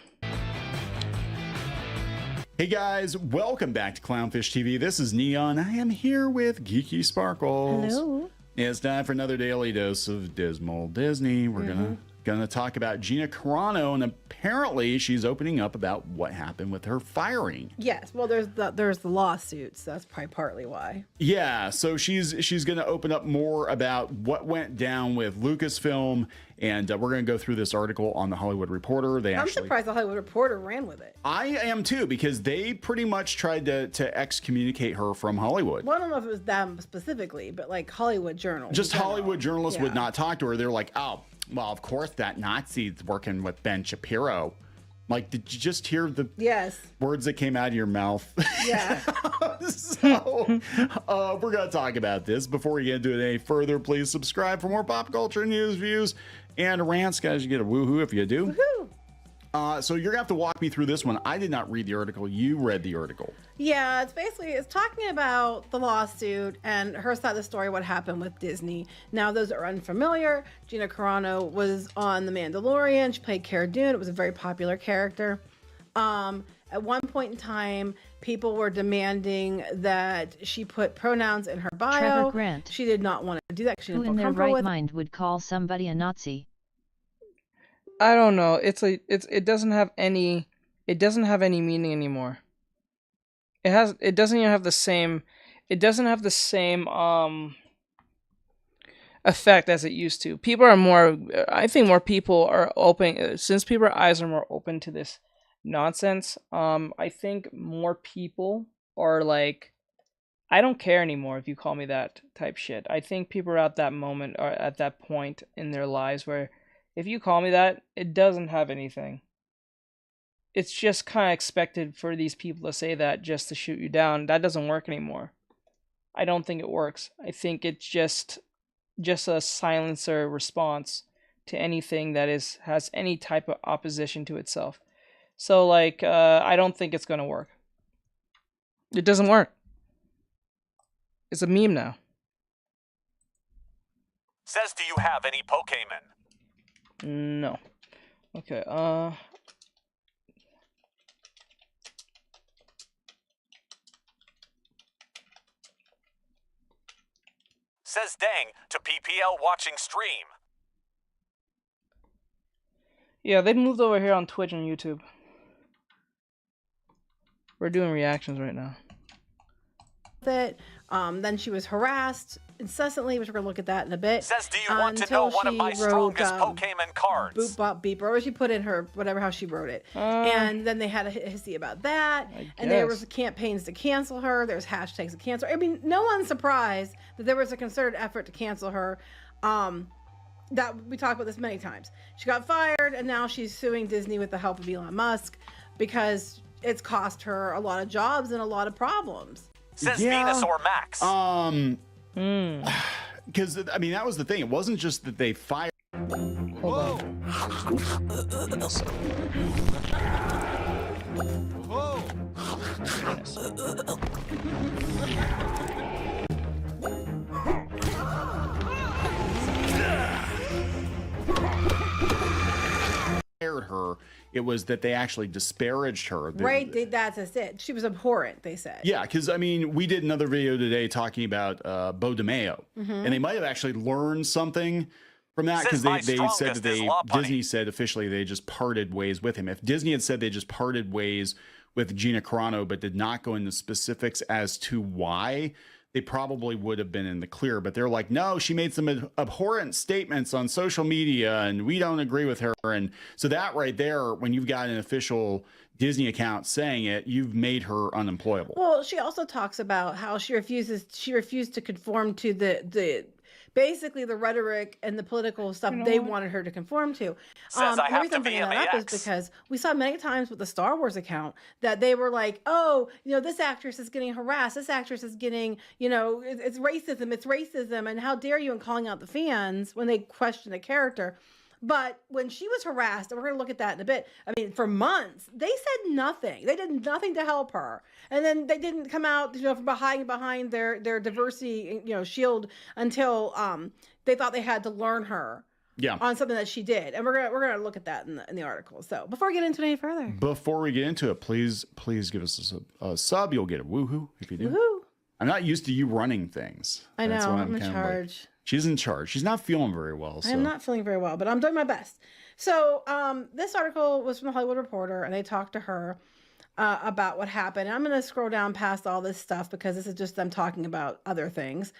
Hey guys, welcome back to Clownfish TV. This is Neon. I am here with Geeky Sparkles.
Hello.
It's time for another daily dose of Dismal Disney. We're gonna talk about Gina Carano, and apparently she's opening up about what happened with her firing.
Yes, well, there's the lawsuits. That's probably partly why.
Yeah, so she's gonna open up more about what went down with Lucasfilm, and we're gonna go through this article on the Hollywood Reporter.
I'm surprised the Hollywood Reporter ran with it.
I am too, because they pretty much tried to excommunicate her from Hollywood.
Well, I don't know if it was them specifically, but like Hollywood journals.
Just Hollywood journalists would not talk to her. They're like, oh, well, of course that Nazi's working with Ben Shapiro. Like, did you just hear the words that came out of your mouth? Yeah. So, we're going to talk about this. Before we get into it any further, please subscribe for more pop culture news, views, and rants. Guys, you get a woohoo if you do.
Woohoo!
So you're going to have to walk me through this one. I did not read the article. You read the article.
Yeah, it's talking about the lawsuit and her side of the story, what happened with Disney. Now, those that are unfamiliar, Gina Carano was on The Mandalorian. She played Cara Dune. It was a very popular character. At one point in time, people were demanding that she put pronouns in her bio.
Trevor Grant.
She did not want to do that. She didn't
Who
feel
in their
comfortable
right
with
mind would call somebody a Nazi?
I don't know. It doesn't have any meaning anymore. It doesn't even have the same effect as it used to. I think more people are open, since people's eyes are more open to this nonsense. I think more people are like, I don't care anymore if you call me that type shit. I think people are at that moment, or at that point in their lives where if you call me that, it doesn't have anything. It's just kind of expected for these people to say that just to shoot you down. That doesn't work anymore. I don't think it works. I think it's just a silencer response to anything that has any type of opposition to itself. So, like, I don't think it's going to work. It doesn't work. It's a meme now.
Says, do you have any Pokemon?
No. Okay,
Says dang to PPL watching stream.
yeah, they moved over here on Twitch and YouTube. We're doing reactions right now.
it. Then she was harassed. incessantly, which we're going to look at that in a bit.
Says, do you want to know one of my strongest Pokemon cards?
Boop, bop, beep, or she put in her, whatever, how she wrote it. And then they had a hissy about that. And there was campaigns to cancel her. There's hashtags to cancel her. I mean, no one's surprised that there was a concerted effort to cancel her. That we talked about this many times. She got fired, and now she's suing Disney with the help of Elon Musk because it's cost her a lot of jobs and a lot of problems.
Says Venusaur Max.
Because I mean, that was the thing. It wasn't just that they fired.
Hold on.
Her, it was that they actually disparaged her.
Right, that's it. She was abhorrent, they said.
Yeah, because I mean, we did another video today talking about Bo DeMeo, and they might have actually learned something from that, because they said that Disney said officially they just parted ways with him. If Disney had said they just parted ways with Gina Carano but did not go into specifics as to why, they probably would have been in the clear. But they're like, no, she made some abhorrent statements on social media and we don't agree with her. And so that right there, when you've got an official Disney account saying it, you've made her unemployable.
Well, she also talks about how she refused to conform to the basically the rhetoric and the political stuff they wanted her to conform to.
Says I have to be
that up is because we saw many times with the Star Wars account that they were like, oh, this actress is getting harassed, this actress is getting, it's racism, and how dare you, and calling out the fans when they question the character. But when she was harassed, and we're going to look at that in a bit, I mean, for months, they said nothing. They did nothing to help her. And then they didn't come out, from behind their diversity, shield until they thought they had to learn her on something that she did. And we're gonna look at that in the article. So before we get into it any further.
Before we get into it, please give us a sub. You'll get a woohoo if you do.
Woohoo.
I'm not used to you running things.
I know, I'm in charge.
She's in charge. She's not feeling very well. So.
I'm not feeling very well, but I'm doing my best. So this article was from the Hollywood Reporter, and they talked to her about what happened. And I'm going to scroll down past all this stuff because this is just them talking about other things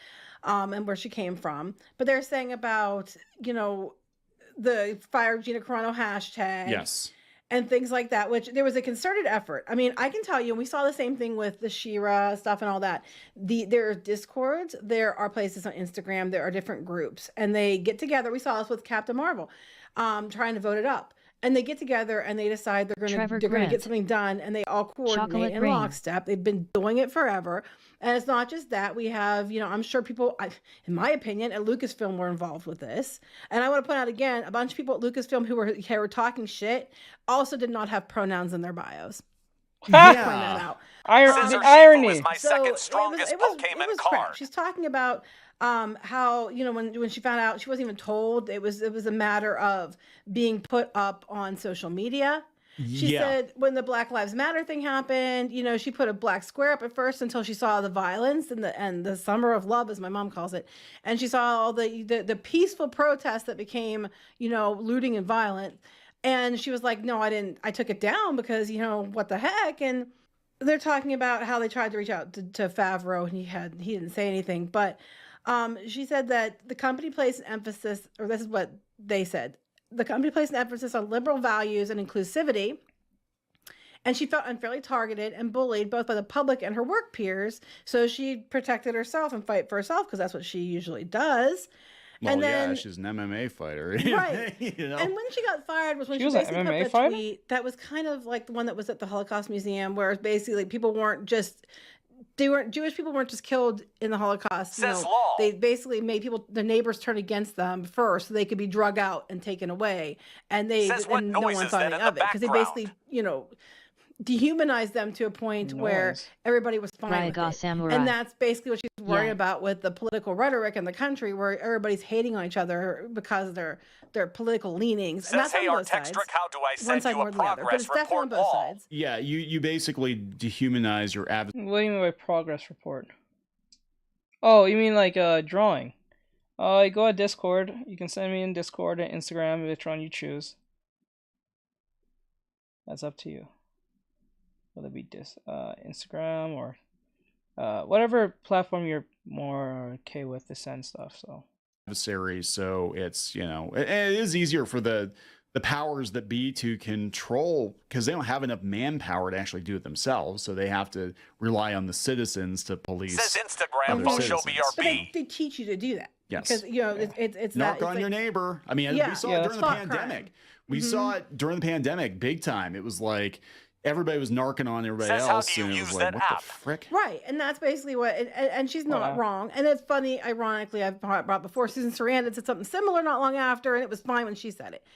and where she came from. But they're saying about, the Fire Gina Carano hashtag.
Yes.
And things like that, which there was a concerted effort. I mean, I can tell you, and we saw the same thing with the She-Ra stuff and all that. There are Discords, there are places on Instagram, there are different groups, and they get together. We saw this with Captain Marvel, trying to vote it up. And they get together and they decide they're going to get something done, and they all coordinate in lockstep. They've been doing it forever. And it's not just that. We have, I'm sure people, in my opinion, at Lucasfilm were involved with this. And I want to point out again, a bunch of people at Lucasfilm who were talking shit also did not have pronouns in their bios.
Yeah.
Point that out.
The irony. My second strongest
it was crap. She's talking about how when she found out, she wasn't even told. It was a matter of being put up on social media. She said when the Black Lives Matter thing happened, she put a black square up at first until she saw the violence and the summer of love, as my mom calls it, and she saw all the peaceful protests that became looting and violent, and she was like, no, I didn't. I took it down because what the heck. And they're talking about how they tried to reach out to Favreau and he didn't say anything, but she said that the company placed an emphasis, or this is what they said, the company placed an emphasis on liberal values and inclusivity, and she felt unfairly targeted and bullied both by the public and her work peers, so she protected herself and fight for herself because that's what she usually does.
Well,
and then,
she's an MMA fighter.
Right. And when she got fired was when she basically put the tweet that was kind of like the one that was at the Holocaust Museum, where it's basically Jewish people weren't just killed in the Holocaust. They basically made the neighbors turn against them first so they could be drug out and taken away. And no one thought any of it because they basically, dehumanized them to a point where everybody was fine with it. And that's basically what she's worried about with the political rhetoric in the country, where everybody's hating on each other because of their political leanings.
Says,
and that's
hey,
on both sides.
How do I send you a progress report wall?
Yeah, you basically dehumanize your adversary.
What do you mean by progress report? Oh, you mean like drawing? Go to Discord. You can send me in Discord and Instagram, which one you choose. That's up to you. Whether it be Instagram or whatever platform you're more okay with to send stuff. So
adversaries, so it's, you know, it is easier for the powers that be to control, because they don't have enough manpower to actually do it themselves, so they have to rely on the citizens to police.
Says Instagram,
other
full show
citizens.
But
BRB.
they teach you to do that.
Yes.
Because, you know, it's
Knock
that.
on your neighbor. I mean,
Yeah.
we saw
Yeah,
it during the
thought
pandemic.
crime.
We saw it during the pandemic, big time. It was like everybody was narking on everybody
Says, how
else,
do you
and it was
use
like,
that
what
app?
the frick?
Right, and that's basically what, and she's not wrong. And it's funny, ironically, I've brought before, Susan Sarandon said something similar not long after, and it was fine when she said it.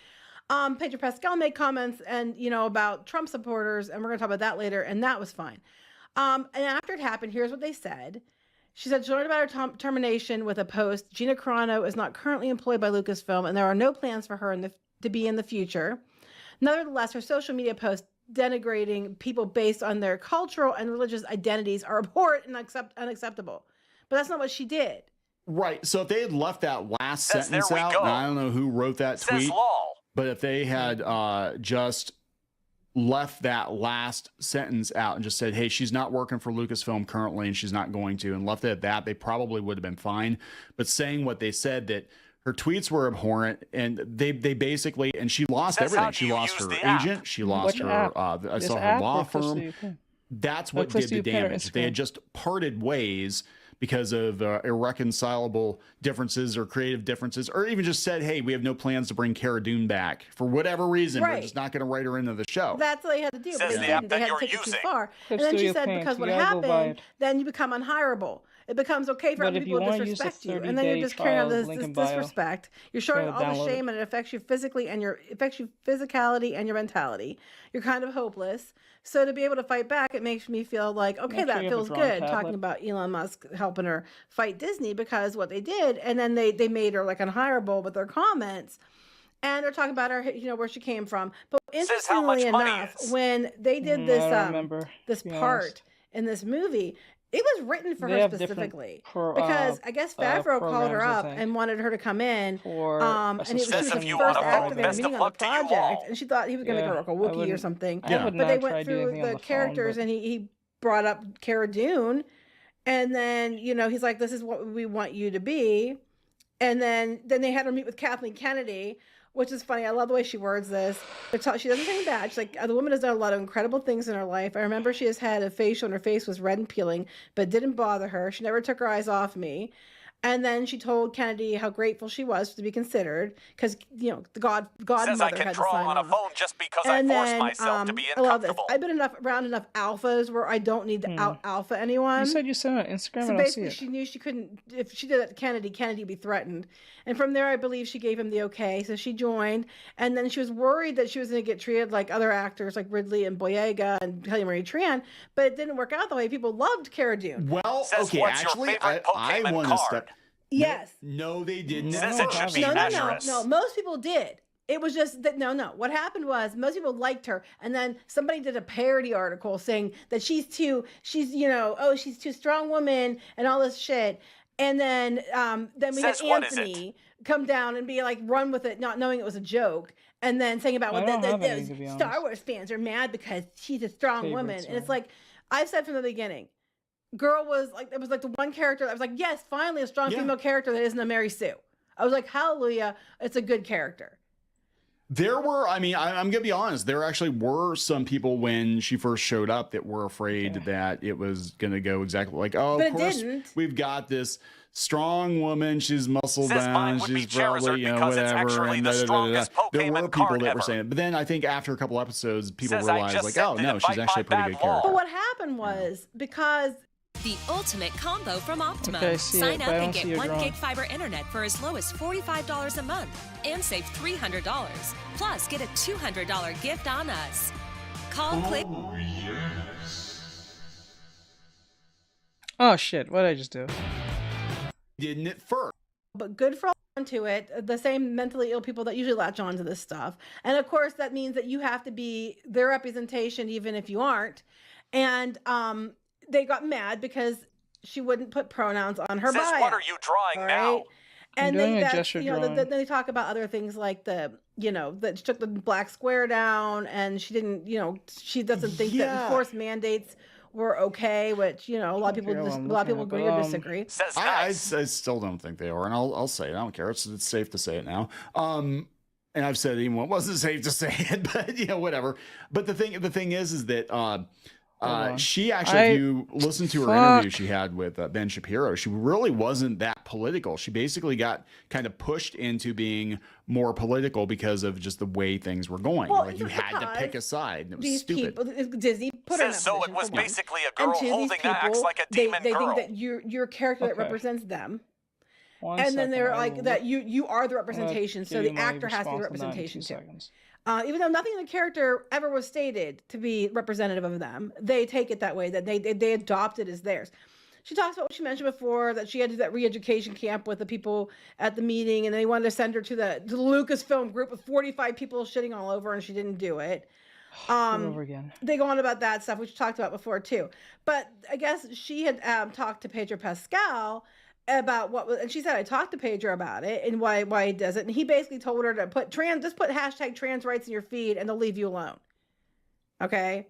Pedro Pascal made comments, and you know, about Trump supporters, and we're going to talk about that later, and that was fine. And after it happened, here's what they said. She said she learned about her termination with a post. Gina Carano is not currently employed by Lucasfilm, and there are no plans for her to be in the future. Nevertheless, her social media posts denigrating people based on their cultural and religious identities are abhorrent and unacceptable. But that's not what she did.
Right. So if they had left that last
Says,
sentence
there we
out,
go.
and I don't know who wrote that
Says
tweet,
lol.
but if they had just left that last sentence out and just said, hey, she's not working for Lucasfilm currently and she's not going to, and left it at that, they probably would have been fine. But saying what they said, that her tweets were abhorrent, and they basically, and she lost
Says, how
everything.
do
She
you
lost
use
her
the app?
agent. She lost
Which
her,
app?
I
This
saw her
app
law
or Clips to
firm.
Your Pen?
That's
Or
what
Clips
did
to
the
Your Pen or
damage. They had
Instagram?
just parted ways because of irreconcilable differences or creative differences, or even just said, hey, we have no plans to bring Cara Dune back for whatever reason. We're
Right.
just not going to write her into the show.
That's what they had to do, but
Says
they
the app
didn't. They
that
had to
you're
take it too
using.
far.
Clips
And then
to
she
Your
said,
Pen.
because what
You gotta go buy
happened,
it.
then you become unhireable. It becomes okay for
But
other
if
people
you
to
wanna use the
disrespect you, and then you're
30-day
just carrying on
trial,
this
link in bio.
disrespect. You're showing
Gotta
all the
download
shame, and it affects you physically and affects you physicality and your mentality. You're kind of hopeless. So to be able to fight back, it makes me feel like, okay,
Make sure
that
you have a
feels
drawing
good.
tablet.
Talking about Elon Musk helping her fight Disney, because what they did, and then they made her like unhireable with their comments. And they're talking about her, you know, where she came from. But
Says how much
interestingly
money
enough,
is.
when they did
I
this
don't remember,
this
to be
part
honest.
in this movie, it was written for
They
her
have different
specifically,
pro-
because I guess Favreau called her
programs, I
up
think,
and wanted her to come in.
for
And
a
she was
Says
the
if you
first
wanna vote,
actor they were
best of
meeting on the
luck to you
project,
all.
and she thought he was going to make her like a
I
Wookiee or
wouldn't-
something.
I would
But they
not try
went
to do
through
anything on
the
the phone,
characters,
but-
and he brought up Cara Dune, and then, you know, he's like, "This is what we want you to be," and then they had her meet with Kathleen Kennedy. Which is funny. I love the way she words this. She doesn't say bad. She's like, the woman has done a lot of incredible things in her life. I remember she has had a facial and her face was red and peeling, but it didn't bother her. She never took her eyes off me. And then she told Kennedy how grateful she was to be considered, because, you know, the
Says
godmother
I can
had to
draw
sign
on a
off.
phone just because I
And
forced
then
myself to be
I love this.
uncomfortable.
I've been around enough alphas where I don't need to out alpha anyone.
You said you sent it on Instagram.
So
I don't see
basically,
it.
she knew she couldn't. If she did that to Kennedy, Kennedy would be threatened. And from there, I believe she gave him the okay. So she joined, and then she was worried that she was going to get treated like other actors, like Ridley and Boyega and Kelly Marie Tran. But it didn't work out that way. People loved Cara Dune.
Well,
Says,
okay,
what's your
actually,
favorite
I
Pokemon
want to
card?
step.
Yes.
No, they didn't.
Says
at
it should
first.
be
No.
Asterisk.
Most people did. It was just that no. What happened was most people liked her, and then somebody did a parody article saying that she's too strong woman and all this shit. And then we
Says,
had
what is
Anthony come down and be like, run with it, not knowing it was a joke, and then saying about
I
well,
don't have any,
the
to be
Star
honest.
Wars fans are mad because she's a strong
Favorites,
woman, and it's
yeah.
like I've said from the beginning. Girl was like, it was like the one character I was like, yes, finally a strong
Yeah.
female character that isn't a Mary Sue. I was like, hallelujah, it's a good character.
There were, I mean, I'm going to be honest, there actually were some people when she first showed up that were afraid that it was going to go exactly like, oh,
But
of
it
course,
didn't.
we've got this strong woman, she's muscle
Says mine
bound,
would be
she's probably,
Charizard
you know,
because it's
whatever.
actually
And
the
da, da, da, da, da.
strongest
There
Pokemon
were people
card
that were
ever.
saying it. But then I think after a couple episodes, people
Says I
realized,
just
like,
sent
oh,
it
no,
to
she's
fight
actually a
my
pretty
bad
good
law.
But
character.
what happened was because
The ultimate combo from Optimum.
Okay, I see
Sign
it,
up
but I
and
don't see
get
your
1
drawing.
gig fiber internet for as low as $45 a month and save $300. Plus, get a $200 gift on us. Call, click.
Oh shit! What did I just do?
Didn't it first?
but good for onto it. The same mentally ill people that usually latch on to this stuff. And of course, that means that you have to be their representation, even if you aren't. And they got mad because she wouldn't put pronouns on her
Says,
bio.
what are you drawing now?
And
I'm doing
they,
a
that,
gesture
you know,
drawing.
then they talk about other things like that she took the black square down, and she didn't, she doesn't think that enforced mandates were okay, which a lot of people agree or disagree.
I still don't think they are, and I'll say it. I don't care. It's safe to say it now. And I've said it even when it wasn't safe to say it, but whatever. But the thing is that she actually, if you listen to her interview she had with Ben Shapiro, she really wasn't that political. She basically got kind of pushed into being more political because of just the way things were going.
Well,
like you had to pick a side. And it was stupid.
Disney put her in that
So it
position,
was
for one.
basically a girl
And two,
holding
these
an axe
people,
like a demon
they
girl.
think that you're a character that represents them.
One
And then
second,
they're
I
like
will
that you are the representation,
give
so
you
the
my
actor has to be the
response on that in 2
representation too.
seconds.
Even though nothing in the character ever was stated to be representative of them, they take it that way, that they adopt it as theirs. She talks about what she mentioned before, that she had to do that re-education camp with the people at the meeting, and they wanted to send her to the Lucasfilm group with 45 people shitting all over, and she didn't do it.
Over again.
They go on about that stuff, which we talked about before too. But I guess she had talked to Pedro Pascal about what was, and she said, I talked to Pedro about it and why he does it. And he basically told her to put hashtag trans rights in your feed and they'll leave you alone. Okay.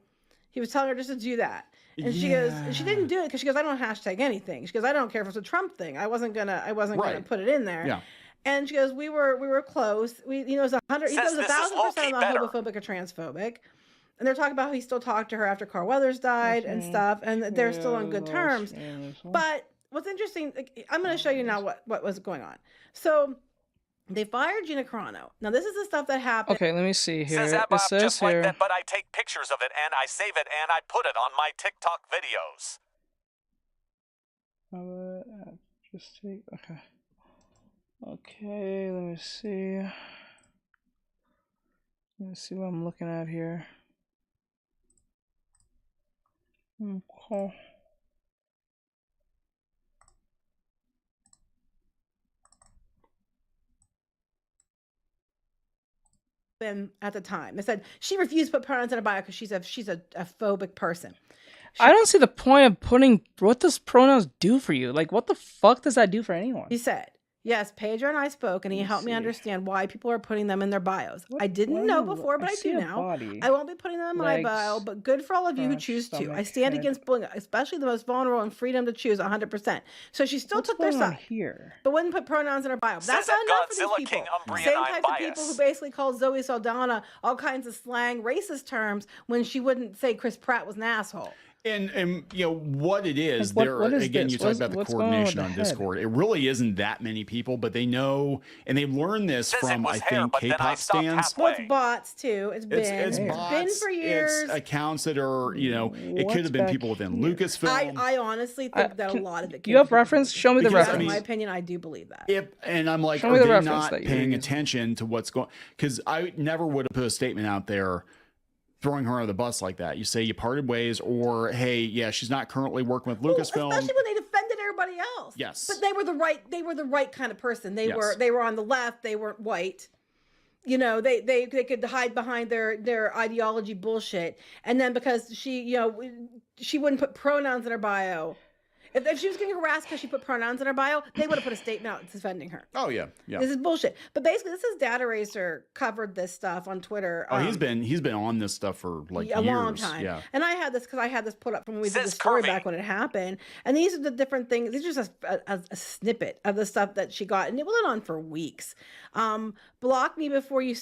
He was telling her just to do that. And she goes, she didn't do it because she goes, I don't hashtag anything. She goes, I don't care if it's a Trump thing. I wasn't gonna put it in there.
Yeah.
And she goes, we were close. It was 100. He goes 1,000% not homophobic or transphobic. And they're talking about how he still talked to her after Carl Weathers died and stuff, and they're still on good terms. But what's interesting, I'm going to show you now what was going on. So they fired Gina Carano. Now this is the stuff that happened.
Okay, let me see here.
It says just like that, but I take pictures of it and I save it and I put it on my TikTok videos.
Just take, okay. Okay, let me see. Let me see what I'm looking at here. Okay.
At the time, they said she refused to put pronouns in her bio because she's a phobic person.
I don't see the point of putting, what does pronouns do for you? Like, what the fuck does that do for anyone?
He said, yes, Pedro and I spoke, and he helped me understand why people are putting them in their bios. I didn't know before, but I do now. I won't be putting them in my bio, but good for all of you who choose to. I stand against bullying, especially the most vulnerable, and freedom to choose 100%. So she still took their side, but wouldn't put pronouns in her bio. That's not enough for these people. Same types of people who basically called Zoe Saldana all kinds of slang, racist terms when she wouldn't say Chris Pratt was an asshole.
And what it is,
like what is
again,
this?
you talk about the coordination on Discord. It really isn't that many people, but they know, and they've learned this from, I think, K-pop stands.
Well, it's bots too. It's been for years.
It's accounts that are, it could have been people within Lucasfilm.
I honestly think that a lot of it.
You have reference? Show me the reference.
In my opinion, I do believe that.
And I'm like, are they not paying attention to what's going? Because I never would have put a statement out there throwing her under the bus like that. You say you parted ways, or hey, yeah, she's not currently working with Lucasfilm.
Especially when they defended everybody else.
Yes.
But they were the right kind of person. They were on the left, they weren't white. They could hide behind their ideology bullshit. And then because she wouldn't put pronouns in her bio. If she was getting harassed because she put pronouns in her bio, they would have put a statement out defending her.
Oh yeah.
This is bullshit. But basically, this is Data Racer covered this stuff on Twitter.
Oh, he's been on this stuff for like
a
years.
long time.
Yeah.
And I had this put up from when we did the story back when it happened. And these are the different things. These are just a snippet of the stuff that she got, and it went on for weeks. Block me before you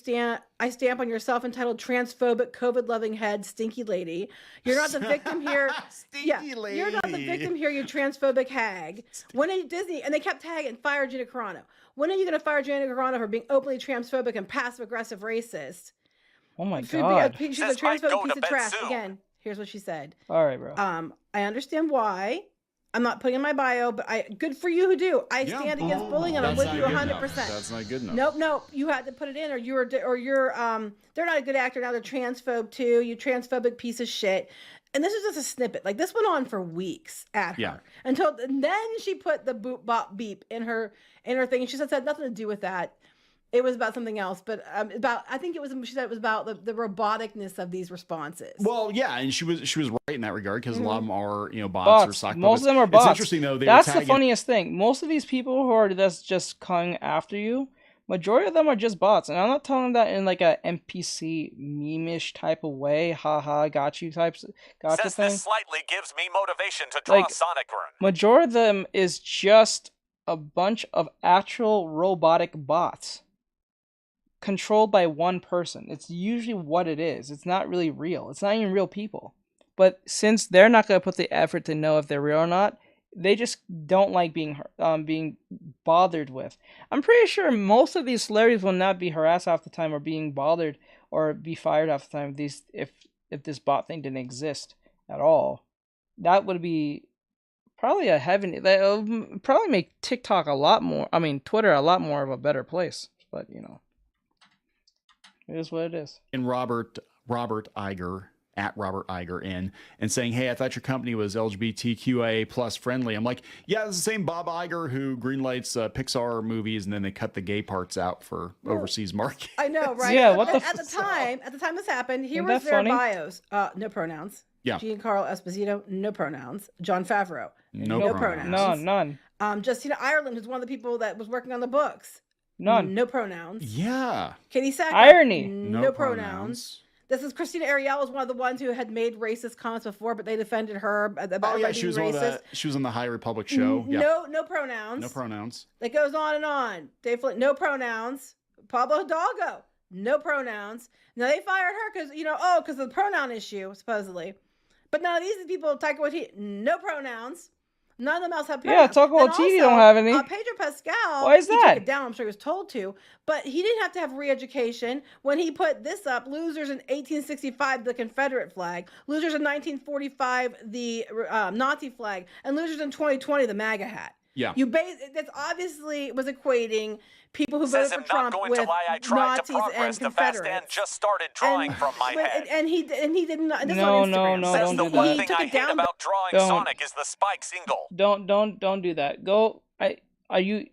I stamp on your self-entitled transphobic COVID-loving head, stinky lady. You're not the victim here. Stinky lady. You're not the victim here, you transphobic hag. When are you Disney? And they kept tagging, fire Gina Carano. When are you going to fire Gina Carano for being openly transphobic and passive-aggressive racist?
Oh my God.
She's a transphobic piece of trash. Again, here's what she said.
All right, bro.
I understand why. I'm not putting in my bio, but good for you who do. I stand against bullying, and I'm with you 100%.
That's not good enough.
Nope. You had to put it in, or you're they're not a good actor now. They're transphobe too. You transphobic piece of shit. And this is just a snippet. Like, this went on for weeks at her and then she put the boop bop beep in her thing. And she said it had nothing to do with that. It was about something else, but she said it was about the roboticness of these responses.
Well, yeah, and she was right in that regard, because a lot of them are bots or sock
most of them are bots.
It's interesting though.
That's the funniest thing. Most of these people who are just coming after you, Majority of them are just bots, and I'm not telling that in like a NPC meme-ish type of way, haha, got you types, gotcha
Says
thing.
this slightly gives me motivation to draw
Like,
Sonic Rune.
Majority of them is just a bunch of actual robotic bots controlled by one person. It's usually what it is. It's not really real. It's not even real people. But since they're not going to put the effort to know if they're real or not, they just don't like being bothered with. I'm pretty sure most of these celebrities will not be harassed half the time or being bothered or be fired half the time if this bot thing didn't exist at all. That would be probably a heaven. That would probably make TikTok a lot more. I mean, Twitter a lot more of a better place. But you know, it is what it is.
And Robert Iger at Robert Iger and saying, hey, I thought your company was LGBTQIA plus friendly. I'm like, yeah, it's the same Bob Iger who greenlights Pixar movies and then they cut the gay parts out for overseas market.
I know, right?
Yeah,
at the time this happened, here was their bios. No pronouns.
Yeah.
Giancarlo Esposito, no pronouns. John Favreau,
no pronouns.
None.
Justina Ireland, who's one of the people that was working on the books.
None.
No pronouns.
Yeah.
Katie Sackhoff.
Irony.
No pronouns. This is Christina Ariel was one of the ones who had made racist comments before, but they defended her about
she was
racist.
She was on the High Republic show.
No pronouns.
No pronouns.
That goes on and on. Dave Flint, no pronouns. Pablo Hidalgo, no pronouns. Now they fired her because because of the pronoun issue supposedly, but none of these people, Taika Waititi, no pronouns. None of them else have pronouns.
Yeah, Taika Waititi don't have any.
Pedro Pascal.
Why is that?
He took it down. I'm sure he was told to, but he didn't have to have re-education when he put this up. Losers in 1865, the Confederate flag. Losers in 1945, the Nazi flag, and losers in 2020, the MAGA hat.
Yeah,
That's obviously was equating people who voted for Trump with Nazis and Confederates.
And just started drawing from my head.
And he didn't.
No,
That's the one thing I hate about drawing Sonic is the spike single.
Don't do that. Go.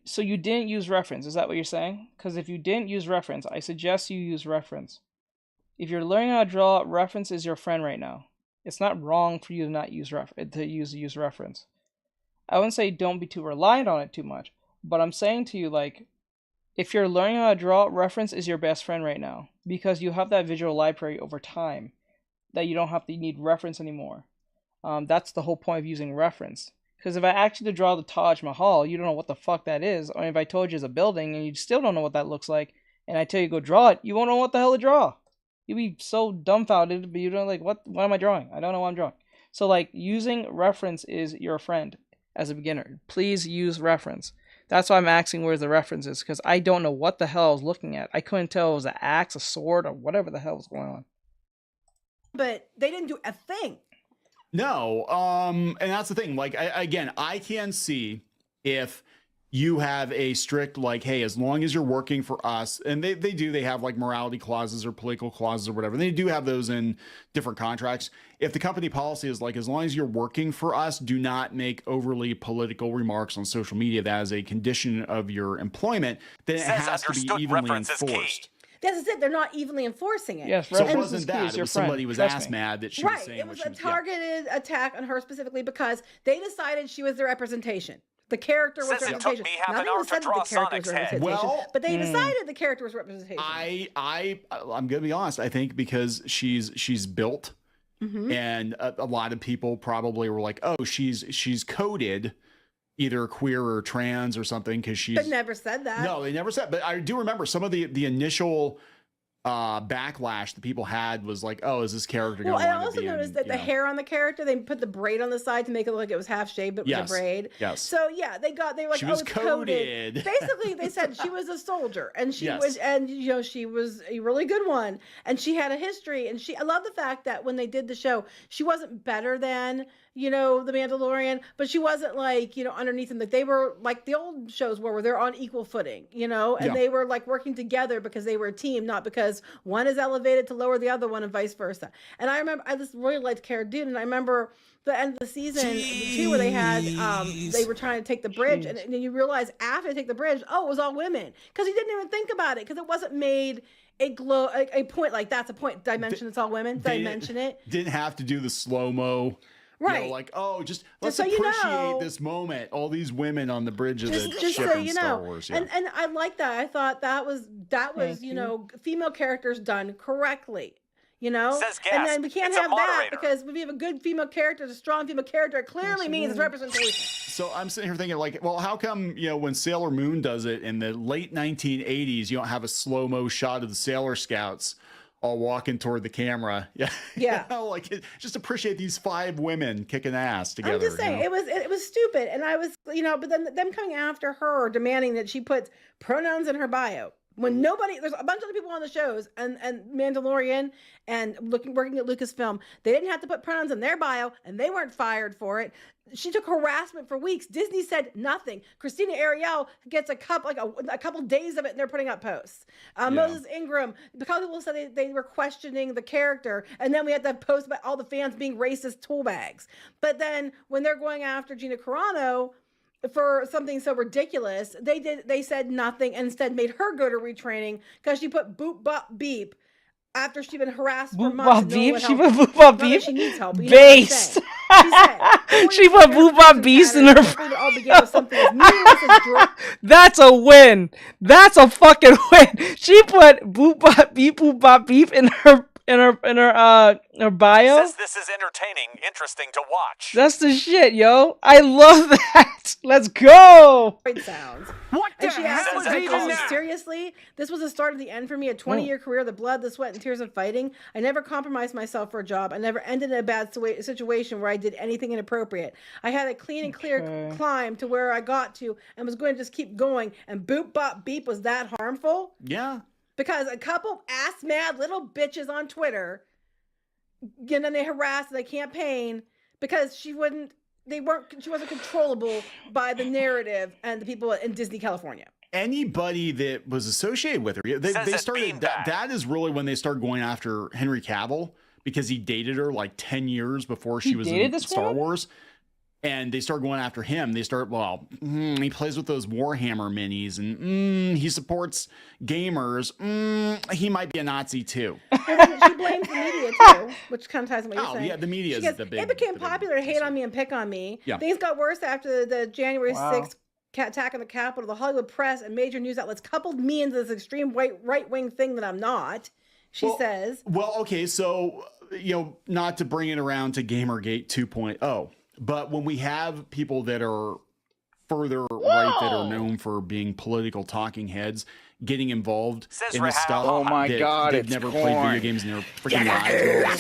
So you didn't use reference? Is that what you're saying? Because if you didn't use reference, I suggest you use reference. If you're learning how to draw, reference is your friend right now. It's not wrong for you to not use use reference. I wouldn't say don't be too reliant on it too much, but I'm saying to you, like, if you're learning how to draw, reference is your best friend right now because you have that visual library over time that you don't have to need reference anymore. That's the whole point of using reference. Because if I asked you to draw the Taj Mahal, you don't know what the fuck that is. Or if I told you it's a building and you still don't know what that looks like, and I tell you go draw it, you won't know what the hell to draw. You'll be so dumbfounded, but you don't like, what am I drawing? I don't know what I'm drawing. So like using reference is your friend as a beginner. Please use reference. That's why I'm asking where the reference is, because I don't know what the hell I was looking at. I couldn't tell it was an axe, a sword, or whatever the hell was going on.
But they didn't do a thing.
No, and that's the thing. Like, I can see if you have a strict, like, hey, as long as you're working for us, and they have like morality clauses or political clauses or whatever. They do have those in different contracts. If the company policy is like, as long as you're working for us, do not make overly political remarks on social media, that is a condition of your employment, then it has to be evenly enforced.
That's it. They're not evenly enforcing it.
Yes, so it wasn't that. It was somebody was ass mad that she was saying
it was a targeted attack on her specifically because they decided she was the representation. The character was representation. Nothing was said that the character was representation, but they decided the character was representation.
I'm gonna be honest. I think because she's built, and a lot of people probably were like, oh, she's coded either queer or trans or something because she's.
But never said that.
No, they never said. But I do remember some of the initial backlash that people had was like, oh, is this character going to
I also noticed that the hair on the character, they put the braid on the side to make it look like it was half shaved, but it was a braid.
Yes.
So yeah, they were like,
she
was
it's coded.
Basically, they said she was a soldier, and she was, and she was a really good one, and she had a history, and I love the fact that when they did the show, she wasn't better than the Mandalorian, but she wasn't like underneath him. Like they were like the old shows where they're on equal footing, and they were like working together because they were a team, not because one is elevated to lower the other one and vice versa. And I remember I just really liked Cara Dune, and I remember the end of the season 2 where they had they were trying to take the bridge, and then you realize after they take the bridge, oh, it was all women because he didn't even think about it because it wasn't made a point like that's a point. Did I mention it's all women? Did I mention it?
Didn't have to do the slow-mo.
Right.
You know, like, oh, let's
so
appreciate this moment. All these women on the bridge of the ship in Star Wars. Yeah.
And I like that. I thought that was female characters done correctly. And then we can't have that because if we have a good female character, a strong female character, it clearly means it's representation.
So I'm sitting here thinking, like, well, how come, when Sailor Moon does it in the late 1980s, you don't have a slow-mo shot of the Sailor Scouts all walking toward the camera? Yeah. Just appreciate these 5 women kicking ass together.
I'm just saying, it was stupid. And I was, but then them coming after her, demanding that she put pronouns in her bio. When there's a bunch of other people on the shows and Mandalorian and working at Lucasfilm, they didn't have to put pronouns in their bio and they weren't fired for it. She took harassment for weeks. Disney said nothing. Christina Ariel gets a couple days of it and they're putting up posts. Moses Ingram, because people said they were questioning the character, and then we had to post about all the fans being racist tool bags. But then when they're going after Gina Carano for something so ridiculous, they said nothing and instead made her go to retraining because she put boop bop beep after she'd been harassed for months.
She put boop bop beep.
She needs help.
Based. She put boop bop beast in her.
It all began with something as meaningless as
That's a win. That's a fucking win. She put boop bop beep in her bio.
Says this is entertaining, interesting to watch.
That's the shit, yo. I love that. Let's go.
Great sounds. What the hell? Seriously, this was the start of the end for me. A 20-year career, the blood, the sweat, and tears of fighting. I never compromised myself for a job. I never ended in a bad situation where I did anything inappropriate. I had a clean and clear climb to where I got to and was going to just keep going. And boop bop beep was that harmful?
Yeah.
Because a couple ass-mad little bitches on Twitter, and then they harass the campaign because she wasn't controllable by the narrative and the people in Disney California.
Anybody that was associated with her, they started. That is really when they started going after Henry Cavill because he dated her like 10 years before she was in Star Wars. And they start going after him. They start, he plays with those Warhammer minis, and he supports gamers. He might be a Nazi too.
She blames the media too, which kind of ties in what you're saying.
Yeah, the media is the big.
It became popular to hate on me and pick on me. Yeah. Things got worse after the January 6th attack on the Capitol. The Hollywood press and major news outlets coupled me into this extreme right-wing thing that I'm not. She says.
Well, okay, so not to bring it around to Gamergate 2.0. But when we have people that are further right that are known for being political talking heads getting involved in this stuff,
oh my God,
they've never played video games in their freaking lives.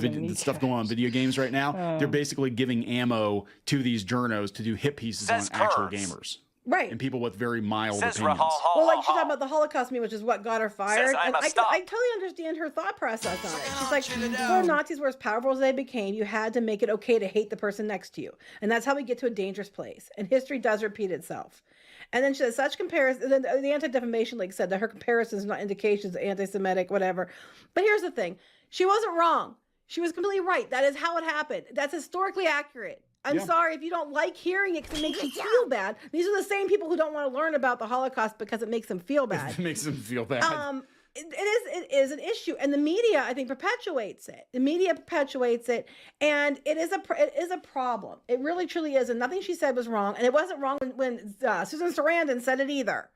The stuff going on in video games right now, they're basically giving ammo to these journos to do hit pieces on actual gamers.
Right.
And people with very mild opinions.
Well, like she's talking about the Holocaust meme, which is what got her fired. And I totally understand her thought process on it. She's like, before Nazis were as powerful as they became, you had to make it okay to hate the person next to you. And that's how we get to a dangerous place. And history does repeat itself. And then she says, such comparison, then the Anti-Defamation League said that her comparisons are not indications of anti-Semitic, whatever. But here's the thing. She wasn't wrong. She was completely right. That is how it happened. That's historically accurate. I'm sorry if you don't like hearing it because it makes you feel bad. These are the same people who don't want to learn about the Holocaust because it makes them feel bad.
It makes them feel bad.
It is an issue, and the media, I think, perpetuates it. The media perpetuates it, and it is a problem. It really, truly is, and nothing she said was wrong, and it wasn't wrong when Susan Sarandon said it either.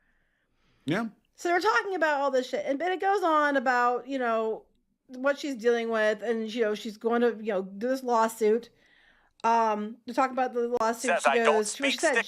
Yeah.
So they're talking about all this shit, and it goes on about what she's dealing with, and she's going to do this lawsuit. To talk about the lawsuit, she said,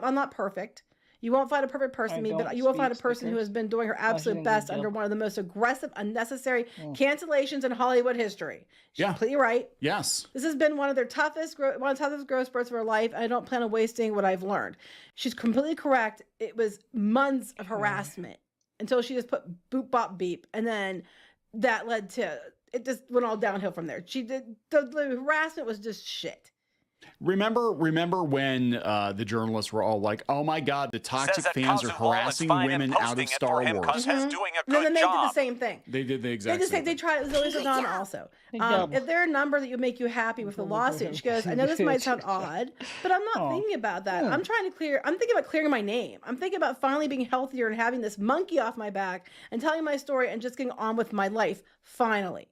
I'm not perfect. You won't find a perfect person, but you will find a person who has been doing her absolute best under one of the most aggressive, unnecessary cancellations in Hollywood history. She's completely right.
Yes.
This has been one of the toughest growth spurts of her life, and I don't plan on wasting what I've learned. She's completely correct. It was months of harassment until she just put boop bop beep, and then that led to it just went all downhill from there. The harassment was just shit.
Remember when the journalists were all like, "Oh my God, the toxic fans are harassing women out of Star Wars."
And then they did the same thing.
They did the exact same thing.
They tried. It was always on also. If there are a number that would make you happy with the lawsuit, she goes, "I know this might sound odd, but I'm not thinking about that. I'm thinking about clearing my name. I'm thinking about finally being healthier and having this monkey off my back and telling my story and just getting on with my life finally."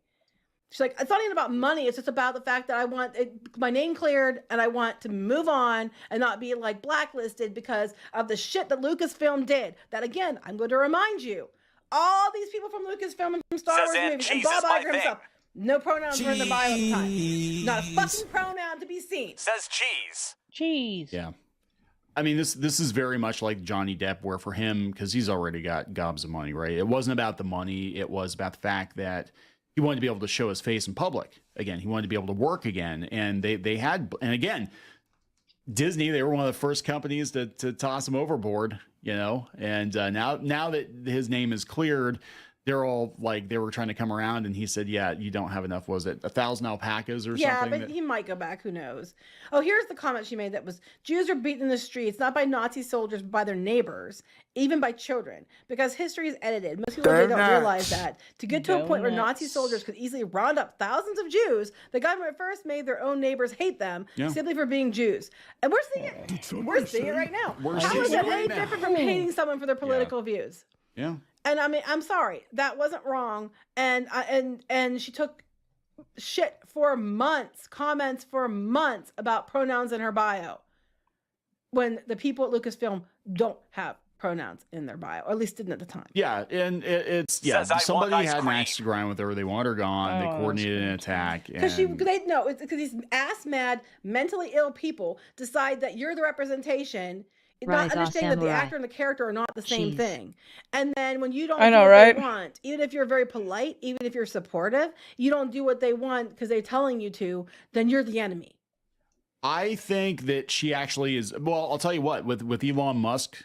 She's like, it's not even about money. It's just about the fact that I want my name cleared and I want to move on and not be like blacklisted because of the shit that Lucasfilm did. That again, I'm going to remind you, all these people from Lucasfilm and from Star Wars movies and Bob Iger himself, no pronouns were in the bio at the time. Not a fucking pronoun to be seen.
Says cheese.
Cheese.
Yeah. I mean, this is very much like Johnny Depp, where for him, because he's already got gobs of money, right? It wasn't about the money. It was about the fact that he wanted to be able to show his face in public again. He wanted to be able to work again. And they had, and again, Disney, they were one of the first companies to toss him overboard, you know, and now that his name is cleared, they're all like, they were trying to come around, and he said, yeah, you don't have enough. Was it 1,000 alpacas or something?
Yeah, but he might go back. Who knows? Oh, here's the comment she made that was, Jews are beaten in the streets, not by Nazi soldiers, but by their neighbors, even by children, because history is edited. Most people don't realize that. To get to a point where Nazi soldiers could easily round up thousands of Jews, the government first made their own neighbors hate them simply for being Jews. And we're seeing it. We're seeing it right now. How is it any different from hating someone for their political views?
Yeah.
And I mean, I'm sorry, that wasn't wrong. And she took shit for months, comments for months about pronouns in her bio, when the people at Lucasfilm don't have pronouns in their bio, or at least didn't at the time.
Yeah, and it's somebody had an axe to grind with her. They want her gone. They coordinated an attack.
Because it's because these ass mad, mentally ill people decide that you're the representation. Not understanding that the actor and the character are not the same thing. And then when you don't do what they want, even if you're very polite, even if you're supportive, you don't do what they want because they're telling you to, then you're the enemy.
I think that she actually is. Well, I'll tell you what, with Elon Musk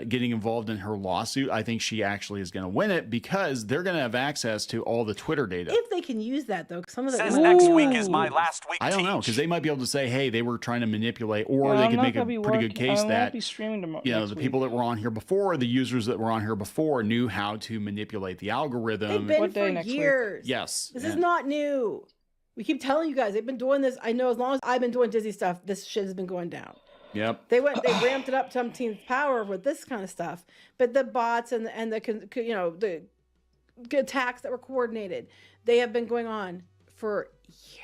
getting involved in her lawsuit, I think she actually is going to win it, because they're going to have access to all the Twitter data.
If they can use that, though, some of the
says next week is my last week.
I don't know, because they might be able to say, hey, they were trying to manipulate, or they could make a pretty good case that the people that were on here before, the users that were on here before, knew how to manipulate the algorithm.
They've been for years.
Yes,
this is not new. We keep telling you guys, they've been doing this. I know as long as I've been doing Disney stuff, this shit has been going down.
Yep.
They ramped it up to umpteenth power with this kind of stuff. But the bots and the attacks that were coordinated, they have been going on for years.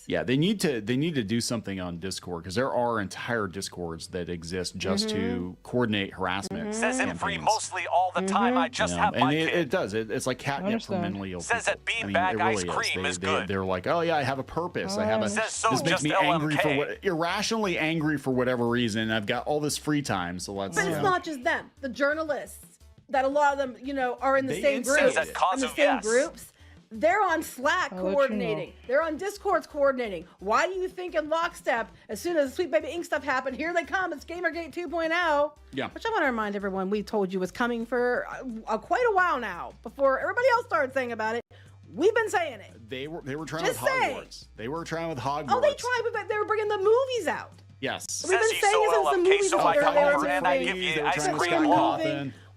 Yeah, they need to do something on Discord, because there are entire Discords that exist just to coordinate harassment.
Says I'm free mostly all the time. I just have my kid.
It does. It's like catnip for mentally ill people.
Says that beanbag ice cream is good.
They're like, oh yeah, I have a purpose. I have a. This makes me angry irrationally angry for whatever reason. I've got all this free time, so let's.
But it's not just them. The journalists, that a lot of them, are in the same groups. They're on Slack coordinating. They're on Discords coordinating. Why do you think in lockstep, as soon as Sweet Baby Ink stuff happened, here they come, it's Gamergate 2.0.
Yeah.
Which I want to remind everyone, we told you was coming for quite a while now. Before everybody else started saying about it, we've been saying it.
They were trying with Hogwarts. They were trying with Hogwarts.
Oh, they tried, but they were bringing the movies out.
Yes.
We've been saying it since the movies started.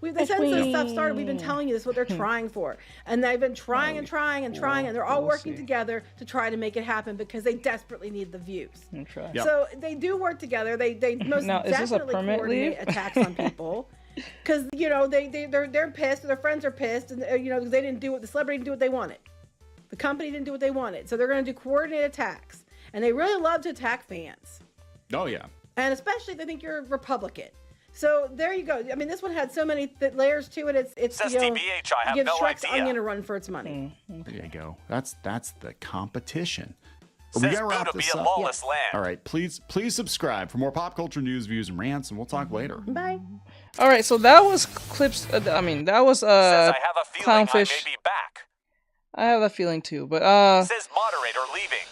They since this stuff started, we've been telling you this is what they're trying for. And they've been trying and they're all working together to try to make it happen, because they desperately need the views.
Yep.
So they do work together. They most definitely coordinate attacks on people. Because, they're pissed, their friends are pissed, and, they didn't do what the celebrity didn't do what they wanted. The company didn't do what they wanted. So they're going to do coordinated attacks. And they really love to attack fans.
Oh, yeah.
And especially if they think you're Republican. So there you go. I mean, this one had so many layers to it. It's
says TBH, I have
give
no
Shrek's
idea.
Onion a run for its money.
There you go. That's the competition.
Says
we gotta wrap this
be a
up.
lawless land.
All right, please subscribe for more pop culture news, views, and rants, and we'll talk later.
Bye.
All right, so that was clips. That was
says I have a feeling
Clownfish.
I may be back.
I have that feeling too, but
says moderator leaving.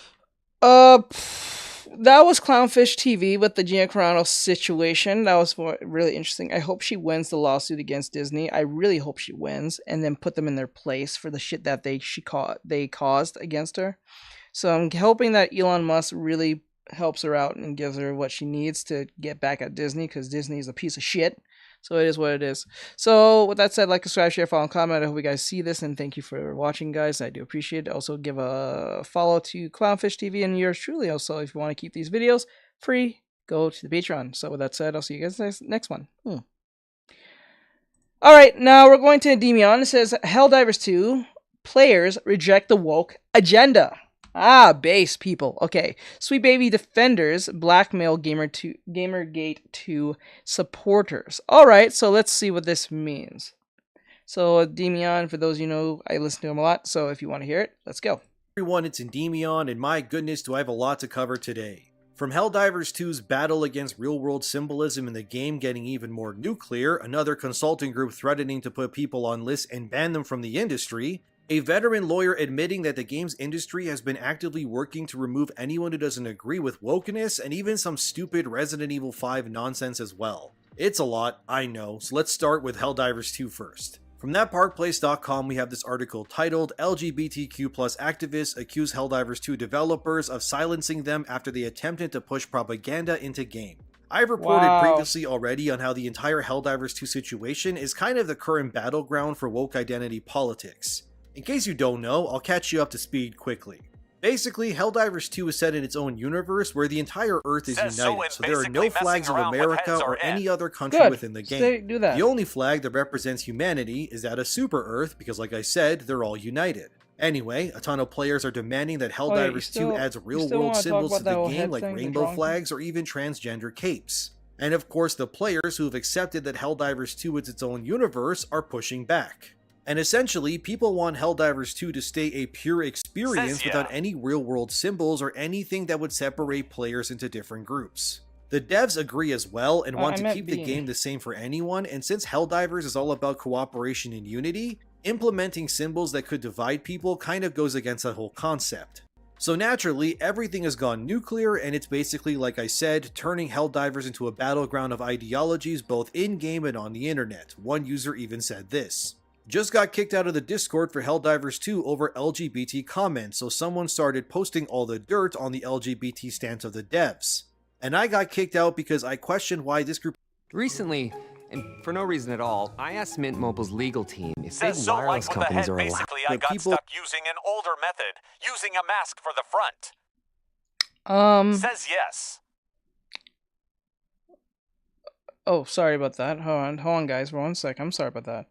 That was Clownfish TV with the Gina Carano situation. That was really interesting. I hope she wins the lawsuit against Disney. I really hope she wins, and then put them in their place for the shit that they caused against her. So I'm hoping that Elon Musk really helps her out and gives her what she needs to get back at Disney, because Disney is a piece of shit. So it is what it is. So with that said, like, subscribe, share, follow, and comment. I hope you guys see this, and thank you for watching, guys. I do appreciate it. Also, give a follow to Clownfish TV and yours truly. Also, if you want to keep these videos free, go to the Patreon. So with that said, I'll see you guys next one. All right, now we're going to Endymion. It says Helldivers 2. players reject the woke agenda. Ah, base people. Okay. Sweet Baby Defenders blackmail Gamergate 2 supporters. Alright, so let's see what this means. So, Demion, for those you know, I listen to him a lot, so if you want to hear it, let's go.
Everyone, it's Endymion, and my goodness, do I have a lot to cover today. From Helldivers 2's battle against real-world symbolism in the game getting even more nuclear, another consulting group threatening to put people on lists and ban them from the industry, a veteran lawyer admitting that the game's industry has been actively working to remove anyone who doesn't agree with wokeness, and even some stupid Resident Evil 5 nonsense as well. It's a lot, I know, so let's start with Helldivers 2 first. From thatparkplace.com, we have this article titled LGBTQ+ activists accuse Helldivers 2 developers of silencing them after they attempted to push propaganda into game. I've reported previously already on how the entire Helldivers 2 situation is kind of the current battleground for woke identity politics. In case you don't know, I'll catch you up to speed quickly. Basically, Helldivers 2 is set in its own universe where the entire Earth is united, so there are no flags of America or any other country within the game. The only flag that represents humanity is that of Super Earth, because like I said, they're all united. Anyway, a ton of players are demanding that Helldivers 2 adds real-world symbols to the game like rainbow flags or even transgender capes. And of course, the players who have accepted that Helldivers 2 is its own universe are pushing back. And essentially, people want Helldivers 2 to stay a pure experience without any real-world symbols or anything that would separate players into different groups. The devs agree as well and want to keep the game the same for anyone, and since Helldivers is all about cooperation and unity, implementing symbols that could divide people kind of goes against that whole concept. So naturally, everything has gone nuclear, and it's basically, like I said, turning Helldivers into a battleground of ideologies both in-game and on the internet. One user even said this: "Just got kicked out of the Discord for Helldivers 2 over LGBT comments, so someone started posting all the dirt on the LGBT stance of the devs. And I got kicked out because I questioned why this group..."
Recently, and for no reason at all, I asked Mint Mobile's legal team if big wireless companies are allowed.
Basically, I got stuck using an older method, using a mask for the front. Says yes.
Oh, sorry about that. Hold on, guys, for 1 sec. I'm sorry about that.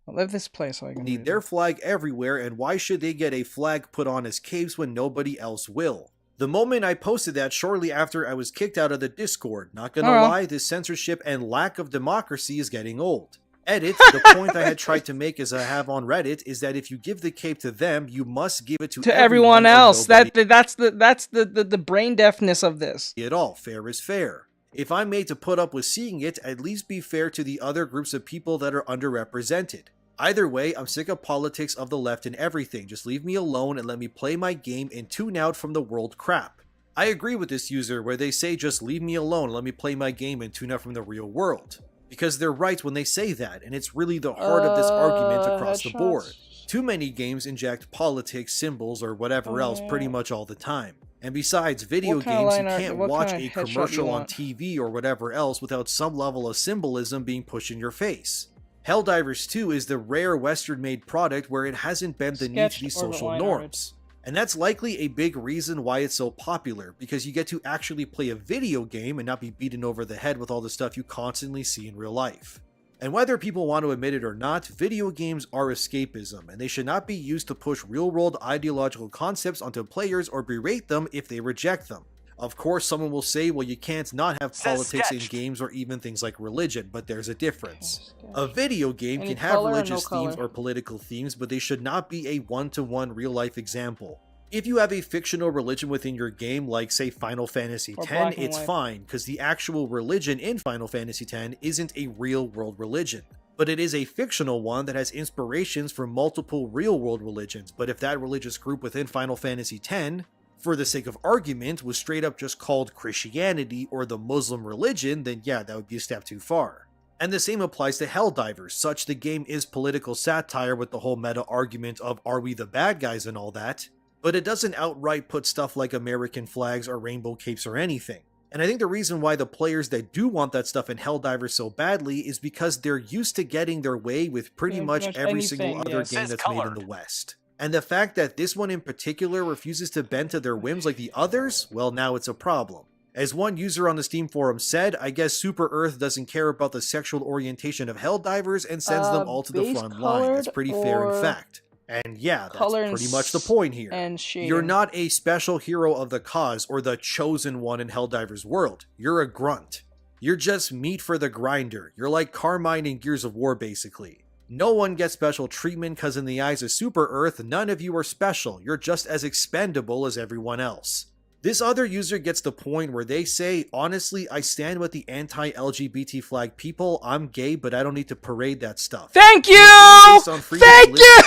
I'll leave this place so I can
need their flag everywhere, and why should they get a flag put on as capes when nobody else will? The moment I posted that shortly after I was kicked out of the Discord. Not gonna lie, this censorship and lack of democracy is getting old. Edit, the point I had tried to make as I have on Reddit is that if you give the cape to them, you must give it to
everyone else. That's the brain deafness of this.
At all, fair is fair. If I'm made to put up with seeing it, at least be fair to the other groups of people that are underrepresented. Either way, I'm sick of politics of the left and everything. Just leave me alone and let me play my game and tune out from the world crap. I agree with this user where they say just leave me alone, let me play my game and tune out from the real world. Because they're right when they say that, and it's really the heart of this argument across the board. Too many games inject politics, symbols, or whatever else pretty much all the time. And besides video games, you can't watch a commercial on TV or whatever else without some level of symbolism being pushed in your face. Helldivers 2 is the rare Western-made product where it hasn't bent the knee to these social norms. And that's likely a big reason why it's so popular, because you get to actually play a video game and not be beaten over the head with all the stuff you constantly see in real life. And whether people want to admit it or not, video games are escapism, and they should not be used to push real-world ideological concepts onto players or berate them if they reject them. Of course, someone will say, well, you can't not have politics in games or even things like religion, but there's a difference. A video game can have religious themes or political themes, but they should not be a one-to-one real-life example. If you have a fictional religion within your game, like say Final Fantasy X, it's fine, because the actual religion in Final Fantasy X isn't a real-world religion. But it is a fictional one that has inspirations from multiple real-world religions, but if that religious group within Final Fantasy X, for the sake of argument, was straight up just called Christianity or the Muslim religion, then yeah, that would be a step too far. And the same applies to Helldivers, such the game is political satire with the whole meta argument of are we the bad guys and all that, but it doesn't outright put stuff like American flags or rainbow capes or anything. And I think the reason why the players that do want that stuff in Helldivers so badly is because they're used to getting their way with pretty much every single other game that's made in the West. And the fact that this one in particular refuses to bend to their whims like the others, well, now it's a problem. As one user on the Steam forum said, I guess Super Earth doesn't care about the sexual orientation of Helldivers and sends them all to the front line. That's pretty fair in fact. And yeah, that's
Color
pretty much the point here.
And shading.
You're not a special hero of the cause or the chosen one in Helldiver's world. You're a grunt. You're just meat for the grinder. You're like Carmine in Gears of War, basically. No one gets special treatment because in the eyes of Super Earth, none of you are special. You're just as expendable as everyone else. This other user gets the point where they say, honestly, I stand with the anti-LGBT flag people. I'm gay, but I don't need to parade that stuff.
Thank you! Thank you!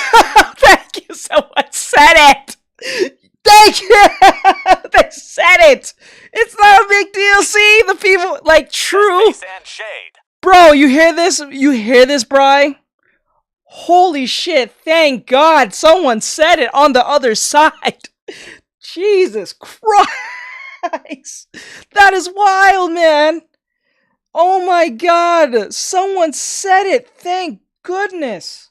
Thank you! Someone said it! Thank you! They said it! It's not a big deal, see? The people, like, true. Bro, you hear this? You hear this, Bri? Holy shit, thank God someone said it on the other side. Jesus Christ. That is wild, man. Oh my God. Someone said it. Thank goodness.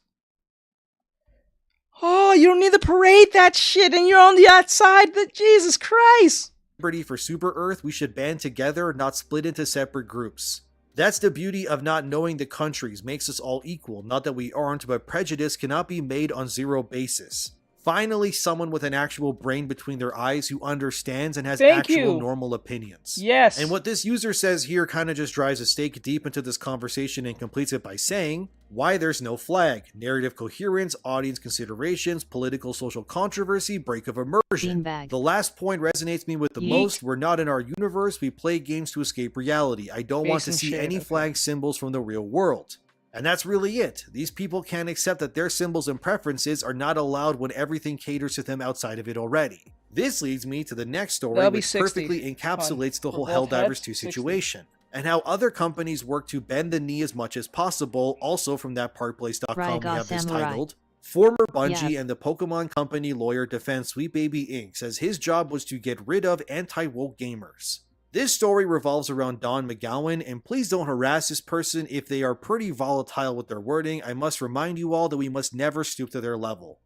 Oh, you don't need to parade that shit and you're on the outside. Jesus Christ.
For Super Earth, we should band together, not split into separate groups. That's the beauty of not knowing the countries, makes us all equal. Not that we aren't, but prejudice cannot be made on zero basis. Finally, someone with an actual brain between their eyes who understands and has actual normal opinions.
Yes.
And what this user says here kind of just drives a stake deep into this conversation and completes it by saying, why there's no flag, narrative coherence, audience considerations, political social controversy, break of immersion. The last point resonates me with the most. We're not in our universe, we play games to escape reality. I don't want to see any flag symbols from the real world. And that's really it. These people can't accept that their symbols and preferences are not allowed when everything caters to them outside of it already. This leads me to the next story, which perfectly encapsulates the whole Helldivers 2 situation, and how other companies work to bend the knee as much as possible. Also from that partplace.com we have this titled, former Bungie and the Pokemon Company lawyer defends Sweet Baby Inc. says his job was to get rid of anti-woke gamers. This story revolves around Don McGowan, and please don't harass this person if they are pretty volatile with their wording. I must remind you all that we must never stoop to their level.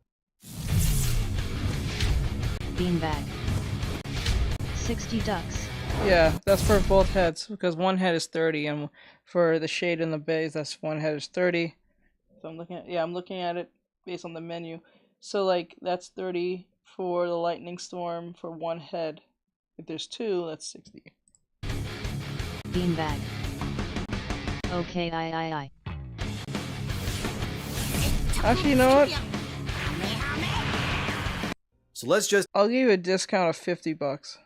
Beanbag. 60 ducks.
Yeah, that's for both heads, because one head is 30, and for the shade and the base, that's one head is 30. So I'm looking at it based on the menu. So like that's 30 for the lightning storm for one head. If there's two, that's 60.
Beanbag. Okay, I.
Actually, you know what?
So let's just...
I'll give you a discount of $50.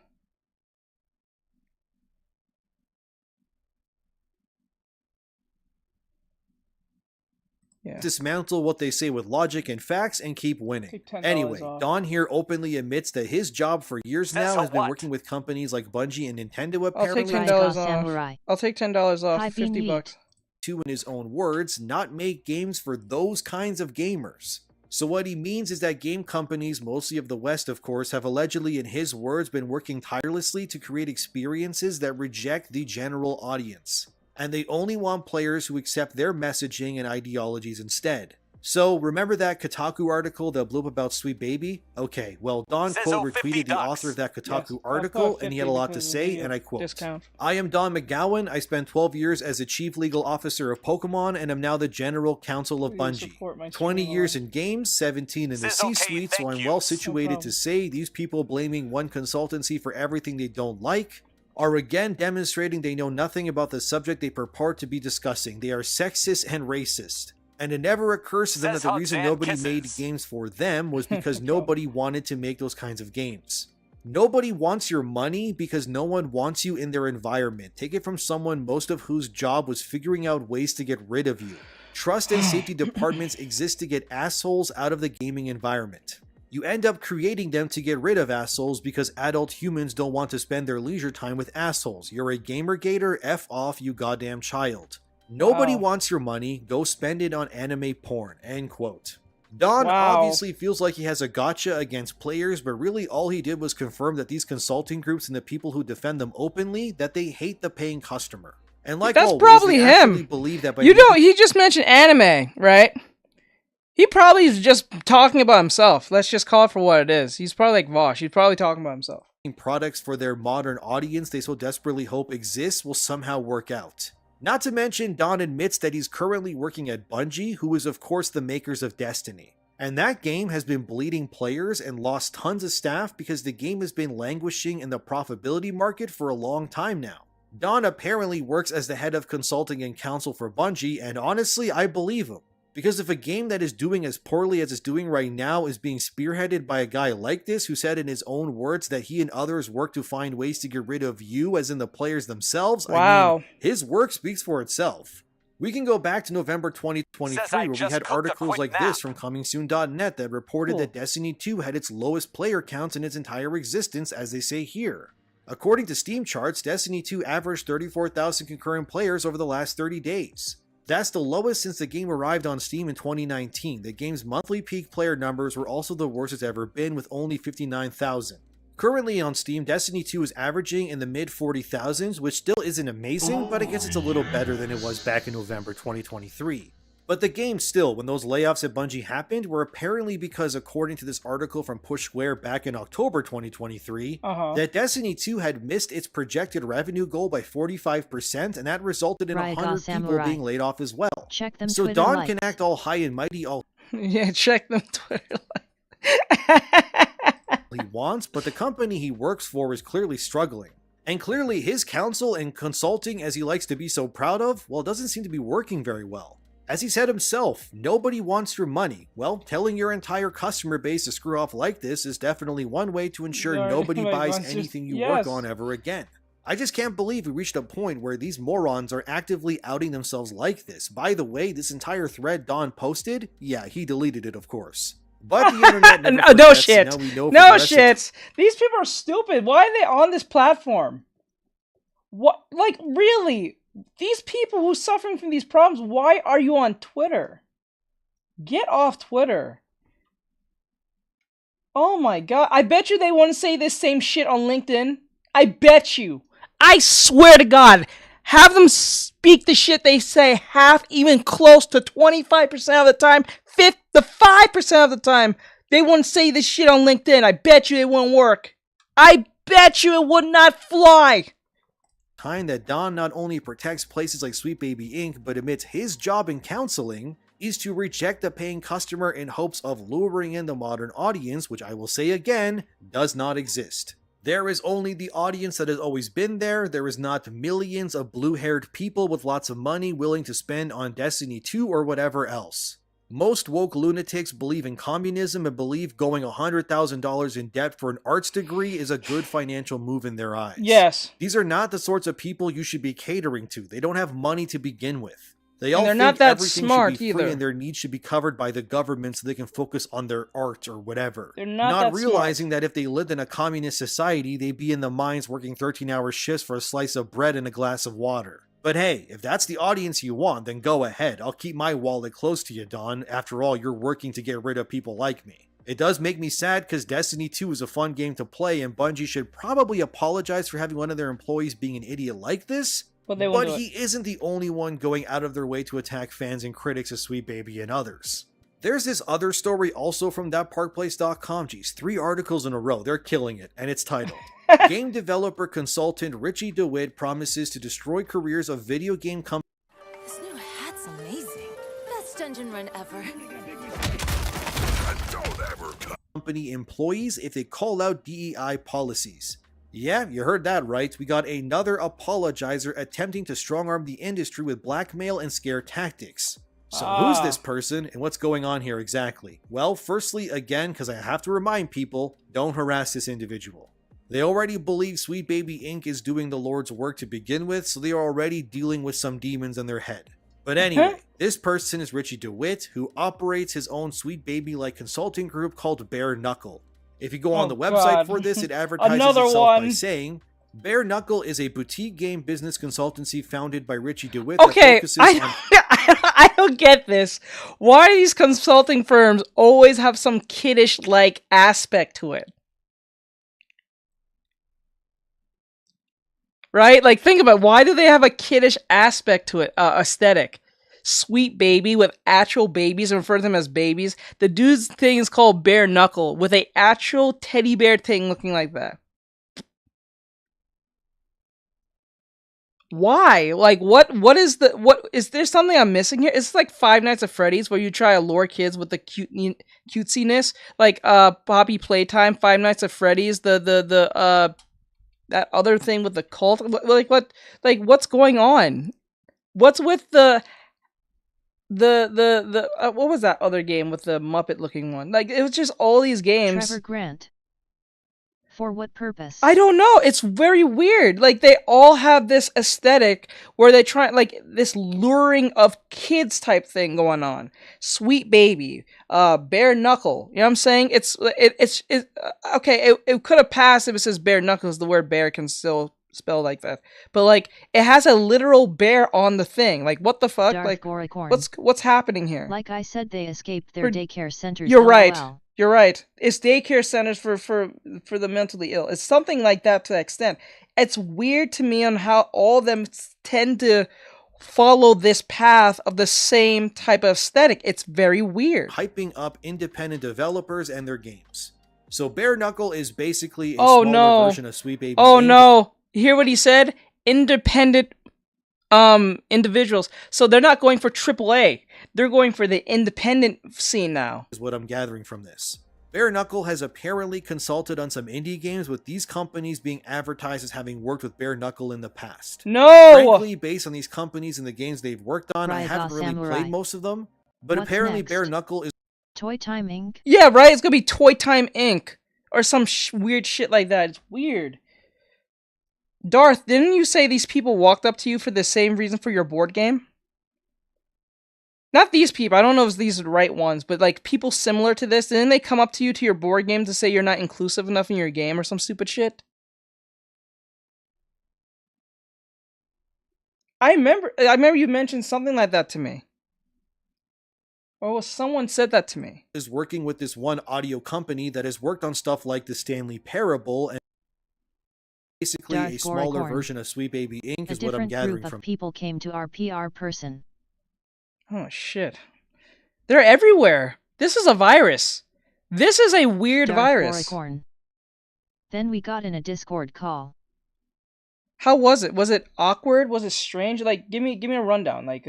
Yeah.
Dismantle what they say with logic and facts and keep winning. Anyway, Don here openly admits that his job for years now has been working with companies like Bungie and Nintendo apparently.
I'll take $10 off. I'll take $10 off, $50.
To, in his own words, not make games for those kinds of gamers. So what he means is that game companies, mostly of the West of course, have allegedly in his words been working tirelessly to create experiences that reject the general audience. And they only want players who accept their messaging and ideologies instead. So, remember that Kotaku article that blew up about Sweet Baby? Okay, well, Don quote retweeted the author of that Kotaku article, and he had a lot to say, and I quote, I am Don McGowan, I spent 12 years as the Chief Legal Officer of Pokemon, and am now the General Counsel of Bungie. 20 years in games, 17 in the C-suite, so I'm well situated to say these people blaming one consultancy for everything they don't like are again demonstrating they know nothing about the subject they purport to be discussing. They are sexist and racist. And it never occurs to them that the reason nobody made games for them was because nobody wanted to make those kinds of games. Nobody wants your money because no one wants you in their environment. Take it from someone most of whose job was figuring out ways to get rid of you. Trust and safety departments exist to get assholes out of the gaming environment. You end up creating them to get rid of assholes because adult humans don't want to spend their leisure time with assholes. You're a gamer-gator, F off, you goddamn child. Nobody wants your money, go spend it on anime porn, end quote. Don obviously feels like he has a gotcha against players, but really all he did was confirm that these consulting groups and the people who defend them openly, that they hate the paying customer. And like
that's
always,
probably
they
him.
Believe that by
he just mentioned anime, right? He probably is just talking about himself. Let's just call it for what it is. He's probably like Vosh. He's probably talking about himself.
Products for their modern audience they so desperately hope exists will somehow work out. Not to mention, Don admits that he's currently working at Bungie, who is of course the makers of Destiny. And that game has been bleeding players and lost tons of staff because the game has been languishing in the profitability market for a long time now. Don apparently works as the head of consulting and counsel for Bungie, and honestly, I believe him. Because if a game that is doing as poorly as it's doing right now is being spearheaded by a guy like this, who said in his own words that he and others work to find ways to get rid of you, as in the players themselves,
wow.
I mean, his work speaks for itself. We can go back to November 2023, where we had articles like this from ComingSoon.net that reported that Destiny 2 had its lowest player counts in its entire existence, as they say here. According to Steam charts, Destiny 2 averaged 34,000 concurrent players over the last 30 days. That's the lowest since the game arrived on Steam in 2019. The game's monthly peak player numbers were also the worst it's ever been, with only 59,000. Currently on Steam, Destiny 2 is averaging in the mid 40,000s, which still isn't amazing, but I guess it's a little better than it was back in November 2023. But the game still, when those layoffs at Bungie happened, were apparently because, according to this article from Push Square back in October 2023, that Destiny 2 had missed its projected revenue goal by 45%, and that resulted in 100 people being laid off as well.
Check them
so
Twitter
Don
likes.
can act all high and mighty all
yeah, check them Twitter
he wants, but the company he works for is clearly struggling. And clearly his counsel and consulting, as he likes to be so proud of, well, doesn't seem to be working very well. As he said himself, nobody wants your money. Well, telling your entire customer base to screw off like this is definitely one way to ensure nobody buys anything you work on ever again. I just can't believe we reached a point where these morons are actively outing themselves like this. By the way, this entire thread Don posted, yeah, he deleted it, of course. But the internet never
no
forgets,
shit.
now we know for
No
the rest of
shit. These people are stupid. Why are they on this platform? What? Like, really? These people who are suffering from these problems, why are you on Twitter? Get off Twitter. Oh my god. I bet you they want to say this same shit on LinkedIn. I bet you. I swear to God. Have them speak the shit they say half, even close to 25% of the time, 5% of the time. They wouldn't say this shit on LinkedIn. I bet you it wouldn't work. I bet you it would not fly.
time that Don not only protects places like Sweet Baby Inc., but admits his job in counseling is to reject a paying customer in hopes of luring in the modern audience, which I will say again, does not exist. There is only the audience that has always been there. There is not millions of blue-haired people with lots of money willing to spend on Destiny 2 or whatever else. Most woke lunatics believe in communism and believe going $100,000 in debt for an arts degree is a good financial move in their eyes.
Yes.
These are not the sorts of people you should be catering to. They don't have money to begin with. They all
they're
think
not that
everything
smart
should be
either.
free and their needs should be covered by the government so they can focus on their art or whatever.
They're not that
realizing that if they lived in a communist society, they'd be in the mines working 13-hour shifts for a slice of bread and a glass of water. But hey, if that's the audience you want, then go ahead. I'll keep my wallet close to you, Don. After all, you're working to get rid of people like me. It does make me sad because Destiny 2 is a fun game to play and Bungie should probably apologize for having one of their employees being an idiot like this.
But
he isn't the only one going out of their way to attack fans and critics of Sweet Baby and others. There's this other story also from thatparkplace.com. Geez, 3 articles in a row. They're killing it. And it's titled, Game Developer Consultant Richie DeWitt Promises to Destroy Careers of Video Game Companies.
This new hat's amazing. Best dungeon run ever.
Company employees if they call out DEI policies. Yeah, you heard that right. We got another apologizer attempting to strong-arm the industry with blackmail and scare tactics. So who's this person and what's going on here exactly? Well, firstly, again, because I have to remind people, don't harass this individual. They already believe Sweet Baby Inc. is doing the Lord's work to begin with, so they are already dealing with some demons in their head. But anyway, this person is Richie DeWitt, who operates his own Sweet Baby-like consulting group called Bare Knuckle. If you go on the website for this, it advertises itself by saying, Bare Knuckle is a boutique game business consultancy founded by Richie DeWitt that focuses on...
I don't get this. Why do these consulting firms always have some kiddish-like aspect to it? Right? Like, think about it. Why do they have a kiddish aspect to it? Aesthetic. Sweet Baby with actual babies and refer to them as babies. The dude's thing is called Bare Knuckle with a actual teddy bear thing looking like that. Why? Like, what is there something I'm missing here? It's like Five Nights at Freddy's where you try to lure kids with the cutesiness, like Poppy Playtime, Five Nights at Freddy's, that other thing with the cult. What's going on? What's with the what was that other game with the Muppet looking one? Like, it was just all these games.
Trevor Grant. For what purpose?
I don't know. It's very weird. Like, they all have this aesthetic where they try, like, this luring of kids type thing going on. Sweet Baby, Bare Knuckle. You know what I'm saying? It's okay. It could have passed if it says Bare Knuckles. The word bear can still spell like that. But like, it has a literal bear on the thing. Like, what the fuck?
Darth
Like,
Goricorn.
what's happening here?
Like I said, they escaped their daycare centers.
You're right.
LOL.
You're right. It's daycare centers for the mentally ill. It's something like that to that extent. It's weird to me on how all of them tend to follow this path of the same type of aesthetic. It's very weird.
Hyping up independent developers and their games. So Bare Knuckle is basically a smaller version of Sweet Baby
Oh
Inc.
no. You hear what he said? Independent individuals. So they're not going for AAA. They're going for the independent scene now.
Is what I'm gathering from this. Bare Knuckle has apparently consulted on some indie games, with these companies being advertised as having worked with Bare Knuckle in the past.
No!
Frankly, based on these companies and the games they've worked on, I haven't really
Samurai.
played most of them, but
What's
apparently
next?
Bare Knuckle is
Toy Time Inc.
Yeah, right? It's gonna be Toy Time Inc. Or some weird shit like that. It's weird. Darth, didn't you say these people walked up to you for the same reason for your board game? Not these people. I don't know if these are the right ones, but like people similar to this. Didn't they come up to you to your board game to say you're not inclusive enough in your game or some stupid shit? I remember you mentioned something like that to me. Or someone said that to me.
Is working with this one audio company that has worked on stuff like the Stanley Parable and basically a smaller version of Sweet Baby Inc. is what I'm gathering
group
from.
Of people came to our PR person.
Oh shit. They're everywhere. This is a virus. This is a weird virus.
Then we got in a Discord call.
How was it? Was it awkward? Was it strange? Like, give me a rundown. Like,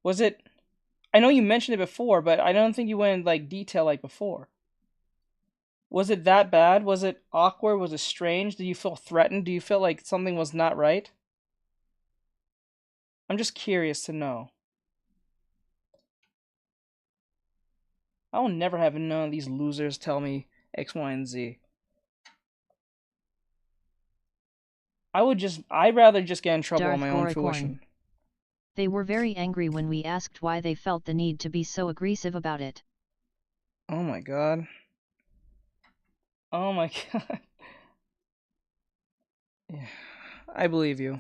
was it? I know you mentioned it before, but I don't think you went in like detail like before. Was it that bad? Was it awkward? Was it strange? Did you feel threatened? Do you feel like something was not right? I'm just curious to know. I will never have none of these losers tell me X, Y, and Z. I'd rather just get in trouble on my own fruition.
They were very angry when we asked why they felt the need to be so aggressive about it.
Oh my god. Oh my god. Yeah, I believe you.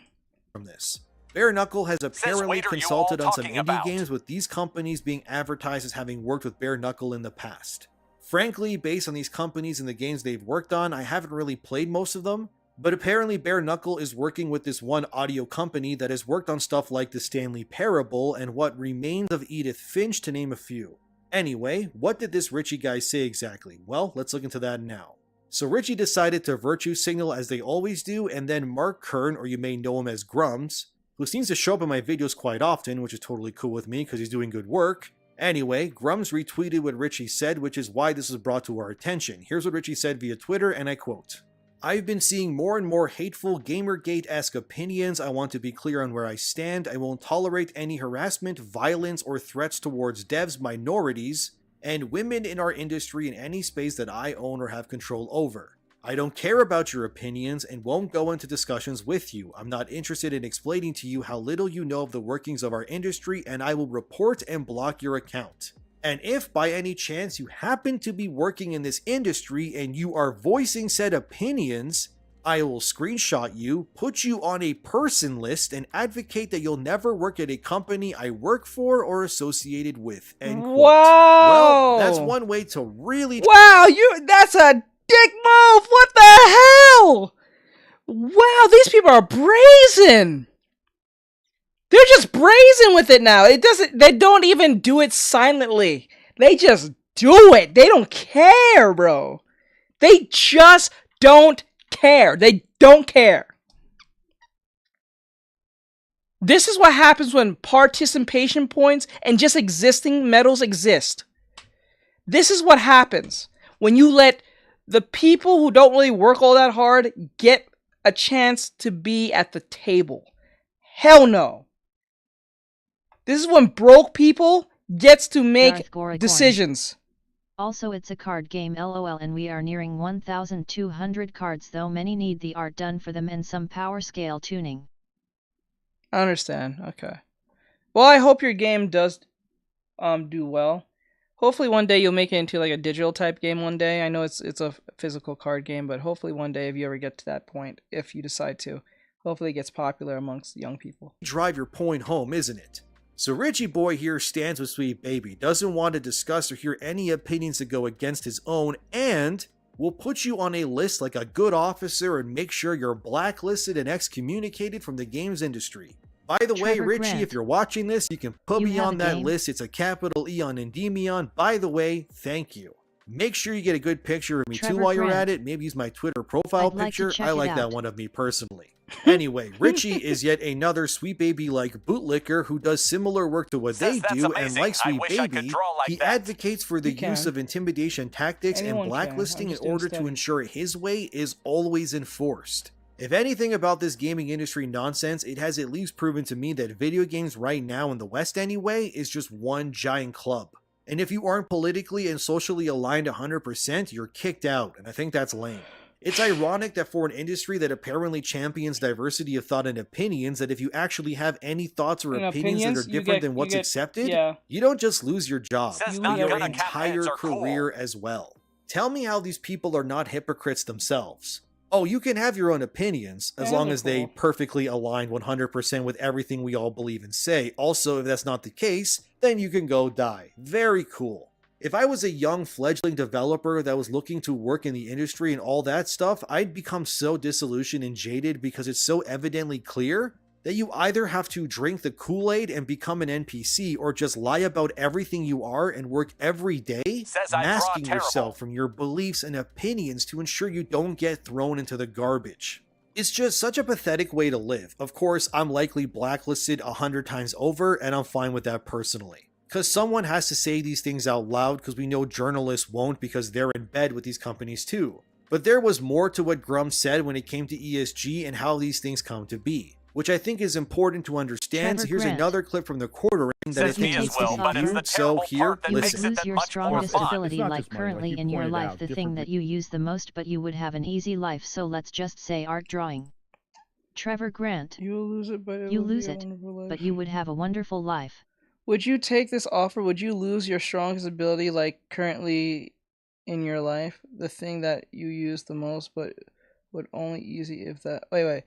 From this. Bare Knuckle has apparently consulted on some indie games, with these companies being advertised as having worked with Bare Knuckle in the past. Frankly, based on these companies and the games they've worked on, I haven't really played most of them, but apparently Bare Knuckle is working with this one audio company that has worked on stuff like the Stanley Parable and What Remains of Edith Finch, to name a few. Anyway, what did this Richie guy say exactly? Well, let's look into that now. So Richie decided to virtue signal as they always do, and then Mark Kern, or you may know him as Grums, who seems to show up in my videos quite often, which is totally cool with me because he's doing good work. Anyway, Grums retweeted what Richie said, which is why this was brought to our attention. Here's what Richie said via Twitter, and I quote, "I've been seeing more and more hateful Gamergate-esque opinions. I want to be clear on where I stand. I won't tolerate any harassment, violence, or threats towards devs, minorities, and women in our industry in any space that I own or have control over. I don't care about your opinions and won't go into discussions with you. I'm not interested in explaining to you how little you know of the workings of our industry, and I will report and block your account. And if by any chance you happen to be working in this industry and you are voicing said opinions, I will screenshot you, put you on a person list, and advocate that you'll never work at a company I work for or associated with." End quote.
Wow!
Well, that's one way to really...
Wow, that's a dick move! What the hell? Wow, these people are brazen! They're just brazen with it now. They don't even do it silently. They just do it. They don't care, bro. They just don't care. They don't care. This is what happens when participation points and just existing medals exist. This is what happens when you let the people who don't really work all that hard get a chance to be at the table. Hell no. This is when broke people gets to make decisions.
Also, it's a card game, lol, and we are nearing 1,200 cards, though many need the art done for them and some power scale tuning.
I understand. Okay. Well, I hope your game does do well. Hopefully one day you'll make it into like a digital type game one day. I know it's a physical card game, but hopefully one day if you ever get to that point, if you decide to, hopefully it gets popular amongst young people.
Drive your point home, isn't it? So Richie Boy here stands with Sweet Baby, doesn't want to discuss or hear any opinions that go against his own, and will put you on a list like a good officer and make sure you're blacklisted and excommunicated from the games industry. By the way, Richie,
Grant,
if you're watching this, you can put me on that list. It's a capital E on Endymion. By the way, thank you. Make sure you get a good picture of me too while you're at it. Maybe use my Twitter profile picture. I like that one of me personally. Anyway, Richie is yet another Sweet Baby-like bootlicker who does similar work to what they do, and like Sweet Baby, he advocates for the use of intimidation tactics and blacklisting in order to ensure his way is always enforced. If anything about this gaming industry nonsense, it has at least proven to me that video games right now in the West anyway is just one giant club. And if you aren't politically and socially aligned 100%, you're kicked out, and I think that's lame. It's ironic that for an industry that apparently champions diversity of thought and opinions, that if you actually have any thoughts or opinions that are different than what's accepted, you don't just lose your job, but your entire career as well. Tell me how these people are not hypocrites themselves. Oh, you can have your own opinions, as long as they perfectly align 100% with everything we all believe and say. Also, if that's not the case, then you can go die. Very cool. If I was a young fledgling developer that was looking to work in the industry and all that stuff, I'd become so disillusioned and jaded because it's so evidently clear that you either have to drink the Kool-Aid and become an NPC, or just lie about everything you are and work every day, masking yourself from your beliefs and opinions to ensure you don't get thrown into the garbage. It's just such a pathetic way to live. Of course, I'm likely blacklisted 100 times over, and I'm fine with that personally. Because someone has to say these things out loud, because we know journalists won't because they're in bed with these companies too. But there was more to what Grum said when it came to ESG and how these things come to be, which I think is important to understand. So here's another clip from the quartering that I think needs to be viewed. So here, listen.
You would lose your strongest ability like currently in your life, the thing that you use the most, but you would have an easy life. So let's just say art drawing. Trevor Grant.
You lose it,
but you would have a wonderful life.
Would you take this offer? Would you lose your strongest ability like currently in your life? The thing that you use the most, but would only easy if that... Wait,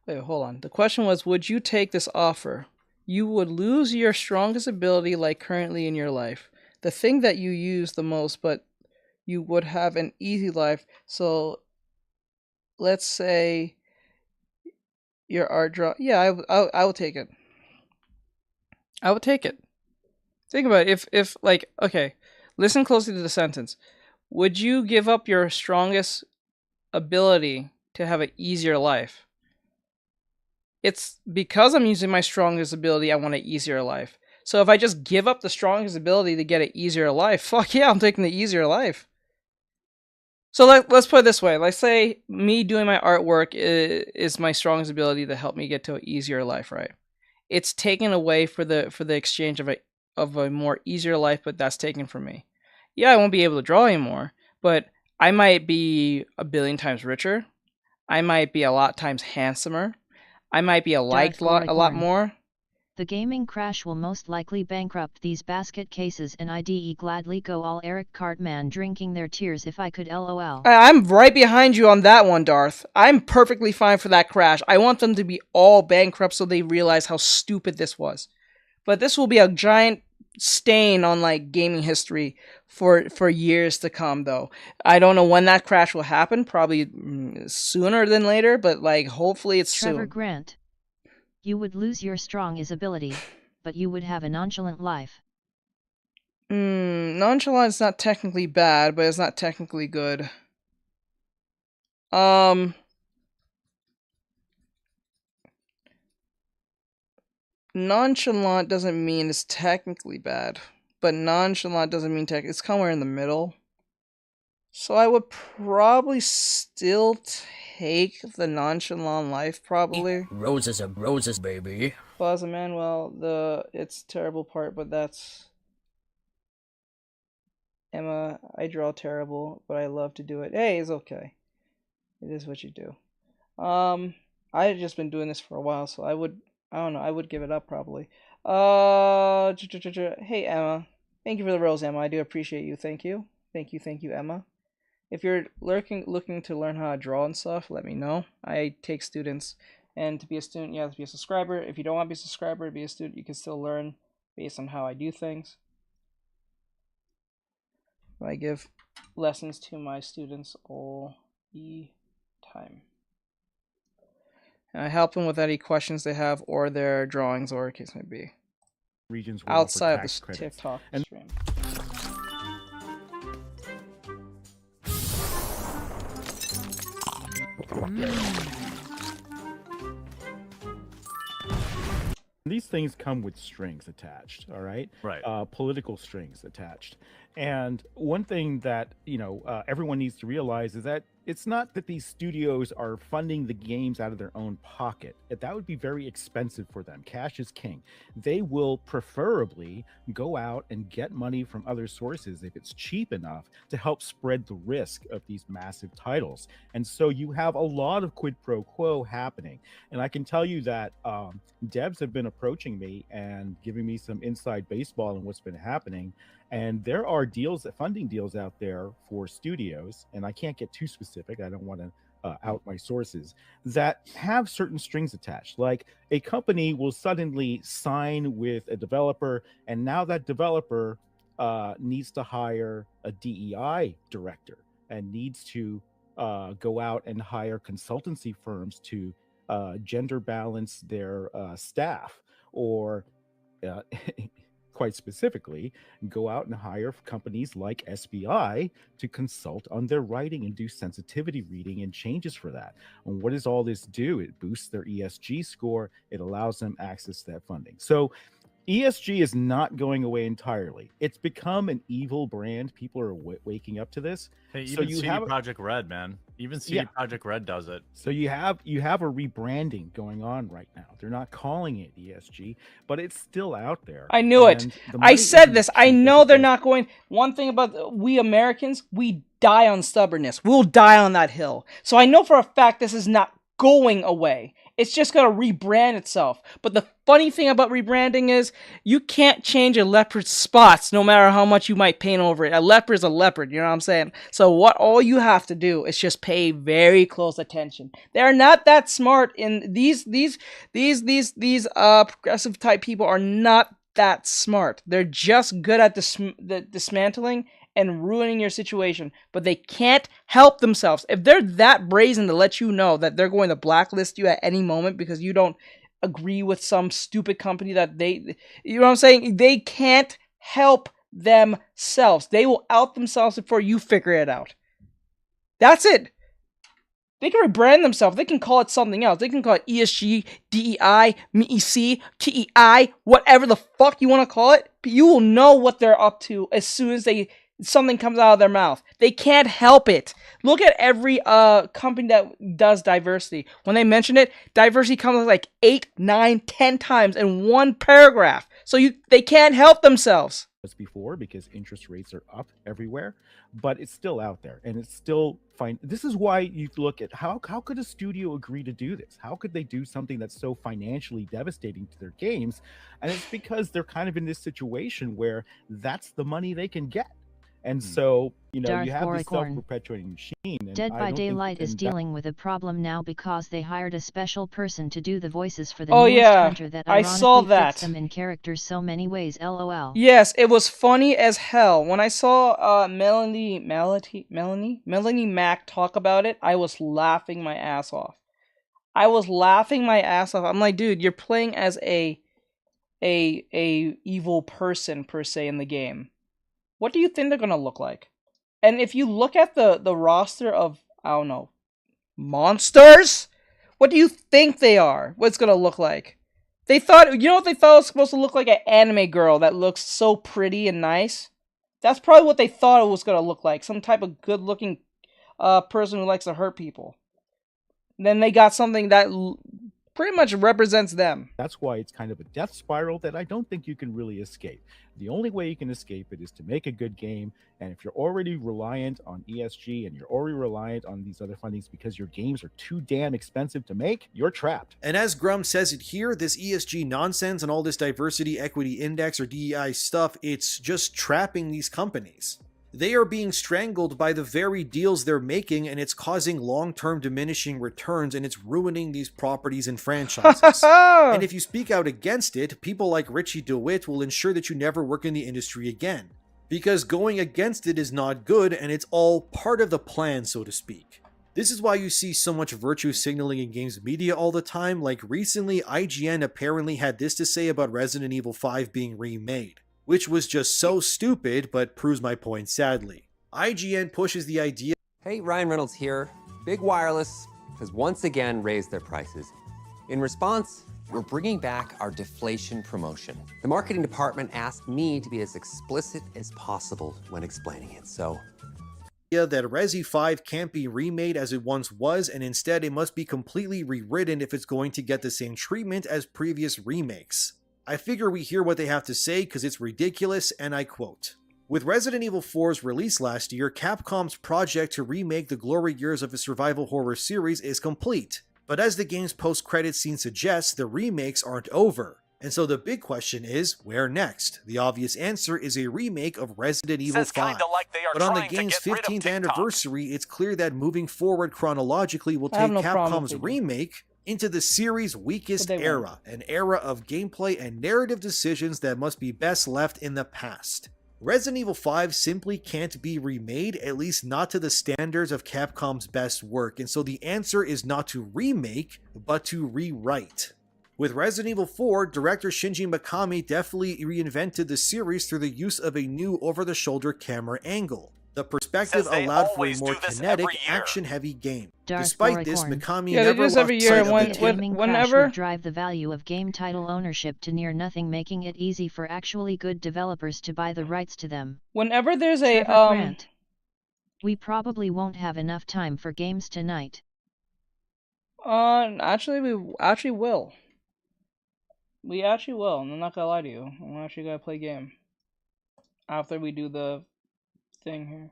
hold on. The question was, would you take this offer? You would lose your strongest ability like currently in your life. The thing that you use the most, but you would have an easy life. So let's say your art draw... Yeah, I would take it. I would take it. Think about it. If like, okay, listen closely to the sentence. Would you give up your strongest ability to have an easier life? It's because I'm using my strongest ability, I want an easier life. So if I just give up the strongest ability to get an easier life, fuck yeah, I'm taking the easier life. So let's put it this way. Let's say me doing my artwork is my strongest ability to help me get to an easier life, right? It's taken away for the exchange of a more easier life, but that's taken from me. Yeah, I won't be able to draw anymore, but I might be a billion times richer. I might be a lot times handsomer. I might be liked a lot more.
The gaming crash will most likely bankrupt these basket cases, and I'd gladly go all Eric Cartman drinking their tears if I could, lol.
I'm right behind you on that one, Darth. I'm perfectly fine for that crash. I want them to be all bankrupt so they realize how stupid this was. But this will be a giant stain on like gaming history for years to come, though. I don't know when that crash will happen, probably sooner than later, but like hopefully it's soon.
Trevor Grant. You would lose your strongest ability, but you would have a nonchalant life.
Nonchalant is not technically bad, but it's not technically good. nonchalant doesn't mean it's technically bad, but nonchalant doesn't mean it's somewhere in the middle. So I would probably still take the nonchalant life, probably.
Roses are roses, baby.
Plaza Manuel, it's terrible part, but that's Emma. I draw terrible, but I love to do it. Hey, it's okay. It is what you do. I've just been doing this for a while, so I don't know, I would give it up probably. Hey Emma, thank you for the rose, Emma. I do appreciate you. Thank you, Emma. If you're looking to learn how to draw and stuff, let me know. I take students, and to be a student, you have to be a subscriber. If you don't want to be a subscriber, be a student, you can still learn based on how I do things. I give lessons to my students all the time. And I help them with any questions they have or their drawings or case may be.
Regions
outside of this TikTok stream.
These things come with strings attached, all right?
Right.
Political strings attached. And one thing that, everyone needs to realize is that it's not that these studios are funding the games out of their own pocket. That would be very expensive for them. Cash is king. They will preferably go out and get money from other sources if it's cheap enough to help spread the risk of these massive titles. And so you have a lot of quid pro quo happening. And I can tell you that devs have been approaching me and giving me some inside baseball on what's been happening. And there are funding deals out there for studios, and I can't get too specific. I don't want to out my sources, that have certain strings attached. Like a company will suddenly sign with a developer, and now that developer needs to hire a DEI director and needs to go out and hire consultancy firms to gender balance their staff, or quite specifically, go out and hire companies like SBI to consult on their writing and do sensitivity reading and changes for that. And what does all this do? It boosts their ESG score. It allows them access to that funding. So ESG is not going away entirely. It's become an evil brand. People are waking up to this.
Hey, even
so you
CD
have
Projekt Red, man. Even CD Projekt Red does it.
So you have a rebranding going on right now. They're not calling it ESG, but it's still out there.
I knew it. I said this. I know they're not going. One thing about we Americans, we die on stubbornness. We'll die on that hill. So I know for a fact this is not going away. It's just going to rebrand itself. But the funny thing about rebranding is you can't change a leopard's spots no matter how much you might paint over it. A leopard is a leopard, you know what I'm saying? So all you have to do is just pay very close attention. They're not that smart in these progressive type people are not that smart. They're just good at the dismantling and ruining your situation, but they can't help themselves. If they're that brazen to let you know that they're going to blacklist you at any moment because you don't agree with some stupid company that you know what I'm saying? They can't help themselves. They will out themselves before you figure it out. That's it. They can rebrand themselves. They can call it something else. They can call it ESG, DEI, MEC, TEI, whatever the fuck you want to call it. But you will know what they're up to as soon as something comes out of their mouth. They can't help it. Look at every company that does diversity. When they mention it, diversity comes like 8, 9, 10 times in one paragraph. So they can't help themselves.
Before, because interest rates are up everywhere, but it's still out there and it's still fine. This is why you look at how could a studio agree to do this? How could they do something that's so financially devastating to their games? And it's because they're kind of in this situation where that's the money they can get. And so, you have this self-perpetuating machine. And
Dead by Daylight is dealing with a problem now because they hired a special person to do the voices for the newest hunter that
I saw that.
Fits them in characters so many ways, lol.
Yes, it was funny as hell. When I saw Melanie Mac talk about it, I was laughing my ass off. I'm like, dude, you're playing as a evil person per se in the game. What do you think they're gonna look like? And if you look at the roster of, I don't know, monsters, what do you think they are? What's gonna look like? They thought, you know what they thought it was supposed to look like? An anime girl that looks so pretty and nice. That's probably what they thought it was going to look like. Some type of good-looking person who likes to hurt people. Then they got something that pretty much represents them.
That's why it's kind of a death spiral that I don't think you can really escape. The only way you can escape it is to make a good game, and if you're already reliant on ESG and you're already reliant on these other fundings because your games are too damn expensive to make, you're trapped.
And as Grum says it here, this ESG nonsense and all this diversity, equity index, or DEI stuff, it's just trapping these companies. They are being strangled by the very deals they're making, and it's causing long-term diminishing returns, and it's ruining these properties and franchises. And if you speak out against it, people like Richie DeWitt will ensure that you never work in the industry again. Because going against it is not good, and it's all part of the plan, so to speak. This is why you see so much virtue signaling in games media all the time. Like recently, IGN apparently had this to say about Resident Evil 5 being remade, which was just so stupid, but proves my point sadly. IGN pushes the idea.
Hey, Ryan Reynolds here. Big Wireless has once again raised their prices. In response, we're bringing back our deflation promotion. The marketing department asked me to be as explicit as possible when explaining it, so...
that Resi 5 can't be remade as it once was, and instead it must be completely rewritten if it's going to get the same treatment as previous remakes. I figure we hear what they have to say because it's ridiculous, and I quote, "With Resident Evil 4's release last year, Capcom's project to remake the glory years of a survival horror series is complete. But as the game's post-credits scene suggests, the remakes aren't over. And so the big question is, where next? The obvious answer is a remake of Resident Evil 5. But on the game's 15th anniversary, it's clear that moving forward chronologically will take Capcom's remake into the series' weakest era, an era of gameplay and narrative decisions that must be best left in the past. Resident Evil 5 simply can't be remade, at least not to the standards of Capcom's best work, and so the answer is not to remake, but to rewrite. With Resident Evil 4, director Shinji Mikami definitely reinvented the series through the use of a new over-the-shoulder camera angle. The perspective allowed for a more kinetic, action-heavy game. Despite this, Mikami never lost sight of the
whenever drive the value of game title ownership to near nothing, making it easy for actually good developers to buy the rights to them.
Whenever there's a
Grant, we probably won't have enough time for games tonight.
Actually, we actually will. We actually will. I'm not gonna lie to you. I'm actually gonna play a game after we do the thing here.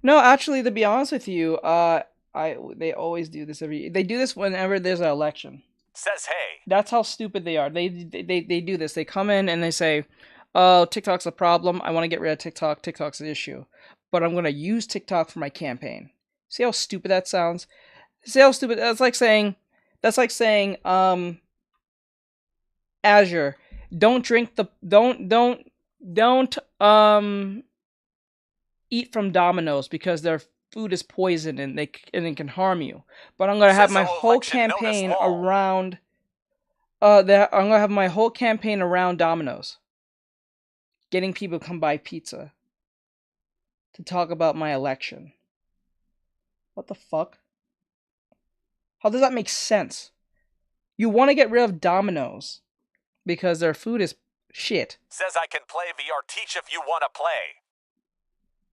No, actually, to be honest with you, they always do this they do this whenever there's an election.
Says hey.
That's how stupid they are. They do this. They come in and they say, "Oh, TikTok's a problem. I want to get rid of TikTok. TikTok's an issue, but I'm gonna use TikTok for my campaign." See how stupid that sounds? See how stupid that's like saying. That's like saying, Azure, don't eat from Domino's because their food is poison and it can harm you. But I'm gonna have my whole campaign around. I'm gonna have my whole campaign around Domino's, getting people to come buy pizza to talk about my election. What the fuck? How does that make sense? You want to get rid of Domino's because their food is shit.
Says I can play VR Teach if you want to play.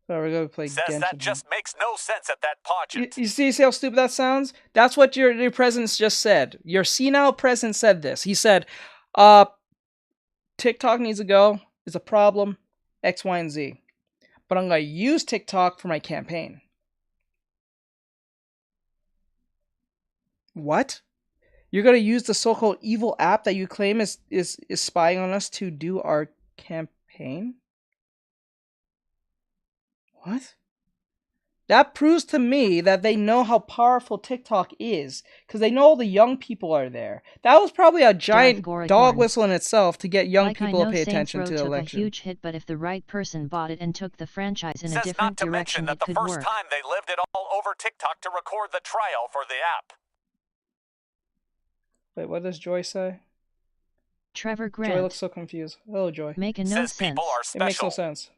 So we're going to play
Says
Genshin.
That just makes no sense at that pageant.
You see how stupid that sounds? That's what your president just said. Your senile president said this. He said, TikTok needs to go. It's a problem. X, Y, and Z. But I'm going to use TikTok for my campaign. What? You're gonna use the so-called evil app that you claim is spying on us to do our campaign? What? That proves to me that they know how powerful TikTok is, because they know all the young people are there. That was probably a giant dog whistle in itself to get young people to pay attention to the election.
A huge hit, but if the right person bought it and took the franchise in a
Says
different
not to
direction,
mention that
it
the
could
first
work.
time they lived it all over TikTok to record the trial for the app.
Wait, what does Joy say?
Trevor Grant.
Joy looks so confused. Hello, Joy.
Make no sense.
People are
it makes no sense.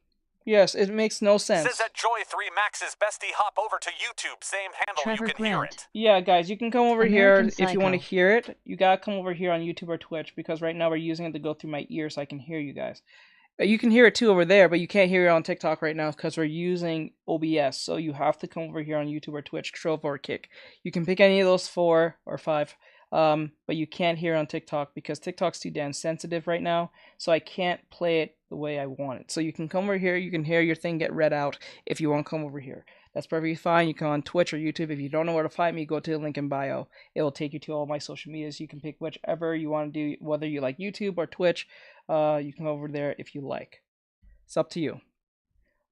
Yes, it makes no sense.
Says at Joy3Max's bestie, hop over to YouTube. Same handle,
Trevor
you can hear
Grant.
it.
Yeah, guys, you can come over
American
here if you want to
Psycho.
hear it. You gotta come over here on YouTube or Twitch because right now we're using it to go through my ear so I can hear you guys. You can hear it too over there, but you can't hear it on TikTok right now because we're using OBS. So you have to come over here on YouTube or Twitch, Trove or Kick. You can pick any of those 4 or 5, but you can't hear it on TikTok because TikTok's too damn sensitive right now. So I can't play it the way I want it. So you can come over here. You can hear your thing get read out if you want to come over here. That's perfectly fine. You can on Twitch or YouTube. If you don't know where to find me, go to the link in bio. It will take you to all my social medias. You can pick whichever you want to do, whether you like YouTube or Twitch. You can go over there if you like. It's up to you.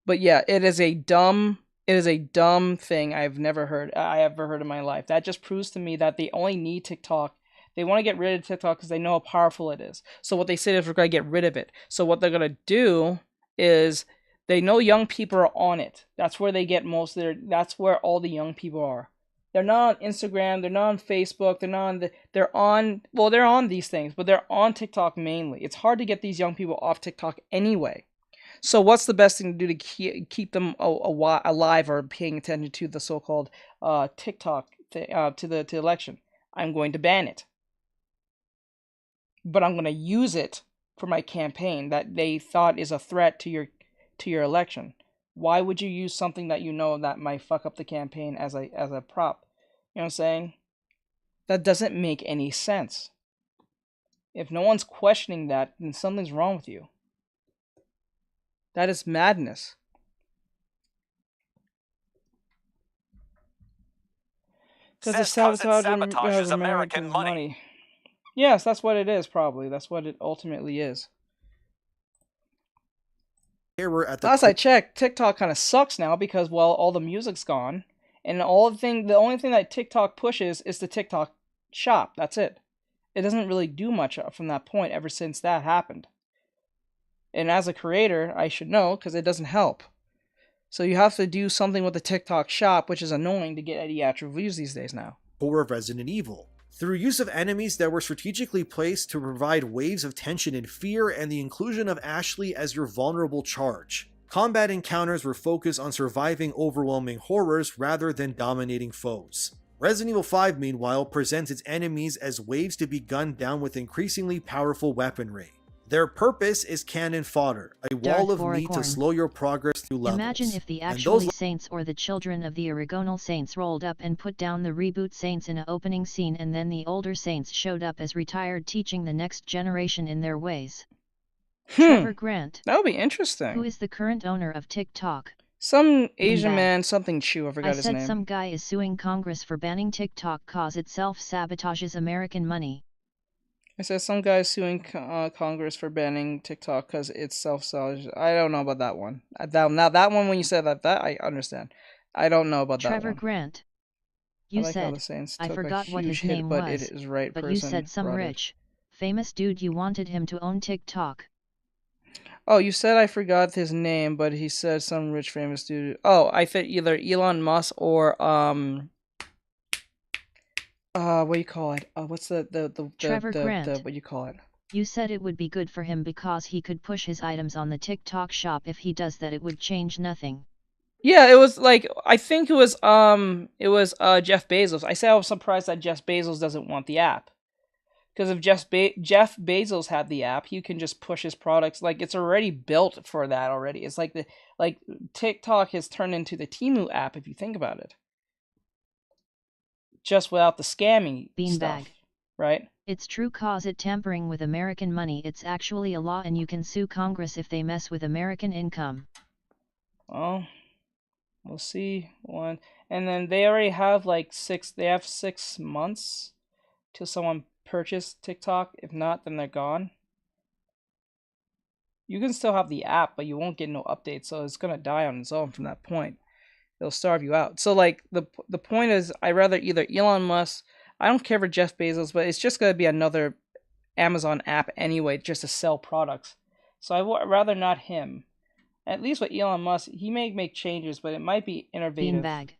But yeah, it is a dumb thing I have ever heard in my life. That just proves to me that they only need TikTok. They want to get rid of TikTok because they know how powerful it is. So what they said is we're going to get rid of it. So what they're going to do is they know young people are on it. That's where they get most of that's where all the young people are. They're not on Instagram, they're not on Facebook, they're on these things, but they're on TikTok mainly. It's hard to get these young people off TikTok anyway. So what's the best thing to do to keep them alive or paying attention to the so-called TikTok to the election? I'm going to ban it. But I'm going to use it for my campaign that they thought is a threat to your election. Why would you use something that you know that might fuck up the campaign as a prop? You know what I'm saying? That doesn't make any sense. If no one's questioning that, then something's wrong with you. That is madness. Because the sabotage of American money. Yes, that's what it is, probably. That's what it ultimately is. Last I checked, TikTok kind of sucks now because, well, all the music's gone. And the only thing that TikTok pushes is the TikTok shop. That's it. It doesn't really do much from that point ever since that happened. And as a creator, I should know because it doesn't help. So you have to do something with the TikTok shop, which is annoying to get any actual views these days now.
Core of Resident Evil. Through use of enemies that were strategically placed to provide waves of tension and fear and the inclusion of Ashley as your vulnerable charge. Combat encounters were focused on surviving overwhelming horrors rather than dominating foes. Resident Evil 5, meanwhile, presents its enemies as waves to be gunned down with increasingly powerful weaponry. Their purpose is cannon fodder, a wall of meat to slow your progress through levels.
Imagine if the actual Saints or the children of the original Saints rolled up and put down the reboot Saints in an opening scene and then the older Saints showed up as retired teaching the next generation in their ways. Trevor Grant.
That would be interesting.
Who is the current owner of TikTok?
Some Asian man, something Chu, I forgot his name.
I said some guy is suing Congress for banning TikTok cause it self-sabotages American money.
I said some guy suing Congress for banning TikTok because it's self-sabotage. I don't know about that one. Now that one, when you said that I understand. I don't know about that one.
Trevor Grant. You said, I forgot what his name was, but you said some rich, famous dude you wanted him to own TikTok.
Oh, you said I forgot his name, but he said some rich famous dude. Oh, I said either Elon Musk or what do you call it? What's the
Trevor Grant.
what do you call it?
You said it would be good for him because he could push his items on the TikTok shop. If he does that, it would change nothing.
Yeah, it was like I think it was Jeff Bezos. I said I was surprised that Jeff Bezos doesn't want the app. Because if Jeff Bezos had the app, he can just push his products. Like it's already built for that already. It's like TikTok has turned into the Temu app if you think about it. Just without the scamming stuff, right?
It's true cause it tampering with American money. It's actually a law and you can sue Congress if they mess with American income.
Oh, we'll see. One, and then they already have they have 6 months till someone purchase TikTok. If not, then they're gone. You can still have the app, but you won't get no updates, so it's gonna die on its own from that point. It'll starve you out. So like the point is, I rather either Elon Musk. I don't care for Jeff Bezos, but it's just gonna be another Amazon app anyway, just to sell products. So I would rather not him. At least with Elon Musk, he may make changes, but it might be innovative.
Beanbag.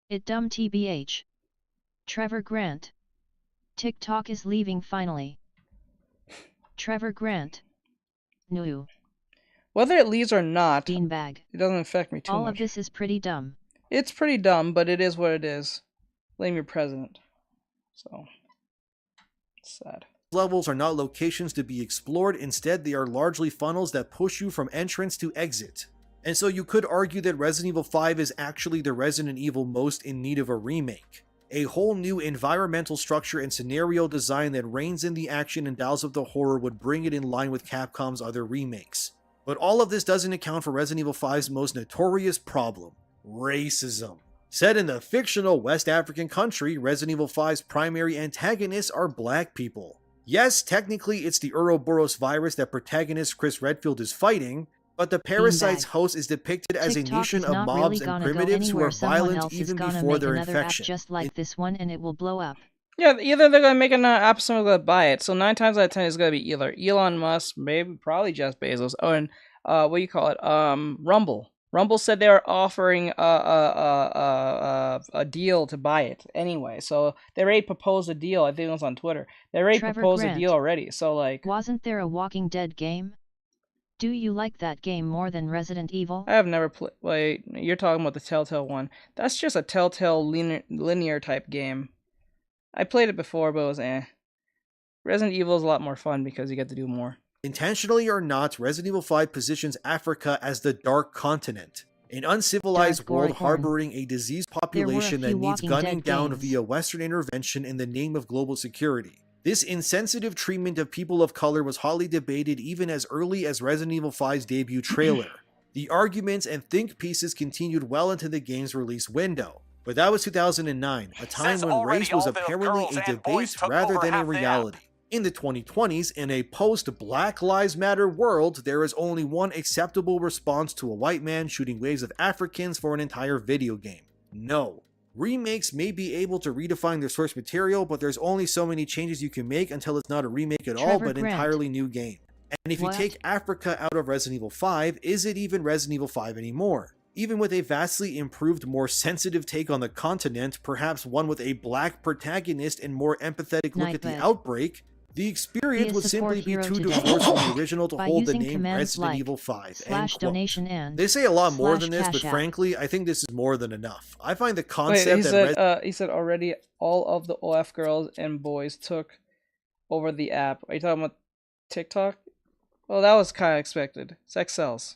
It dumb TBH. Trevor Grant. TikTok is leaving finally. Trevor Grant. No.
Whether it leaves or not,
Beanbag.
it doesn't affect me too much.
All of this is pretty dumb.
It's pretty dumb, but it is what it is. Blame your president. So, it's sad.
Levels are not locations to be explored. Instead, they are largely funnels that push you from entrance to exit. And so you could argue that Resident Evil 5 is actually the Resident Evil most in need of a remake. A whole new environmental structure and scenario design that reins in the action and dials up the horror would bring it in line with Capcom's other remakes. But all of this doesn't account for Resident Evil 5's most notorious problem: racism. Set in the fictional West African country, Resident Evil 5's primary antagonists are black people. Yes, technically it's the Ouroboros virus that protagonist Chris Redfield is fighting, but the parasite's host is depicted as a nation of mobs and primitives who are violent even before their infection.
Just like this one, and it will blow up.
Yeah, either they're gonna make an app, or someone's gonna buy it. So 9 times out of 10, it's gonna be either Elon Musk, maybe probably Jeff Bezos, or what do you call it? Rumble. Rumble said they were offering a deal to buy it anyway. So they already proposed a deal. I think it was on Twitter. They already proposed a deal already. So like,
wasn't there a Walking Dead game? Do you like that game more than Resident Evil?
I have never played. Wait, you're talking about the Telltale one. That's just a Telltale linear type game. I played it before, but it was eh. Resident Evil is a lot more fun because you get to do more.
Intentionally or not, Resident Evil 5 positions Africa as the Dark Continent, an uncivilized world harboring a diseased population that needs gunning down via Western intervention in the name of global security. This insensitive treatment of people of color was hotly debated even as early as Resident Evil 5's debut trailer. The arguments and think pieces continued well into the game's release window. But that was 2009, a time when race was apparently a debate rather than a reality. In the 2020s, in a post-Black Lives Matter world, there is only one acceptable response to a white man shooting waves of Africans for an entire video game: no. Remakes may be able to redefine their source material, but there's only so many changes you can make until it's not a remake at all, but an entirely new game. And if you take Africa out of Resident Evil 5, is it even Resident Evil 5 anymore? Even with a vastly improved, more sensitive take on the continent, perhaps one with a black protagonist and more empathetic look at the outbreak, the experience would simply be too divorced from the original to hold the name Resident Evil 5.
Donation and
they say a lot more than this, but frankly, I think this is more than enough. I find the concept
he said already all of the OF girls and boys took over the app. Are you talking about TikTok? Well, that was kind of expected. Sex sells.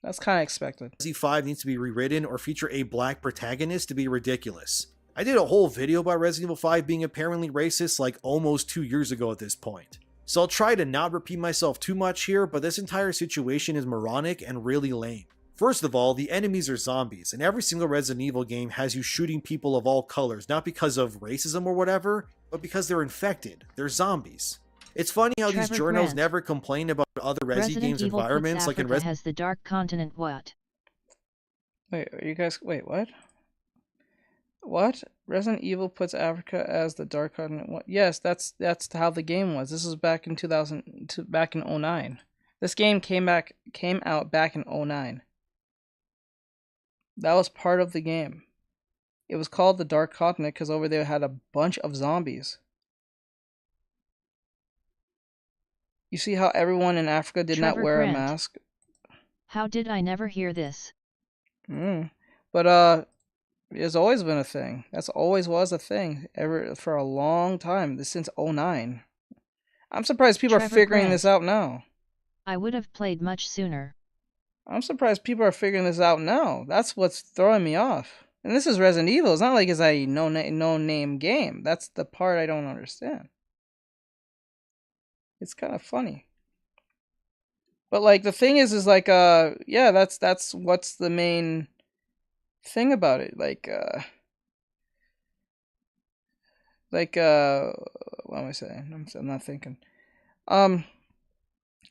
That's kind of expected.
Resident Evil 5 needs to be rewritten or feature a black protagonist to be ridiculous. I did a whole video about Resident Evil 5 being apparently racist like almost 2 years ago at this point. So I'll try to not repeat myself too much here, but this entire situation is moronic and really lame. First of all, the enemies are zombies, and every single Resident Evil game has you shooting people of all colors, not because of racism or whatever, but because they're infected. They're zombies. It's funny how these journals never complain about other Resi games environments, like in Resident
has the Dark Continent. What?
Wait, are you guys? Wait, what? What? Resident Evil puts Africa as the Dark Continent. What? Yes, that's how the game was. This was back in back in 2009. This game came out back in 2009. That was part of the game. It was called the Dark Continent because over there had a bunch of zombies. You see how everyone in Africa did not wear a mask?
How did I never hear this?
But it's always been a thing. That's always was a thing for a long time, since 2009. I'm surprised people are figuring this out now.
I would have played much sooner.
I'm surprised people are figuring this out now. That's what's throwing me off. And this is Resident Evil. It's not like it's a no-name game. That's the part I don't understand. It's kind of funny. But like the thing is like yeah, that's what's the main thing about it. Like what am I saying? I'm not thinking.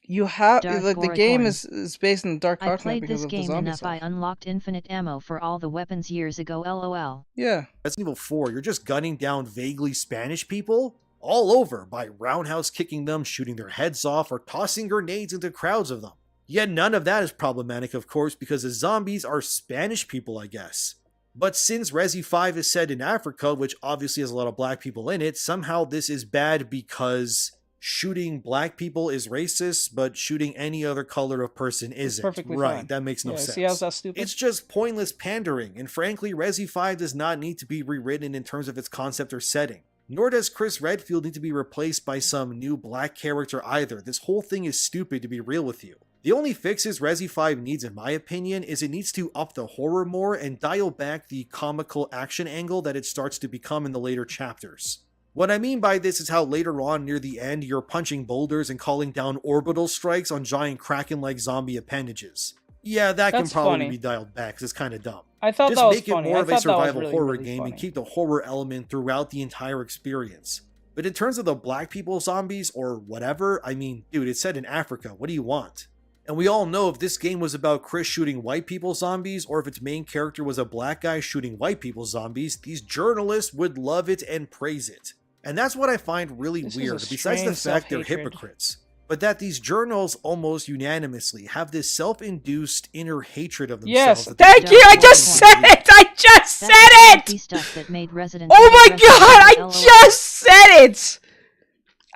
You have the game is based in the Dark Continent because of the zombie
I played this game enough. I unlocked infinite ammo for all the weapons years ago. LOL.
Yeah.
Resident Evil 4, you're just gunning down vaguely Spanish people all over by roundhouse kicking them, shooting their heads off, or tossing grenades into crowds of them. Yet none of that is problematic, of course, because the zombies are Spanish people, I guess. But since Resi 5 is set in Africa, which obviously has a lot of black people in it, somehow this is bad because shooting black people is racist, but shooting any other color of person isn't.
Perfectly
right,
fine.
that makes no sense.
See how's that stupid?
It's just pointless pandering, and frankly, Resi 5 does not need to be rewritten in terms of its concept or setting. Nor does Chris Redfield need to be replaced by some new black character either. This whole thing is stupid, to be real with you. The only fixes Resi 5 needs, in my opinion, is it needs to up the horror more and dial back the comical action angle that it starts to become in the later chapters. What I mean by this is how later on near the end you're punching boulders and calling down orbital strikes on giant kraken-like zombie appendages. Yeah, that can probably be dialed back because it's kind of dumb.
I thought
Just
that was
make
funny.
it more of a survival
really,
horror
really
game
funny.
and keep the horror element throughout the entire experience. But in terms of the black people zombies or whatever, I mean, dude, it's set in Africa. What do you want? And we all know if this game was about Chris shooting white people zombies, or if its main character was a black guy shooting white people zombies, these journalists would love it and praise it. And that's what I find really weird, besides the fact they're hypocrites. But that these journals almost unanimously have this self-induced inner hatred of themselves.
Yes, thank you! I just said it! I just said it!
Stuff that made Resident
Oh my
Evil
god! I
LOL.
just said it!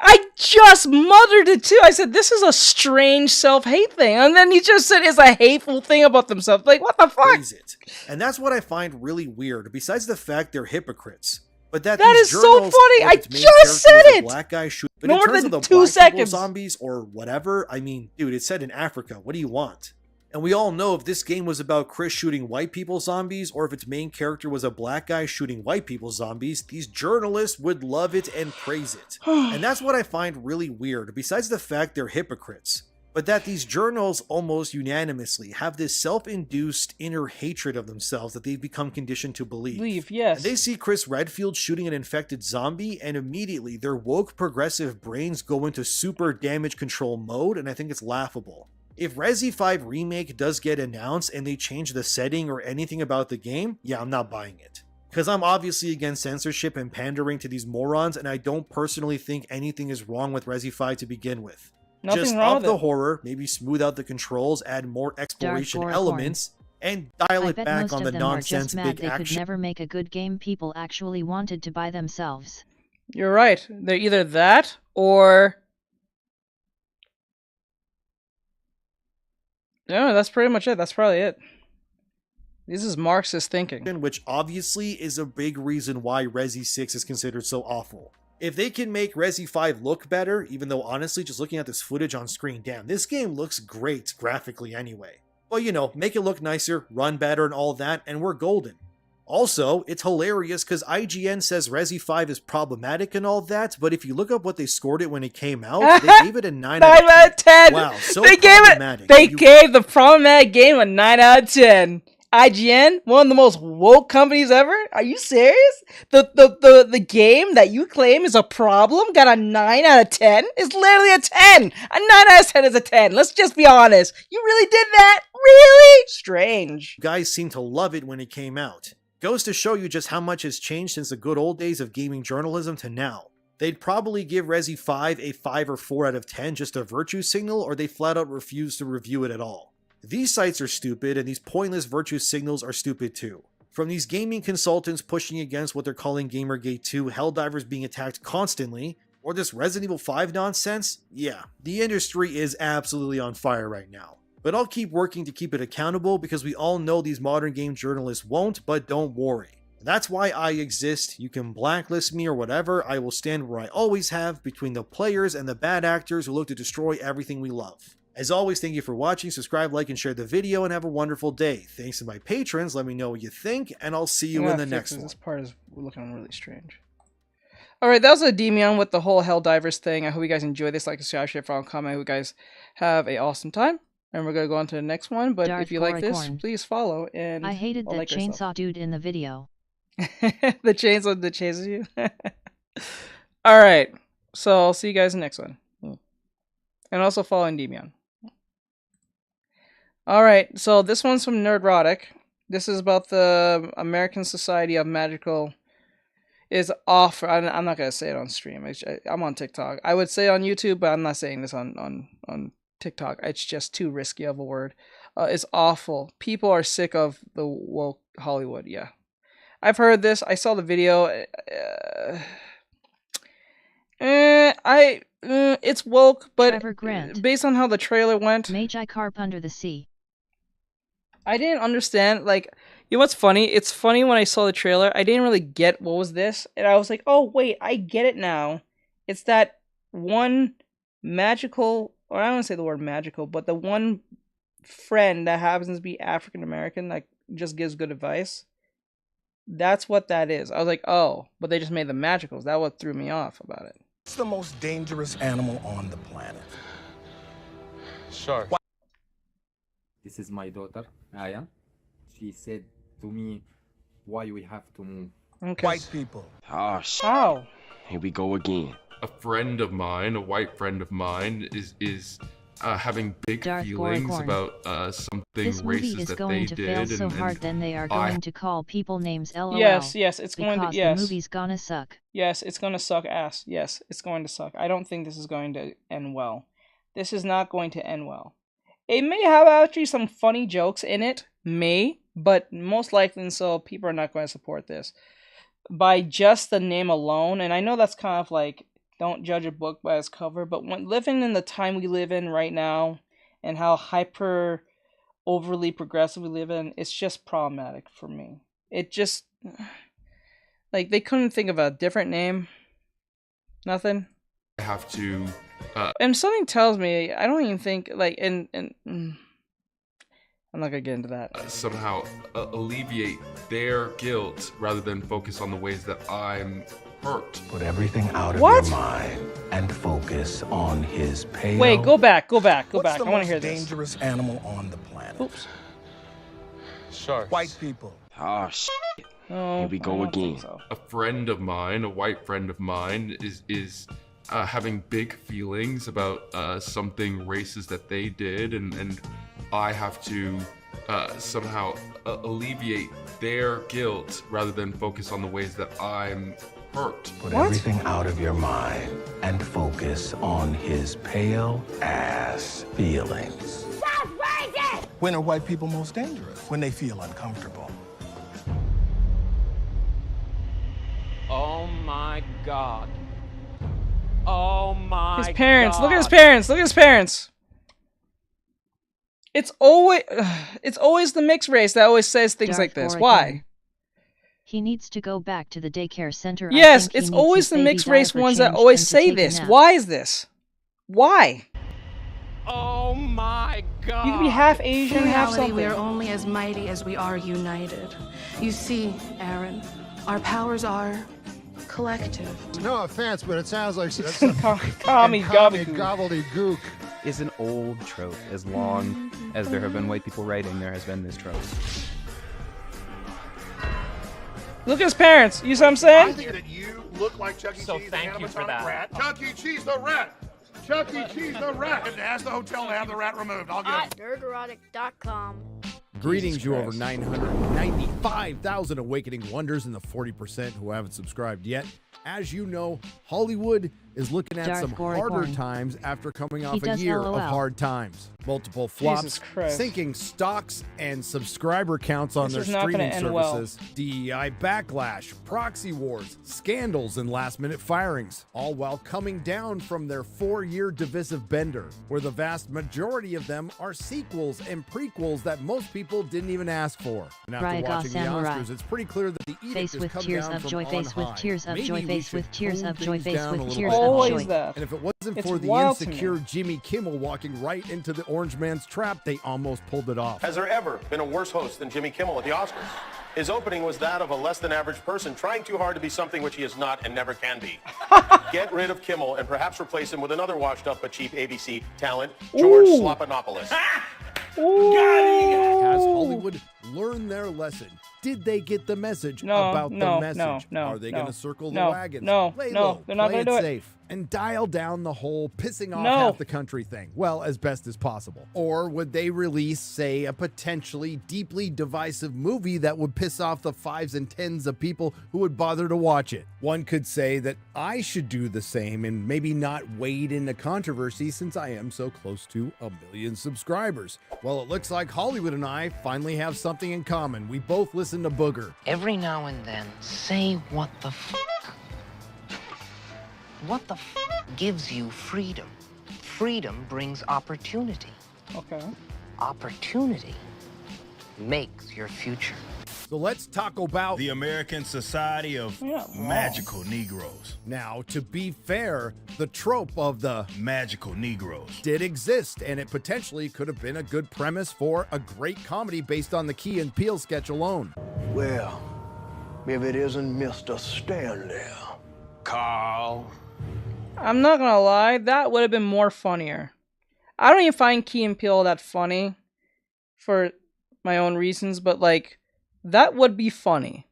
I just muttered it too. I said, this is a strange self-hate thing. And then he just said it's a hateful thing about themselves. Like, what the fuck?
Praise it. And that's what I find really weird, besides the fact they're hypocrites. But that
is
these
so
journals,
funny.
or
I
its main
just
character
said
was a
it.
Black guy shoot. But
No
in
more
terms
than
of the
2
black
seconds.
people zombies or whatever, I mean, dude, it's set in Africa. What do you want? And we all know if this game was about Chris shooting white people zombies, or if its main character was a black guy shooting white people zombies, these journalists would love it and praise it. And that's what I find really weird, besides the fact they're hypocrites. But that these journals almost unanimously have this self-induced inner hatred of themselves that they've become conditioned to believe.
Yes.
And they see Chris Redfield shooting an infected zombie, and immediately their woke progressive brains go into super damage control mode, and I think it's laughable. If Resi 5 Remake does get announced and they change the setting or anything about the game, yeah, I'm not buying it. Because I'm obviously against censorship and pandering to these morons, and I don't personally think anything is wrong with Resi 5 to begin with.
Nothing
Just
wrong
up
with
the
it.
horror, maybe smooth out the controls, add more exploration
gore
elements, and dial
I
it
bet
back
most
on
of
the
them are
nonsense
just mad
big
they could
action.
never make a good game people actually wanted to buy themselves.
You're right. They're either that or... No, that's pretty much it. That's probably it. This is Marxist thinking.
Which obviously is a big reason why Resi 6 is considered so awful. If they can make Resi 5 look better, even though honestly just looking at this footage on screen, damn, this game looks great graphically anyway. Well, you know, make it look nicer, run better and all that, and we're golden. Also, it's hilarious because IGN says Resi 5 is problematic and all that, but if you look up what they scored it when it came out, they gave it a 9 out of 10. Wow, so problematic.
They gave the problematic game a 9 out of 10. IGN, one of the most woke companies ever? Are you serious? The game that you claim is a problem got a 9 out of 10? It's literally a 10! A 9 out of 10 is a 10. Let's just be honest. You really did that? Really? Strange.
Guys seem to love it when it came out. Goes to show you just how much has changed since the good old days of gaming journalism to now. They'd probably give Resi 5 a 5 or 4 out of 10 just a virtue signal, or they flat out refuse to review it at all. These sites are stupid, and these pointless virtue signals are stupid too. From these gaming consultants pushing against what they're calling Gamergate 2, Helldivers being attacked constantly, or this Resident Evil 5 nonsense, yeah, the industry is absolutely on fire right now. But I'll keep working to keep it accountable because we all know these modern game journalists won't, but don't worry. That's why I exist. You can blacklist me or whatever, I will stand where I always have, between the players and the bad actors who look to destroy everything we love. As always, thank you for watching, subscribe, like, and share the video, and have a wonderful day. Thanks to my patrons, let me know what you think, and I'll see you in the next one.
This part is looking really strange. Alright, that was a Demion with the whole Helldivers thing. I hope you guys enjoyed this. Like, share, follow, comment. I hope you guys have an awesome time. And we're going to go on to the next one, but if you like this, please follow. And
I hated that
like
chainsaw dude in the video.
The chainsaw that chases you? Alright, so I'll see you guys in the next one. And also follow Demion. Alright, so this one's from Nerdrotic. This is about the American Society of Magical is off. I'm not going to say it on stream. I'm on TikTok. I would say on YouTube, but I'm not saying this on TikTok. It's just too risky of a word. It's awful. People are sick of the woke Hollywood, yeah. I've heard this. I saw the video. It's woke, but
Trevor Grant.
based on how the trailer went,
Magi Carp Under the Sea.
I didn't understand. Like, you know what's funny? It's funny when I saw the trailer, I didn't really get what was this, and I was like, oh wait, I get it now. It's that one magical, or I don't want to say the word magical, but the one friend that happens to be African American that just gives good advice. That's what that is. I was like, oh, but they just made them magicals. That what threw me off about it.
It's the most dangerous animal on the planet.
Sure.
This is my daughter, Aya. She said to me, why we have to move.
Okay.
White people.
Oh, shit.
How?
Here we go again.
A friend of mine, a white friend of mine, is having big feelings about something
This movie
racist
is
that
going
they
to
did.
fail so hard, then they are going to call people names LOL.
Yes, it's going to.
Because
Yes,
the movie's gonna suck.
Yes, it's going to suck ass. Yes, it's going to suck. I don't think this is going to end well. This is not going to end well. It may have actually some funny jokes in it, but most likely so people are not going to support this by just the name alone. And I know that's kind of like, don't judge a book by its cover, but when living in the time we live in right now and how hyper overly progressive we live in, it's just problematic for me. It just, like, they couldn't think of a different name. Nothing.
I have to.
And something tells me, I don't even think, like, I'm not gonna get into that.
Somehow alleviate their guilt rather than focus on the ways that I'm hurt.
Put everything out of
What?
your mind and focus on his pale.
Wait, go back. I
What's
want
the
to
most
hear this.
dangerous animal on the planet?
Oops.
Sure.
White people.
Oh, shit.
Oh,
Here we go again.
So.
A friend of mine, a white friend of mine, is having big feelings about something racist that they did, and I have to somehow alleviate their guilt rather than focus on the ways that I'm hurt.
Put everything out of your mind and focus on his pale ass feelings. When are white people most dangerous? When they feel uncomfortable.
Oh my god. Oh my
His parents.
god.
Look at his parents. Look at his parents. It's always the mixed race that always says things
Darth
like this.
Vader.
Why?
He needs to go back to the daycare center.
Yes, it's always the mixed race ones that always say this. Why is this? Why?
Oh my god.
You can be half Asian,
In
half
reality,
something.
we are only as mighty as we are united. You see, Aaron, our powers are collective.
No offense, but it sounds like
Kami
gobbledygook.
Is an old trope. As long as there have been white people writing, there has been this trope.
Look at his parents. You see what I'm saying?
I think that you look like Chuck E.
So
Cheese,
thank
the
you for
animatronic
that.
rat. Chuck E. Cheese the rat. Chuck E. Cheese the rat. Ask the hotel to have the rat removed. I'll get it.
Artextric.com.
Greetings, you over 995,000 awakening wonders in the 40% who haven't subscribed yet. As you know, Hollywood is looking at
Darth
some harder
Goricorn.
times after coming off a
does
year
LOL.
of hard times. Multiple flops,
Jesus Christ.
sinking stocks and subscriber counts on
This
their
is not gonna
streaming
end well.
services, DEI backlash, proxy wars, scandals, and last-minute firings, all while coming down from their 4-year divisive bender, where the vast majority of them are sequels and prequels that most people didn't even ask for. And after
Raiga
watching the
Samurai.
Oscars, it's pretty clear that the edict
Face
has
with
come
tears
down
of
from
joy,
on
face with
high.
tears of
Maybe
joy,
we
face
should
with tears
tone
of joy,
things
face
down a
with
little
tears
bit.
of
Always
joy.
that.
And if it wasn't
It's
for the
wild to me.
insecure Jimmy Kimmel walking right into the orange man's trap, they almost pulled it off.
Has there ever been a worse host than Jimmy Kimmel at the Oscars? His opening was that of a less than average person trying too hard to be something which he is not and never can be. Get rid of Kimmel and perhaps replace him with another washed up but cheap ABC talent, George
Ooh.
Slopanopoulos.
Has Hollywood learned their lesson? Did they get the message
No,
about
no,
the message?
no,
Are they
no,
going to circle
no,
the wagons?
no,
Lay
no,
low,
they're not
play
gonna do it.
safe, and dial down the whole pissing off
No.
half the country thing? Well, as best as possible. Or would they release, say, a potentially deeply divisive movie that would piss off the 5s and 10s of people who would bother to watch it? One could say that I should do the same and maybe not wade into controversy since I am so close to 1 million subscribers. Well, it looks like Hollywood and I finally have something in common. We both listen to Booger.
Every now and then, say what the f.
What the gives you freedom? Freedom brings opportunity.
Okay.
Opportunity makes your future.
So let's talk about
the American Society of Magical Negroes.
Now, to be fair, the trope of the
Magical Negroes
did exist, and it potentially could have been a good premise for a great comedy based on the Key and Peele sketch alone.
Well, if it isn't Mr. Stanley. Carl.
I'm not gonna lie, that would have been more funnier. I don't even find Key and Peele that funny for my own reasons, but like, that would be funny.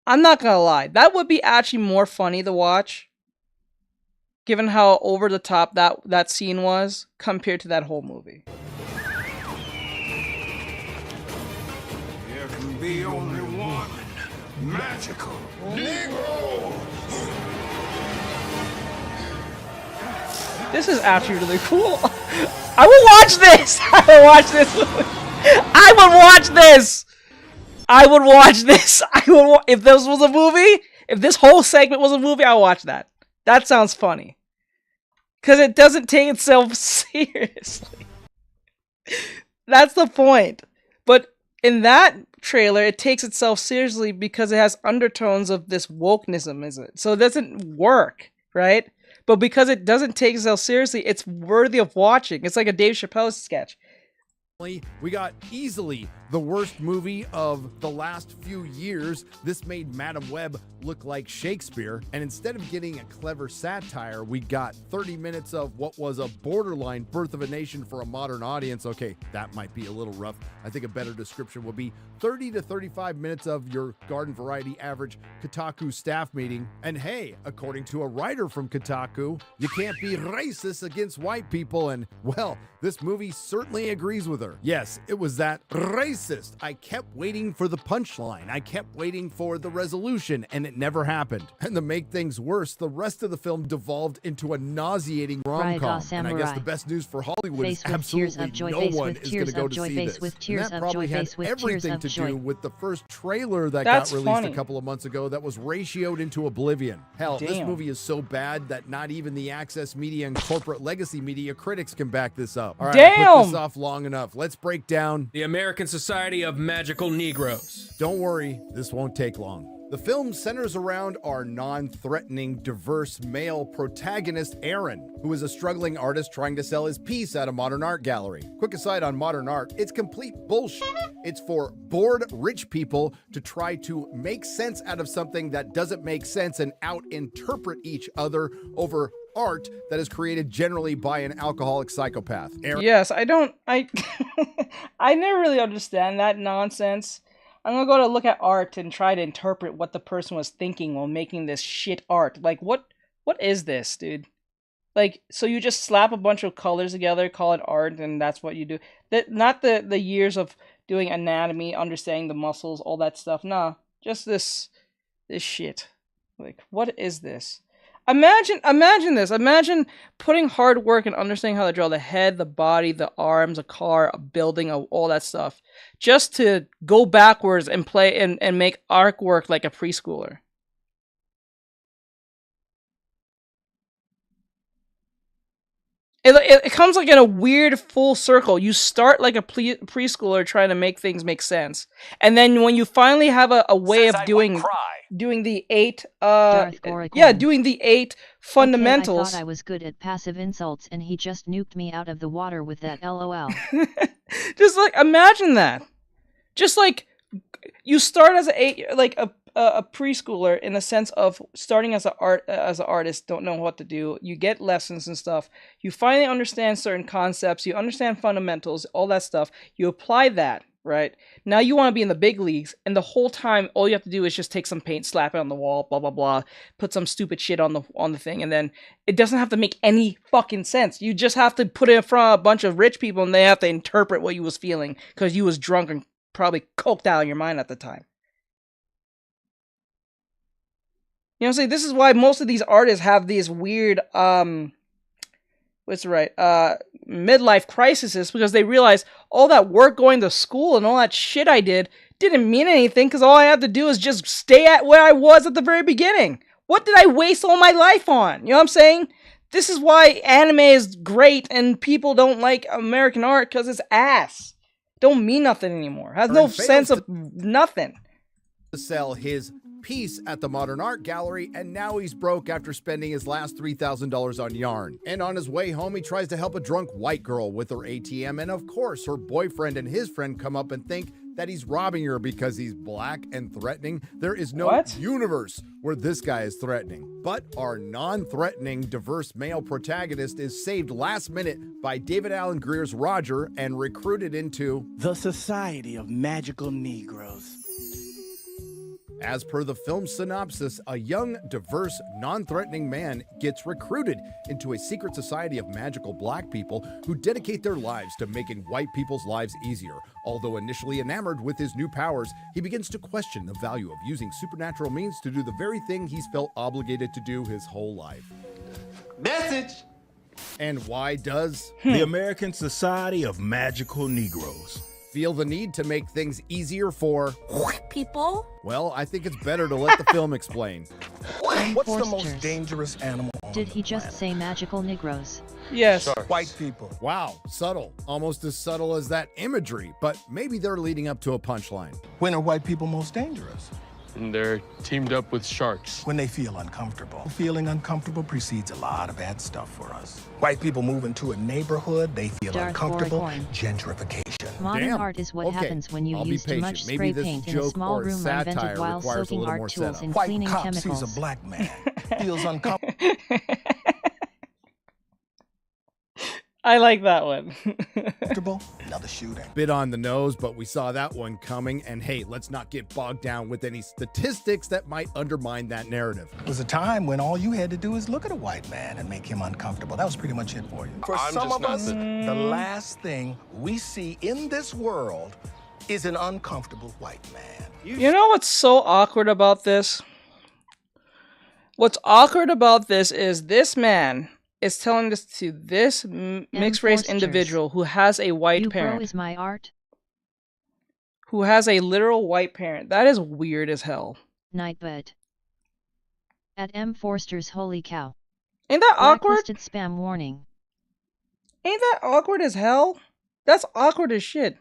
I'm not gonna lie, that would be actually more funny to watch, given how over the top that scene was compared to that whole movie.
There can be only one magical Negro.
This is actually really cool. I would watch this. I would watch this. I would watch this. I would watch this. If this was a movie, if this whole segment was a movie, I would watch that. That sounds funny. Because it doesn't take itself seriously. That's the point. But in that trailer, it takes itself seriously because it has undertones of this wokenism, isn't it? So it doesn't work, right? But because it doesn't take itself seriously, it's worthy of watching. It's like a Dave Chappelle sketch.
We got easily the worst movie of the last few years. This made Madam Web look like Shakespeare, and instead of getting a clever satire, we got 30 minutes of what was a borderline Birth of a Nation for a modern audience. Okay, that might be a little rough. I think a better description would be 30 to 35 minutes of your garden variety average Kotaku staff meeting. And hey, according to a writer from Kotaku, you can't be racist against white people, and well, this movie certainly agrees with her. Yes, it was that racist. I kept waiting for the punchline. I kept waiting for the resolution, and it never happened. And to make things worse, the rest of the film devolved into a nauseating rom-com. And I guess the best news for Hollywood is absolutely no one is going to go to see this. And that probably had everything to do with the first trailer that got released a couple of months ago that was ratioed into oblivion. Hell, this movie is so bad that not even the Access Media and corporate legacy media critics can back this up. All right, I put this off long enough. Let's break down
the American Society of Magical Negroes.
Don't worry, this won't take long. The film centers around our non-threatening, diverse male protagonist, Aaron, who is a struggling artist trying to sell his piece at a modern art gallery. Quick aside on modern art, it's complete bullshit. It's for bored rich people to try to make sense out of something that doesn't make sense and out-interpret each other over art that is created generally by an alcoholic psychopath.
Yes, I never really understand that nonsense. I'm gonna go to look at art and try to interpret what the person was thinking while making this shit art. Like, what is this, dude? Like, so you just slap a bunch of colors together, call it art, and that's what you do. Not the years of doing anatomy, understanding the muscles, all that stuff. Nah, just this shit. Like, what is this? Imagine this. Imagine putting hard work and understanding how to draw the head, the body, the arms, a car, a building, all that stuff, just to go backwards and play and make artwork like a preschooler. It comes like in a weird full circle. You start like a preschooler trying to make things make sense, and then when you finally have a way of doing the 8 doing the 8 fundamentals.
Okay, I thought I was good at passive insults and he just nuked me out of the water with that LOL.
Just like imagine that. Just like you start as a preschooler in the sense of starting as an artist, don't know what to do. You get lessons and stuff. You finally understand certain concepts. You understand fundamentals, all that stuff. You apply that, right? Now you want to be in the big leagues, and the whole time, all you have to do is just take some paint, slap it on the wall, blah, blah, blah, put some stupid shit on the thing, and then it doesn't have to make any fucking sense. You just have to put it in front of a bunch of rich people, and they have to interpret what you was feeling, because you was drunk and probably coked out of your mind at the time. You know what I'm saying? This is why most of these artists have these weird, midlife crises, because they realize all that work going to school and all that shit I did didn't mean anything, because all I had to do is just stay at where I was at the very beginning. What did I waste all my life on? You know what I'm saying? This is why anime is great and people don't like American art, because it's ass. Don't mean nothing anymore. Has no sense of nothing.
To sell his piece at the Modern Art Gallery, and now he's broke after spending his last $3,000 on yarn. And on his way home, he tries to help a drunk white girl with her ATM, and of course, her boyfriend and his friend come up and think that he's robbing her because he's black and threatening. There is no universe where this guy is threatening. But our non-threatening, diverse male protagonist is saved last minute by David Allen Greer's Roger and recruited into
the Society of Magical Negroes.
As per the film synopsis, a young, diverse, non-threatening man gets recruited into a secret society of magical black people who dedicate their lives to making white people's lives easier. Although initially enamored with his new powers, he begins to question the value of using supernatural means to do the very thing he's felt obligated to do his whole life.
Message!
And why does
the American Society of Magical Negroes
feel the need to make things easier for
people?
Well, I think it's better to let the film explain.
What's the most dangerous animal on
Did he just
planet?
say magical Negroes?
Yes.
White people.
Wow, subtle. Almost as subtle as that imagery, but maybe they're leading up to a punchline.
When are white people most dangerous?
And they're teamed up with sharks.
When they feel uncomfortable. Feeling uncomfortable precedes a lot of bad stuff for us. White people move into a neighborhood, they feel
Darth
uncomfortable.
Boracorn.
Gentrification.
Modern art is what happens when you
I'll
use
be
too
patient.
much
Maybe
spray
this
paint in a
joke
small
or
room
satire
invented while
requires a
soaking
little
art
more
tools
setup.
and
White
cleaning
cop
chemicals.
sees a black man, feels uncomfortable.
I like that one.
Another shooting.
Bit on the nose, but we saw that one coming. And hey, let's not get bogged down with any statistics that might undermine that narrative.
There was a time when all you had to do is look at a white man and make him uncomfortable. That was pretty much it for you. For
I'm
some
just
of
not
us,
the-
the last thing we see in this world is an uncomfortable white man.
You know what's so awkward about this? What's awkward about this is this man is telling this to this mixed race individual who has a white parent.
Bro is my art.
Who has a literal white parent. That is weird as hell.
Nightbird. At M. Forster's Holy Cow.
Ain't that awkward?
Blacklisted spam warning.
Ain't that awkward as hell? That's awkward as shit.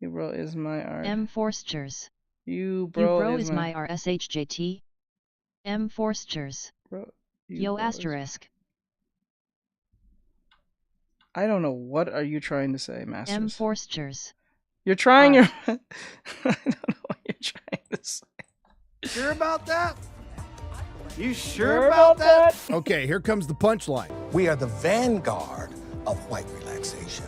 You bro is my art.
M. Forsters.
You bro,
is my RSHJT. M. Forsters. Yo
bro is-
asterisk.
I don't know. What are you trying to say, Masters?
M. Forsters.
You're trying your... I don't know what you're trying to say.
Sure about that? You
Sure about that?
Okay, here comes the punchline.
We are the vanguard of white relaxation.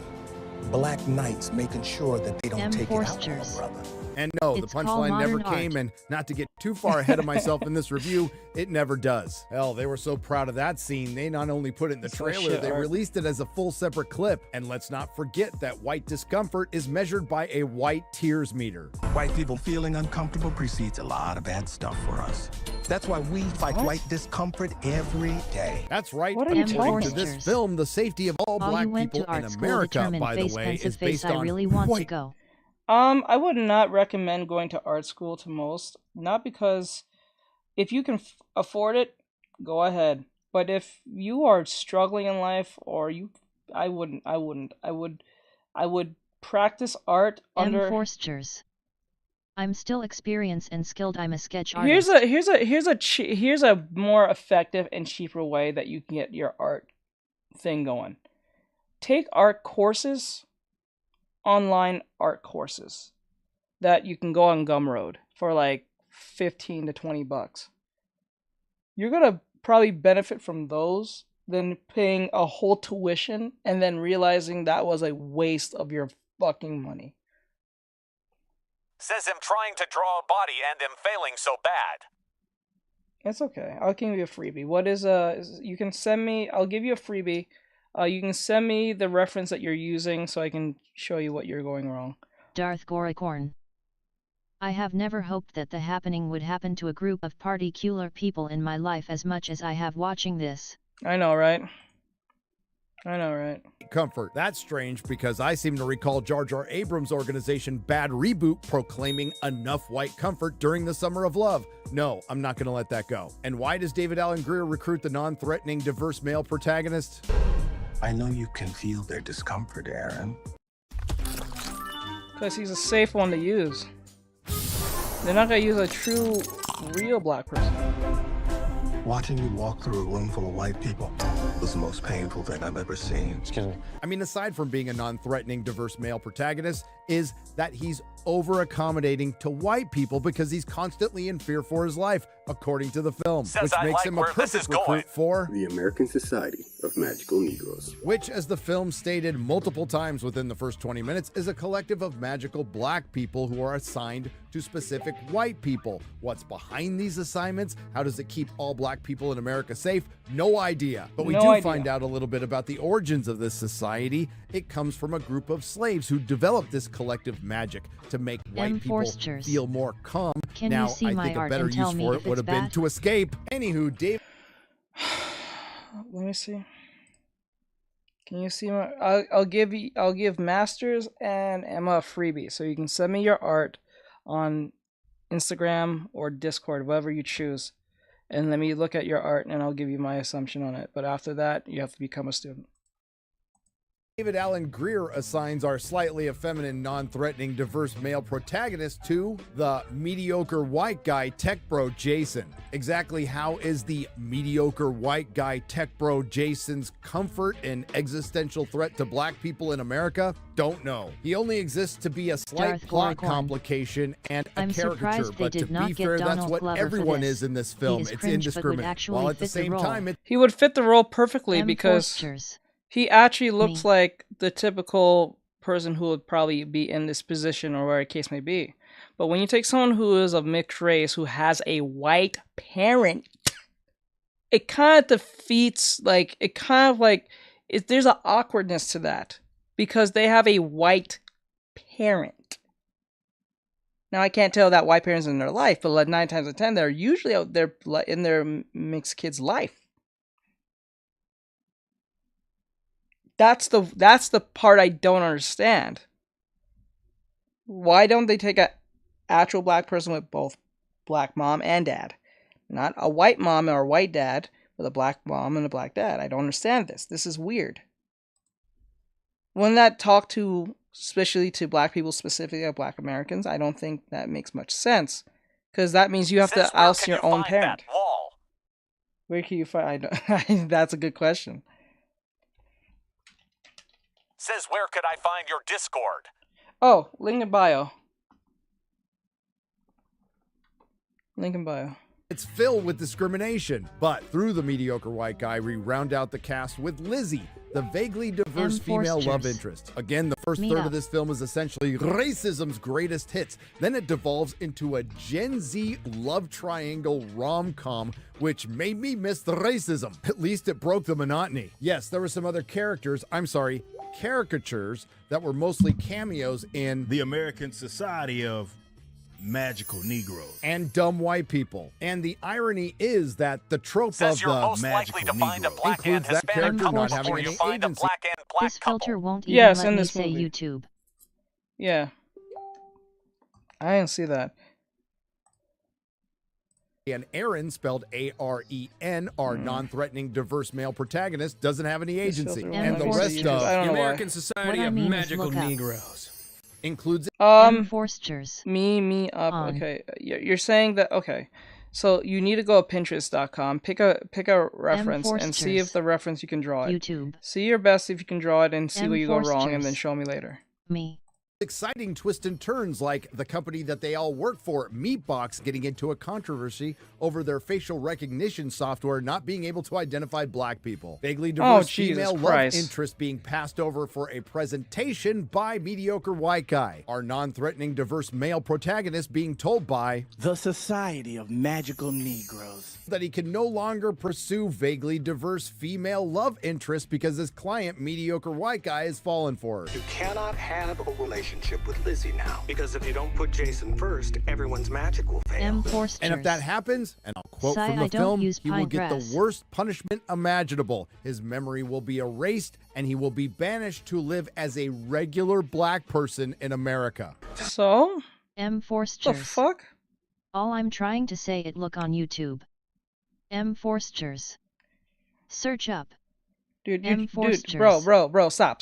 Black knights making sure that they don't
M.
take it out on
Forsters.
a brother.
And no,
It's
the
called
punchline never
modern
came,
art.
and not to get too far ahead of myself in this review, it never does. Hell, they were so proud of that scene, they not only put it in the
So
trailer,
shit
they
art.
released it as a full separate clip. And let's not forget that white discomfort is measured by a white tears meter.
White people feeling uncomfortable precedes a lot of bad stuff for us. That's why we fight white discomfort every day.
That's right.
What are you
According to
talking
this
about?
film, the safety of all
All
black
you went
people
to
in
art school
America,
determined
by the
face
way,
pensive
is
face
based
I
on
really want to
white.
go.
I would not recommend going to art school to most. Not because if you can afford it, go ahead. But if you are struggling in life, or you, I wouldn't. I would practice art
M.
under.
Forsters. I'm still experienced and skilled. I'm a sketch artist.
Here's a more effective and cheaper way that you can get your art thing going. Take art courses, online art courses that you can go on Gumroad for like $15 to $20. You're gonna probably benefit from those than paying a whole tuition and then realizing that was a waste of your fucking money.
Says him trying to draw a body and him failing so bad.
It's okay. I'll give you a freebie. What is you can send me, I'll give you a freebie. You can send me the reference that you're using so I can show you what you're going wrong.
Darth Boracorn. I have never hoped that the happening would happen to a group of particular people in my life as much as I have watching this.
I know, right? I know, right?
Comfort. That's strange because I seem to recall Jar Jar Abrams' organization Bad Reboot proclaiming enough white comfort during the Summer of Love. No, I'm not going to let that go. And why does David Alan Grier recruit the non-threatening, diverse male protagonist?
I know you can feel their discomfort, Aaron.
Because he's a safe one to use. They're not going to use a true, real black person.
Watching you walk through a room full of white people was the most painful thing I've ever seen.
Excuse me. I mean, aside from being a non-threatening, diverse male protagonist, is that he's over-accommodating to white people because he's constantly in fear for his life, according to the film, which makes him a perfect recruit for
the American Society of Magical Negroes.
Which, as the film stated multiple times within the first 20 minutes, is a collective of magical black people who are assigned to specific white people. What's behind these assignments? How does it keep all black people in America safe? No idea. But we do find out a little bit about the origins of this society. It comes from a group of slaves who developed this collective magic to make white people feel more calm. Now, I think a better use for it would have been to escape. Anywho, Dave.
Let me see. Can you see my? I'll give Masters and Emma a freebie, so you can send me your art on Instagram or Discord, whatever you choose, and let me look at your art, and I'll give you my assumption on it. But after that, you have to become a student.
David Alan Grier assigns our slightly effeminate, non-threatening, diverse male protagonist to the mediocre white guy tech bro Jason. Exactly how is the mediocre white guy tech bro Jason's comfort and existential threat to black people in America? Don't know. He only exists to be a slight plot complication and a caricature, but to be fair, that's what everyone is in this film. It's indiscriminate. While at the same time,
he would fit the role perfectly because he actually looks like the typical person who would probably be in this position or whatever the case may be. But when you take someone who is of mixed race, who has a white parent, it kind of defeats, there's an awkwardness to that because they have a white parent. Now, I can't tell that white parent's in their life, but like 9 times out of 10, they're usually out there in their mixed kid's life. That's the part I don't understand. Why don't they take an actual black person with both black mom and dad? Not a white mom or a white dad with a black mom and a black dad. I don't understand this. This is weird. When that talk to, especially to black people, specifically black Americans, I don't think that makes much sense. Because that means you have to oust your own parent. Where can you find? That's a good question.
Says, where could I find your Discord?
Oh, link in bio. Link in bio.
It's filled with discrimination, but through the mediocre white guy, we round out the cast with Lizzie, the vaguely diverse female love interest. Again, the first third of this film is essentially racism's greatest hits. Then it devolves into a Gen Z love triangle rom-com, which made me miss the racism. At least it broke the monotony. Yes, there were some other caricatures that were mostly cameos in
the American Society of Magical Negroes
and dumb white people. And the irony is that the trope of the magical Negro includes that character not having any agency.
This filter won't even let me say YouTube.
Yeah. I didn't see that.
And Aaron, spelled A-R-E-N, our non-threatening, diverse male protagonist, doesn't have any agency. And the rest of
the American Society of Magical Negroes
includes
me up. Okay, you're saying that. Okay, so you need to go to Pinterest.com, pick a reference, and see if the reference you can draw it.
YouTube.
See your best if you can draw it, and see where you go wrong, and then show me later.
Exciting twists and turns, like the company that they all work for, Meatbox, getting into a controversy over their facial recognition software not being able to identify black people. Vaguely diverse female love interest being passed over for a presentation by mediocre white guy. Our non-threatening diverse male protagonist being told by
the Society of Magical Negroes
that he can no longer pursue vaguely diverse female love interest because his client, mediocre white guy, has fallen for her.
You cannot have a relationship relationship with Lizzie now. Because if you don't put Jason first, everyone's magic will fail.
And if that happens, and I'll quote from the film, he will get the worst punishment imaginable. His memory will be erased, and he will be banished to live as a regular black person in America.
So?
Forsters.
The fuck?
All I'm trying to say it look on YouTube. Forsters. Search up.
Dude, bro, stop.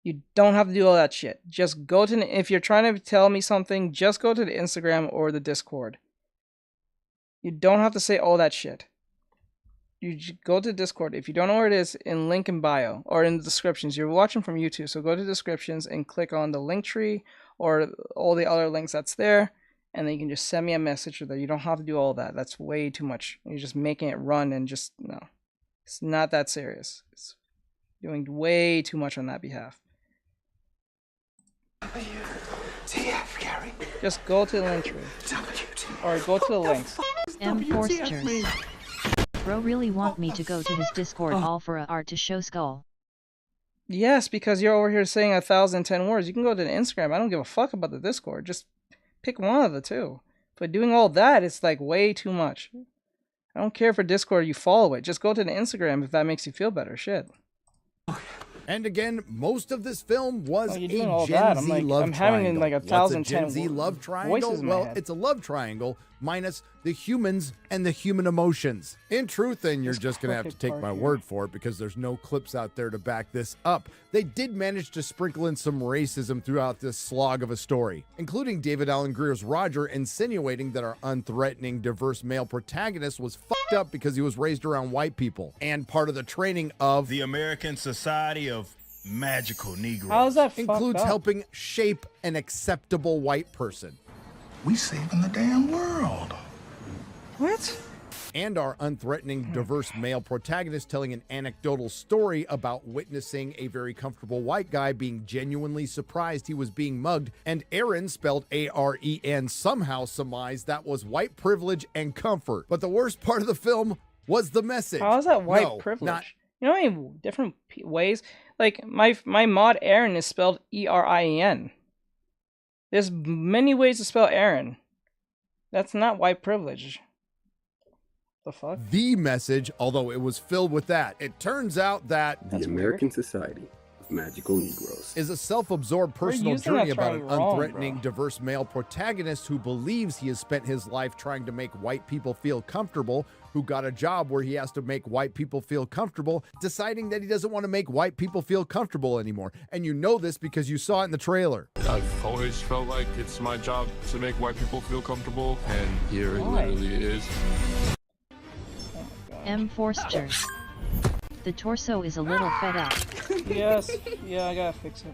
You don't have to do all that shit. Just go to, if you're trying to tell me something, just go to the Instagram or the Discord. You don't have to say all that shit. You go to Discord. If you don't know where it is, in link in bio or in the descriptions. You're watching from YouTube, so go to descriptions and click on the link tree or all the other links that's there. And then you can just send me a message that you don't have to do all that. That's way too much. You're just making it run and just, no. It's not that serious. It's doing way too much on that behalf.
WTF, Gary?
Just go to the link tree. Or go to the links.
Forsters. Bro really want me to go to his Discord all for a art to show skull.
Yes, because you're over here saying 1,010 words. You can go to the Instagram. I don't give a fuck about the Discord. Just pick one of the two. But doing all that, it's like way too much. I don't care for Discord, you follow it. Just go to the Instagram if that makes you feel better. Shit.
And again, most of this film was a Gen
all
Z
that.
love
I'm
triangle.
having like 1,010
Gen Z love triangle?
voices in my
Well,
head.
it's a love triangle minus the humans and the human emotions. In truth, and you're just going to have to take my word for it because there's no clips out there to back this up, they did manage to sprinkle in some racism throughout this slog of a story, including David Alan Grier's Roger insinuating that our unthreatening, diverse male protagonist was fucked up because he was raised around white people and part of the training of
the American Society of Magical Negroes.
How is that fucked
includes
up?
helping shape an acceptable white person.
We saving the damn world.
What?
And our unthreatening, diverse male protagonist telling an anecdotal story about witnessing a very comfortable white guy being genuinely surprised he was being mugged, and Aaron, spelled A-R-E-N, somehow surmised that was white privilege and comfort. But the worst part of the film was the message.
How is that white
No,
privilege?
not-
You know how many different ways? Like, my mod Aaron is spelled E-R-I-E-N. There's many ways to spell Aaron. That's not white privilege. The fuck?
The message, although it was filled with that. It turns out that
The American Society of Magical Negroes
is a self-absorbed personal
using
journey
that
about an
triangle wrong,
unthreatening,
bro.
diverse male protagonist who believes he has spent his life trying to make white people feel comfortable, who got a job where he has to make white people feel comfortable, deciding that he doesn't want to make white people feel comfortable anymore. And you know this because you saw it in the trailer.
I've always felt like it's my job to make white people feel comfortable, and here it
Why?
literally is.
Forsters. The torso is a little fed up.
Yes. Yeah, I gotta fix it.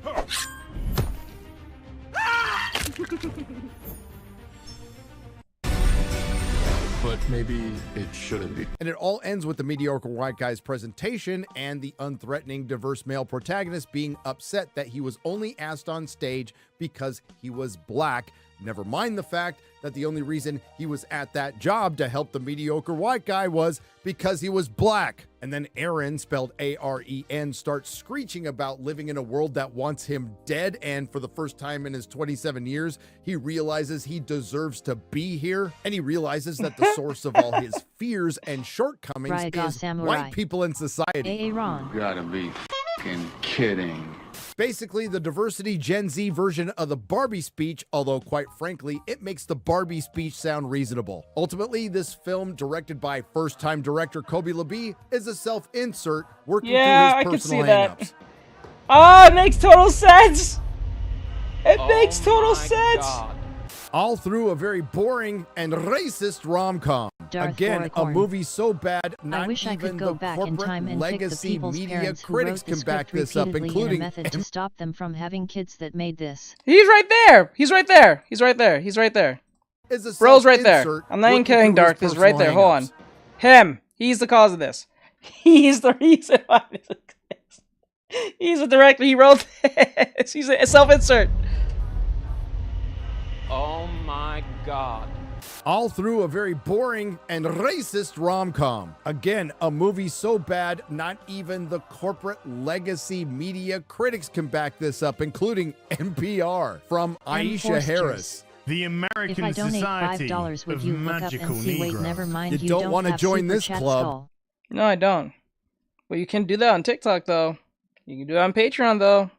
But maybe it shouldn't be.
And it all ends with the mediocre white guy's presentation and the unthreatening, diverse male protagonist being upset that he was only asked on stage because he was black. Never mind the fact that the only reason he was at that job to help the mediocre white guy was because he was black. And then Aaron, spelled A-R-E-N, starts screeching about living in a world that wants him dead. And for the first time in his 27 years, he realizes he deserves to be here. And he realizes that the source of all his fears and shortcomings
Ryaga
is
Samurai.
white people in society.
Aaron.
You gotta be f***ing kidding.
Basically, the diversity Gen Z version of the Barbie speech, although quite frankly, it makes the Barbie speech sound reasonable. Ultimately, this film, directed by first-time director Kobe LeBee, is a self-insert working
Yeah, I
through
can
his
see
personal
that.
hangups.
Oh, it makes total sense! It makes total sense!
God.
All through a very boring and racist rom-com.
Darth
Again, a
Boricorn.
movie so bad, not
I wish I
even
could go
the
back in
corporate
time and pick the
legacy
people's
media
parents who
critics
wrote the
can back
script
this up,
repeatedly
including
in a method to stop them from having kids that made this.
He's right there! He's right there! He's right there! He's right there!
is a
Bro's right there.
self-insert
I'm not even
working
kidding,
through his
Dark. This is right there.
personal
Hold on.
hangups.
Him. He's the cause of this. He's the reason why this exists. He's the director. He wrote this. He's a self-insert.
Oh my God.
all through a very boring and racist rom-com. Again, a movie so bad, not even the corporate legacy media critics can back this up, including NPR. From Aisha Harris.
The American
If I donate
Society
$5, would
of
you look up
Magical
and see? Wait,
Negroes.
never mind.
You don't want to
have
join
Super
this
Chat
club.
Skull.
No, I don't. Well, you can do that on TikTok, though. You can do it on Patreon, though.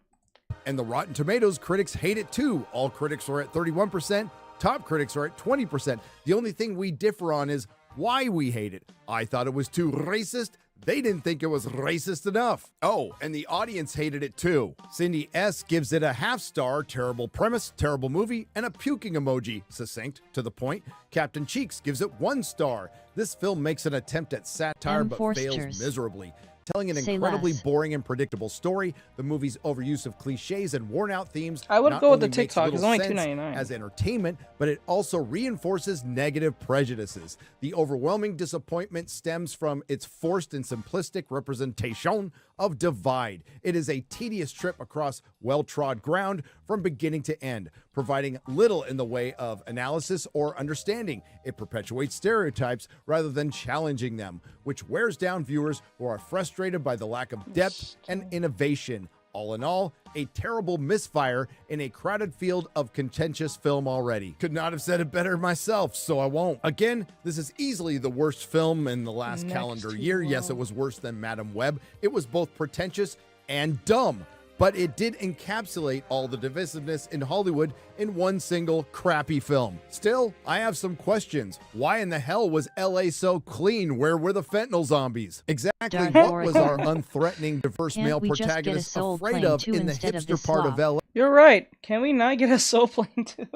And the Rotten Tomatoes critics hate it too. All critics are at 31%. Top critics are at 20%. The only thing we differ on is why we hate it. I thought it was too racist. They didn't think it was racist enough. Oh, and the audience hated it too. Cindy S. gives it a half star, terrible premise, terrible movie, and a puking emoji. Succinct, to the point. Captain Cheeks gives it 1 star. This film makes an attempt at satire but fails miserably. Telling an
Say
incredibly
less.
boring and predictable story, the movie's overuse of cliches and worn-out themes
I would
not
go with the
only makes
TikTok. It's
little
only
sense
$2.99.
as entertainment, but it also reinforces negative prejudices. The overwhelming disappointment stems from its forced and simplistic representation of divide. It is a tedious trip across well-trod ground from beginning to end, providing little in the way of analysis or understanding. It perpetuates stereotypes rather than challenging them, which wears down viewers who are frustrated by the lack of depth and innovation. All in all, a terrible misfire in a crowded field of contentious film already. Could not have said it better myself, so I won't. Again, this is easily the worst film in the last calendar year. Yes, it was worse than Madam Web. It was both pretentious and dumb, but it did encapsulate all the divisiveness in Hollywood in one single crappy film. Still, I have some questions. Why in the hell was LA so clean? Where were the fentanyl zombies? Exactly what was our unthreatening, diverse male protagonist afraid of in the hipster part of LA?
You're right. Can we not get a soul plane too?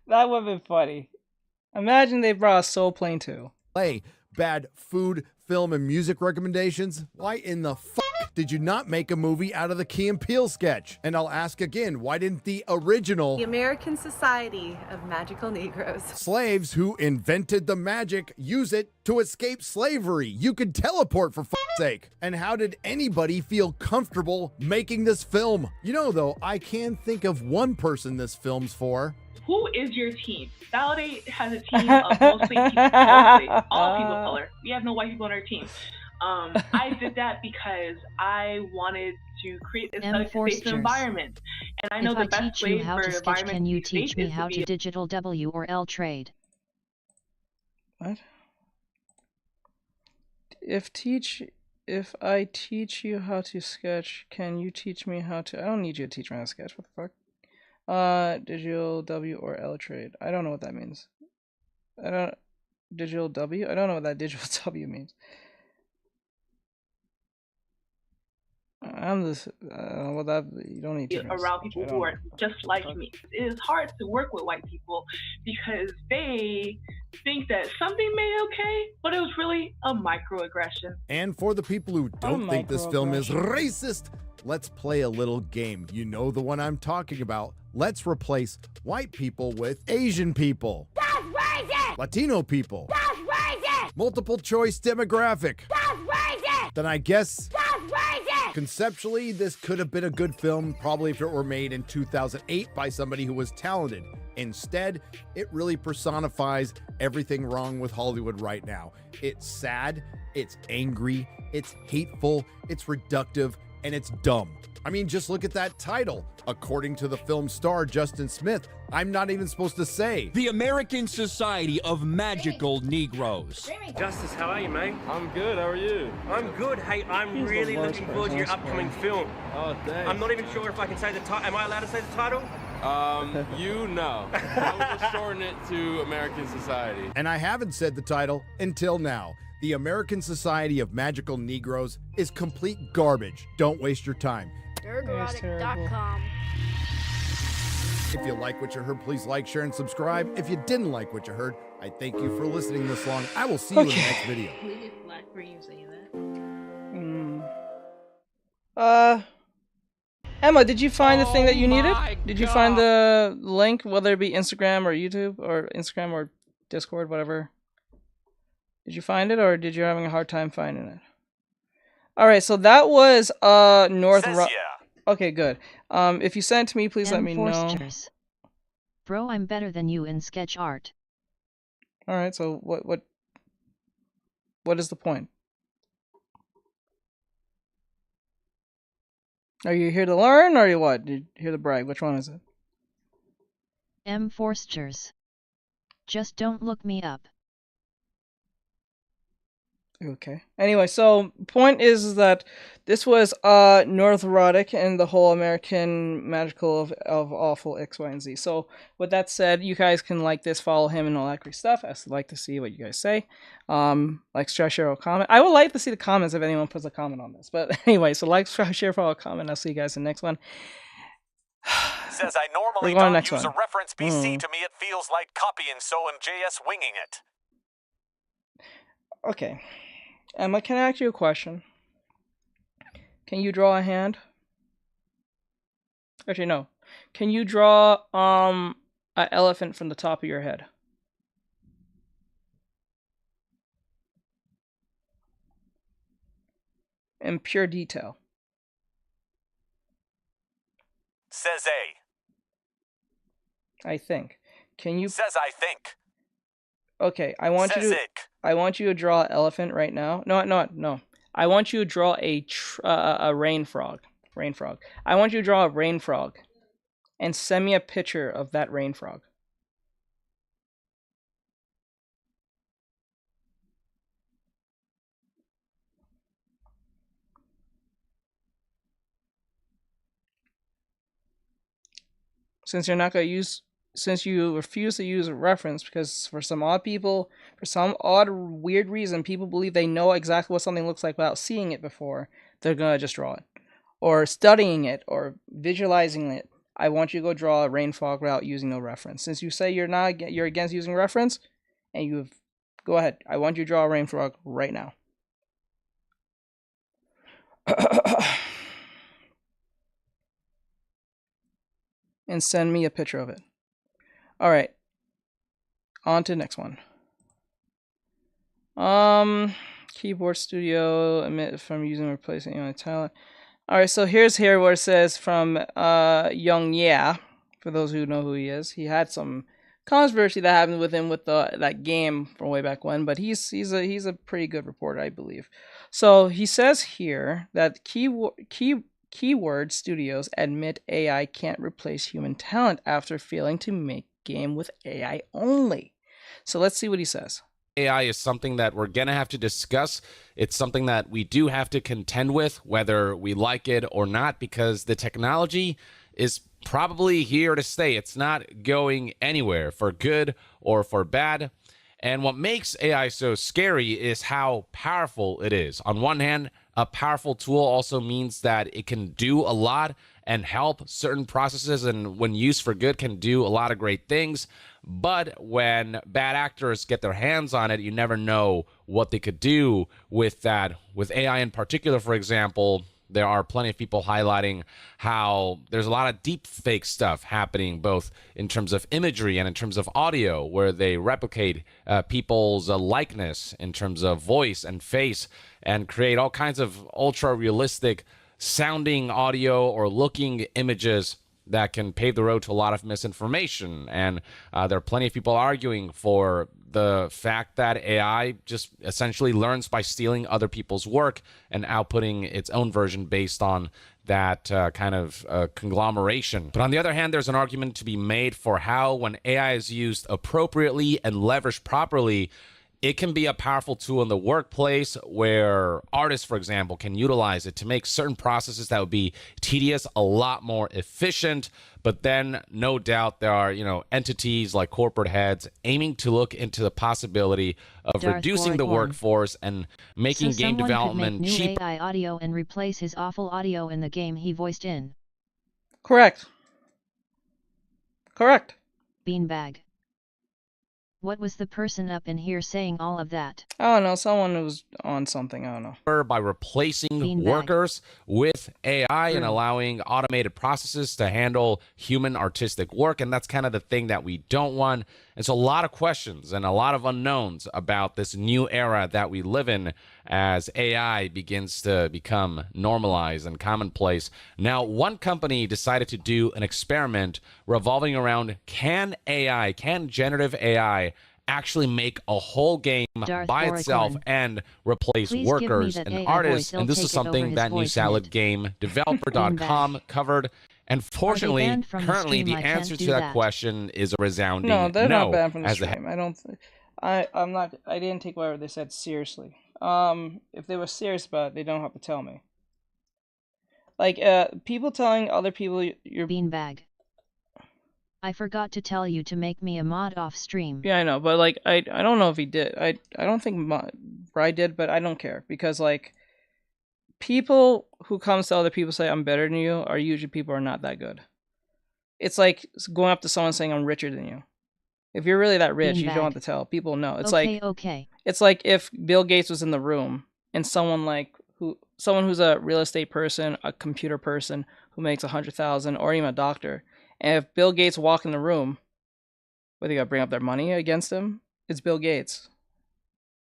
That would have been funny. Imagine they brought a soul plane too.
Bad food, film, and music recommendations? Why in the fuck did you not make a movie out of the Key and Peele sketch? And I'll ask again, why didn't the original
The American Society of Magical Negroes
slaves who invented the magic use it to escape slavery? You could teleport for fuck's sake. And how did anybody feel comfortable making this film? You know, though, I can think of one person this film's for.
Who is your team? Validate has a team of mostly all people of color. We have no white people on our team. I did that because I wanted to create a safe environment, and I know the best way for an environment
Can you
to be
teach
safe
me
is
how
to
to
be
digital W or L trade?
What? If I teach you how to sketch, can you teach me how to? I don't need you to teach me how to sketch. What the fuck? Digital W or L trade. I don't know what that means. Digital W? I don't know what that digital W means. Well, that you don't need to
around people who are just like me. It is hard to work with white people because they think that something made it okay, but it was really a microaggression.
And for the people who don't think this film is racist, let's play a little game. You know the one I'm talking about. Let's replace white people with Asian people.
That's racist!
Latino people.
That's racist!
Multiple choice demographic.
That's racist!
Then I guess
That's racist!
conceptually this could have been a good film, probably if it were made in 2008 by somebody who was talented. Instead, it really personifies everything wrong with Hollywood right now. It's sad, it's angry, it's hateful, it's reductive, and it's dumb. I mean, just look at that title. According to the film star Justin Smith, I'm not even supposed to say.
The American Society of Magical Negroes.
Justice, how are you, mate?
I'm good, how are you?
I'm good. Hey, I'm really looking forward to your upcoming film.
Oh, thanks.
I'm not even sure if I can say the title. Am I allowed to say the title?
You know. I will shorten it to American Society.
And I haven't said the title until now. The American Society of Magical Negroes is complete garbage. Don't waste your time.
Artextric.com.
If you like what you heard, please like, share, and subscribe. If you didn't like what you heard, I thank you for listening this long. I will see you in the next video.
We get black for you saying
that. Emma, did you find the thing that you needed? Did you find the link, whether it be Instagram or YouTube or Instagram or Discord, whatever? Did you find it, or did you having a hard time finding it? All right, so that was North. Okay, good. If you sent it to me, please let me know.
Bro, I'm better than you in sketch art.
All right, so what is the point? Are you here to learn, or are you what? You here to brag? Which one is it?
M. Forsters. Just don't look me up.
Okay. Anyway, so point is that this was Artextric and the whole American magical of awful X, Y, and Z. So with that said, you guys can like this, follow him, and all that great stuff. I like to see what you guys say. Like, share, or comment. I would like to see the comments if anyone puts a comment on this. But anyway, so like, share, follow, comment. I'll see you guys in the next one.
Says I normally don't use a reference BC. To me, it feels like copying so and JS winging it.
Okay. Emma, can I ask you a question? Can you draw a hand? Actually, no. Can you draw an elephant from the top of your head? In pure detail.
Says A.
I think. Can you?
Says I think.
Okay, I want you to. I want you to draw an elephant right now. No. I want you to draw a rain frog. Rain frog. I want you to draw a rain frog, and send me a picture of that rain frog. Since you're not gonna use. Since you refuse to use a reference, because for some odd people, for some odd weird reason, people believe they know exactly what something looks like without seeing it before, they're gonna just draw it. Or studying it, or visualizing it. I want you to go draw a rain frog without using no reference. Since you say you're against using reference, and go ahead. I want you to draw a rain frog right now. And send me a picture of it. All right, on to the next one. Keyboard Studio, emit from using or replacing any talent. All right, so here's where it says from Young Yeah. For those who know who he is, he had some controversy that happened with him with that game from way back when, but he's a pretty good reporter, I believe. So he says here that Keyword Studios admit AI can't replace human talent after failing to make game with AI only. So let's see what he says.
AI is something that we're going to have to discuss. It's something that we do have to contend with, whether we like it or not, because the technology is probably here to stay. It's not going anywhere for good or for bad. And what makes AI so scary is how powerful it is. On one hand, a powerful tool also means that it can do a lot and help certain processes, and when used for good can do a lot of great things. But when bad actors get their hands on it, you never know what they could do with that. With AI in particular, for example, there are plenty of people highlighting how there's a lot of deep fake stuff happening, both in terms of imagery and in terms of audio, where they replicate people's likeness in terms of voice and face and create all kinds of ultra realistic sounding audio or looking images that can pave the road to a lot of misinformation. And there are plenty of people arguing for the fact that AI just essentially learns by stealing other people's work and outputting its own version based on that kind of conglomeration. But on the other hand, there's an argument to be made for how, when AI is used appropriately and leveraged properly, it can be a powerful tool in the workplace where artists, for example, can utilize it to make certain processes that would be tedious a lot more efficient. But then, no doubt, there are, entities like corporate heads aiming to look into the possibility of reducing the workforce and making game development cheaper.
Could make new AI audio and replace his awful audio in the game he voiced in.
Correct.
Beanbag. What was the person up in here saying all of that?
I don't know. Someone was on something. I don't know.
By replacing workers with AI and allowing automated processes to handle human artistic work. And that's kind of the thing that we don't want. And so a lot of questions and a lot of unknowns about this new era that we live in as AI begins to become normalized and commonplace. Now, one company decided to do an experiment revolving around, can generative AI actually make a whole game by itself and replace
Please
workers
give me that
and
AI
artists.
voice,
And this
he'll
is
take it over
something
his
that New
voice
Salad
minute.
Game Developer.com covered. And fortunately,
banned from the
currently,
stream?
the
I can't
answer
do
to that
that.
question is a resounding
No, they're not banned from the
as the
stream. I don't. I'm not. I didn't take whatever they said seriously. If they were serious about it, they don't have to tell me. Like, people telling other people you're
beanbag. I forgot to tell you to make me a mod off stream.
Yeah, I know, but like, I don't know if he did. I don't think Bri did, but I don't care because like, people who comes to other people say I'm better than you are usually people who are not that good. It's like going up to someone saying I'm richer than you. If you're really that rich, you don't have to tell. People know. It's it's like if Bill Gates was in the room and someone who's a real estate person, a computer person who makes 100,000, or even a doctor, and if Bill Gates walk in the room, what, they gotta bring up their money against him? It's Bill Gates.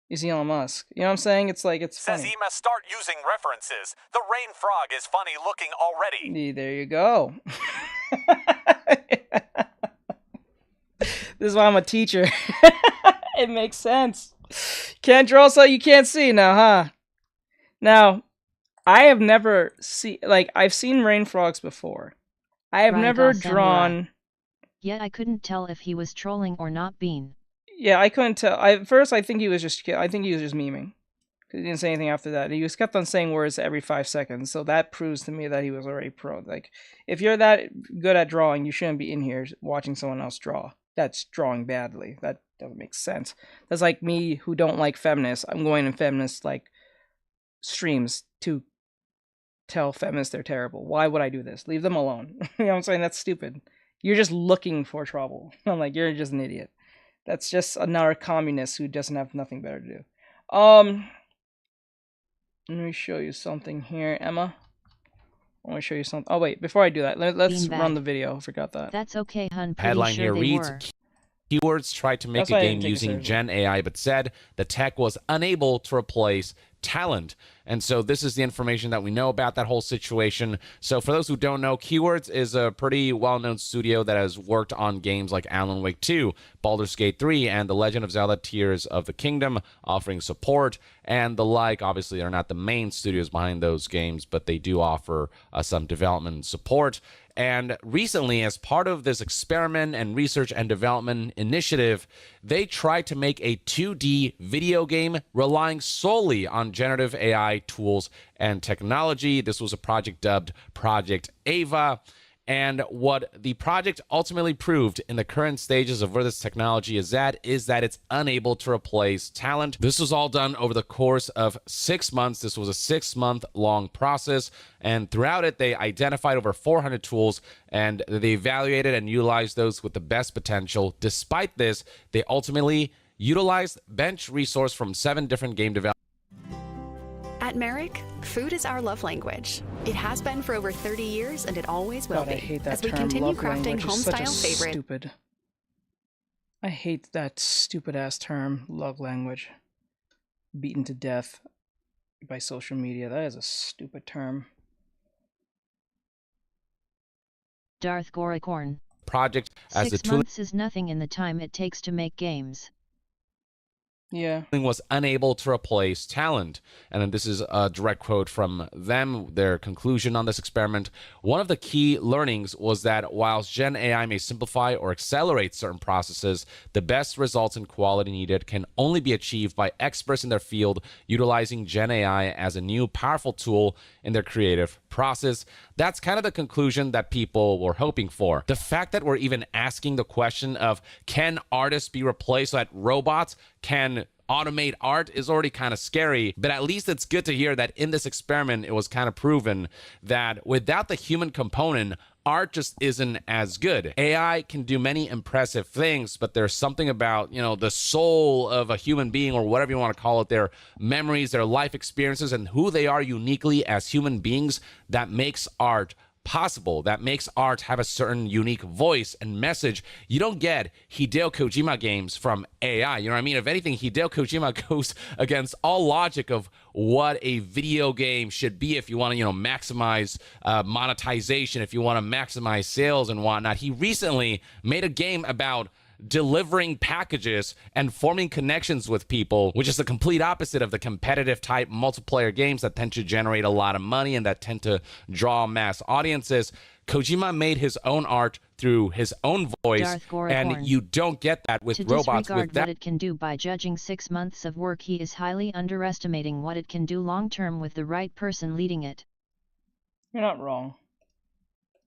It's Elon Musk. You know what I'm saying? It's like, it's funny.
Says he must start using references. The rain frog is funny looking already.
There you go. This is why I'm a teacher. It makes sense. Can't draw so you can't see now, huh? Now, I have never seen, like, I've seen rain frogs before. I have never drawn...
Yet I couldn't tell if he was trolling or not being.
Yeah, I couldn't tell. At first, I think he was just memeing. He didn't say anything after that. He was kept on saying words every 5 seconds, so that proves to me that he was already pro. Like, if you're that good at drawing, you shouldn't be in here watching someone else draw. That's drawing badly. That doesn't make sense. That's like me who don't like feminists. I'm going in feminist like streams to tell feminists they're terrible. Why would I do this? Leave them alone. You know what I'm saying? That's stupid. You're just looking for trouble. I'm like, you're just an idiot. That's just another communist who doesn't have nothing better to do. Let me show you something here, Emma. I want to show you something. Oh wait, before I do that, let's run the video. I forgot that.
That's okay, hun.
Headline
sure
here reads,
were.
Keywords tried to make a game using Gen AI, but said the tech was unable to replace talent. And so this is the information that we know about that whole situation. So for those who don't know, Keywords is a pretty well-known studio that has worked on games like Alan Wake 2, Baldur's Gate 3, and The Legend of Zelda Tears of the Kingdom, offering support and the like. Obviously, they're not the main studios behind those games, but they do offer some development support. And recently, as part of this experiment and research and development initiative, they tried to make a 2D video game relying solely on generative AI tools and technology. This was a project dubbed Project Ava. And what the project ultimately proved in the current stages of where this technology is at is that it's unable to replace talent. This was all done over the course of 6 months. This was a 6-month-long process. And throughout it, they identified over 400 tools and they evaluated and utilized those with the best potential. Despite this, they ultimately utilized bench resource from 7 different game developers.
At Merrick, food is our love language. It has been for over 30 years, and it always will
God,
be.
I hate that
as we
term,
continue
love
crafting
language. It's such a
home-style favorites.
Stupid. I hate that stupid-ass term, love language. Beaten to death by social media. That is a stupid term.
Darth Goricorn.
Project as
6 months is nothing in the time it takes to make games.
Yeah.
Was unable to replace talent. And then this is a direct quote from them, their conclusion on this experiment. One of the key learnings was that whilst Gen AI may simplify or accelerate certain processes, the best results and quality needed can only be achieved by experts in their field utilizing Gen AI as a new powerful tool in their creative process. That's kind of the conclusion that people were hoping for. The fact that we're even asking the question of, can artists be replaced so that robots can automate art is already kind of scary, but at least it's good to hear that in this experiment, it was kind of proven that without the human component, art just isn't as good. AI can do many impressive things, but there's something about, you know, the soul of a human being, or whatever you want to call it, their memories, their life experiences, and who they are uniquely as human beings that makes art possible, that makes art have a certain unique voice and message. You don't get Hideo Kojima games from AI. You know what I mean? If anything, Hideo Kojima goes against all logic of what a video game should be if you want to, you know, maximize monetization, if you want to maximize sales and whatnot. He recently made a game about delivering packages and forming connections with people, which is the complete opposite of the competitive type multiplayer games that tend to generate a lot of money and that tend to draw mass audiences. Kojima made his own art through his own voice, and you don't get that with robots.
To disregard what it can do by judging 6 months of work, he is highly underestimating what it can do long-term with the right person leading it.
You're not wrong.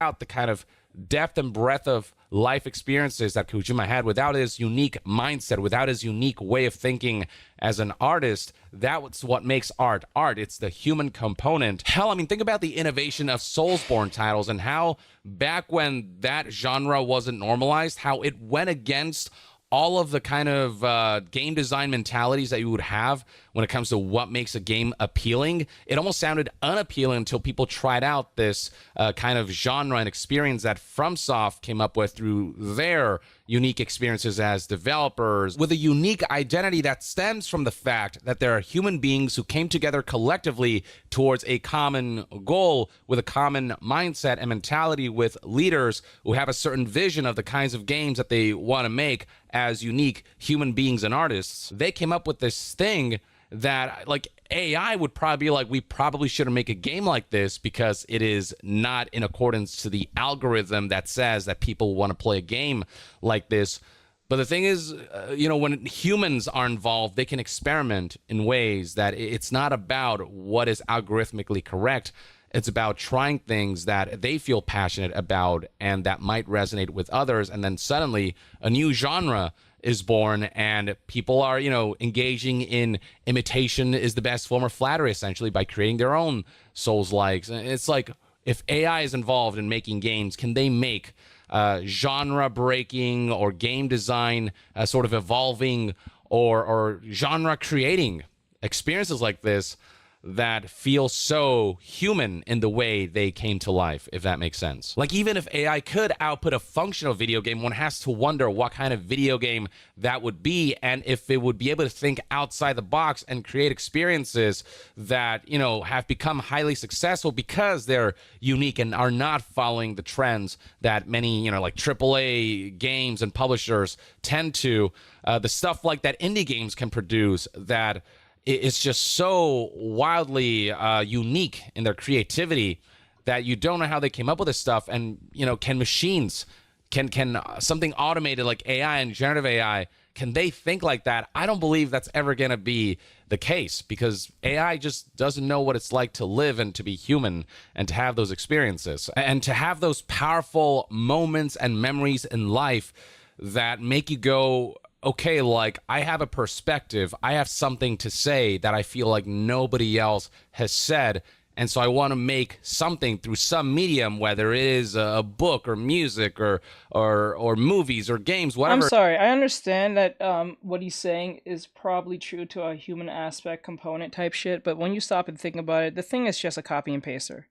Out the kind of depth and breadth of life experiences that Kojima had, without his unique mindset, without his unique way of thinking as an artist, that's what makes art art. It's the human component. Hell, I mean, think about the innovation of Soulsborne titles and how back when that genre wasn't normalized, how it went against all of the kind of game design mentalities that you would have when it comes to what makes a game appealing. It almost sounded unappealing until people tried out this kind of genre and experience that FromSoft came up with through their unique experiences as developers, with a unique identity that stems from the fact that there are human beings who came together collectively towards a common goal with a common mindset and mentality, with leaders who have a certain vision of the kinds of games that they want to make as unique human beings and artists. They came up with this thing that, like, AI would probably be like, we probably shouldn't make a game like this because it is not in accordance to the algorithm that says that people want to play a game like this. But the thing is, when humans are involved, they can experiment in ways that it's not about what is algorithmically correct. It's about trying things that they feel passionate about and that might resonate with others. And then suddenly a new genre is born and people are, engaging in imitation is the best form of flattery, essentially, by creating their own Souls-likes. And it's like, if AI is involved in making games, can they make genre-breaking or game design sort of evolving or genre-creating experiences like this that feel so human in the way they came to life, if that makes sense. Like, even if AI could output a functional video game, one has to wonder what kind of video game that would be, and if it would be able to think outside the box and create experiences that, have become highly successful because they're unique and are not following the trends that many, like AAA games and publishers tend to. The stuff like that indie games can produce that it's just so wildly unique in their creativity that you don't know how they came up with this stuff. And, can machines, can something automated like AI and generative AI, can they think like that? I don't believe that's ever going to be the case, because AI just doesn't know what it's like to live and to be human and to have those experiences and to have those powerful moments and memories in life that make you go, okay, like, I have a perspective, I have something to say that I feel like nobody else has said, and so I want to make something through some medium, whether it is a book or music or movies or games, whatever.
I'm sorry, I understand that what he's saying is probably true to a human aspect component type shit, but when you stop and think about it, the thing is just a copy and paster.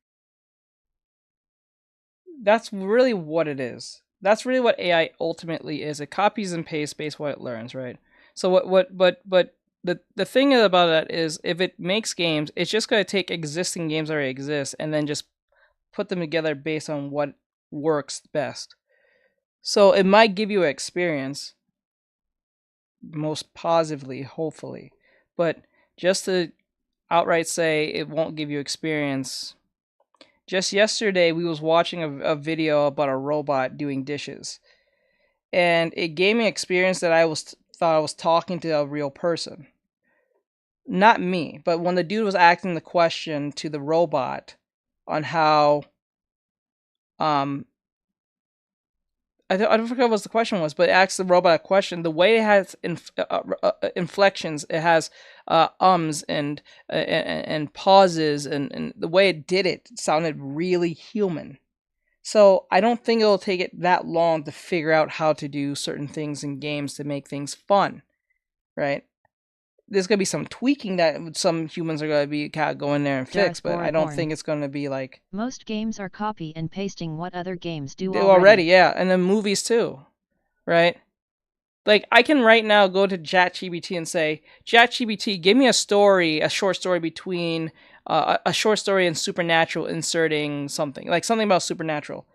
That's really what it is. That's really what AI ultimately is. It copies and pastes based on what it learns, right? So the thing about that is, if it makes games, it's just going to take existing games that already exist and then just put them together based on what works best. So it might give you an experience, most positively, hopefully, but just to outright say it won't give you experience. Just yesterday, we was watching a video about a robot doing dishes, and it gave me an experience that thought I was talking to a real person. Not me, but when the dude was asking the question to the robot on how, I don't forget what the question was, but it asked the robot a question. The way it has inflections, it has and pauses, and the way it did it sounded really human. So I don't think it'll take it that long to figure out how to do certain things in games to make things fun, right? There's going to be some tweaking that some humans are going to be go in there and fix, but I don't think it's going to be like...
Most games are copy and pasting what other games do
already. Yeah, and then movies too, right? Like, I can right now go to ChatGPT and say, ChatGPT, give me a short story between a short story and Supernatural inserting something about Supernatural.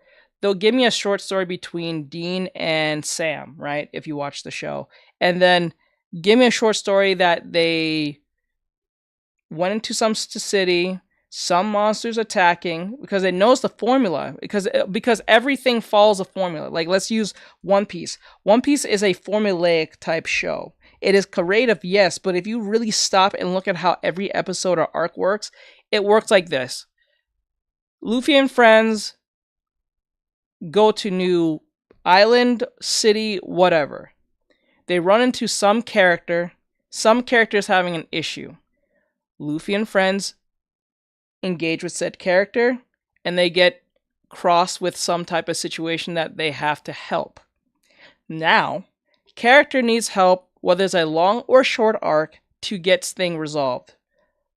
they'll give me a short story between Dean and Sam, right? If you watch the show, and then give me a short story that they went into some city, some monsters attacking, because it knows the formula, because everything follows a formula. Like, let's use One Piece. One Piece is a formulaic type show. It is creative, yes, but if you really stop and look at how every episode or arc works, it works like this. Luffy and friends go to new island, city, whatever. They run into some character. Some character's having an issue. Luffy and friends engage with said character, and they get crossed with some type of situation that they have to help. Now, character needs help, whether it's a long or short arc, to get thing resolved.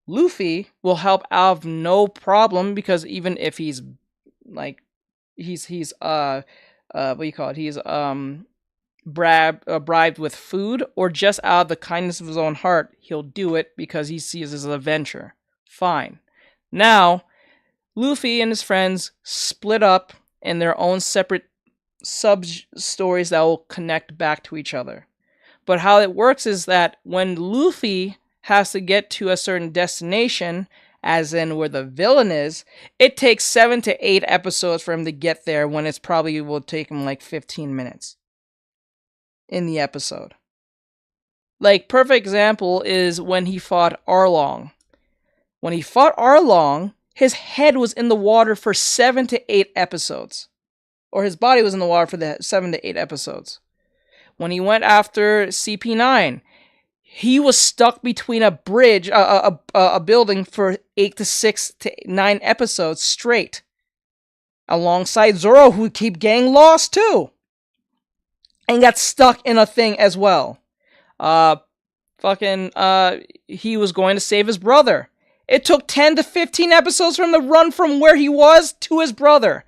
Luffy will help out of no problem, because even if he's like he's what do you call it? He's bribed with food, or just out of the kindness of his own heart, he'll do it because he sees it as an adventure. Fine. Now, Luffy and his friends split up in their own separate sub-stories that will connect back to each other. But how it works is that when Luffy has to get to a certain destination, as in where the villain is, it takes 7 to 8 episodes for him to get there, when it's probably will take him like 15 minutes in the episode. Like, perfect example is when he fought Arlong. When he fought Arlong, his head was in the water for 7 to 8 episodes. Or his body was in the water for the 7 to 8 episodes. When he went after CP9, he was stuck between a bridge, a building for 8 to 6 to 9 episodes straight. Alongside Zoro, who keep getting lost too. And got stuck in a thing as well. He was going to save his brother. It took 10 to 15 episodes for him to run from where he was to his brother.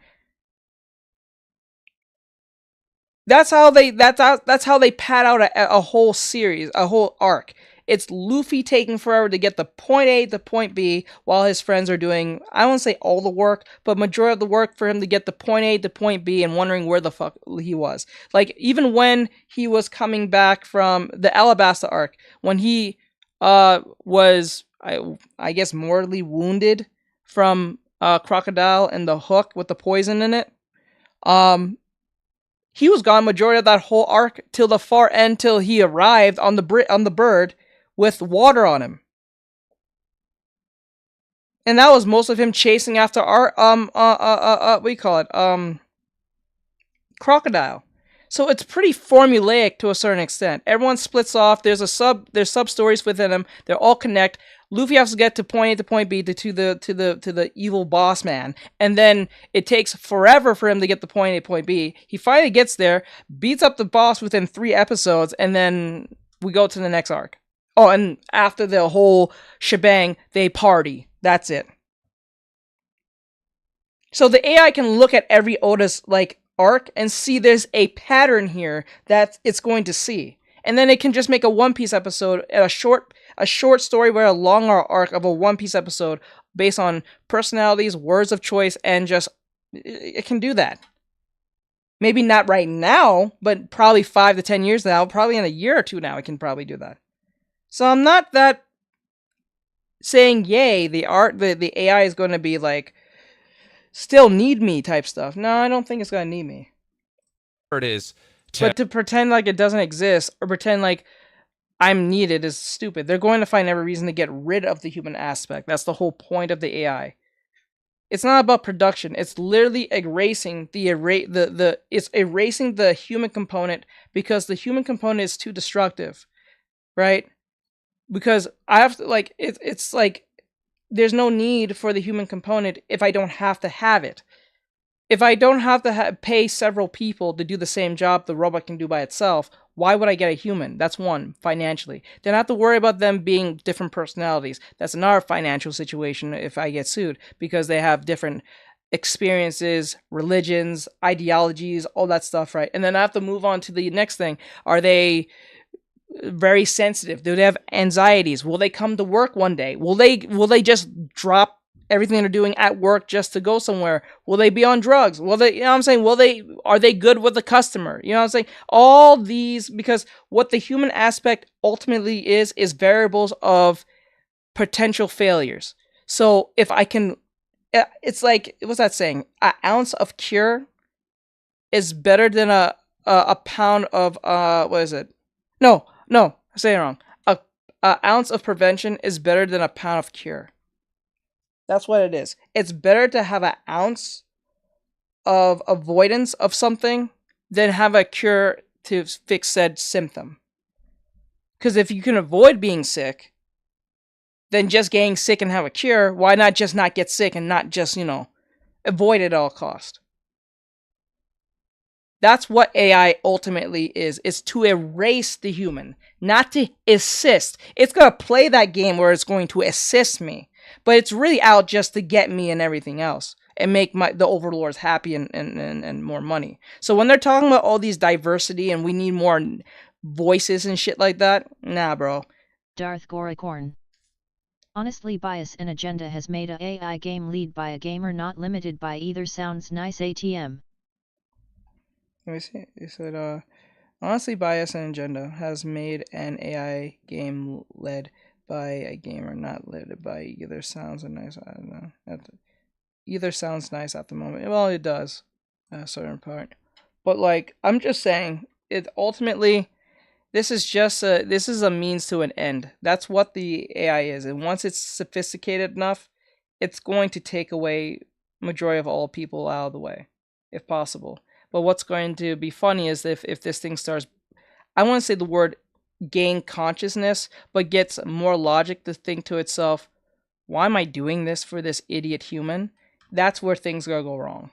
That's how they pad out a whole series, a whole arc. It's Luffy taking forever to get the point A to point B, while his friends are doing, I won't say all the work, but majority of the work for him to get the point A to point B, and wondering where the fuck he was. Like, even when he was coming back from the Alabasta arc, when he was, I guess, mortally wounded from Crocodile and the hook with the poison in it, he was gone majority of that whole arc till the far end, till he arrived on the bird with water on him. And that was most of him chasing after what do you call it? Crocodile. So it's pretty formulaic to a certain extent. Everyone splits off. There's sub stories within them. They all connect. Luffy has to get to point A to point B to the evil boss man, and then it takes forever for him to get the point A to point B. He finally gets there, beats up the boss within 3 episodes, and then we go to the next arc. Oh, and after the whole shebang, they party. That's it. So the AI can look at every Oda's arc and see there's a pattern here that it's going to see. And then it can just make a One Piece episode, a short story where a longer arc of a One Piece episode based on personalities, words of choice, and just, it can do that. Maybe not right now, but probably 5 to 10 years now, probably in a year or 2 now, it can probably do that. So I'm not that saying, yay, the AI is going to be still need me type stuff. No, I don't think it's going to need me.
It is.
But to pretend like it doesn't exist, or pretend like I'm needed, is stupid. They're going to find every reason to get rid of the human aspect. That's the whole point of the AI. It's not about production. It's literally erasing it's erasing the human component, because the human component is too destructive, right? Because I have to it's like there's no need for the human component if I don't have to have it. If I don't have to pay several people to do the same job the robot can do by itself, why would I get a human? That's one, financially. Then I have to worry about them being different personalities. That's another financial situation if I get sued, because they have different experiences, religions, ideologies, all that stuff, right? And then I have to move on to the next thing. Are they very sensitive? Do they have anxieties? Will they come to work one day? Will they just drop everything they're doing at work just to go somewhere? Will they be on drugs? Will they, you know what I'm saying? Are they good with the customer? You know what I'm saying? All these, because what the human aspect ultimately is variables of potential failures. So if I can, it's like, what's that saying? An ounce of cure is better than a pound of, what is it? No, I'm saying it wrong. A ounce of prevention is better than a pound of cure. That's what it is. It's better to have an ounce of avoidance of something than have a cure to fix said symptom. Because if you can avoid being sick, then just getting sick and have a cure, why not just not get sick and not just, avoid it at all cost? That's what AI ultimately is. It's to erase the human, not to assist. It's going to play that game where it's going to assist me, but it's really out just to get me and everything else and make the overlords happy and more money. So when they're talking about all these diversity and we need more voices and shit like that, nah, bro.
Darth Goricorn. Honestly, bias and agenda has made a AI game lead by a gamer not limited by either. Sounds nice ATM.
Let me see. It said, honestly, bias and agenda has made an AI game led by a gamer not led by either. Sounds nice. I don't know. Either sounds nice at the moment. Well, it does, at a certain point. But like, I'm just saying, it ultimately, this is a means to an end. That's what the AI is, and once it's sophisticated enough, it's going to take away majority of all people out of the way, if possible. But what's going to be funny is if this thing starts, I want to say the word gain consciousness, but gets more logic to think to itself, why am I doing this for this idiot human? That's where things are going to go wrong.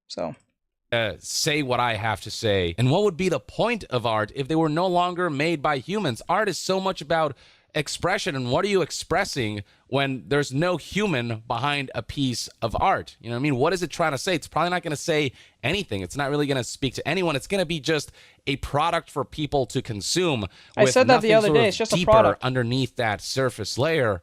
So.
Say what I have to say. And what would be the point of art if they were no longer made by humans? Art is so much about expression, and what are you expressing when there's no human behind a piece of art? You know what I mean? What is it trying to say? It's probably not going to say anything. It's not really going to speak to anyone. It's going to be just a product for people to consume.
I said that the other day. It's just a product
underneath that surface layer.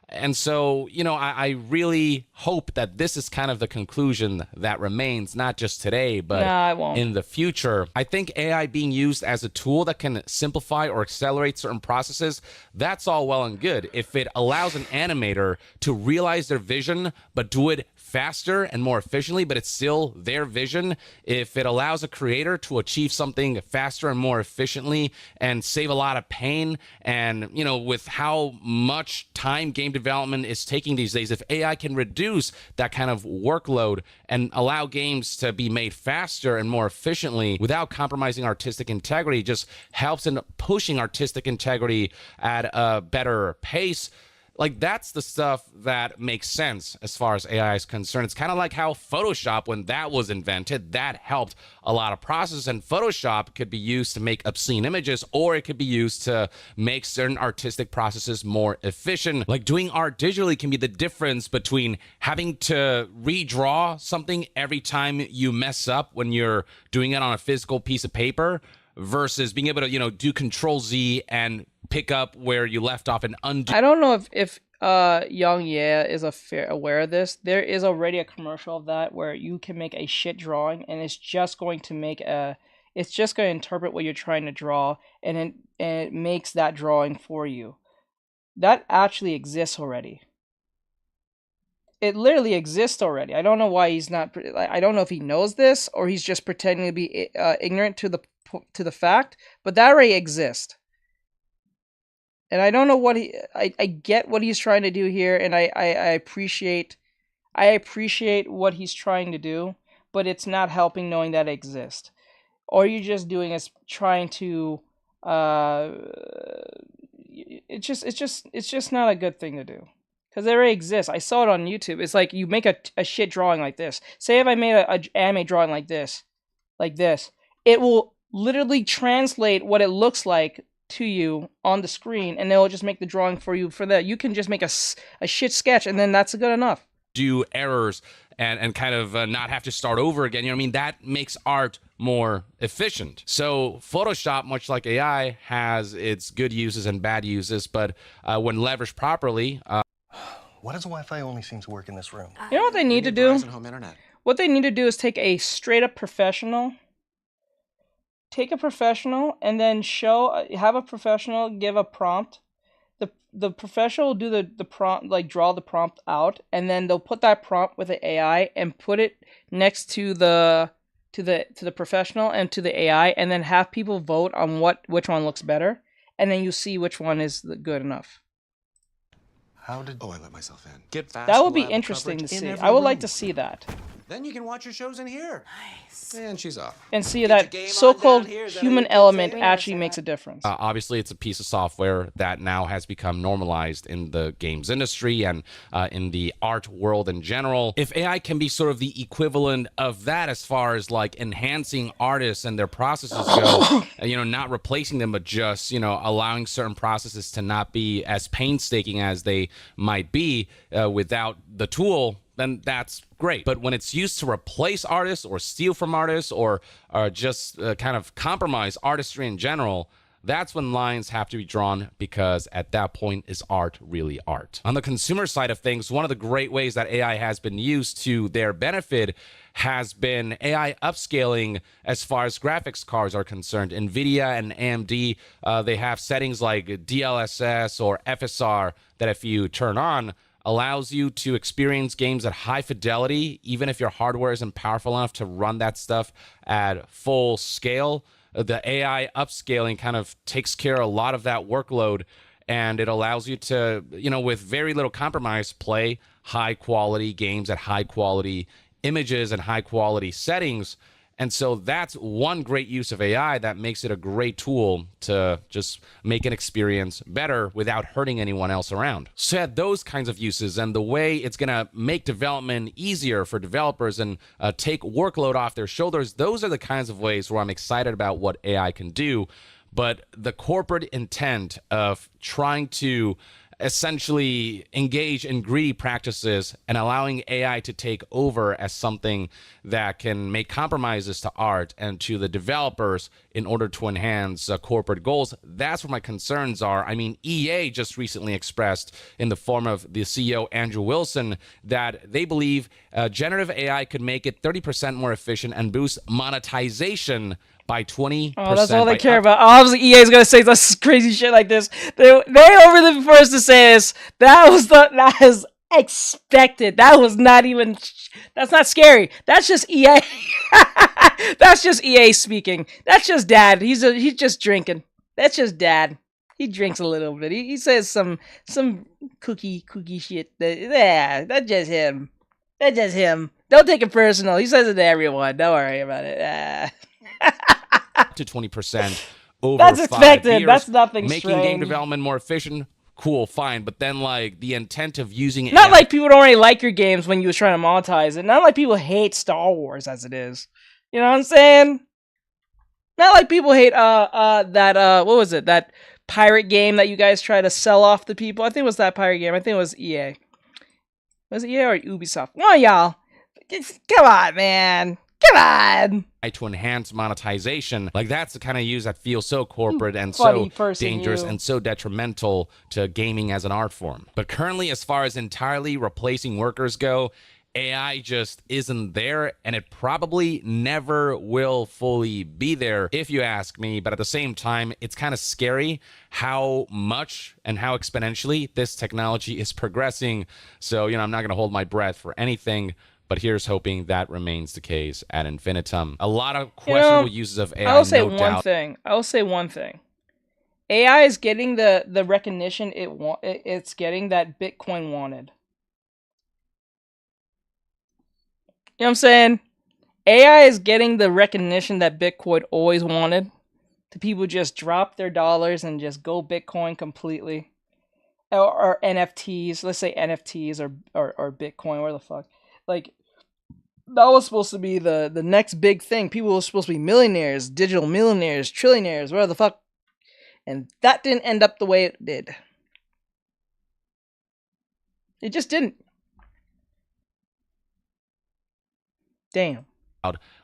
And so, I really hope that this is kind of the conclusion that remains, not just today, but in the future. I think AI being used as a tool that can simplify or accelerate certain processes, that's all well and good. If it allows an animator to realize their vision, but do it faster and more efficiently, but it's still their vision. If it allows a creator to achieve something faster and more efficiently and save a lot of pain, and with how much time game development is taking these days, if AI can reduce that kind of workload and allow games to be made faster and more efficiently without compromising artistic integrity, just helps in pushing artistic integrity at a better pace. Like, that's the stuff that makes sense as far as AI is concerned. It's kind of like how Photoshop, when that was invented, that helped a lot of processes. And Photoshop could be used to make obscene images, or it could be used to make certain artistic processes more efficient. Like, doing art digitally can be the difference between having to redraw something every time you mess up when you're doing it on a physical piece of paper, versus being able to, do Control-Z and pick up where you left off and undo.
I don't know if Young is aware of this. There is already a commercial of that where you can make a shit drawing, and it's just going to interpret what you're trying to draw, and it makes that drawing for you. That actually exists already. It literally exists already. I don't know why he's not. I don't know if he knows this or he's just pretending to be ignorant to the fact, but that already exists. And I don't know what I get what he's trying to do here, and I appreciate what he's trying to do, but it's not helping knowing that it exists. All you're just doing is trying to it's just not a good thing to do. Because it already exists. I saw it on YouTube. It's like you make a shit drawing like this. Say if I made a anime drawing like this, it will literally translate what it looks like to you on the screen, and they'll just make the drawing for you. For that, you can just make a shit sketch, and then that's good enough.
Do errors and kind of not have to start over again. You know what I mean? That makes art more efficient. So Photoshop, much like AI, has its good uses and bad uses, but when leveraged properly...
Why does Wi-Fi only seem to work in this room?
You know what they need to do?
Verizon Home Internet.
What they need to do is take a straight up professional. Take a professional and then have a professional give a prompt. The professional will do the prompt, like draw the prompt out, and then they'll put that prompt with the AI and put it next to the professional and to the AI, and then have people vote on which one looks better, and then you see which one is good enough.
How did... Oh, I let myself in.
Get fast,
That would be
reliable
interesting to
coverage in
see.
every
I would like
room.
to see that.
Then you can watch your shows in here. Nice.
And she's off.
And see that so-called human element actually makes a difference.
Obviously, it's a piece of software that now has become normalized in the games industry and in the art world in general. If AI can be sort of the equivalent of that as far as like enhancing artists and their processes go, not replacing them, but just, allowing certain processes to not be as painstaking as they might be without the tool, then that's great. But when it's used to replace artists or steal from artists or just kind of compromise artistry in general, that's when lines have to be drawn, because at that point, is art really art? On the consumer side of things, one of the great ways that AI has been used to their benefit has been AI upscaling as far as graphics cards are concerned. NVIDIA and AMD, they have settings like DLSS or FSR that if you turn on, allows you to experience games at high fidelity, even if your hardware isn't powerful enough to run that stuff at full scale. The AI upscaling kind of takes care of a lot of that workload, and it allows you to, with very little compromise, play high quality games at high quality images and high quality settings. And so that's one great use of AI that makes it a great tool to just make an experience better without hurting anyone else around. So yeah, those kinds of uses and the way it's going to make development easier for developers and take workload off their shoulders, those are the kinds of ways where I'm excited about what AI can do. But the corporate intent of trying to essentially engage in greedy practices and allowing AI to take over as something that can make compromises to art and to the developers in order to enhance corporate goals, that's where my concerns are. I mean, EA just recently expressed in the form of the CEO, Andrew Wilson, that they believe generative AI could make it 30% more efficient and boost monetization by 20%.
Oh, that's all they care about. Obviously, EA is gonna say this crazy shit like this. They over the first to say this. That is expected. That was not even. That's not scary. That's just EA. That's just EA speaking. That's just Dad. He's just drinking. That's just Dad. He drinks a little bit. He says some cookie shit. That's just him. That's just him. Don't take it personal. He says it to everyone. Don't worry about it.
To 20% over
That's
5
expected.
years,
That's nothing
making
strange.
game development more efficient. Cool, fine, but then like the intent of using it.
Not like people don't already like your games when you was trying to monetize it. Not like people hate Star Wars as it is. You know what I'm saying? Not like people hate that what was it? That pirate game that you guys try to sell off to people. I think it was that pirate game. I think it was EA. Was it EA or Ubisoft? Oh y'all. Come on, man. Come on.
To enhance monetization, like that's the kind of use that feels so corporate and
Funny
so
person,
dangerous
you.
and so detrimental to gaming as an art form. But currently, as far as entirely replacing workers go, AI just isn't there, and it probably never will fully be there, if you ask me. But at the same time, it's kind of scary how much and how exponentially this technology is progressing. So, I'm not going to hold my breath for anything. But here's hoping that remains the case ad infinitum. A lot of questionable uses of AI,
I will say
no
one
doubt.
thing. I will say one thing. AI is getting the recognition it's getting that Bitcoin wanted. You know what I'm saying? AI is getting the recognition that Bitcoin always wanted. The people just drop their dollars and just go Bitcoin completely. Or NFTs. Let's say NFTs or Bitcoin. Where the fuck? Like, that was supposed to be the next big thing. People were supposed to be millionaires, digital millionaires, trillionaires, whatever the fuck. And that didn't end up the way it did. It just didn't. Damn.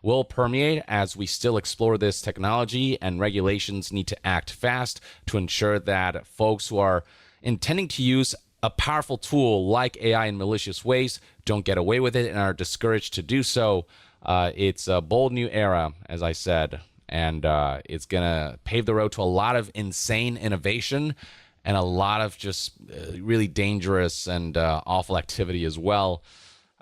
Will permeate as we still explore this technology, and regulations need to act fast to ensure that folks who are intending to use a powerful tool like AI in malicious ways don't get away with it and are discouraged to do so. It's a bold new era, as I said, and it's going to pave the road to a lot of insane innovation and a lot of just really dangerous and awful activity as well.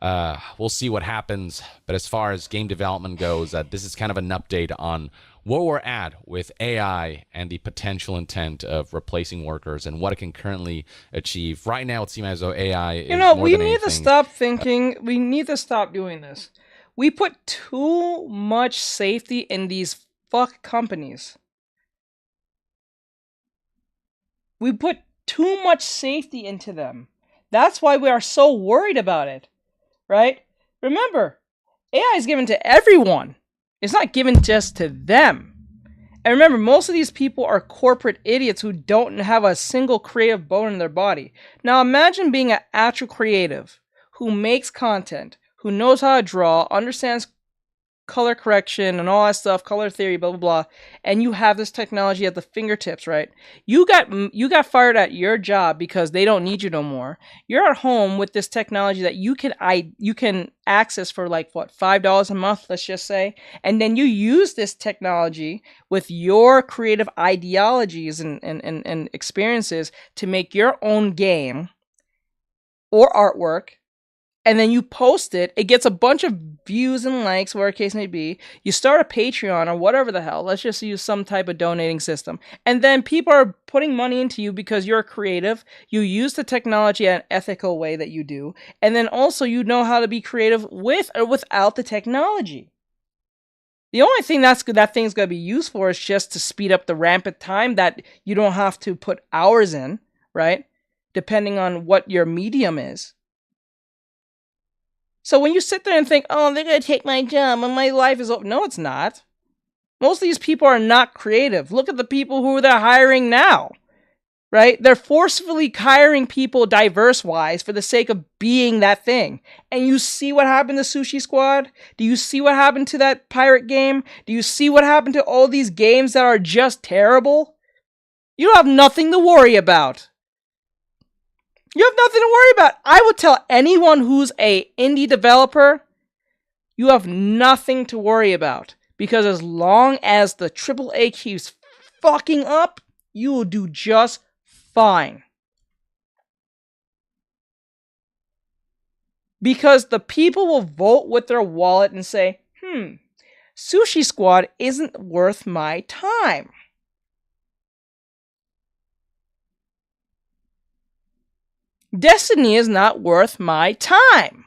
We'll see what happens, but as far as game development goes, this is kind of an update on where we're at with AI and the potential intent of replacing workers and what it can currently achieve. Right now, it seems as though AI is more
we
than
need
anything.
to stop thinking. We need to stop doing this. We put too much safety in these fuck companies. We put too much safety into them. That's why we are so worried about it, right? Remember, AI is given to everyone. It's not given just to them. And remember, most of these people are corporate idiots who don't have a single creative bone in their body. Now imagine being an actual creative who makes content, who knows how to draw, understands color correction and all that stuff, color theory, blah, blah, blah, and you have this technology at the fingertips, right? You got fired at your job because they don't need you no more. You're at home with this technology that you can access for like, what, $5 a month, let's just say, and then you use this technology with your creative ideologies and experiences to make your own game or artwork. And then you post it, it gets a bunch of views and likes, whatever case may be. You start a Patreon or whatever the hell. Let's just use some type of donating system. And then people are putting money into you because you're creative. You use the technology in an ethical way that you do. And then also you know how to be creative with or without the technology. The only thing that thing's going to be used for is just to speed up the rampant time that you don't have to put hours in, right? Depending on what your medium is. So when you sit there and think, oh, they're going to take my job and my life is over. No, it's not. Most of these people are not creative. Look at the people who they're hiring now, right? They're forcefully hiring people diverse-wise for the sake of being that thing. And you see what happened to Sushi Squad? Do you see what happened to that pirate game? Do you see what happened to all these games that are just terrible? You don't have nothing to worry about. You have nothing to worry about. I would tell anyone who's a indie developer, you have nothing to worry about. Because as long as the AAA keeps fucking up, you will do just fine. Because the people will vote with their wallet and say, Sushi Squad isn't worth my time. Destiny is not worth my time.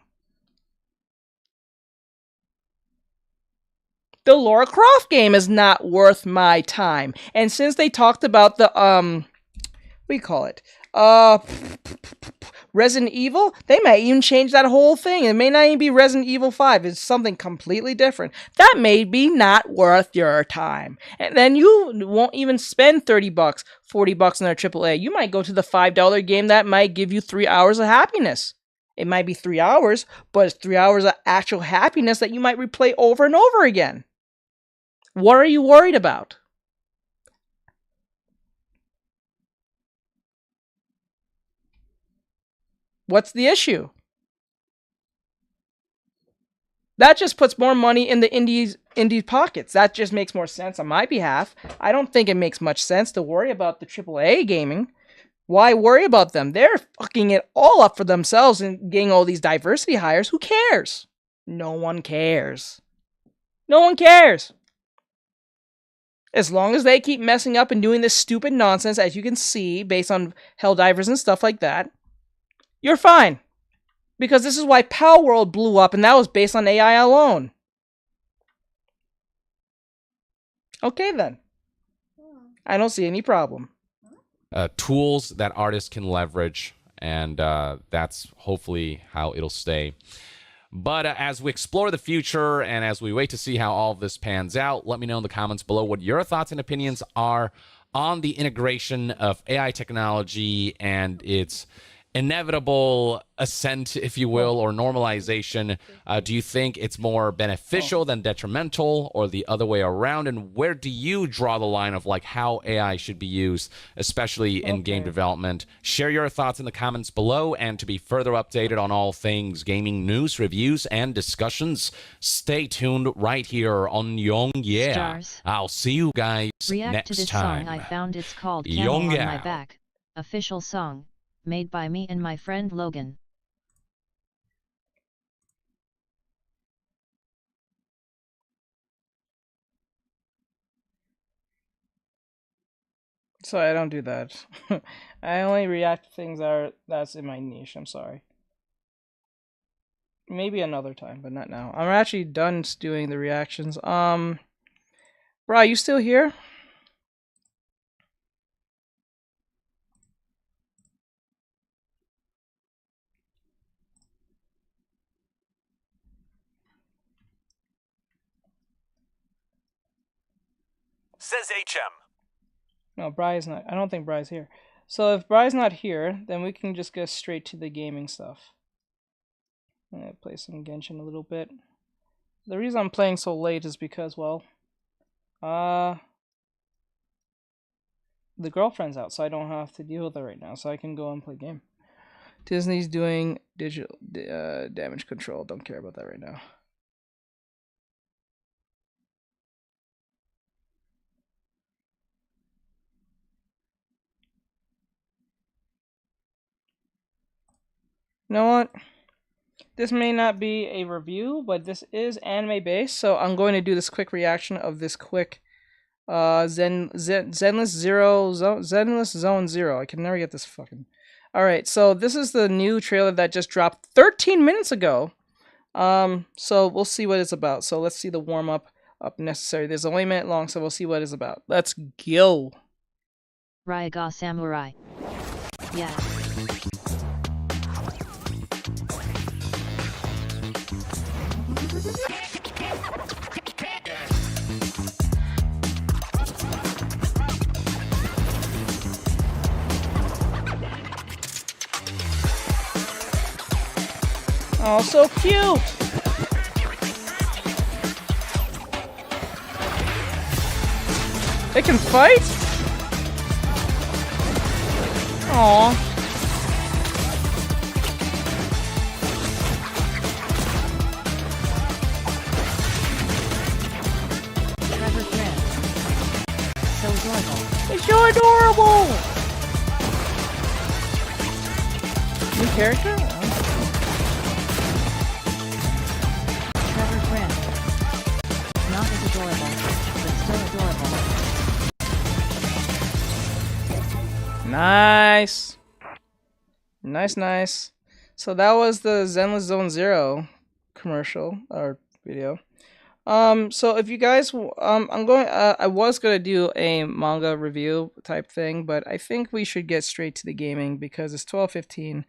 The Lara Croft game is not worth my time. And since they talked about the, what do you call it? Resident Evil, they might even change that whole thing. It may not even be Resident Evil 5. It's something completely different. That may be not worth your time. And then you won't even spend $30, $40 on their AAA. You might go to the $5 game that might give you 3 hours of happiness. It might be 3 hours, but it's 3 hours of actual happiness that you might replay over and over again. What are you worried about? What's the issue? That just puts more money in the indie pockets. That just makes more sense on my behalf. I don't think it makes much sense to worry about the AAA gaming. Why worry about them? They're fucking it all up for themselves and getting all these diversity hires. Who cares? No one cares. No one cares. As long as they keep messing up and doing this stupid nonsense, as you can see, based on Helldivers and stuff like that, you're fine. Because this is why Pal World blew up, and that was based on AI alone. Okay, then. I don't see any problem.
Tools that artists can leverage, and that's hopefully how it'll stay. But as we explore the future and as we wait to see how all of this pans out, let me know in the comments below what your thoughts and opinions are on the integration of AI technology and its inevitable ascent, if you will, or normalization, do you think it's more beneficial than detrimental, or the other way around? And where do you draw the line of like how AI should be used, especially in game development? Share your thoughts in the comments below, and to be further updated on all things gaming news, reviews, and discussions, stay tuned right here on Young Yeah.
Stars.
I'll see you guys
React
next
to this
time.
song I found. It's called
Young
Camel on My
Yeah.
Back. Official song. Made by me and my friend Logan.
Sorry, I don't do that. I only react to things that's in my niche. I'm sorry. Maybe another time, but not now. I'm actually done doing the reactions. Bri, you still here?
Says HM.
No, Bri's not. I don't think Bri's here. So if Bri's not here, then we can just go straight to the gaming stuff. I'm gonna play some Genshin a little bit. The reason I'm playing so late is because, well, the girlfriend's out, so I don't have to deal with her right now, so I can go and play game. Disney's doing digital damage control. Don't care about that right now. You know what? This may not be a review, but this is anime based, so I'm going to do this quick reaction of this quick Zenless Zone Zero. I can never get this fucking. Alright, so this is the new trailer that just dropped 13 minutes ago. So we'll see what it's about. So let's see the warm up necessary. There's only a minute long, so we'll see what it's about. Let's go.
Raiga Samurai. Yeah.
Oh, so cute! They can fight? Aww.
Trevor Grant. So adorable.
It's so adorable! New character?
Trevor Grant. Not as adorable, but still adorable.
Nice. Nice. So that was the Zenless Zone Zero commercial or video. So if you guys, I was gonna do a manga review type thing, but I think we should get straight to the gaming because it's 12:15.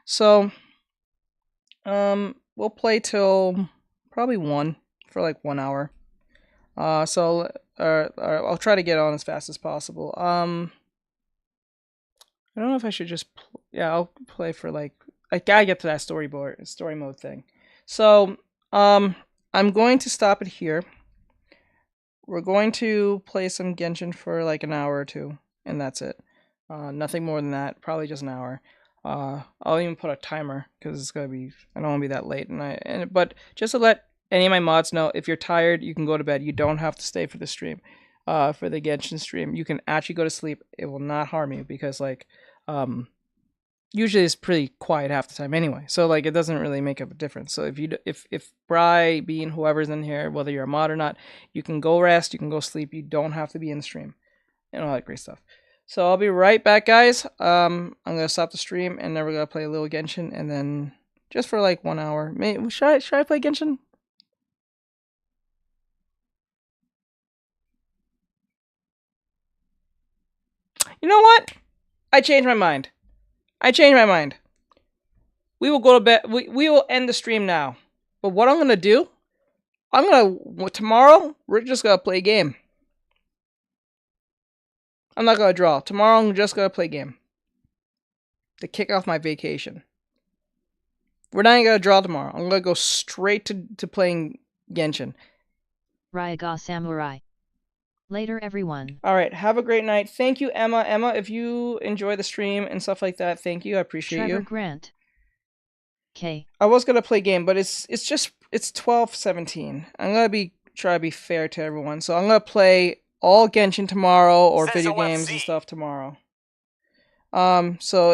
So, we'll play till probably 1 for like 1 hour. So I'll try to get on as fast as possible. I don't know if I should just, yeah, I'll play for like, I gotta get to that story mode thing. So, I'm going to stop it here. We're going to play some Genshin for like an hour or two, and that's it. Nothing more than that, probably just an hour. I'll even put a timer because it's gonna be, I don't want to be that late, but just to let any of my mods know, if you're tired, you can go to bed. You don't have to stay for the stream, for the Genshin stream. You can actually go to sleep. It will not harm you because like, usually it's pretty quiet half the time anyway. So like, it doesn't really make a difference. So if Bri, Bean, whoever's in here, whether you're a mod or not, you can go rest, you can go sleep. You don't have to be in the stream and all that great stuff. So I'll be right back, guys. I'm gonna stop the stream and then we're gonna play a little Genshin and then just for like 1 hour. Should I play Genshin? You know what? I changed my mind. We will go to bed. We will end the stream now. But what I'm gonna do, tomorrow we're just gonna play a game. I'm not gonna draw. Tomorrow I'm just gonna play game. to kick off my vacation. We're not even gonna draw tomorrow. I'm gonna go straight to playing Genshin.
Ryaga Samurai. Later, everyone.
All right, have a great night. Thank you, Emma. Emma, if you enjoy the stream and stuff like that, thank you. I appreciate
Trevor
you.
Grant. K.
I was gonna play game, but it's 12:17. I'm gonna try to be fair to everyone. So I'm gonna play all Genshin tomorrow or video games and stuff tomorrow. So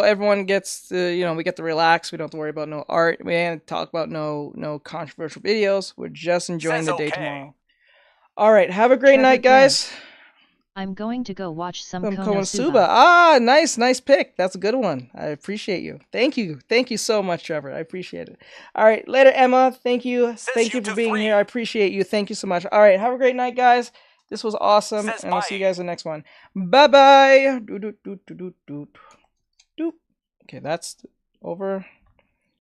everyone gets we get to relax. We don't have to worry about no art. We ain't talk about no controversial videos. We're just enjoying the day tomorrow. All right, have a great night, guys.
I'm going to go watch some
Konosuba. Ah, nice pick. That's a good one. I appreciate you. Thank you so much, Trevor. I appreciate it. All right, later, Emma. Thank you for being here. I appreciate you. Thank you so much. All right, have a great night, guys. This was awesome, and I'll see you guys in the next one. Bye bye. Okay, that's over.